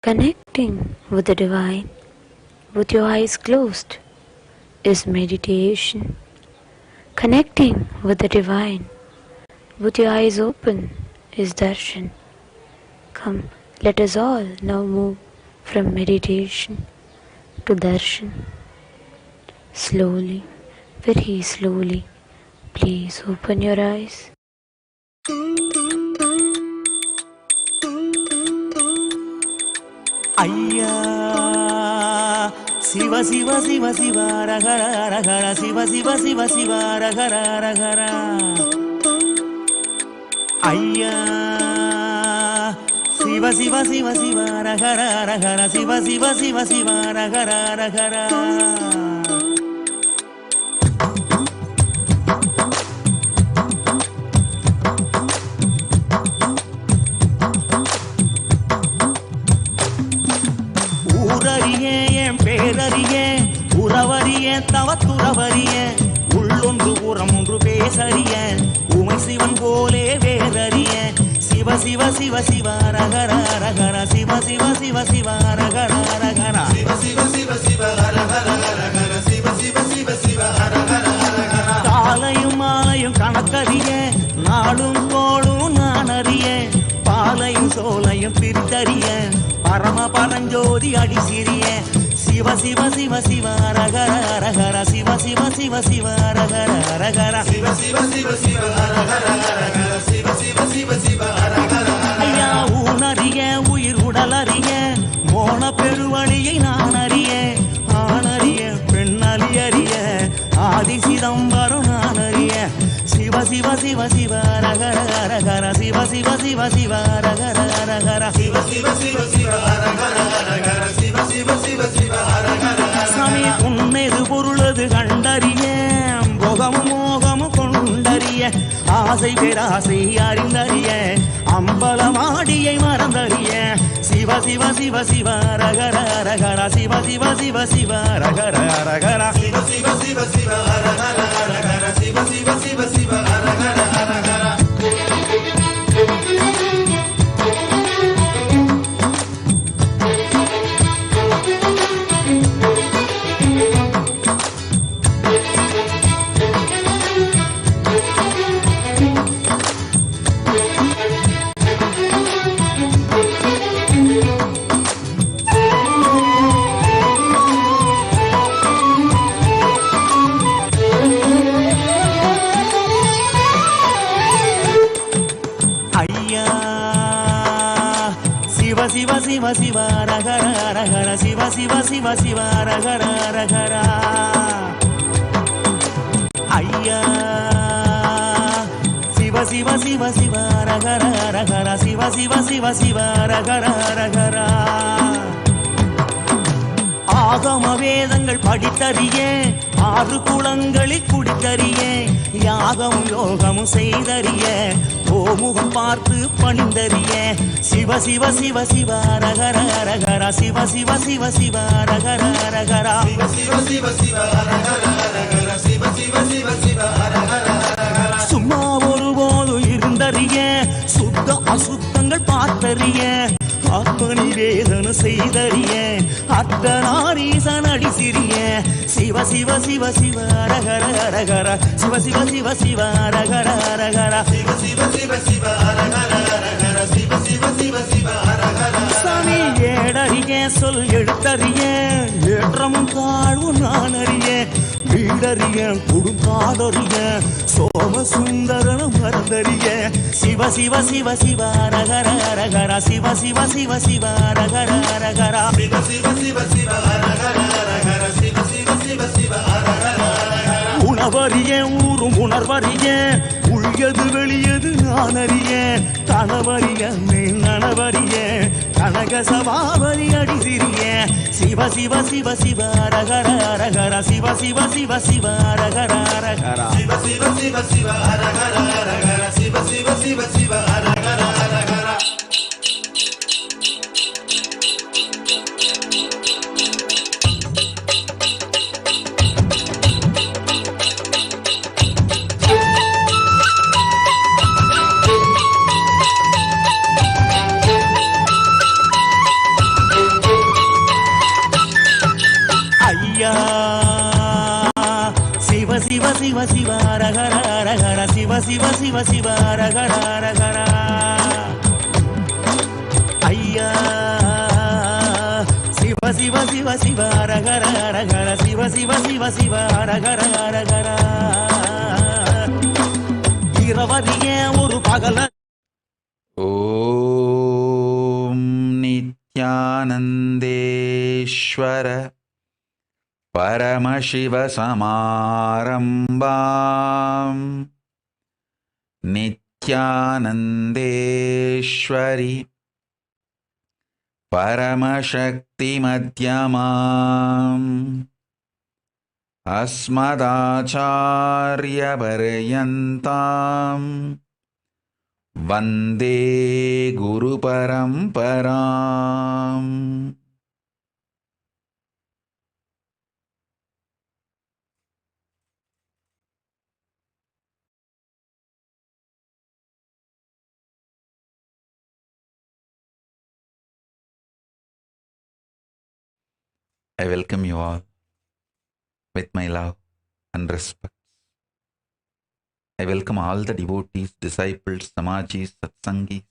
Speaker 14: Connecting with the divine with your eyes closed is meditation. Connecting with the divine with your eyes open is darshan. Come, let us all now move from meditation to darshan. Slowly, very slowly, please open your eyes.
Speaker 15: Ayya Siva Siva Siva Siva Ragara Ragara Siva Siva Siva Siva Ragara Ragara Ayya Siva Siva Siva Siva Ragara Ragara Siva Siva Siva Siva Ragara Ragara உறவறிய தவத்துறவறிய உள்ளொன்று புறமொன்று பேசறிய உமை சிவன் போலே வேறறிய சிவ சிவ சிவ சிவ ரகர ரகர சிவ சிவ சிவ சிவ ரகர ரகர சிவ சிவ சிவ சிவ ரகர ரகர சிவ சிவ சிவ சிவ ரகர ரகர காலையும் மாலையும் கணக்கறிய நாளும் கோளும் நான் அறிய பாலையும் சோலையும் பிரித்தறிய பரம Paranjothi அடிசிறிய Siva Siva Siva Siva Ragara Ragara Siva Siva Siva Siva Ragara Ragara Siva Siva Siva Siva Ragara Ragara Siva Siva Siva Siva Ragara Ayya unariye uyir udalariye mona peruvaliye nanariye aanariye pennaliyariye adi sidambaram nanariye Siva Siva Siva Siva Ragara Ragara Siva Siva Siva Siva Ragara Ragara Siva Siva Siva Siva Ragara Ragara Siva Siva Siva Siva Sami உன்னது பொருளது கண்டறிய போகமும் மோகமும் கொண்டறிய ஆசை பேராசை அறிந்தறிய அம்பலமாடியை மறந்தறிய சிவ சிவ சிவ சிவ ரகர ரகர சிவ சிவ சிவ சிவ ரகர ரகர சிவ சிவ சிவ சிவ ரகர ரகர சிவ சிவ சிவ சிவ ரகர ரகர சிவ சிவ சிவ சிவ ரகர ரகர சிவ சிவ சிவ சிவ ரகர ரகர ஐயா சிவ சிவ சிவ சிவ ரகர ரகர சிவ சிவ சிவ சிவ ரகர ரகர ஆகம வேதங்கள் படித்தறிய 6 குளங்களில் குடித்தறிய யாகமும் யோகமும் செய்தறிய கோமுகம் பார்த்து பணிந்தறிய சிவ சிவ சிவ சிவ ரகர ரகர சிவ சிவ சிவ சிவ ரகர ரகர சிவ சிவ சிவ சிவ ரகர ரகர சிவ சிவ சிவ சிவ ரகர ரகர சும்மா ஒருபோது இருந்தறிய சுத்த அசுத்தங்கள் பார்த்தறிய ஆத்மனி வேதன செய்தறிய அர்த்தநாரீசன் அடி சிறிய சிவ சிவ சிவ சிவ ரகர ரகர சிவ சிவ சிவ சிவ ரகர ரகர சிவ சிவ சிவ சிவ ரகர ரகர சிவ சிவ சிவ சிவ ரகர சாமி ஏடறிய சொல் எழுத்தறிய ஏற்றமும் தாழ்வும் நான் அறிய வீடறிய குடும்பாடறிய சோமசுந்தரன மறந்தறிய சிவ சிவ சிவ சிவ ரகர ரகர சிவ சிவ சிவ சிவ ரகர ரகர சிவ சிவ சிவ சிவ ரகர ரகர சிவ சிவ சிவ சிவ ரகர உணவறிய ஊரும் உணர்வறிய உள்யது வெளியது நான் அறிய கணவறிய நனவறிய கனக சபாவரி அடி சிறிய சிவ சிவ சிவ சிவ ரகர ரகர சிவ சிவ சிவ சிவ ரகர ரகர சிவ சிவ சிவ சிவ ரகர ரகர சிவ சிவ சிவ சிவ ரகர ரகர சிவ சிவ சிவ சிவ ரகர ரகர சிவ சிவ சிவ சிவ ரகர ரகர ஐயா சிவ சிவ சிவ சிவ ரகர ரகர சிவ சிவ சிவ சிவ ரகர ரகர இரவறிய ஒரு பகல
Speaker 10: ஓம் நித்யானந்தேஸ்வர परमशिवसमारम्भाम् नित्यानन्देश्वरि परमशक्तिमध्यमाम् अस्मदाचार्यपर्यन्ताम् वन्दे गुरुपरम्पराम् I welcome you all with my love and respect. I welcome all the devotees, disciples, samajis, satsangis,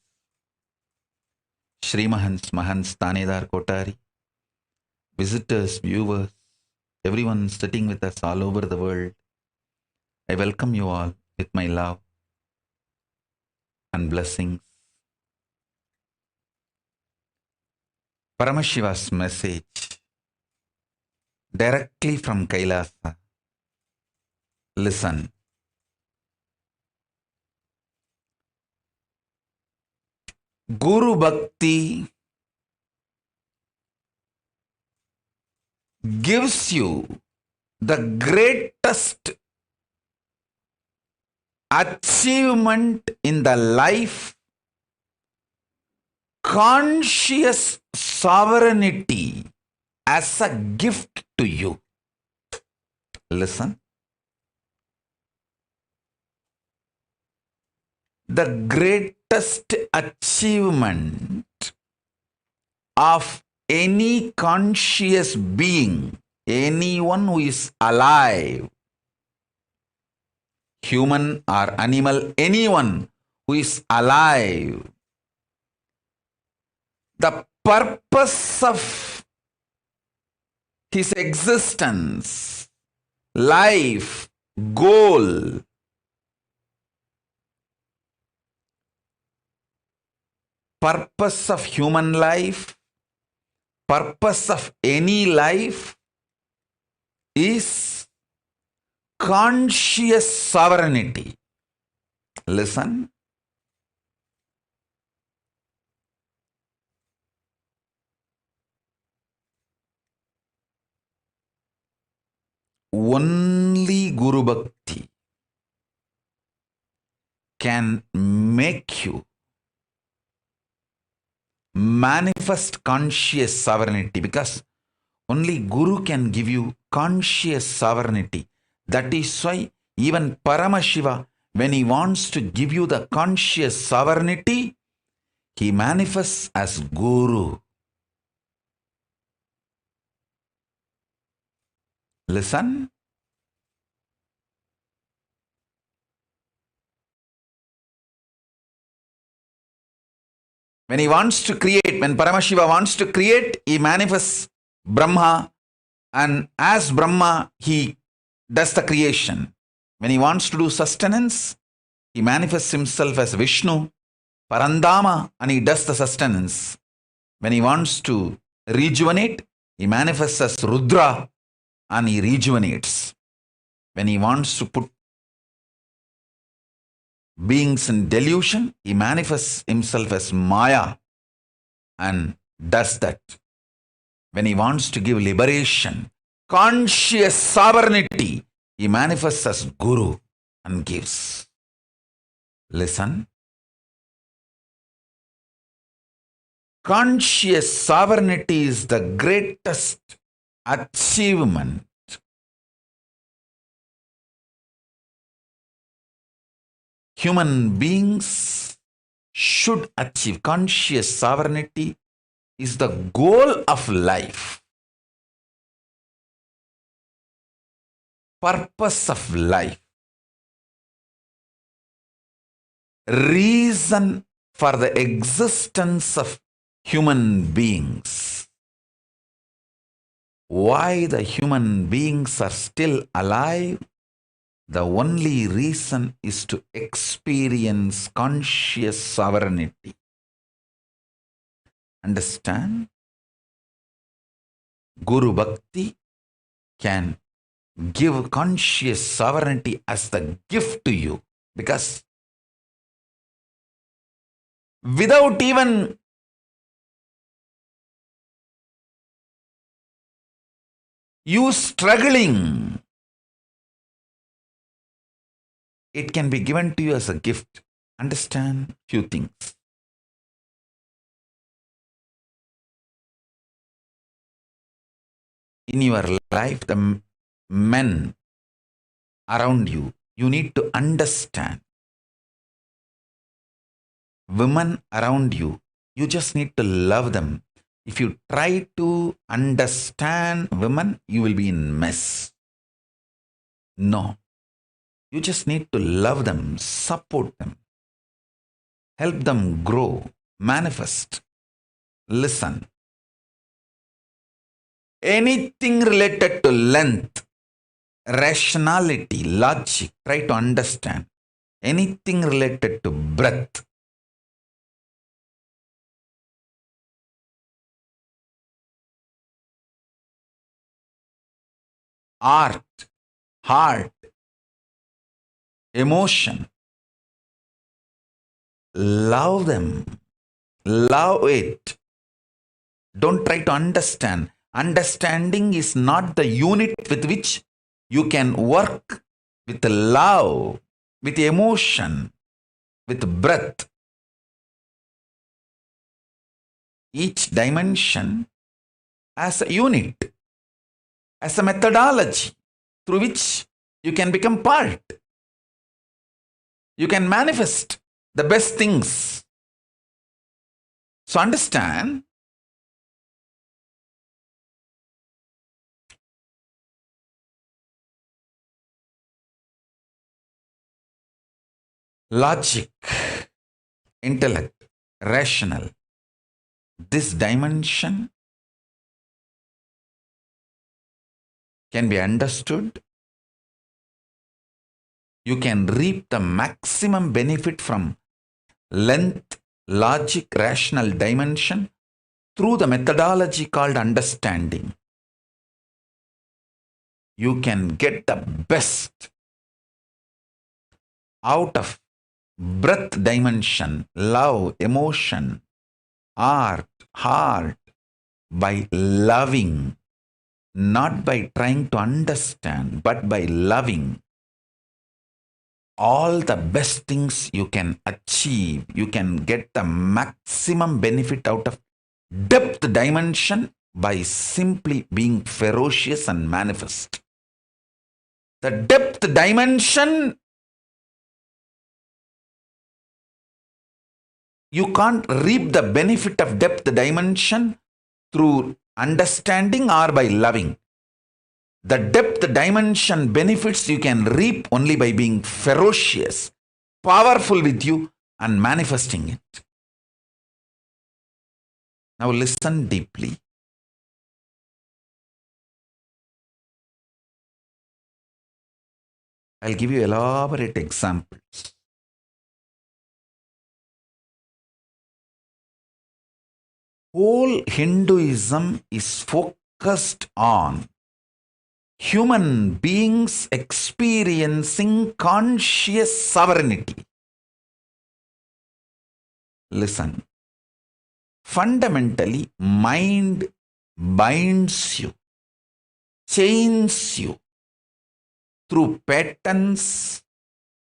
Speaker 10: Shri Mahants, Mahants, Tanedar, Kotari, visitors, viewers, everyone sitting with us all over the world. I welcome you all with my love and blessings. Paramashiva's message directly from Kailasa. Listen. Guru Bhakti gives you the greatest achievement in the life, conscious sovereignty as a gift to you. Listen. The greatest achievement of any conscious being, anyone who is alive, human or animal, anyone who is alive, the purpose of his existence, life, goal, purpose of human life, purpose of any life is conscious sovereignty. Listen. Only Guru Bhakti can make you manifest conscious sovereignty, because only Guru can give you conscious sovereignty. That is why even Paramashiva, when he wants to give you the conscious sovereignty, he manifests as Guru. Listen. When he wants to create, when Paramashiva wants to create, he manifests Brahma, and as Brahma, he does the creation. When he wants to do sustenance, he manifests himself as Vishnu, Parandama, and he does the sustenance. When he wants to rejuvenate, he manifests as Rudra, and he rejuvenates. When he wants to put beings in delusion, he manifests himself as Maya and does that. When he wants to give liberation, conscious sovereignty, he manifests as Guru and gives. Listen. Conscious sovereignty is the greatest achievement human beings should achieve. Conscious sovereignty is the goal of life, purpose of life, reason for the existence of human beings. Why the human beings are still alive? The only reason is to experience conscious sovereignty. Understand? Guru Bhakti can give conscious sovereignty as the gift to you, because without even you struggling, it can be given to you as a gift. Understand few things. In your life, the men around you, you need to understand. Women around you, you just need to love them. If you try to understand women, you will be in mess. No. You just need to love them, support them, help them grow, manifest. Listen. Anything related to length, rationality, logic, try to understand. Anything related to breadth, art, heart, emotion. Love them. Love it. Don't try to understand. Understanding is not the unit with which you can work with love, with emotion, with breath. Each dimension as a unit, as a methodology through which you can become part. You can manifest the best things. So understand, logic, intellect, rational, this dimension can be understood. You can reap the maximum benefit from length, logic, rational dimension through the methodology called understanding, you can get the best out of breath dimension, love, emotion, art, heart, by loving, not by trying to understand, but by loving. All the best things you can achieve, you can get the maximum benefit out of depth dimension by simply being ferocious and manifest. The depth dimension, you can't reap the benefit of depth dimension through understanding or by loving. The depth dimension benefits you can reap only by being ferocious, powerful with you, and manifesting it. Now listen deeply. I'll give you elaborate examples. Whole Hinduism is focused on human beings experiencing conscious sovereignty. Listen. Fundamentally, mind binds you, chains you through patterns,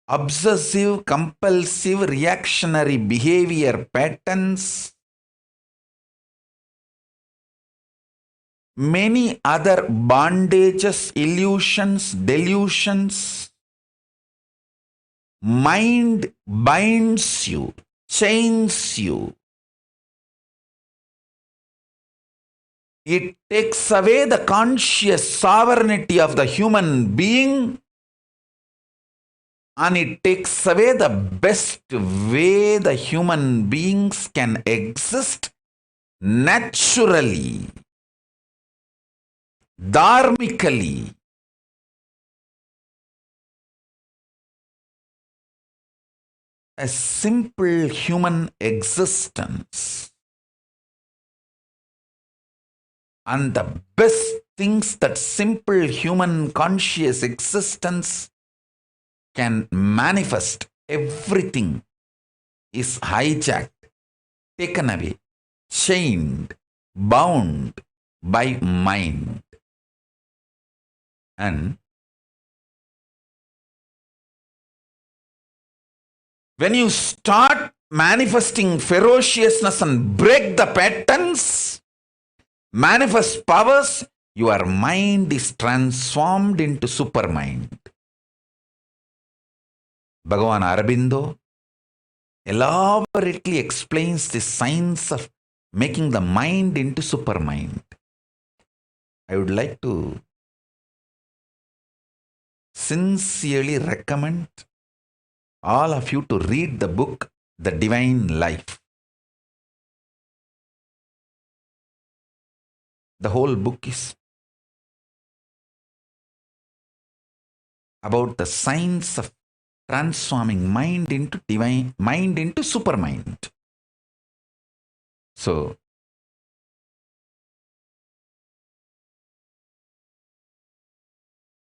Speaker 10: obsessive, compulsive, reactionary behavior patterns, many other bondages, illusions, delusions. Mind binds you, chains you. It takes away the conscious sovereignty of the human being, and it takes away the best way the human beings can exist naturally, dharmically. A simple human existence. And the best things that simple human conscious existence can manifest, everything is hijacked, taken away, chained, bound by mind. And when you start manifesting ferociousness and break the patterns, manifest powers, your mind is transformed into supermind. Bhagavan Aurobindo elaborately explains the science of making the mind into supermind. I would like to sincerely recommend all of you to read the book, The Divine Life. The whole book is about the science of transforming mind into divine, mind into supermind. So,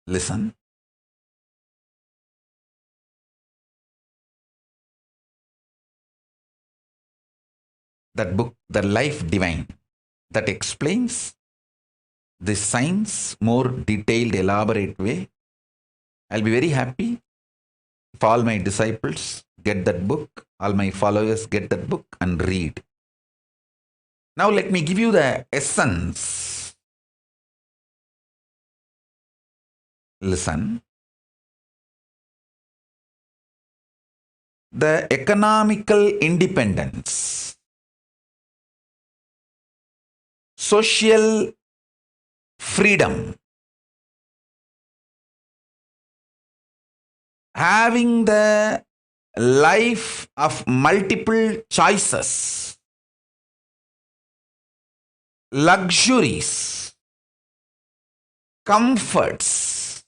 Speaker 10: listen. That book, The Life Divine, that explains the science more detailed, elaborate way. I'll be very happy if all my disciples get that book, all my followers get that book and read. Now let me give you the essence. Listen. The economical independence, social freedom, having the life of multiple choices, luxuries, comforts,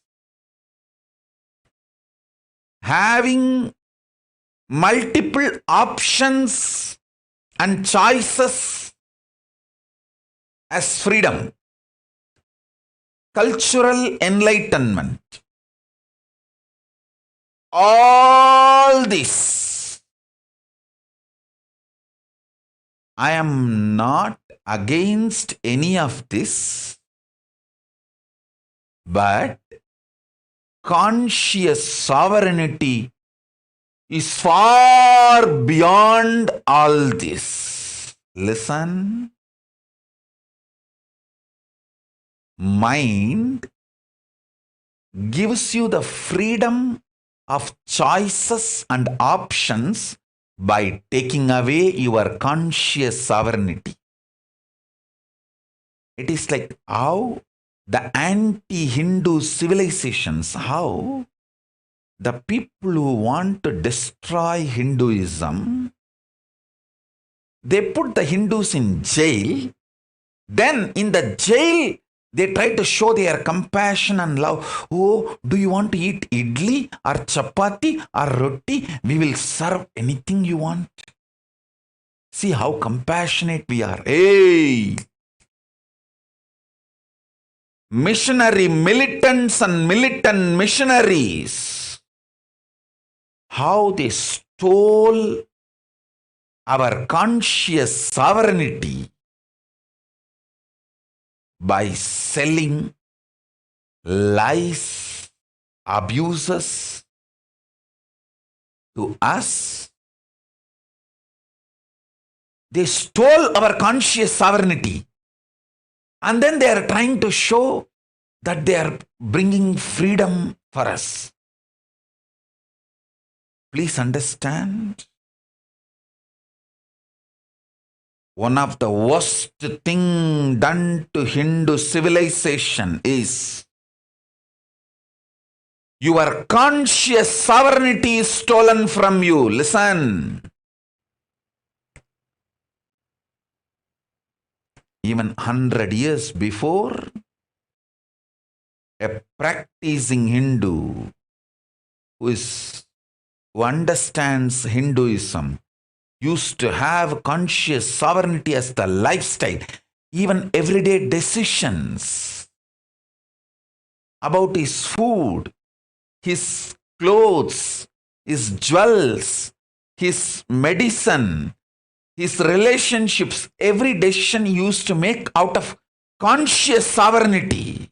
Speaker 10: having multiple options and choices as freedom. Cultural enlightenment. All this. I am not against any of this, but conscious sovereignty is far beyond all this. Listen. Mind gives you the freedom of choices and options by taking away your conscious sovereignty. It is like how the anti-Hindu civilizations, how the people who want to destroy Hinduism, they put the Hindus in jail. Then in the jail, they try to show their compassion and love. Oh, do you want to eat idli or chapati or roti? We will serve anything you want. See how compassionate we are. Hey! Missionary militants and militant missionaries, how they stole our conscious sovereignty by selling lies, abuses to us. They stole our conscious sovereignty. And then they are trying to show that they are bringing freedom for us. Please understand. One of the worst thing done to Hindu civilization is your conscious sovereignty is stolen from you. Listen. Even 100 years before, a practicing Hindu who understands Hinduism used to have conscious sovereignty as the lifestyle, even everyday decisions about his food, his clothes, his jewels, his medicine, his relationships, every decision he used to make out of conscious sovereignty.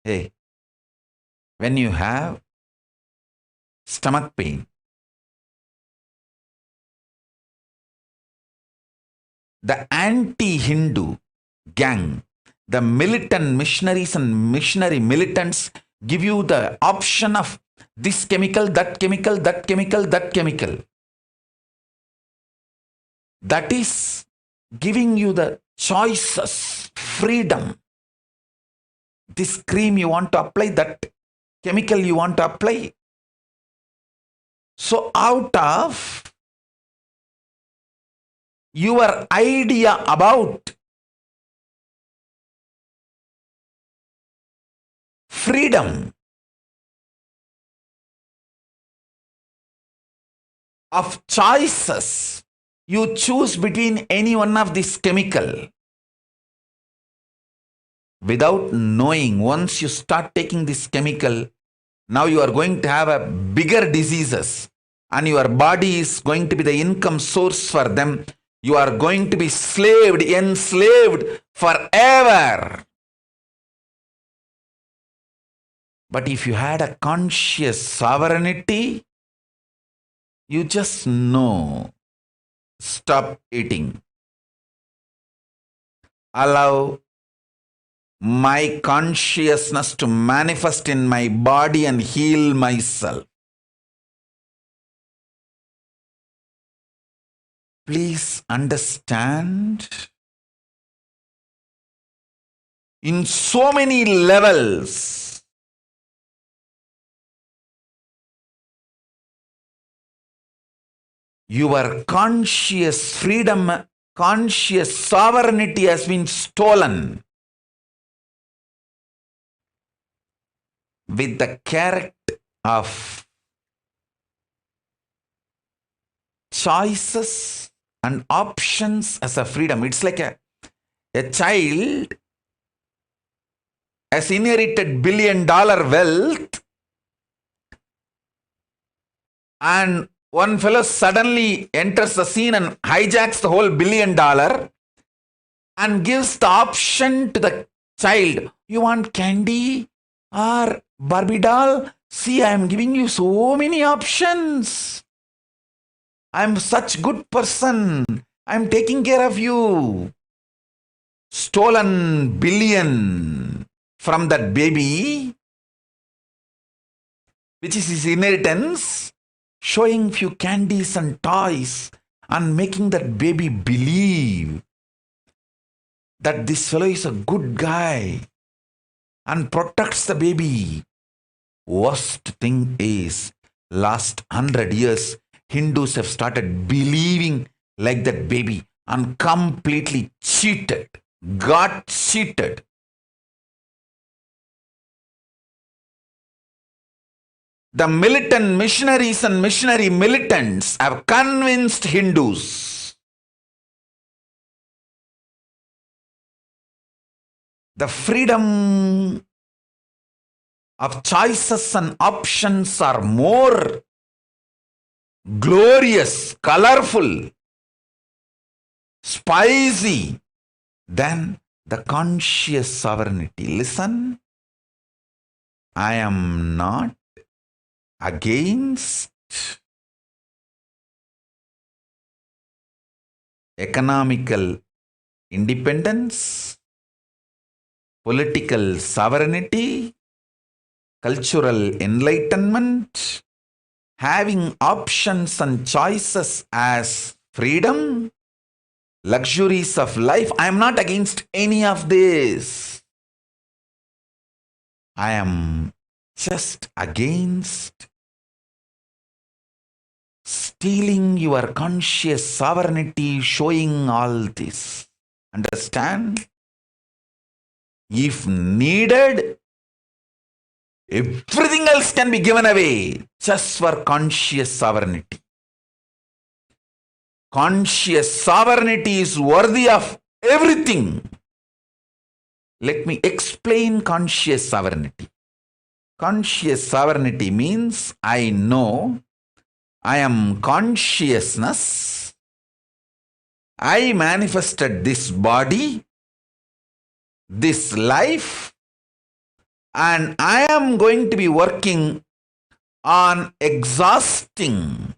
Speaker 10: Hey, when you have stomach pain, the anti-Hindu gang, the militant missionaries and missionary militants give you the option of this chemical, that chemical, that chemical, that chemical. That is giving you the choices, freedom. This cream you want to apply, that chemical you want to apply. So out of your idea about freedom of choices, you choose between any one of these chemical. Without knowing, once you start taking this chemical, now you are going to have a bigger diseases and your body is going to be the income source for them. You are going to be enslaved forever. But if you had a conscious sovereignty, you just know, stop eating. Allow my consciousness to manifest in my body and heal myself. Please understand, in so many levels, your conscious freedom, conscious sovereignty has been stolen with the carrot of choices and options as a freedom. It's like a child has inherited $1 billion wealth, and one fellow suddenly enters the scene and hijacks the whole $1 billion and gives the option to the child. You want candy or Barbie doll? See, I am giving you so many options. I am such good person. I am taking care of you. Stolen $1 billion from that baby, which is his inheritance, showing few candies and toys and making that baby believe that this fellow is a good guy and protects the baby. Worst thing is, last 100 years, Hindus have started believing like that baby and completely cheated, got cheated. The militant missionaries and missionary militants have convinced Hindus the freedom of choices and options are more glorious, colorful, spicy than the conscious sovereignty. Listen, I am not against economical independence, political sovereignty, cultural enlightenment, having options and choices as freedom, luxuries of life. I am not against any of this. I am just against stealing your conscious sovereignty, showing all this. Understand? If needed, everything else can be given away just for conscious sovereignty. Conscious sovereignty is worthy of everything. Let me explain conscious sovereignty. Conscious sovereignty means I know I am consciousness. I manifested this body, this life, and I am going to be working on exhausting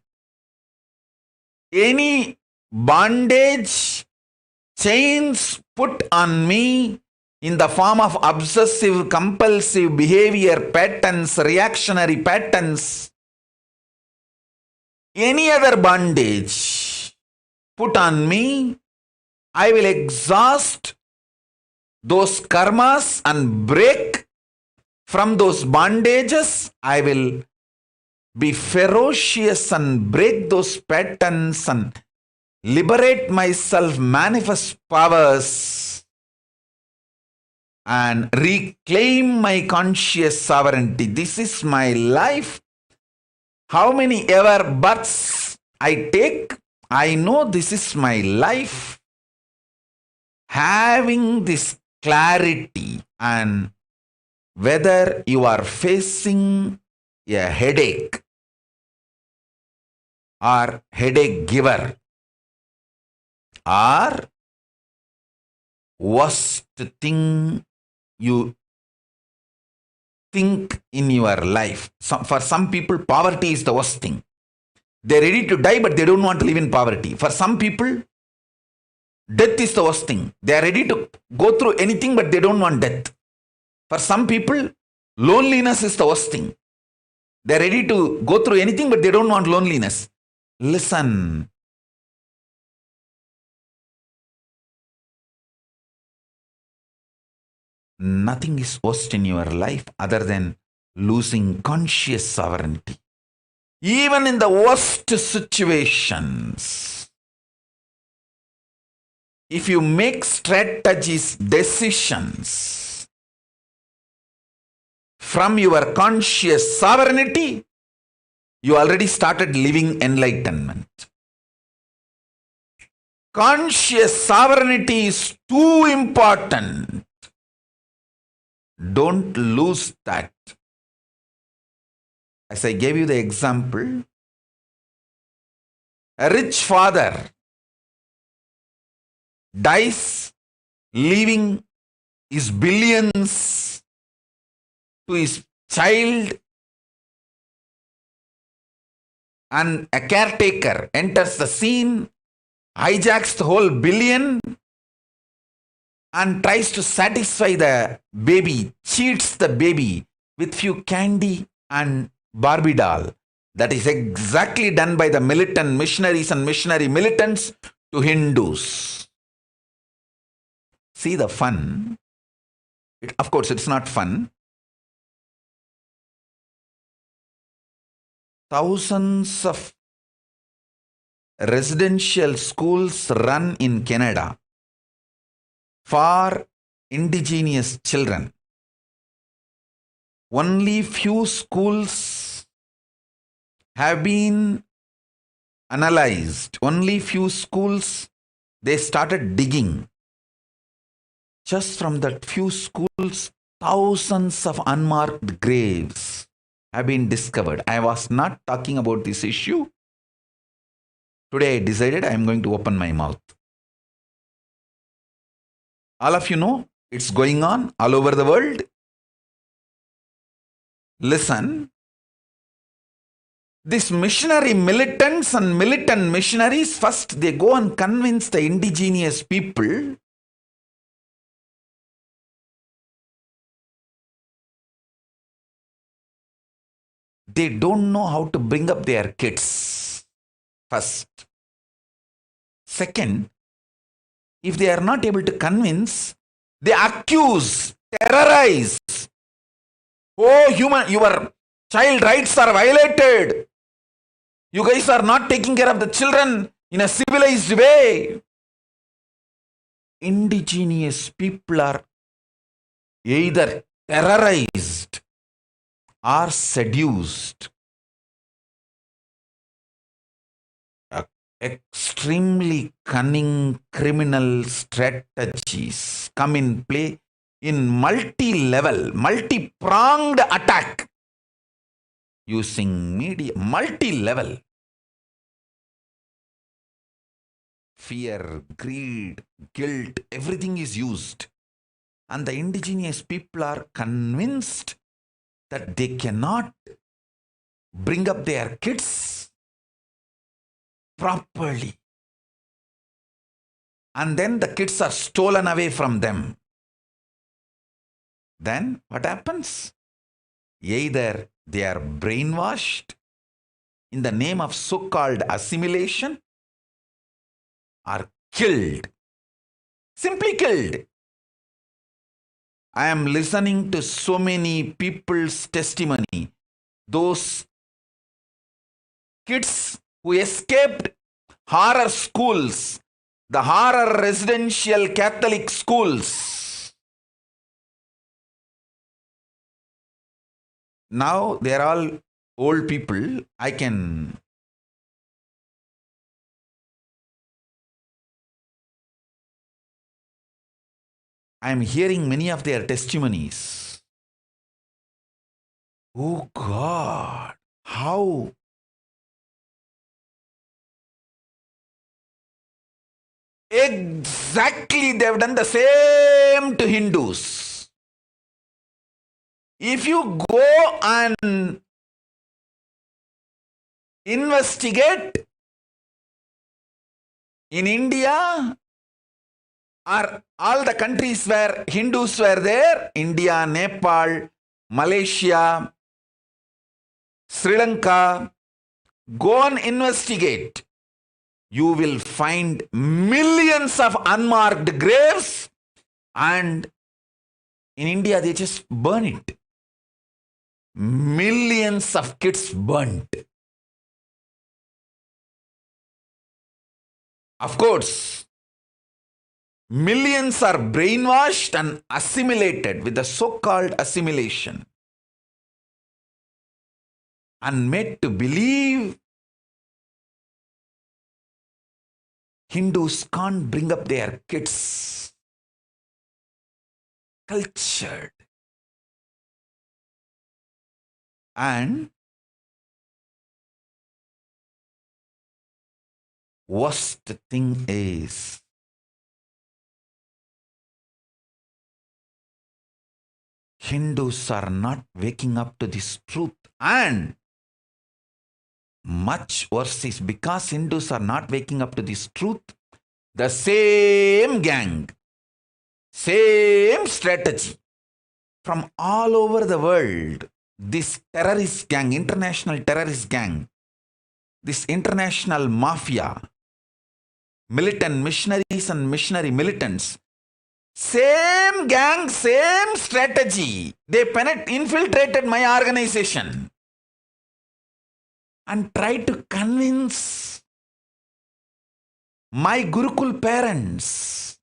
Speaker 10: any bondage, chains put on me in the form of obsessive, compulsive behavior patterns, reactionary patterns, any other bondage put on me, I will exhaust those karmas and break from those bondages. I will be ferocious and break those patterns and liberate myself, manifest powers, and reclaim my conscious sovereignty. This is my life. How many ever births I take, I know this is my life. Having this clarity, and whether you are facing a headache or headache giver or worst thing you think in your life. For some people, poverty is the worst thing. They're ready to die, but they don't want to live in poverty. For some people, death is the worst thing. They are ready to go through anything, but they don't want death. For some people, loneliness is the worst thing. They're ready to go through anything, but they don't want loneliness. Listen. Nothing is worst in your life other than losing conscious sovereignty. Even in the worst situations, if you make strategies, decisions from your conscious sovereignty, you already started living enlightenment. Conscious sovereignty is too important. Don't lose that. As I gave you the example, a rich father dies leaving his billions to his child, and a caretaker enters the scene, hijacks the whole billion and tries to satisfy the baby, cheats the baby with few candy and Barbie doll. That is exactly done by the militant missionaries and missionary militants to Hindus. See the fun? Of course, it's not fun. Thousands of residential schools run in Canada for indigenous children. Only few schools have been analyzed. Only few schools, they started digging. Just from that few schools, thousands of unmarked graves have been discovered. I was not talking about this issue. Today I decided I am going to open my mouth. All of you know it's going on all over the world. Listen, these missionary militants and militant missionaries, first they go and convince the indigenous people they don't know how to bring up their kids. First. Second, if they are not able to convince, they accuse, terrorize. Oh, your child rights are violated. You guys are not taking care of the children in a civilized way. Indigenous people are either terrorized or seduced. Extremely cunning criminal strategies come in play in multi-level, multi-pronged attack using media, multi-level. Fear, greed, guilt, everything is used. And the indigenous people are convinced that they cannot bring up their kids properly. And then the kids are stolen away from them. Then what happens? Either they are brainwashed in the name of so-called assimilation or killed. Simply killed. I am listening to so many people's testimony. Those kids who escaped horror schools, the horror residential Catholic schools. Now they are all old people. I am hearing many of their testimonies. Oh God, how? Exactly, they have done the same to Hindus. If you go and investigate in India or all the countries where Hindus were there, India, Nepal, Malaysia, Sri Lanka, go and investigate. You will find millions of unmarked graves, and in India they just burn it. Millions of kids burnt. Of course, millions are brainwashed and assimilated with the so-called assimilation and made to believe Hindus can't bring up their kids cultured. And worst thing is, Hindus are not waking up to this truth. And much worse is, because Hindus are not waking up to this truth, the same gang, same strategy from all over the world, this terrorist gang, international terrorist gang, this international mafia, militant missionaries and missionary militants, same gang, same strategy. They infiltrated my organization and tried to convince my Gurukul parents,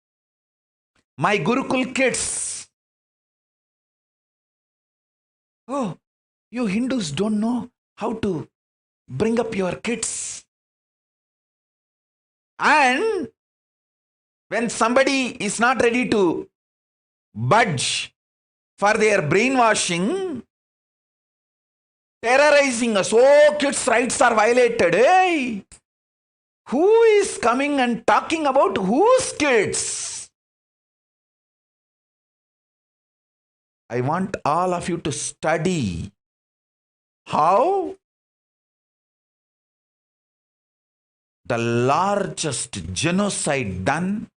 Speaker 10: my Gurukul kids. Oh, you Hindus don't know how to bring up your kids. And when somebody is not ready to budge for their brainwashing, terrorizing us, oh, kids' rights are violated. Hey, who is coming and talking about whose kids? I want all of you to study how the largest genocide done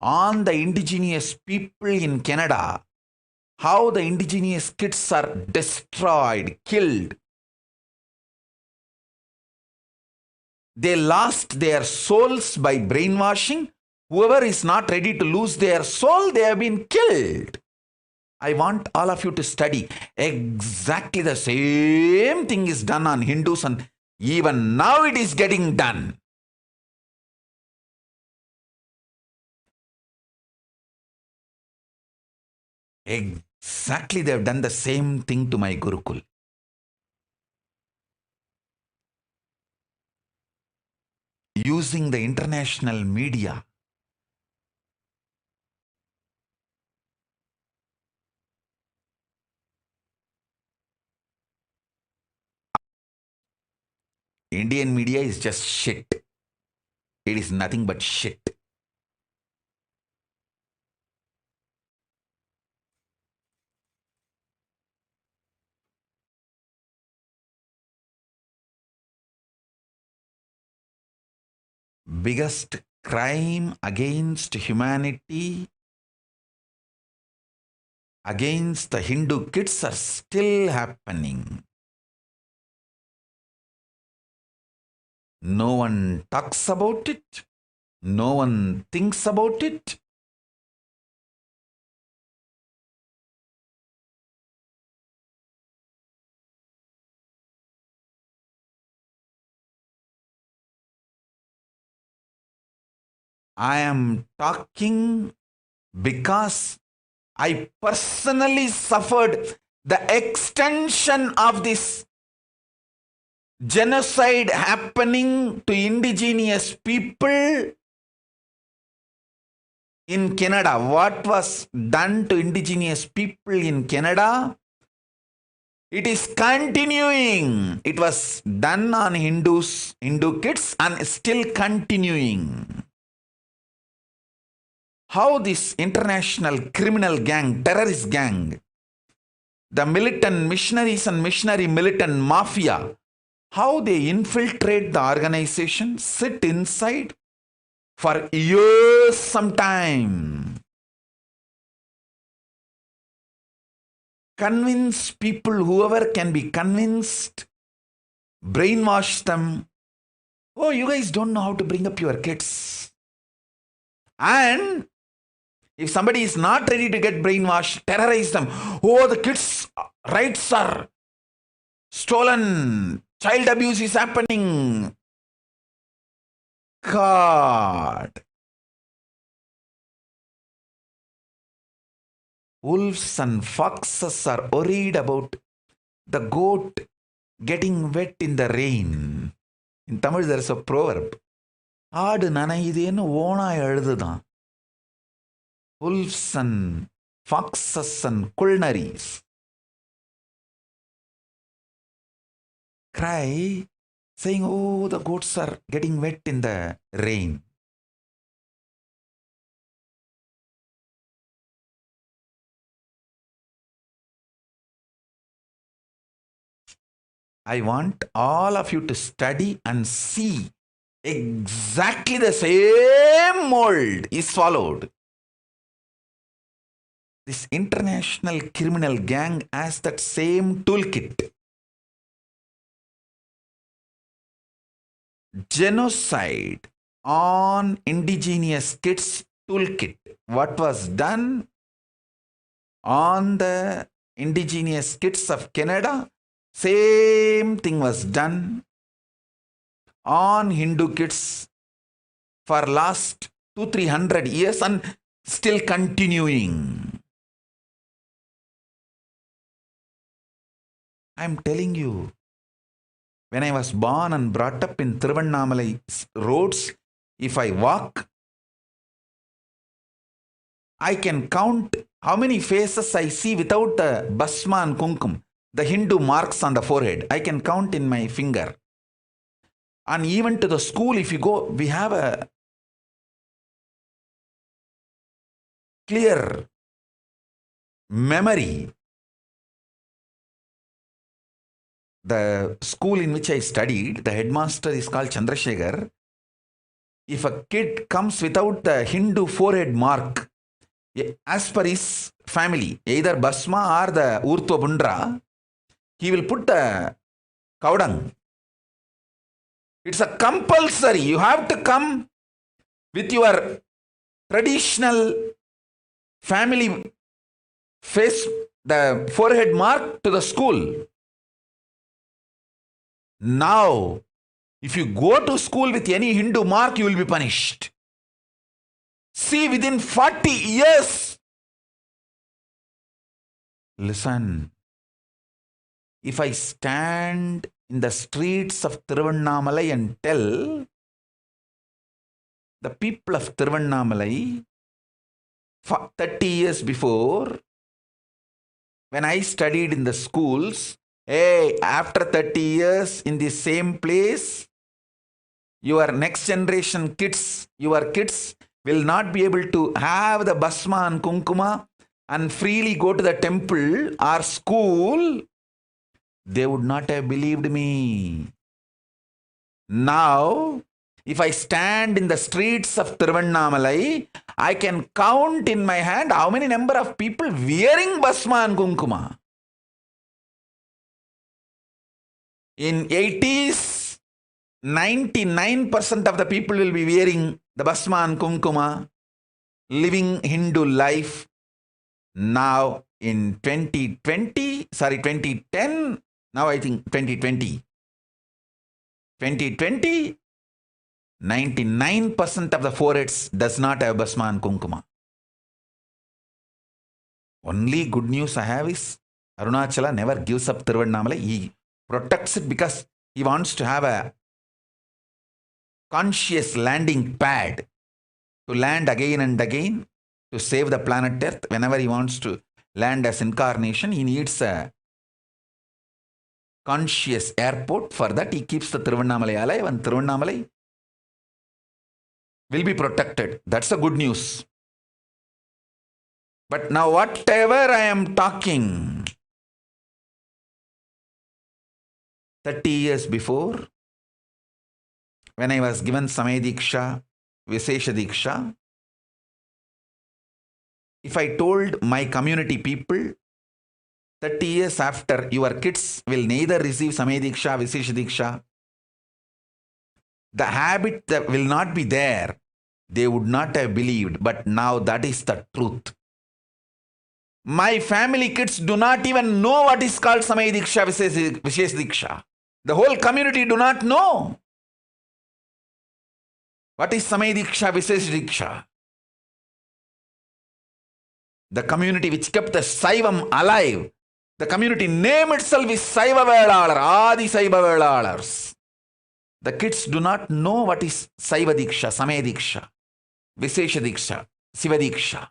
Speaker 10: on the indigenous people in Canada, how the indigenous kids are destroyed, killed. They lost their souls by brainwashing. Whoever is not ready to lose their soul, they have been killed. I want all of you to study. Exactly the same thing is done on Hindus, and even now it is getting done. Exactly, they have done the same thing to my Gurukul. Using the international media. Indian media is just shit. It is nothing but shit. Biggest crime against humanity, against the Hindu kids, are still happening. No one talks about it. No one thinks about it. I am talking because I personally suffered the extension of this genocide happening to indigenous people in Canada. What was done to indigenous people in Canada? It is continuing. It was done on Hindu kids and still continuing. How this international criminal gang, terrorist gang, the militant missionaries and missionary militant mafia, how they infiltrate the organization, sit inside for years sometime, convince people, whoever can be convinced, brainwash them. Oh, you guys don't know how to bring up your kids. And if somebody is not ready to get brainwashed, terrorize them. Oh, the kids' rights are stolen. Child abuse is happening. God. Wolves and foxes are worried about the goat getting wet in the rain. In Tamil, there is a proverb. ஆடு நனையுதேன்னு ஓனாய் அழுதுதான். wolves and foxes and culnaries cry, saying, oh, the goats are getting wet in the rain. I want all of you to study and see exactly the same mold is followed. This international criminal gang has that same toolkit. Genocide on indigenous kids toolkit. What was done on the indigenous kids of Canada? Same thing was done on Hindu kids for last 200-300 years and still continuing. I'm telling you, when I was born and brought up in Thiruvannamalai roads, if I walk, I can count how many faces I see without the basma and kunkum, the Hindu marks on the forehead. I can count in my finger. And even to the school, if you go, we have a clear memory. The school in which I studied, the headmaster is called Chandrasekhar. If a kid comes without the Hindu forehead mark, as per his family, either Basma or the Urtva Bundra, he will put the Kaudang. It's a compulsory. You have to come with your traditional family face, the forehead mark to the school. Now, if you go to school with any Hindu mark, you will be punished. See, within 40 years, listen, if I stand in the streets of Thiruvannamalai and tell the people of Thiruvannamalai, 30 years before, when I studied in the schools, hey, after 30 years in the same place, your next generation kids, your kids will not be able to have the basma and kunkuma and freely go to the temple or school, they would not have believed me. Now, if I stand in the streets of Thiruvannamalai, I can count in my hand how many number of people wearing basma and kunkuma. In 80s, 99% of the people will be wearing the basma and kumkuma, living Hindu life. Now in 2010, now I think 2020, 99% of the foreheads does not have basma and kumkuma. Only good news I have is Arunachala never gives up Thiruvannamalai. He protects it because he wants to have a conscious landing pad to land again and again to save the planet Earth. Whenever he wants to land as incarnation, he needs a conscious airport. For that, he keeps the Thiruvannamalai alive, and Thiruvannamalai will be protected. That's the good news. But now, whatever I am talking, 30 years before, when I was given Samay Diksha, Vishesha Diksha, if I told my community people, 30 years after, your kids will neither receive Samay Diksha, Vishesha Diksha, the habit that will not be there, they would not have believed. But now that is the truth. My family kids do not even know what is called Samay Diksha, Vishesha Diksha. The whole community do not know what is Samay Diksha, Vishesha Diksha. The community which kept the Saivam alive, the community name itself is Saiva Velalar, Adi Saiva Velalars. The kids do not know what is Saiva Diksha, Samaya Diksha, Visesha Diksha, Siva Diksha.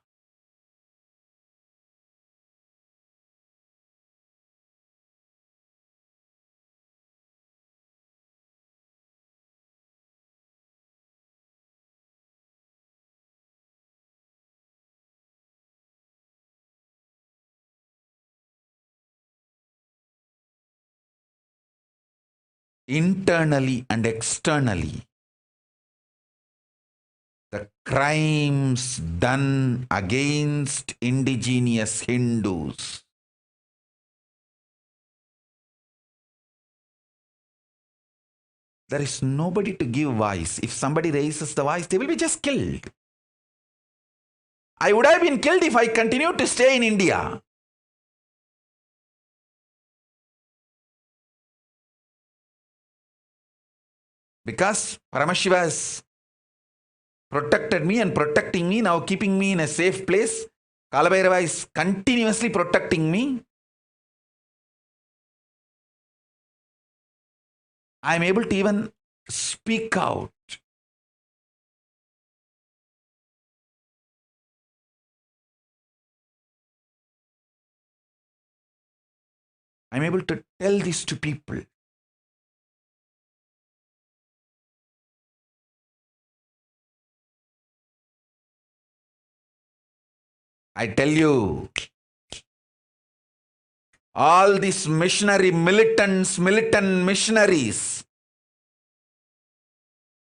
Speaker 10: Internally and externally, the crimes done against indigenous Hindus, there is nobody to give voice. If somebody raises the voice, they will be just killed. I would have been killed if I continued to stay in India. Because Paramashiva has protected me and protecting me, now keeping me in a safe place. Kalabhairava is continuously protecting me. I am able to even speak out. I am able to tell this to people. I tell you, all these militant missionaries,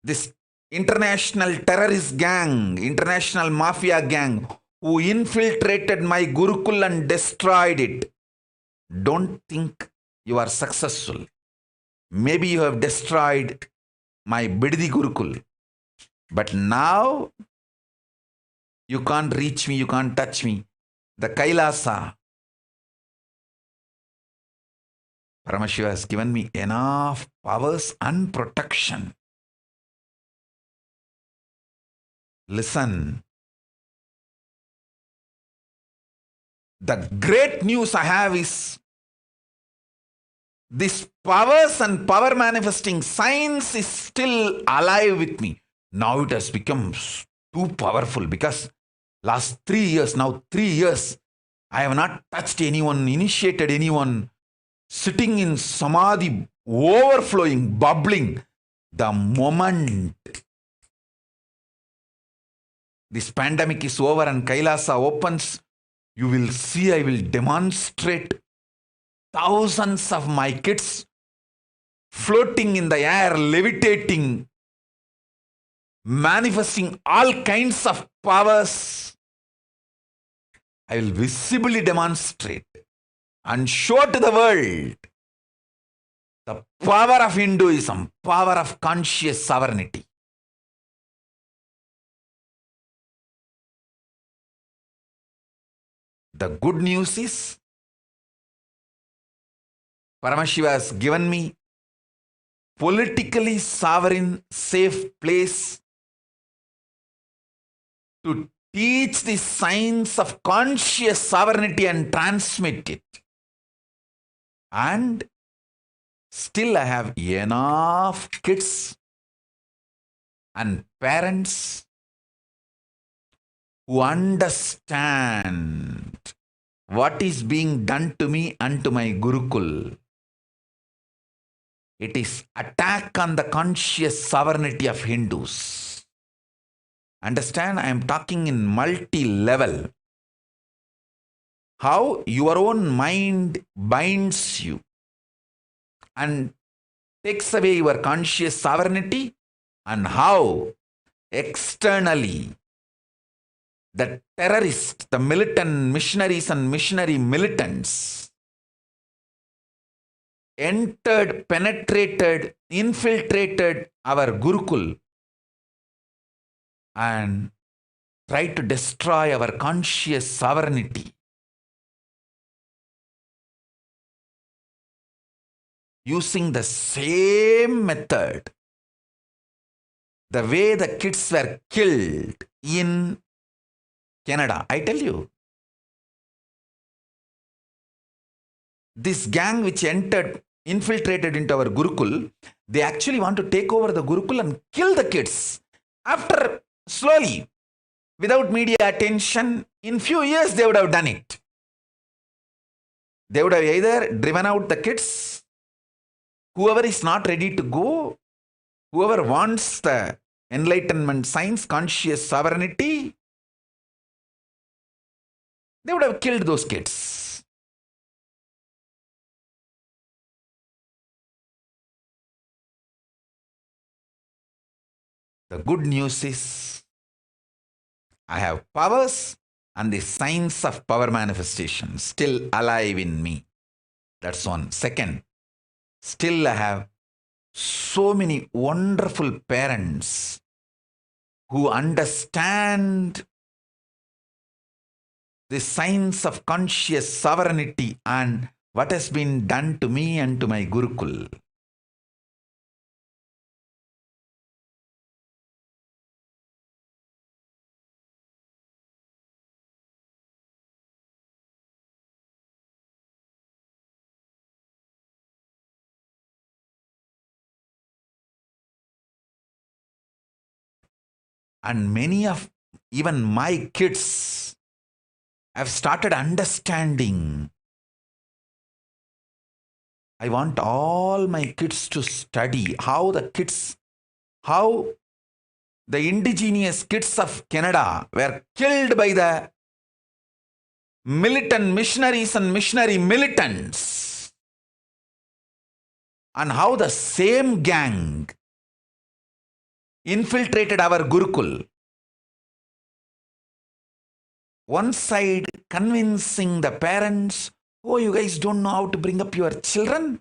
Speaker 10: this international terrorist gang, international mafia gang, who infiltrated my Gurukul and destroyed it, don't think you are successful. Maybe you have destroyed my Biddi Gurukul, but now you can't reach me, you can't touch me. The Kailasa, Paramashiva has given me enough powers and protection. Listen. The great news I have is this powers and power manifesting science is still alive with me. Now it has become too powerful because last 3 years, I have not touched anyone, initiated anyone, sitting in samadhi, overflowing, bubbling. The moment this pandemic is over and Kailasa opens, you will see I will demonstrate thousands of my kids floating in the air, levitating, manifesting all kinds of powers. I will visibly demonstrate and show to the world the power of Hinduism, power of conscious sovereignty. The good news is, Paramashiva has given me politically sovereign, safe place to teach the science of conscious sovereignty and transmit it. And still I have enough kids and parents who understand what is being done to me and to my Gurukul. It is attack on the conscious sovereignty of Hindus. Understand, I am talking in multi-level. How your own mind binds you and takes away your conscious sovereignty, and how externally the terrorists, the militant missionaries and missionary militants entered, penetrated, infiltrated our Gurukul and tried to destroy our conscious sovereignty. Using the same method, the way the kids were killed in Canada. I tell you, this gang which entered
Speaker 7: infiltrated into our Gurukul, they actually want to take over the Gurukul and kill the kids. After slowly, without media attention, in few years they would have done it. They would have either driven out the kids, whoever is not ready to go, whoever wants the enlightenment, science, conscious sovereignty, they would have killed those kids. The good news is, I have powers and the science of power manifestation still alive in me. That's one. Second, still I have so many wonderful parents who understand the science of conscious sovereignty and what has been done to me and to my Gurukul. And many of even my kids have started understanding. I want all my kids to study how the indigenous kids of Canada were killed by the militant missionaries and missionary militants, and how the same gang infiltrated our Gurukul. One side convincing the parents, oh, you guys don't know how to bring up your children.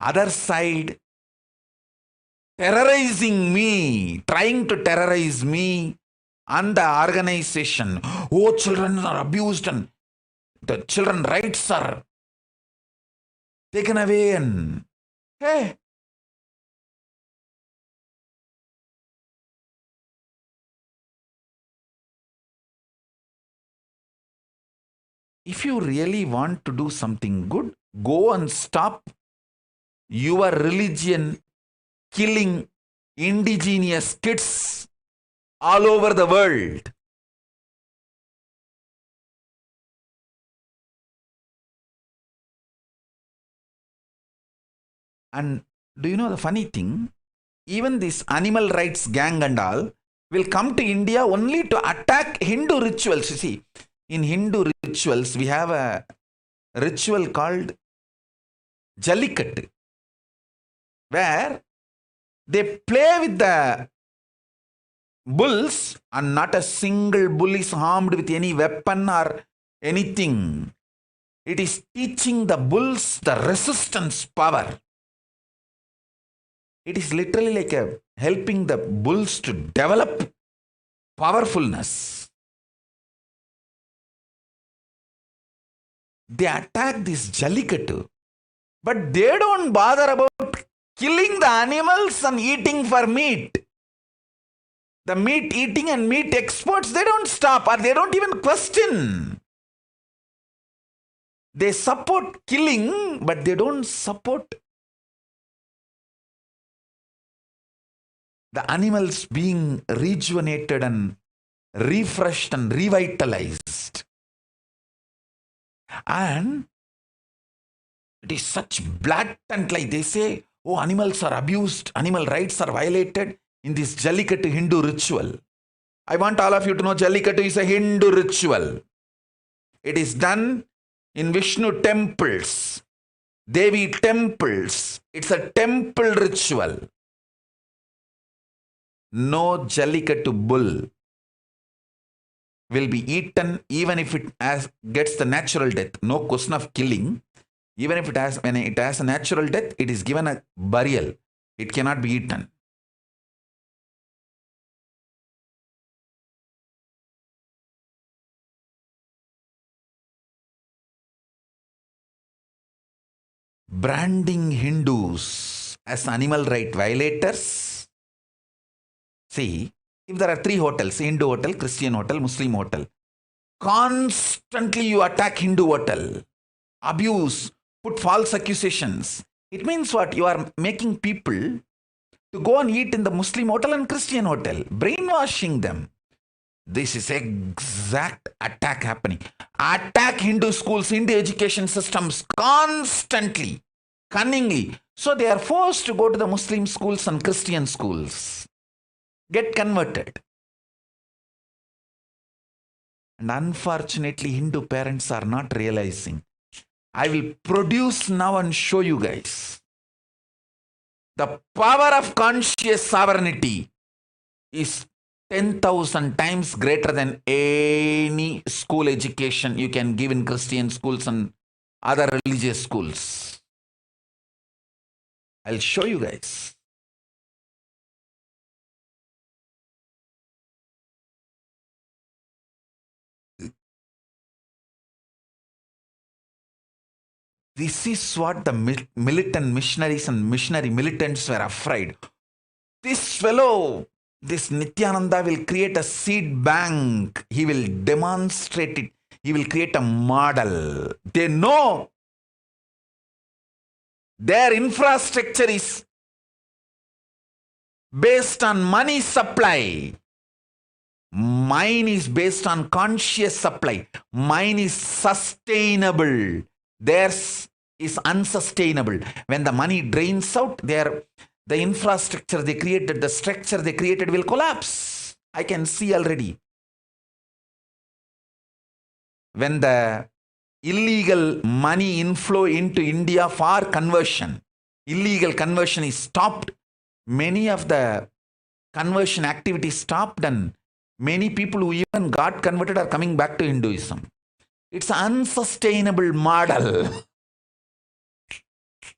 Speaker 7: Other side terrorizing me, trying to terrorize me and the organization. Oh, children are abused and the children rights are taken away, and hey, if you really want to do something good, go and stop your religion killing indigenous kids all over the world. And do you know the funny thing? Even this animal rights gang and all will come to India only to attack Hindu rituals. You see, in Hindu rituals, we have a ritual called Jallikattu, where they play with the bulls and not a single bull is harmed with any weapon or anything. It is teaching the bulls the resistance power. It is literally like helping the bulls to develop powerfulness. They attack this Jallikattu, but they don't bother about killing the animals and eating for meat. The meat eating and meat exports, they don't stop, or they don't even question. They support killing, but they don't support the animals being rejuvenated and refreshed and revitalized. And it is such blatant, like they say, oh, animals are abused, animal rights are violated in this Jallikattu Hindu ritual. I want all of you to know Jallikattu is a Hindu ritual. It is done in Vishnu temples, Devi temples. It's a temple ritual. No Jallikattu bull will be eaten even if it gets the natural death. No question of killing. Even if when it has a natural death, it is given a burial. It cannot be eaten. Branding Hindus as animal right violators. See, if there are 3 hotels, Hindu hotel, Christian hotel, Muslim hotel, constantly you attack Hindu hotel, abuse,
Speaker 10: put false accusations. It means what? You are making people to go and eat in the Muslim hotel and Christian hotel, brainwashing them. This is exact attack happening. Attack Hindu schools, Hindu education systems constantly, cunningly. So they are forced to go to the Muslim schools and Christian schools. Get converted. And unfortunately, Hindu parents are not realizing. I will produce now and show you guys. The power of conscious sovereignty is 10,000 times greater than any school education you can give in Christian schools and other religious schools. I'll show you guys. This is what the militant missionaries and missionary militants were afraid. This fellow, this Nithyananda, will create a seed bank. He will demonstrate it. He will create a model. They know their infrastructure is based on money supply. Mine is based on conscious supply. Mine is sustainable. Theirs is unsustainable. When the money drains out, the infrastructure they created, the structure they created will collapse. I can see already. When the illegal money inflow into India for conversion, illegal conversion is stopped, many of the conversion activities stopped, and many people who even got converted are coming back to Hinduism. It's an unsustainable model.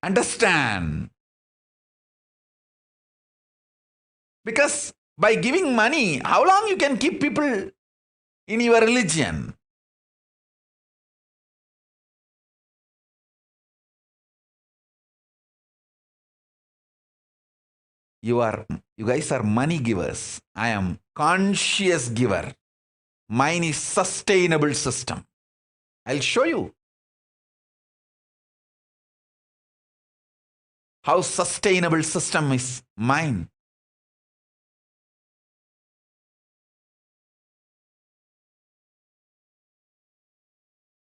Speaker 10: Understand? Because by giving money, how long you can keep people in your religion? You guys are money givers. I am conscious giver. Mine is sustainable system. I'll show you how sustainable system is mine.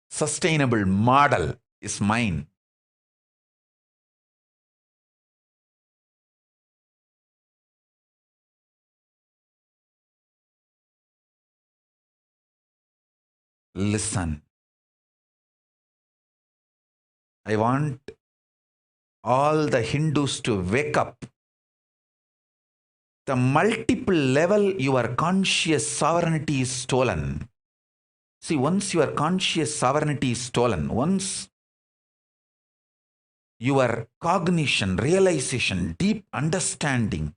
Speaker 10: Sustainable model is mine. Listen. I want all the Hindus to wake up. The multiple level your conscious sovereignty is stolen. See, once your conscious sovereignty is stolen, once your cognition, realization, deep understanding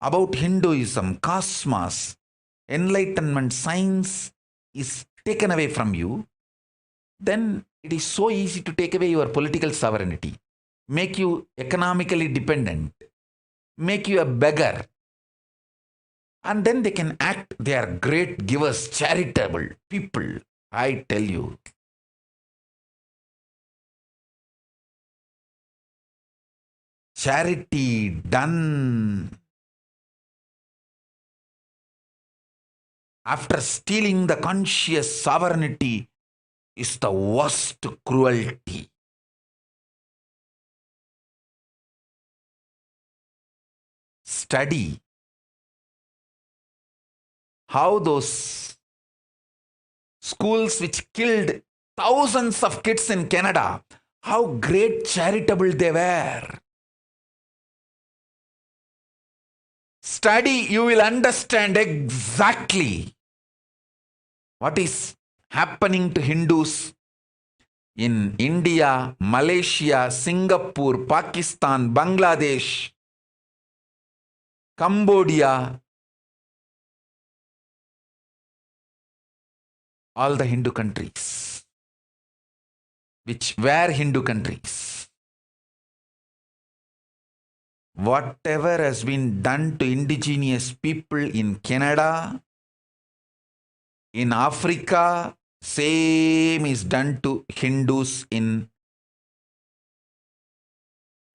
Speaker 10: about Hinduism, cosmos, enlightenment, science is taken away from you, then it is so easy to take away your political sovereignty, make you economically dependent, make you a beggar. And then they can act, they are great givers, charitable people. I tell you. Charity done after stealing the conscious sovereignty is the worst cruelty. Study how those schools which killed thousands of kids in Canada, how great charitable they were. Study, you will understand exactly what is happening to Hindus in India, Malaysia, Singapore, Pakistan, Bangladesh, Cambodia, all the Hindu countries, which were Hindu countries. Whatever has been done to indigenous people in Canada, in Africa, same is done to Hindus in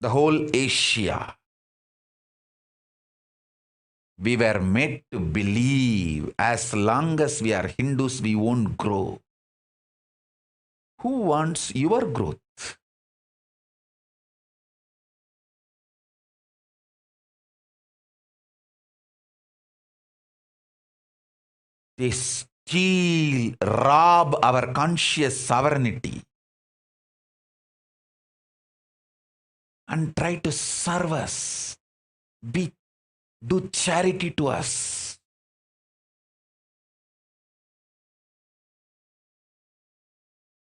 Speaker 10: the whole Asia. We were made to believe as long as we are Hindus, we won't grow. Who wants your growth? They steal, rob our conscious sovereignty and try to serve us, do charity to us.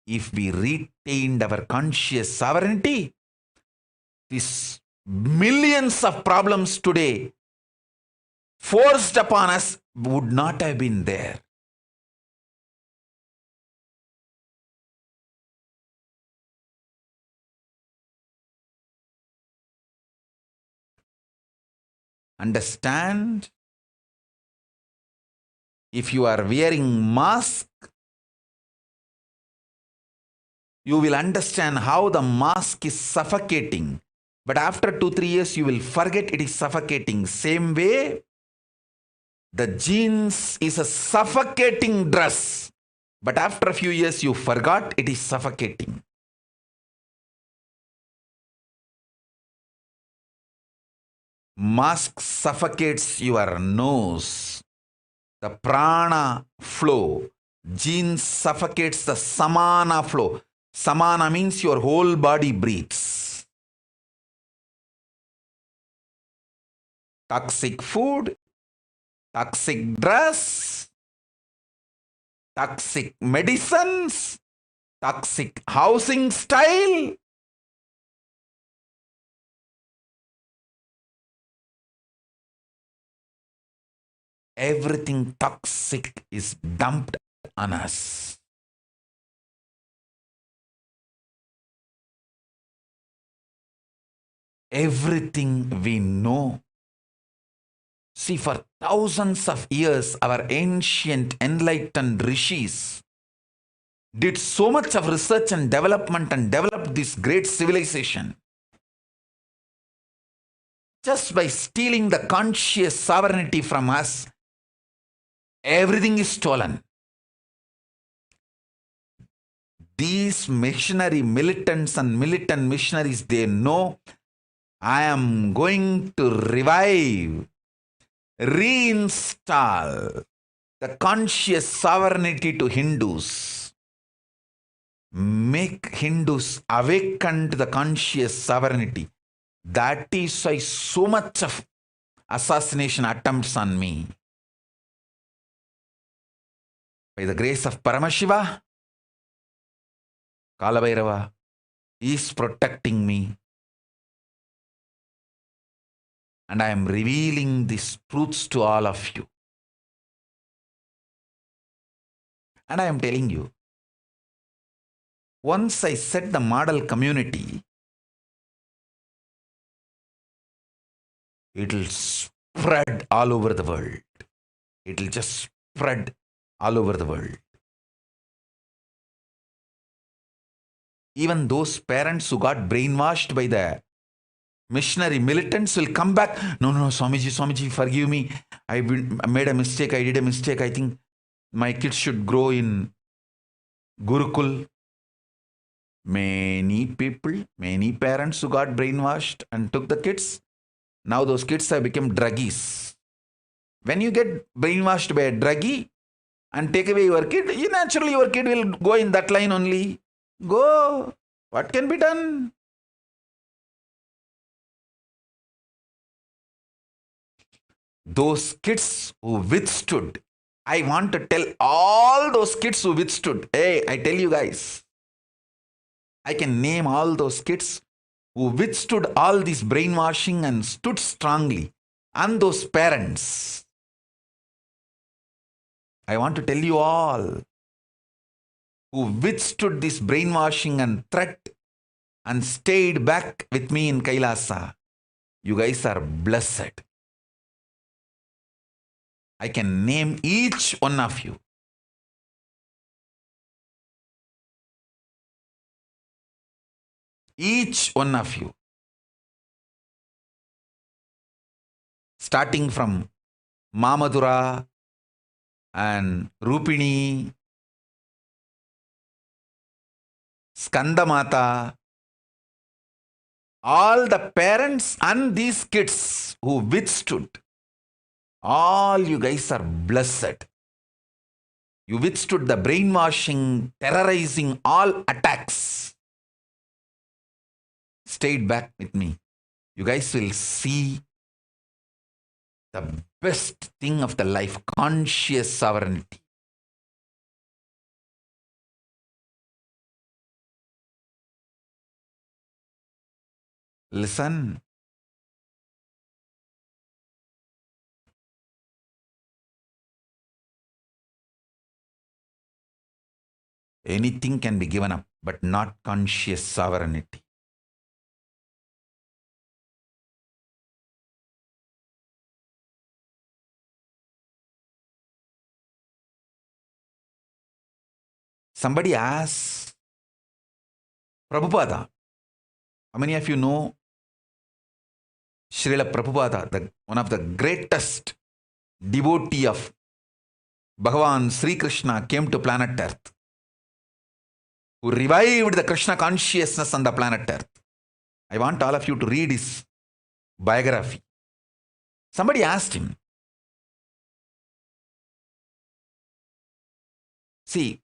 Speaker 10: If we retained our conscious sovereignty, these millions of problems today forced upon us would not have been there. Understand? If you are wearing mask, you will understand how the mask is suffocating. But after 2-3 years, you will forget it is suffocating. Same way, the jeans is a suffocating dress. But after a few years, you forgot it is suffocating. Mask suffocates your nose, the prana flow. Jeans suffocates the samana flow. Samana means your whole body breathes. Toxic food, toxic dress, toxic medicines, toxic housing style. Everything toxic is dumped on us. Everything we know. See, for thousands of years, our ancient enlightened rishis did so much of research and development and developed this great civilization. Just by stealing the conscious sovereignty from us, everything is stolen. These missionary militants and militant missionaries, they know I am going to revive, reinstall the conscious sovereignty to Hindus. Make Hindus awaken to the conscious sovereignty. That is why so much of assassination attempts on me. By the grace of Paramashiva, Kalabhairava is protecting me. And I am revealing these truths to all of you. And I am telling you, once I set the model community, it will spread all over the world. It will just spread all over the world. Even those parents who got brainwashed by the missionary militants will come back. No, Swamiji, forgive me. I made a mistake. I did a mistake. I think my kids should grow in Gurukul. Many people, many parents who got brainwashed and took the kids, now those kids have become druggies. When you get brainwashed by a druggie and take away your kid, naturally your kid will go in that line only. Go. What can be done? Those kids who withstood, I want to tell all those kids who withstood. Hey, I tell you guys, I can name all those kids who withstood all this brainwashing and stood strongly. And those parents, I want to tell you all who withstood this brainwashing and threat and stayed back with me in Kailasa. You guys are blessed. I can name each one of you. Each one of you. starting from Mamadura and Rupini, Skandamata, all the parents and these kids who withstood, all you guys are blessed. You withstood the brainwashing, terrorizing, all attacks. Stayed back with me. You guys will see the best thing of the life, conscious sovereignty. Listen. Anything can be given up, but not conscious sovereignty. Somebody asks Prabhupada, how many of you know Srila Prabhupada, one of the greatest devotee of Bhagavan Sri Krishna, came to planet Earth, who revived the Krishna consciousness on the planet Earth. I want all of you to read his biography. Somebody asked him, see,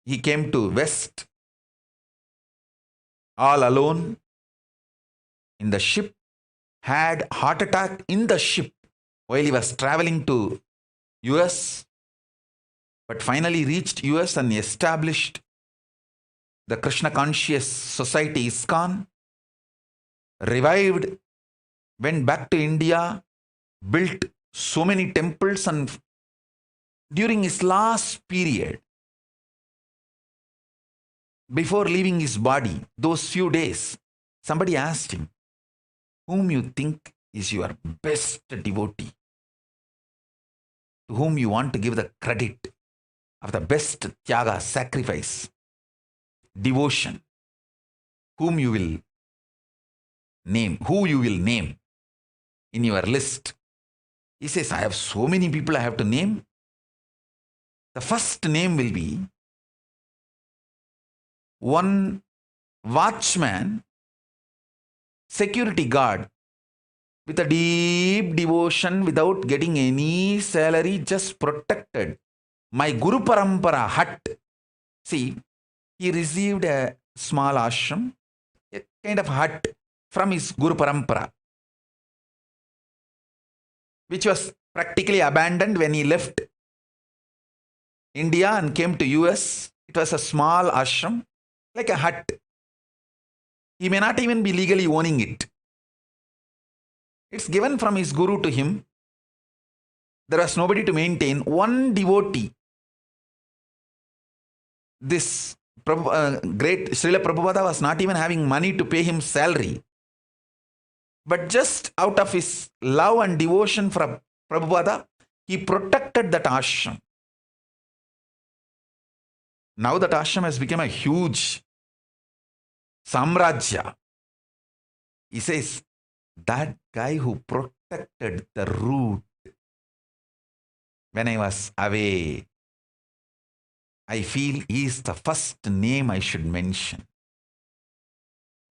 Speaker 10: he came to West all alone in the ship, had heart attack in the ship while he was traveling to US, but finally reached US and established the Krishna Conscious Society SKUN, revived, went back to India, built so many temples, and during his last period, before leaving his body, those few days, somebody asked him, whom you think is your best devotee, to whom you want to give the credit of the best tyaga, sacrifice, devotion, whom you will name, who you will name in your list. He says, I have so many people I have to name. The first name will be one watchman, security guard, with a deep devotion, without getting any salary, just protected my Guru Parampara hut. See, he received a small ashram, a kind of hut from his Guru Parampara, which was practically abandoned when he left India and came to US. It was a small ashram, like a hut. He may not even be legally owning it. It's given from his guru to him. There was nobody to maintain. One devotee, this great Srila Prabhupada, was not even having money to pay him salary. But just out of his love and devotion for Prabhupada, he protected that ashram. Now that ashram has become a huge samrajya. He says, that guy who protected the root when I was away, I feel he is the first name I should mention.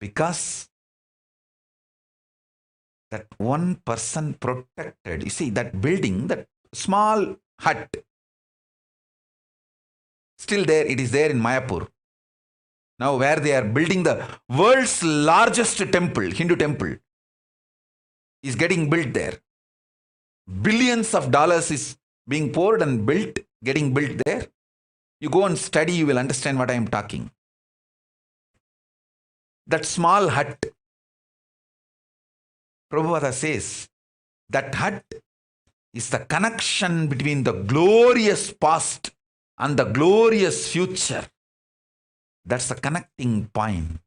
Speaker 10: Because that one person protected, you see, that building, that small hut, still there, it is there in Mayapur. Now where they are building the world's largest temple, Hindu temple, is getting built there. Billions of dollars is being poured and built, getting built there. You go and study, you will understand what I am talking. That small hut, Prabhupada says, that hut is the connection between the glorious past and the glorious future. That's the connecting point.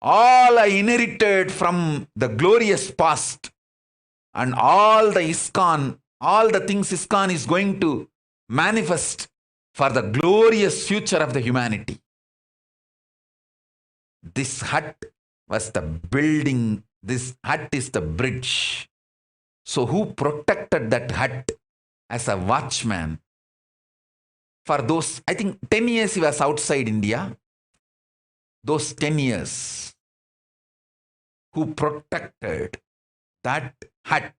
Speaker 10: All I inherited from the glorious past and all the ISKCON, all the things ISKCON is going to manifest for the glorious future of the humanity. This hut was the building This hut is the bridge. So who protected that hut as a watchman? For those, I think 10 years he was outside India. Those 10 years, who protected that hut?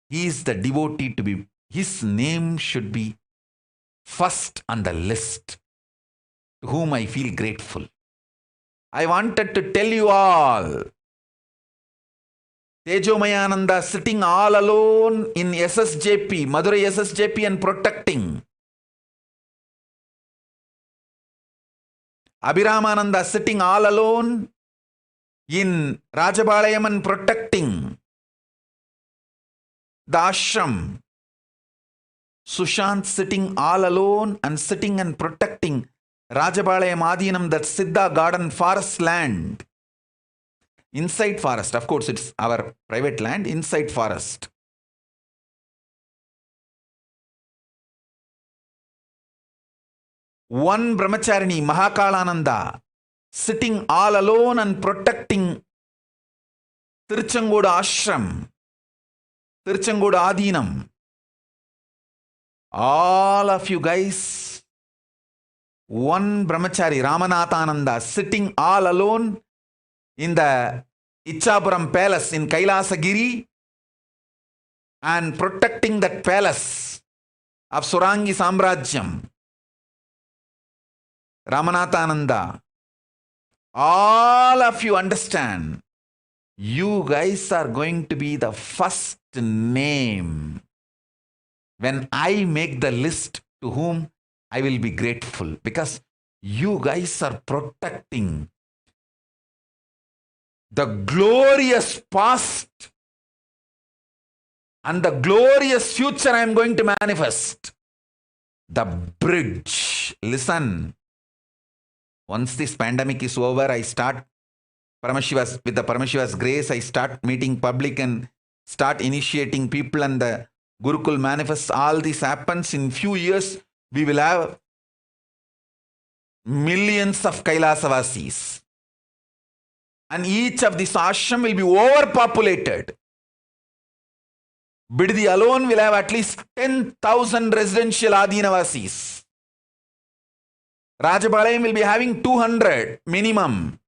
Speaker 10: He is the devotee to be, his name should be first on the list, to whom I feel grateful. I wanted to tell you all, Tejomayananda sitting all alone in SSJP, Madurai SSJP, and protecting. Abhiramananda sitting all alone in Rajabalayam and protecting the ashram. Sushant sitting all alone and sitting and protecting Rajabalayam Adinam, that Siddha garden forest land. Inside forest, of course, it's our private land, inside forest. One brahmacharini, Mahakalananda, sitting all alone and protecting Tiruchangoda ashram, Tiruchangoda Adinam. All of you guys, one brahmachari, Ramanathananda, sitting all alone in the Ichapuram palace in Kailasagiri and protecting that palace of Surangi Samrajyam. Ramanathananda, all of you understand, you guys are going to be the first name when I make the list, to whom I will be grateful, because you guys are protecting the glorious past and the glorious future I am going to manifest. The bridge. Listen. Once this pandemic is over, I start with the Paramashiva's grace, I start meeting public and start initiating people, and the Gurukul manifests. All this happens in few years. We will have millions of Kailasavasis. And each of these ashram will be overpopulated. Biddi alone will have at least 10,000 residential Adinavasis. Rajabalayam will be having 200 minimum.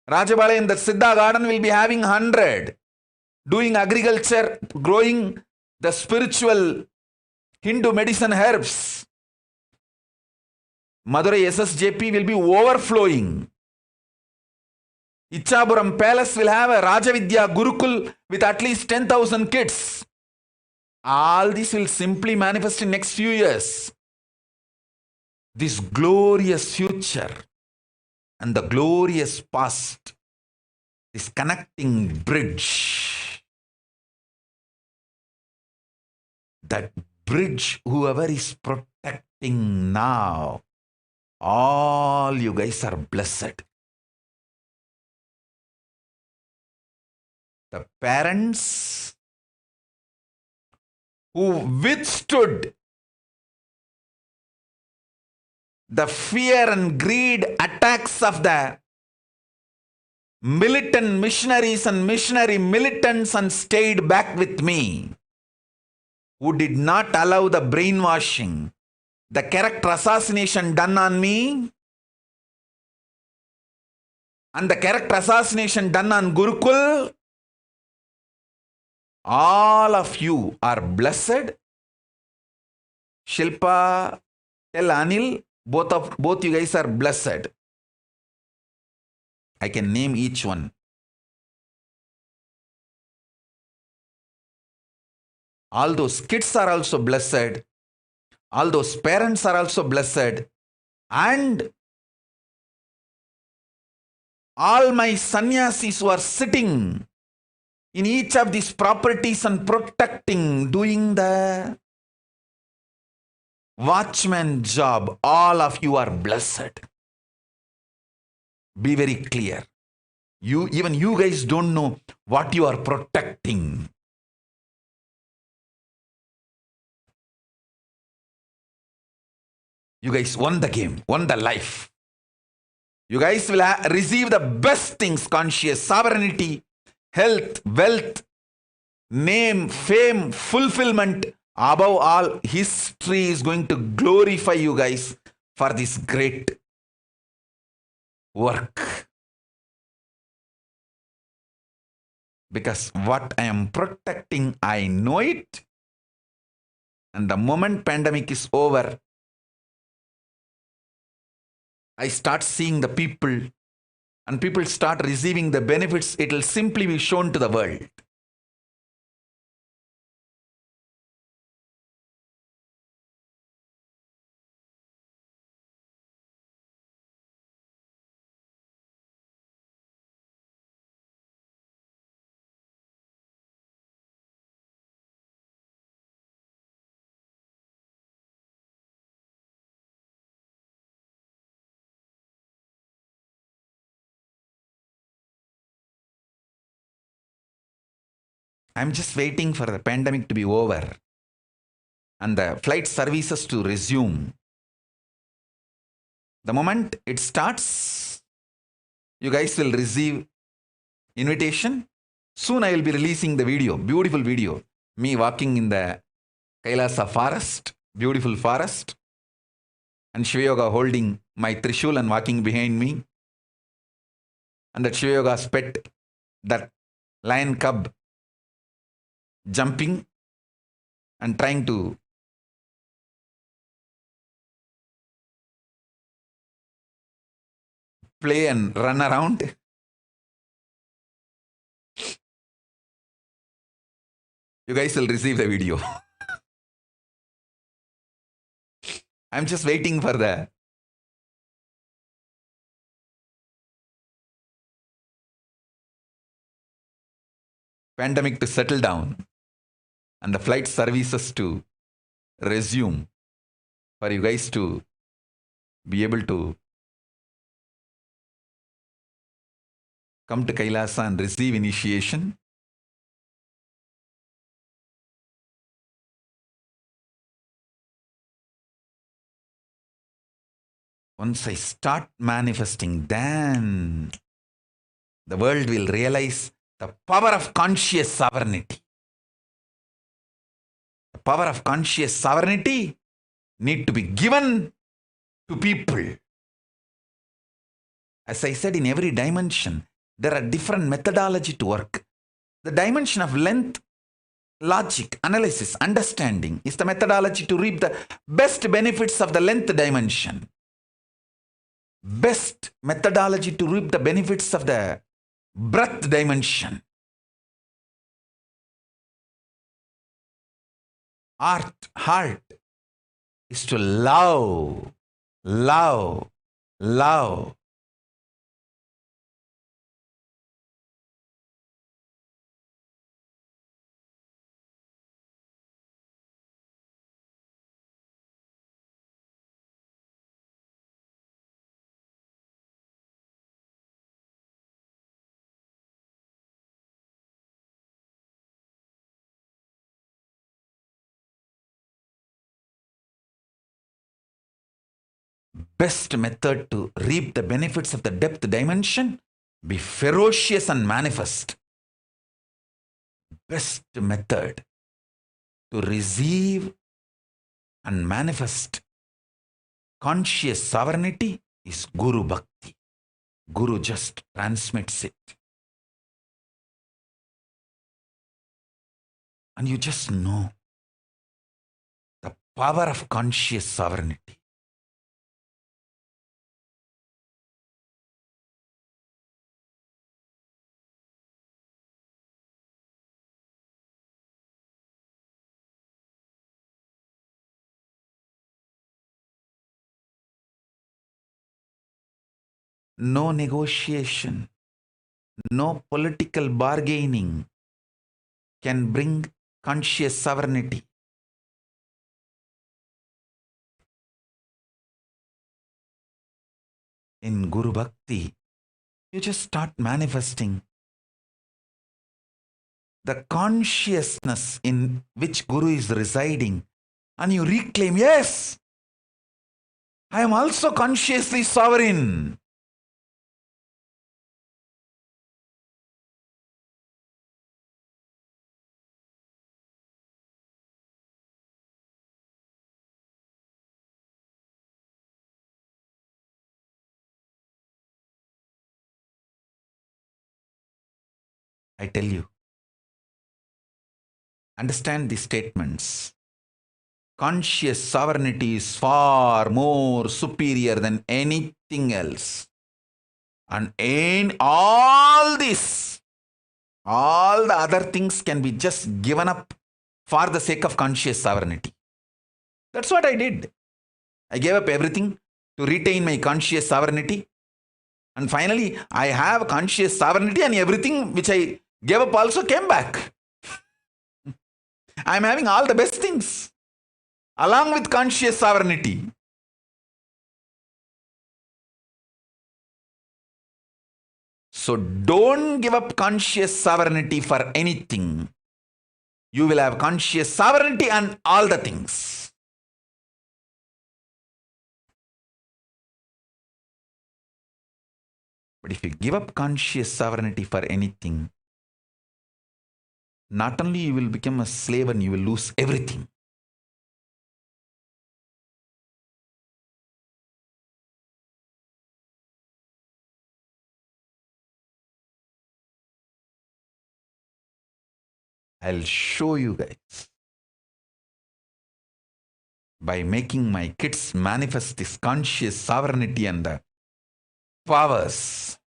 Speaker 10: Rajabalayam, the Siddha garden, will be having 100. Doing agriculture, growing the spiritual Hindu medicine herbs. Madurai SSJP will be overflowing. Ichapuram Palace will have a Rajavidya Gurukul with at least 10,000 kids. All this will simply manifest in next few years. This glorious future and the glorious past, this connecting bridge. That bridge, whoever is protecting now, all you guys are blessed. The parents who withstood the fear and greed attacks of the militant missionaries and missionary militants and stayed back with me, who did not allow the brainwashing, the character assassination done on me, and the character assassination done on Gurukul. All of you are blessed. Shilpa, tell Anil, both you guys are blessed. I can name each one. All those kids are also blessed. All those parents are also blessed. And all my sannyasis who are sitting in each of these properties and protecting, doing the watchman job, all of you are blessed. Be very clear. Even you guys don't know what you are protecting. You guys won the game, won the life. You guys will receive the best things: conscious sovereignty, health, wealth, name, fame, fulfillment. Above all, history is going to glorify you guys for this great work. Because what I am protecting, I know it. And the moment pandemic is over, I start seeing the people and people start receiving the benefits. It will simply be shown to the world. I'm just waiting for the pandemic to be over and the flight services to resume. The moment it starts, you guys will receive invitation. Soon I will be releasing the video, beautiful video. Me walking in the Kailasa forest, beautiful forest. And Shiva Yoga holding my Trishul and walking behind me. And that Shiva Yoga's pet, that lion cub, jumping and trying to play and run around. You guys will receive the video. I'm just waiting for the pandemic to settle down and the flight services to resume for you guys to be able to come to Kailasa and receive initiation. Once I start manifesting, then the world will realize the power of conscious sovereignty. The power of conscious sovereignty need to be given to people. As I said, in every dimension, there are different methodology to work. The dimension of length, logic, analysis, understanding is the methodology to reap the best benefits of the length dimension. Best methodology to reap the benefits of the breadth dimension. Heart is to love, love, love. Best method to reap the benefits of the depth dimension, be ferocious and manifest. Best method to receive and manifest conscious sovereignty is Guru Bhakti. Guru just transmits it. And you just know the power of conscious sovereignty. No negotiation, no political bargaining can bring conscious sovereignty. In Guru Bhakti, you just start manifesting the consciousness in which Guru is residing, and you reclaim, yes, I am also consciously sovereign. I tell you. Understand these statements. Conscious sovereignty is far more superior than anything else. And in all this, all the other things can be just given up for the sake of conscious sovereignty. That's what I did. I gave up everything to retain my conscious sovereignty. And finally, I have conscious sovereignty, and everything which I gave up also came back. I'm having all the best things along with conscious sovereignty. So don't give up conscious sovereignty for anything. You will have conscious sovereignty and all the things. But if you give up conscious sovereignty for anything, not only you will become a slave and you will lose everything. I'll show you guys. By making my kids manifest this conscious sovereignty and the powers,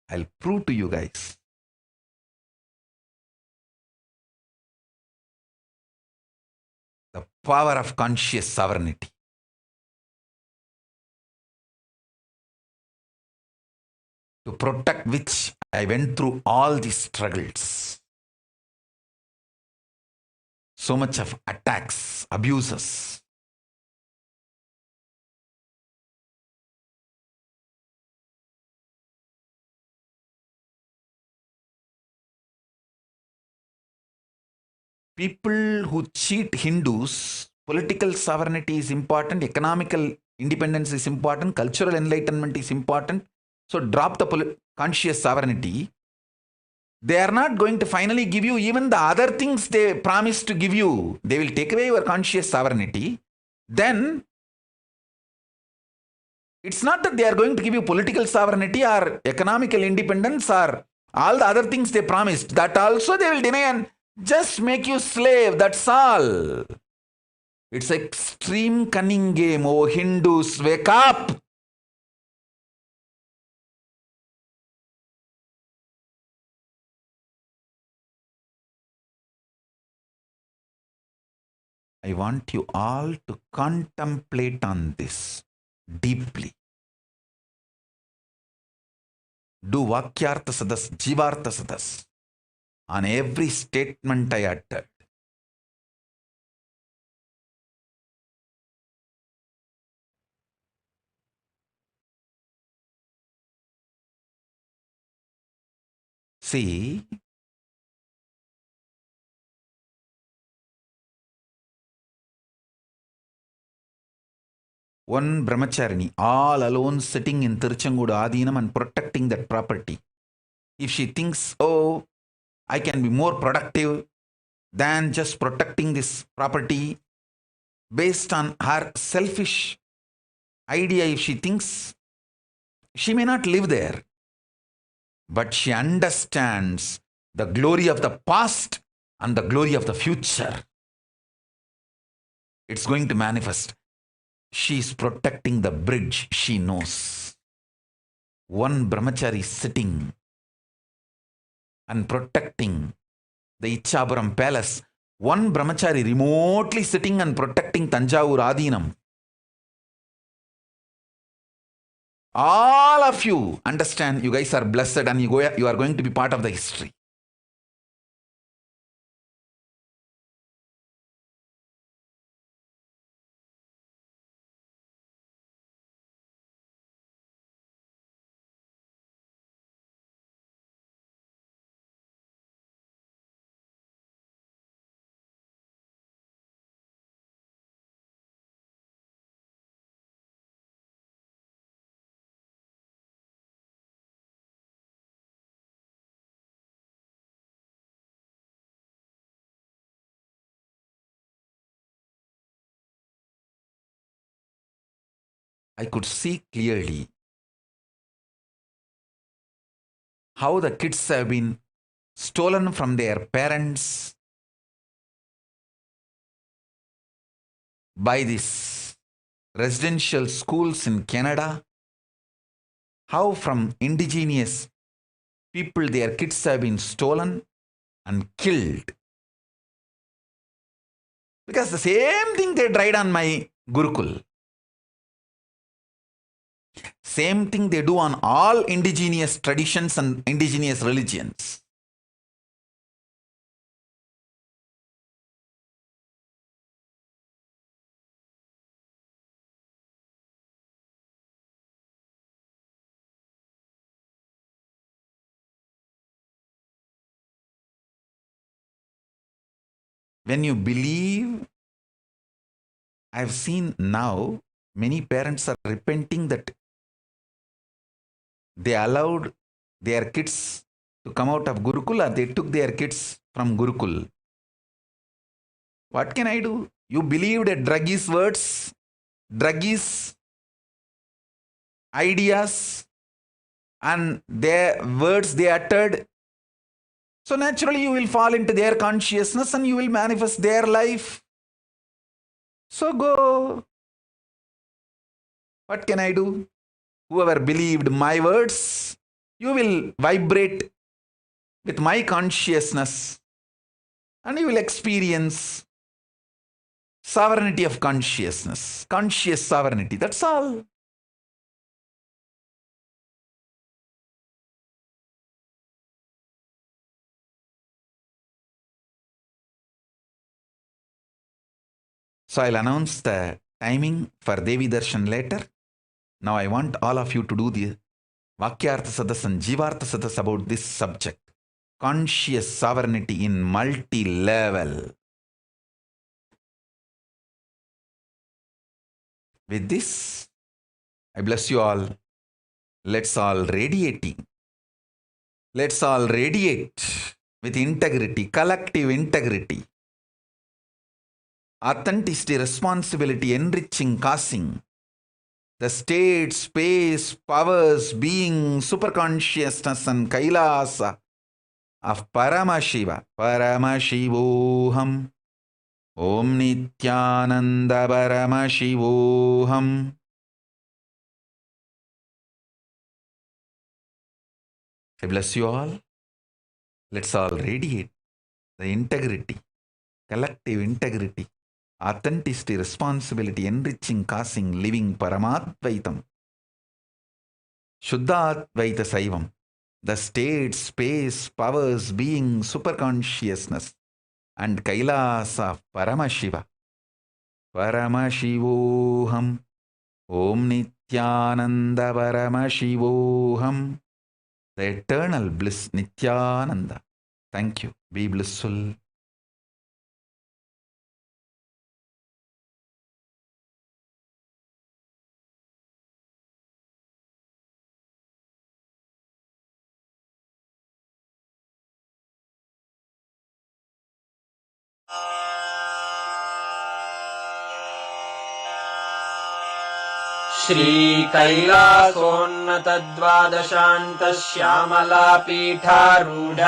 Speaker 10: I'll prove to you guys. The power of conscious sovereignty. To protect which I went through all these struggles. So much of attacks, abuses. People who cheat Hindus, political sovereignty is important, economical independence is important, cultural enlightenment is important. So drop the conscious sovereignty. They are not going to finally give you even the other things they promised to give you. They will take away your conscious sovereignty. Then it's not that they are going to give you political sovereignty or economical independence or all the other things they promised. That also they will deny and just make you slave. That's all. It's an extreme cunning game. Oh, Hindus, wake up. I want you all to contemplate on this deeply. Do Vakyartha Sadas, Jivartha Sadas on every statement I uttered. See, one brahmacharini all alone sitting in Tiruchengodu Adinam and protecting that property. If she thinks, oh, I can be more productive than just protecting this property based on her selfish idea, if she thinks, she may not live there. But she understands the glory of the past and the glory of the future. It's going to manifest. She's protecting the bridge she knows. One brahmachari sitting and protecting the Ichapuram palace. One brahmachari remotely sitting and protecting Tanjavur Adinam. All of you understand, you guys are blessed and you are going to be part of the history. I could see clearly how the kids have been stolen from their parents by these residential schools in Canada, how from indigenous people their kids have been stolen and killed. Because the same thing they tried on my Gurukul. Same thing they do on all indigenous traditions and indigenous religions. When you believe, I've seen now many parents are repenting that they allowed their kids to come out of Gurukul, or they took their kids from Gurukul. What can I do? You believed a druggist words, druggist ideas, and their words they uttered. So naturally you will fall into their consciousness and you will manifest their life. So go. What can I do? Whoever believed my words, you will vibrate with my consciousness and you will experience sovereignty of consciousness, conscious sovereignty. That's all. So I'll announce the timing for Devi Darshan later. Now I want all of you to do the Vakyartha Sadas and Jivartha Sadas about this subject. Conscious sovereignty in multi-level. With this, I bless you all. Let's all radiating. Let's all radiate with integrity, collective integrity. Authenticity, responsibility, enriching, causing. The state, space, powers, being, superconsciousness and Kailasa of Paramashiva. Paramashivoham. Om Nithyananda Paramashivoham. I bless you all. Let's all radiate the integrity, collective integrity, authenticity, responsibility, enriching, causing, living Paramadvaitam. Shuddhadvaita Saivam. The state, space, powers, being, superconsciousness and Kailasa of Paramashiva. Paramashivoham. Om Nithyananda Paramashivoham. The eternal bliss Nithyananda. Thank you. Be blissful.
Speaker 16: श्रीकैलासोन्नतद्वादशान्तश्यामलापीठारूढ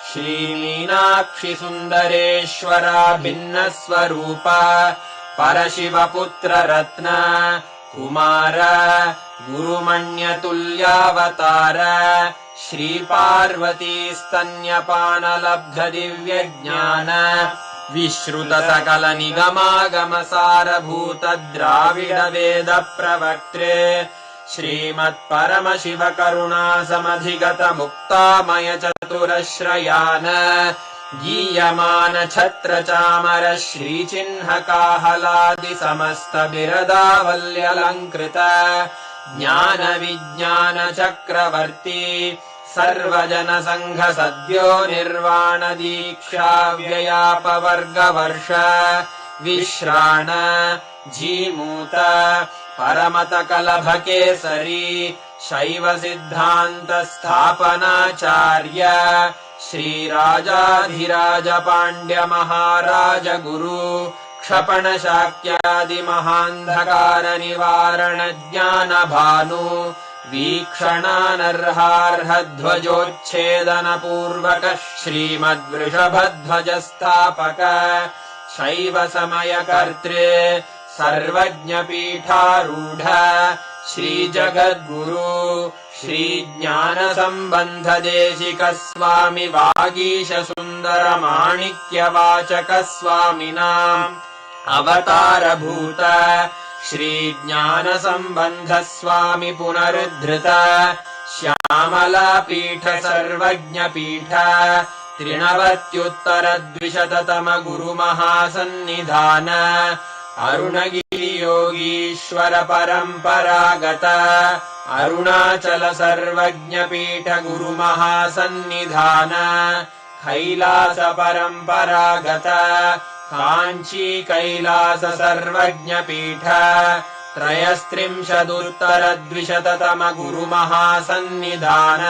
Speaker 16: श्रीमीनाक्षिसुन्दरेश्वरा भिन्नस्वरूपा परशिवपुत्ररत्न Kumar गुरुमण्यतुल्यावतार श्रीपार्वतीस्तन्यपानलब्धदिव्यज्ञान विश्रुतसकलनिगमागमसारभूतद्राविडवेदप्रवक्त्रे श्रीमत्परमशिवकरुणासमधिगतमुक्तामयचतुरश्रयान् गीयमानछत्रचामर श्रीचिह्नकाहलादिसमस्तबिरदावल्यलङ्कृत ज्ञानविज्ञानचक्रवर्ती सर्वजनसङ्घसद्यो निर्वाणदीक्षाव्ययापवर्गवर्ष विश्राण Jimuta परमतकलभकेसरी शैवसिद्धान्तस्थापनाचार्य श्रीराजाधिराजपाण्ड्यमहाराज गुरु क्षपणशाक्यादिमहान्धकारनिवारणज्ञानभानु वीक्षणानर्हार्हध्वजोच्छेदनपूर्वक श्रीमद्वृषभध्वजस्थापक शैव समयकर्त्रे सर्वज्ञपीठारूढ श्रीजगद्गुरु श्रीज्ञानसम्बन्धदेशिक स्वामि वागीशसुन्दरमाणिक्यवाचक स्वामिनाम् अवतारभूत श्रीज्ञानसम्बन्ध स्वामि पुनरुद्धृत श्यामलापीठ सर्वज्ञपीठ त्रिनवत्युत्तरद्विशततम गुरुमहासन्निधान अरुणगिरियोगीश्वर परम्परागत अरुणाचल सर्वज्ञपीठ गुरुमहासन्निधान कैलास परम्परागत काञ्ची कैलास सर्वज्ञपीठ त्रयस्त्रिंशदुत्तरद्विशततम गुरुमहासन्निधान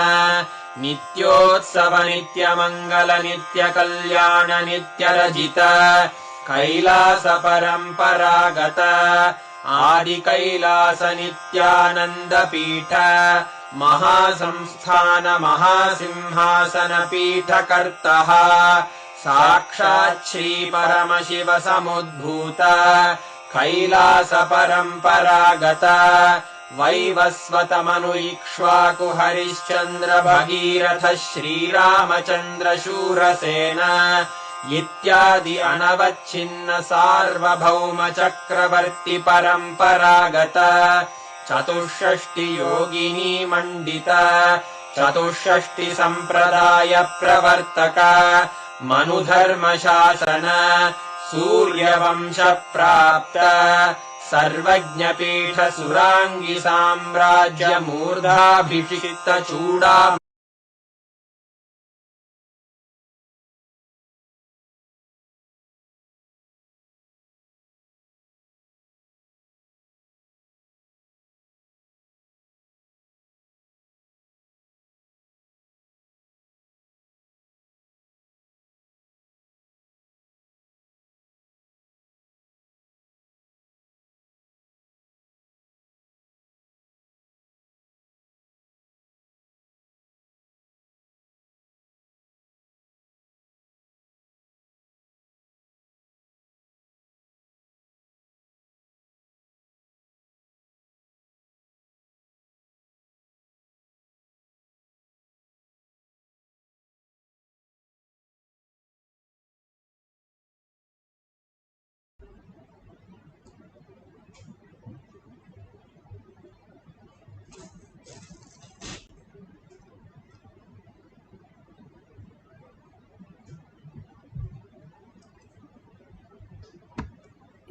Speaker 16: नित्योत्सव नित्यमङ्गल नित्यकल्याण नित्यरजित कैलास परम्परागत आदिकैलास नित्यानन्दपीठ महासंस्थान महासिंहासन पीठकर्तः साक्षात् श्री परमशिव समुद्भूत कैलास परम्परागत वैवस्वतमनु इक्ष्वाकु हरिश्चन्द्र भगीरथ श्रीरामचन्द्र शूरसेन इत्यादि अनवच्छिन्न सार्वभौम चक्रवर्ति परम्परागत चतुष्षष्टि योगिनी मण्डित चतुष्षष्टि सम्प्रदाय प्रवर्तक मनुधर्मशासन सूर्यवंश प्राप्त सर्वज्ञपीठ सुराङ्गी साम्राज्य मूर्धाभिषिक्त चूडा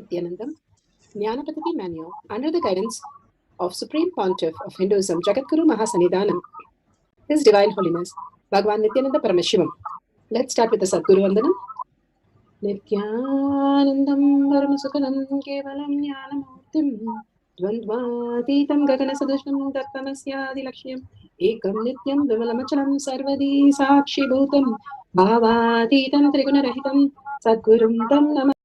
Speaker 17: Nithyanandam, Jnanapatati Manual, under the guidance of Supreme Pontiff of Hinduism, Jagadguru Mahasannidhanam, His Divine Holiness, Bhagavan Nithyananda Paramashivam. Let's start with the Sadguru Vandanam. Nithyanandam Paramasukhanam Kevalam Jnanamurtim Dvandvatitam Gaganasadusham Dattamasyadi Lakshyam Ekam Nityam Vimalamachalam Sarvadi Sakshi Bhutam Bhavatitam Trigunarahitam Sadgurum Tam Namah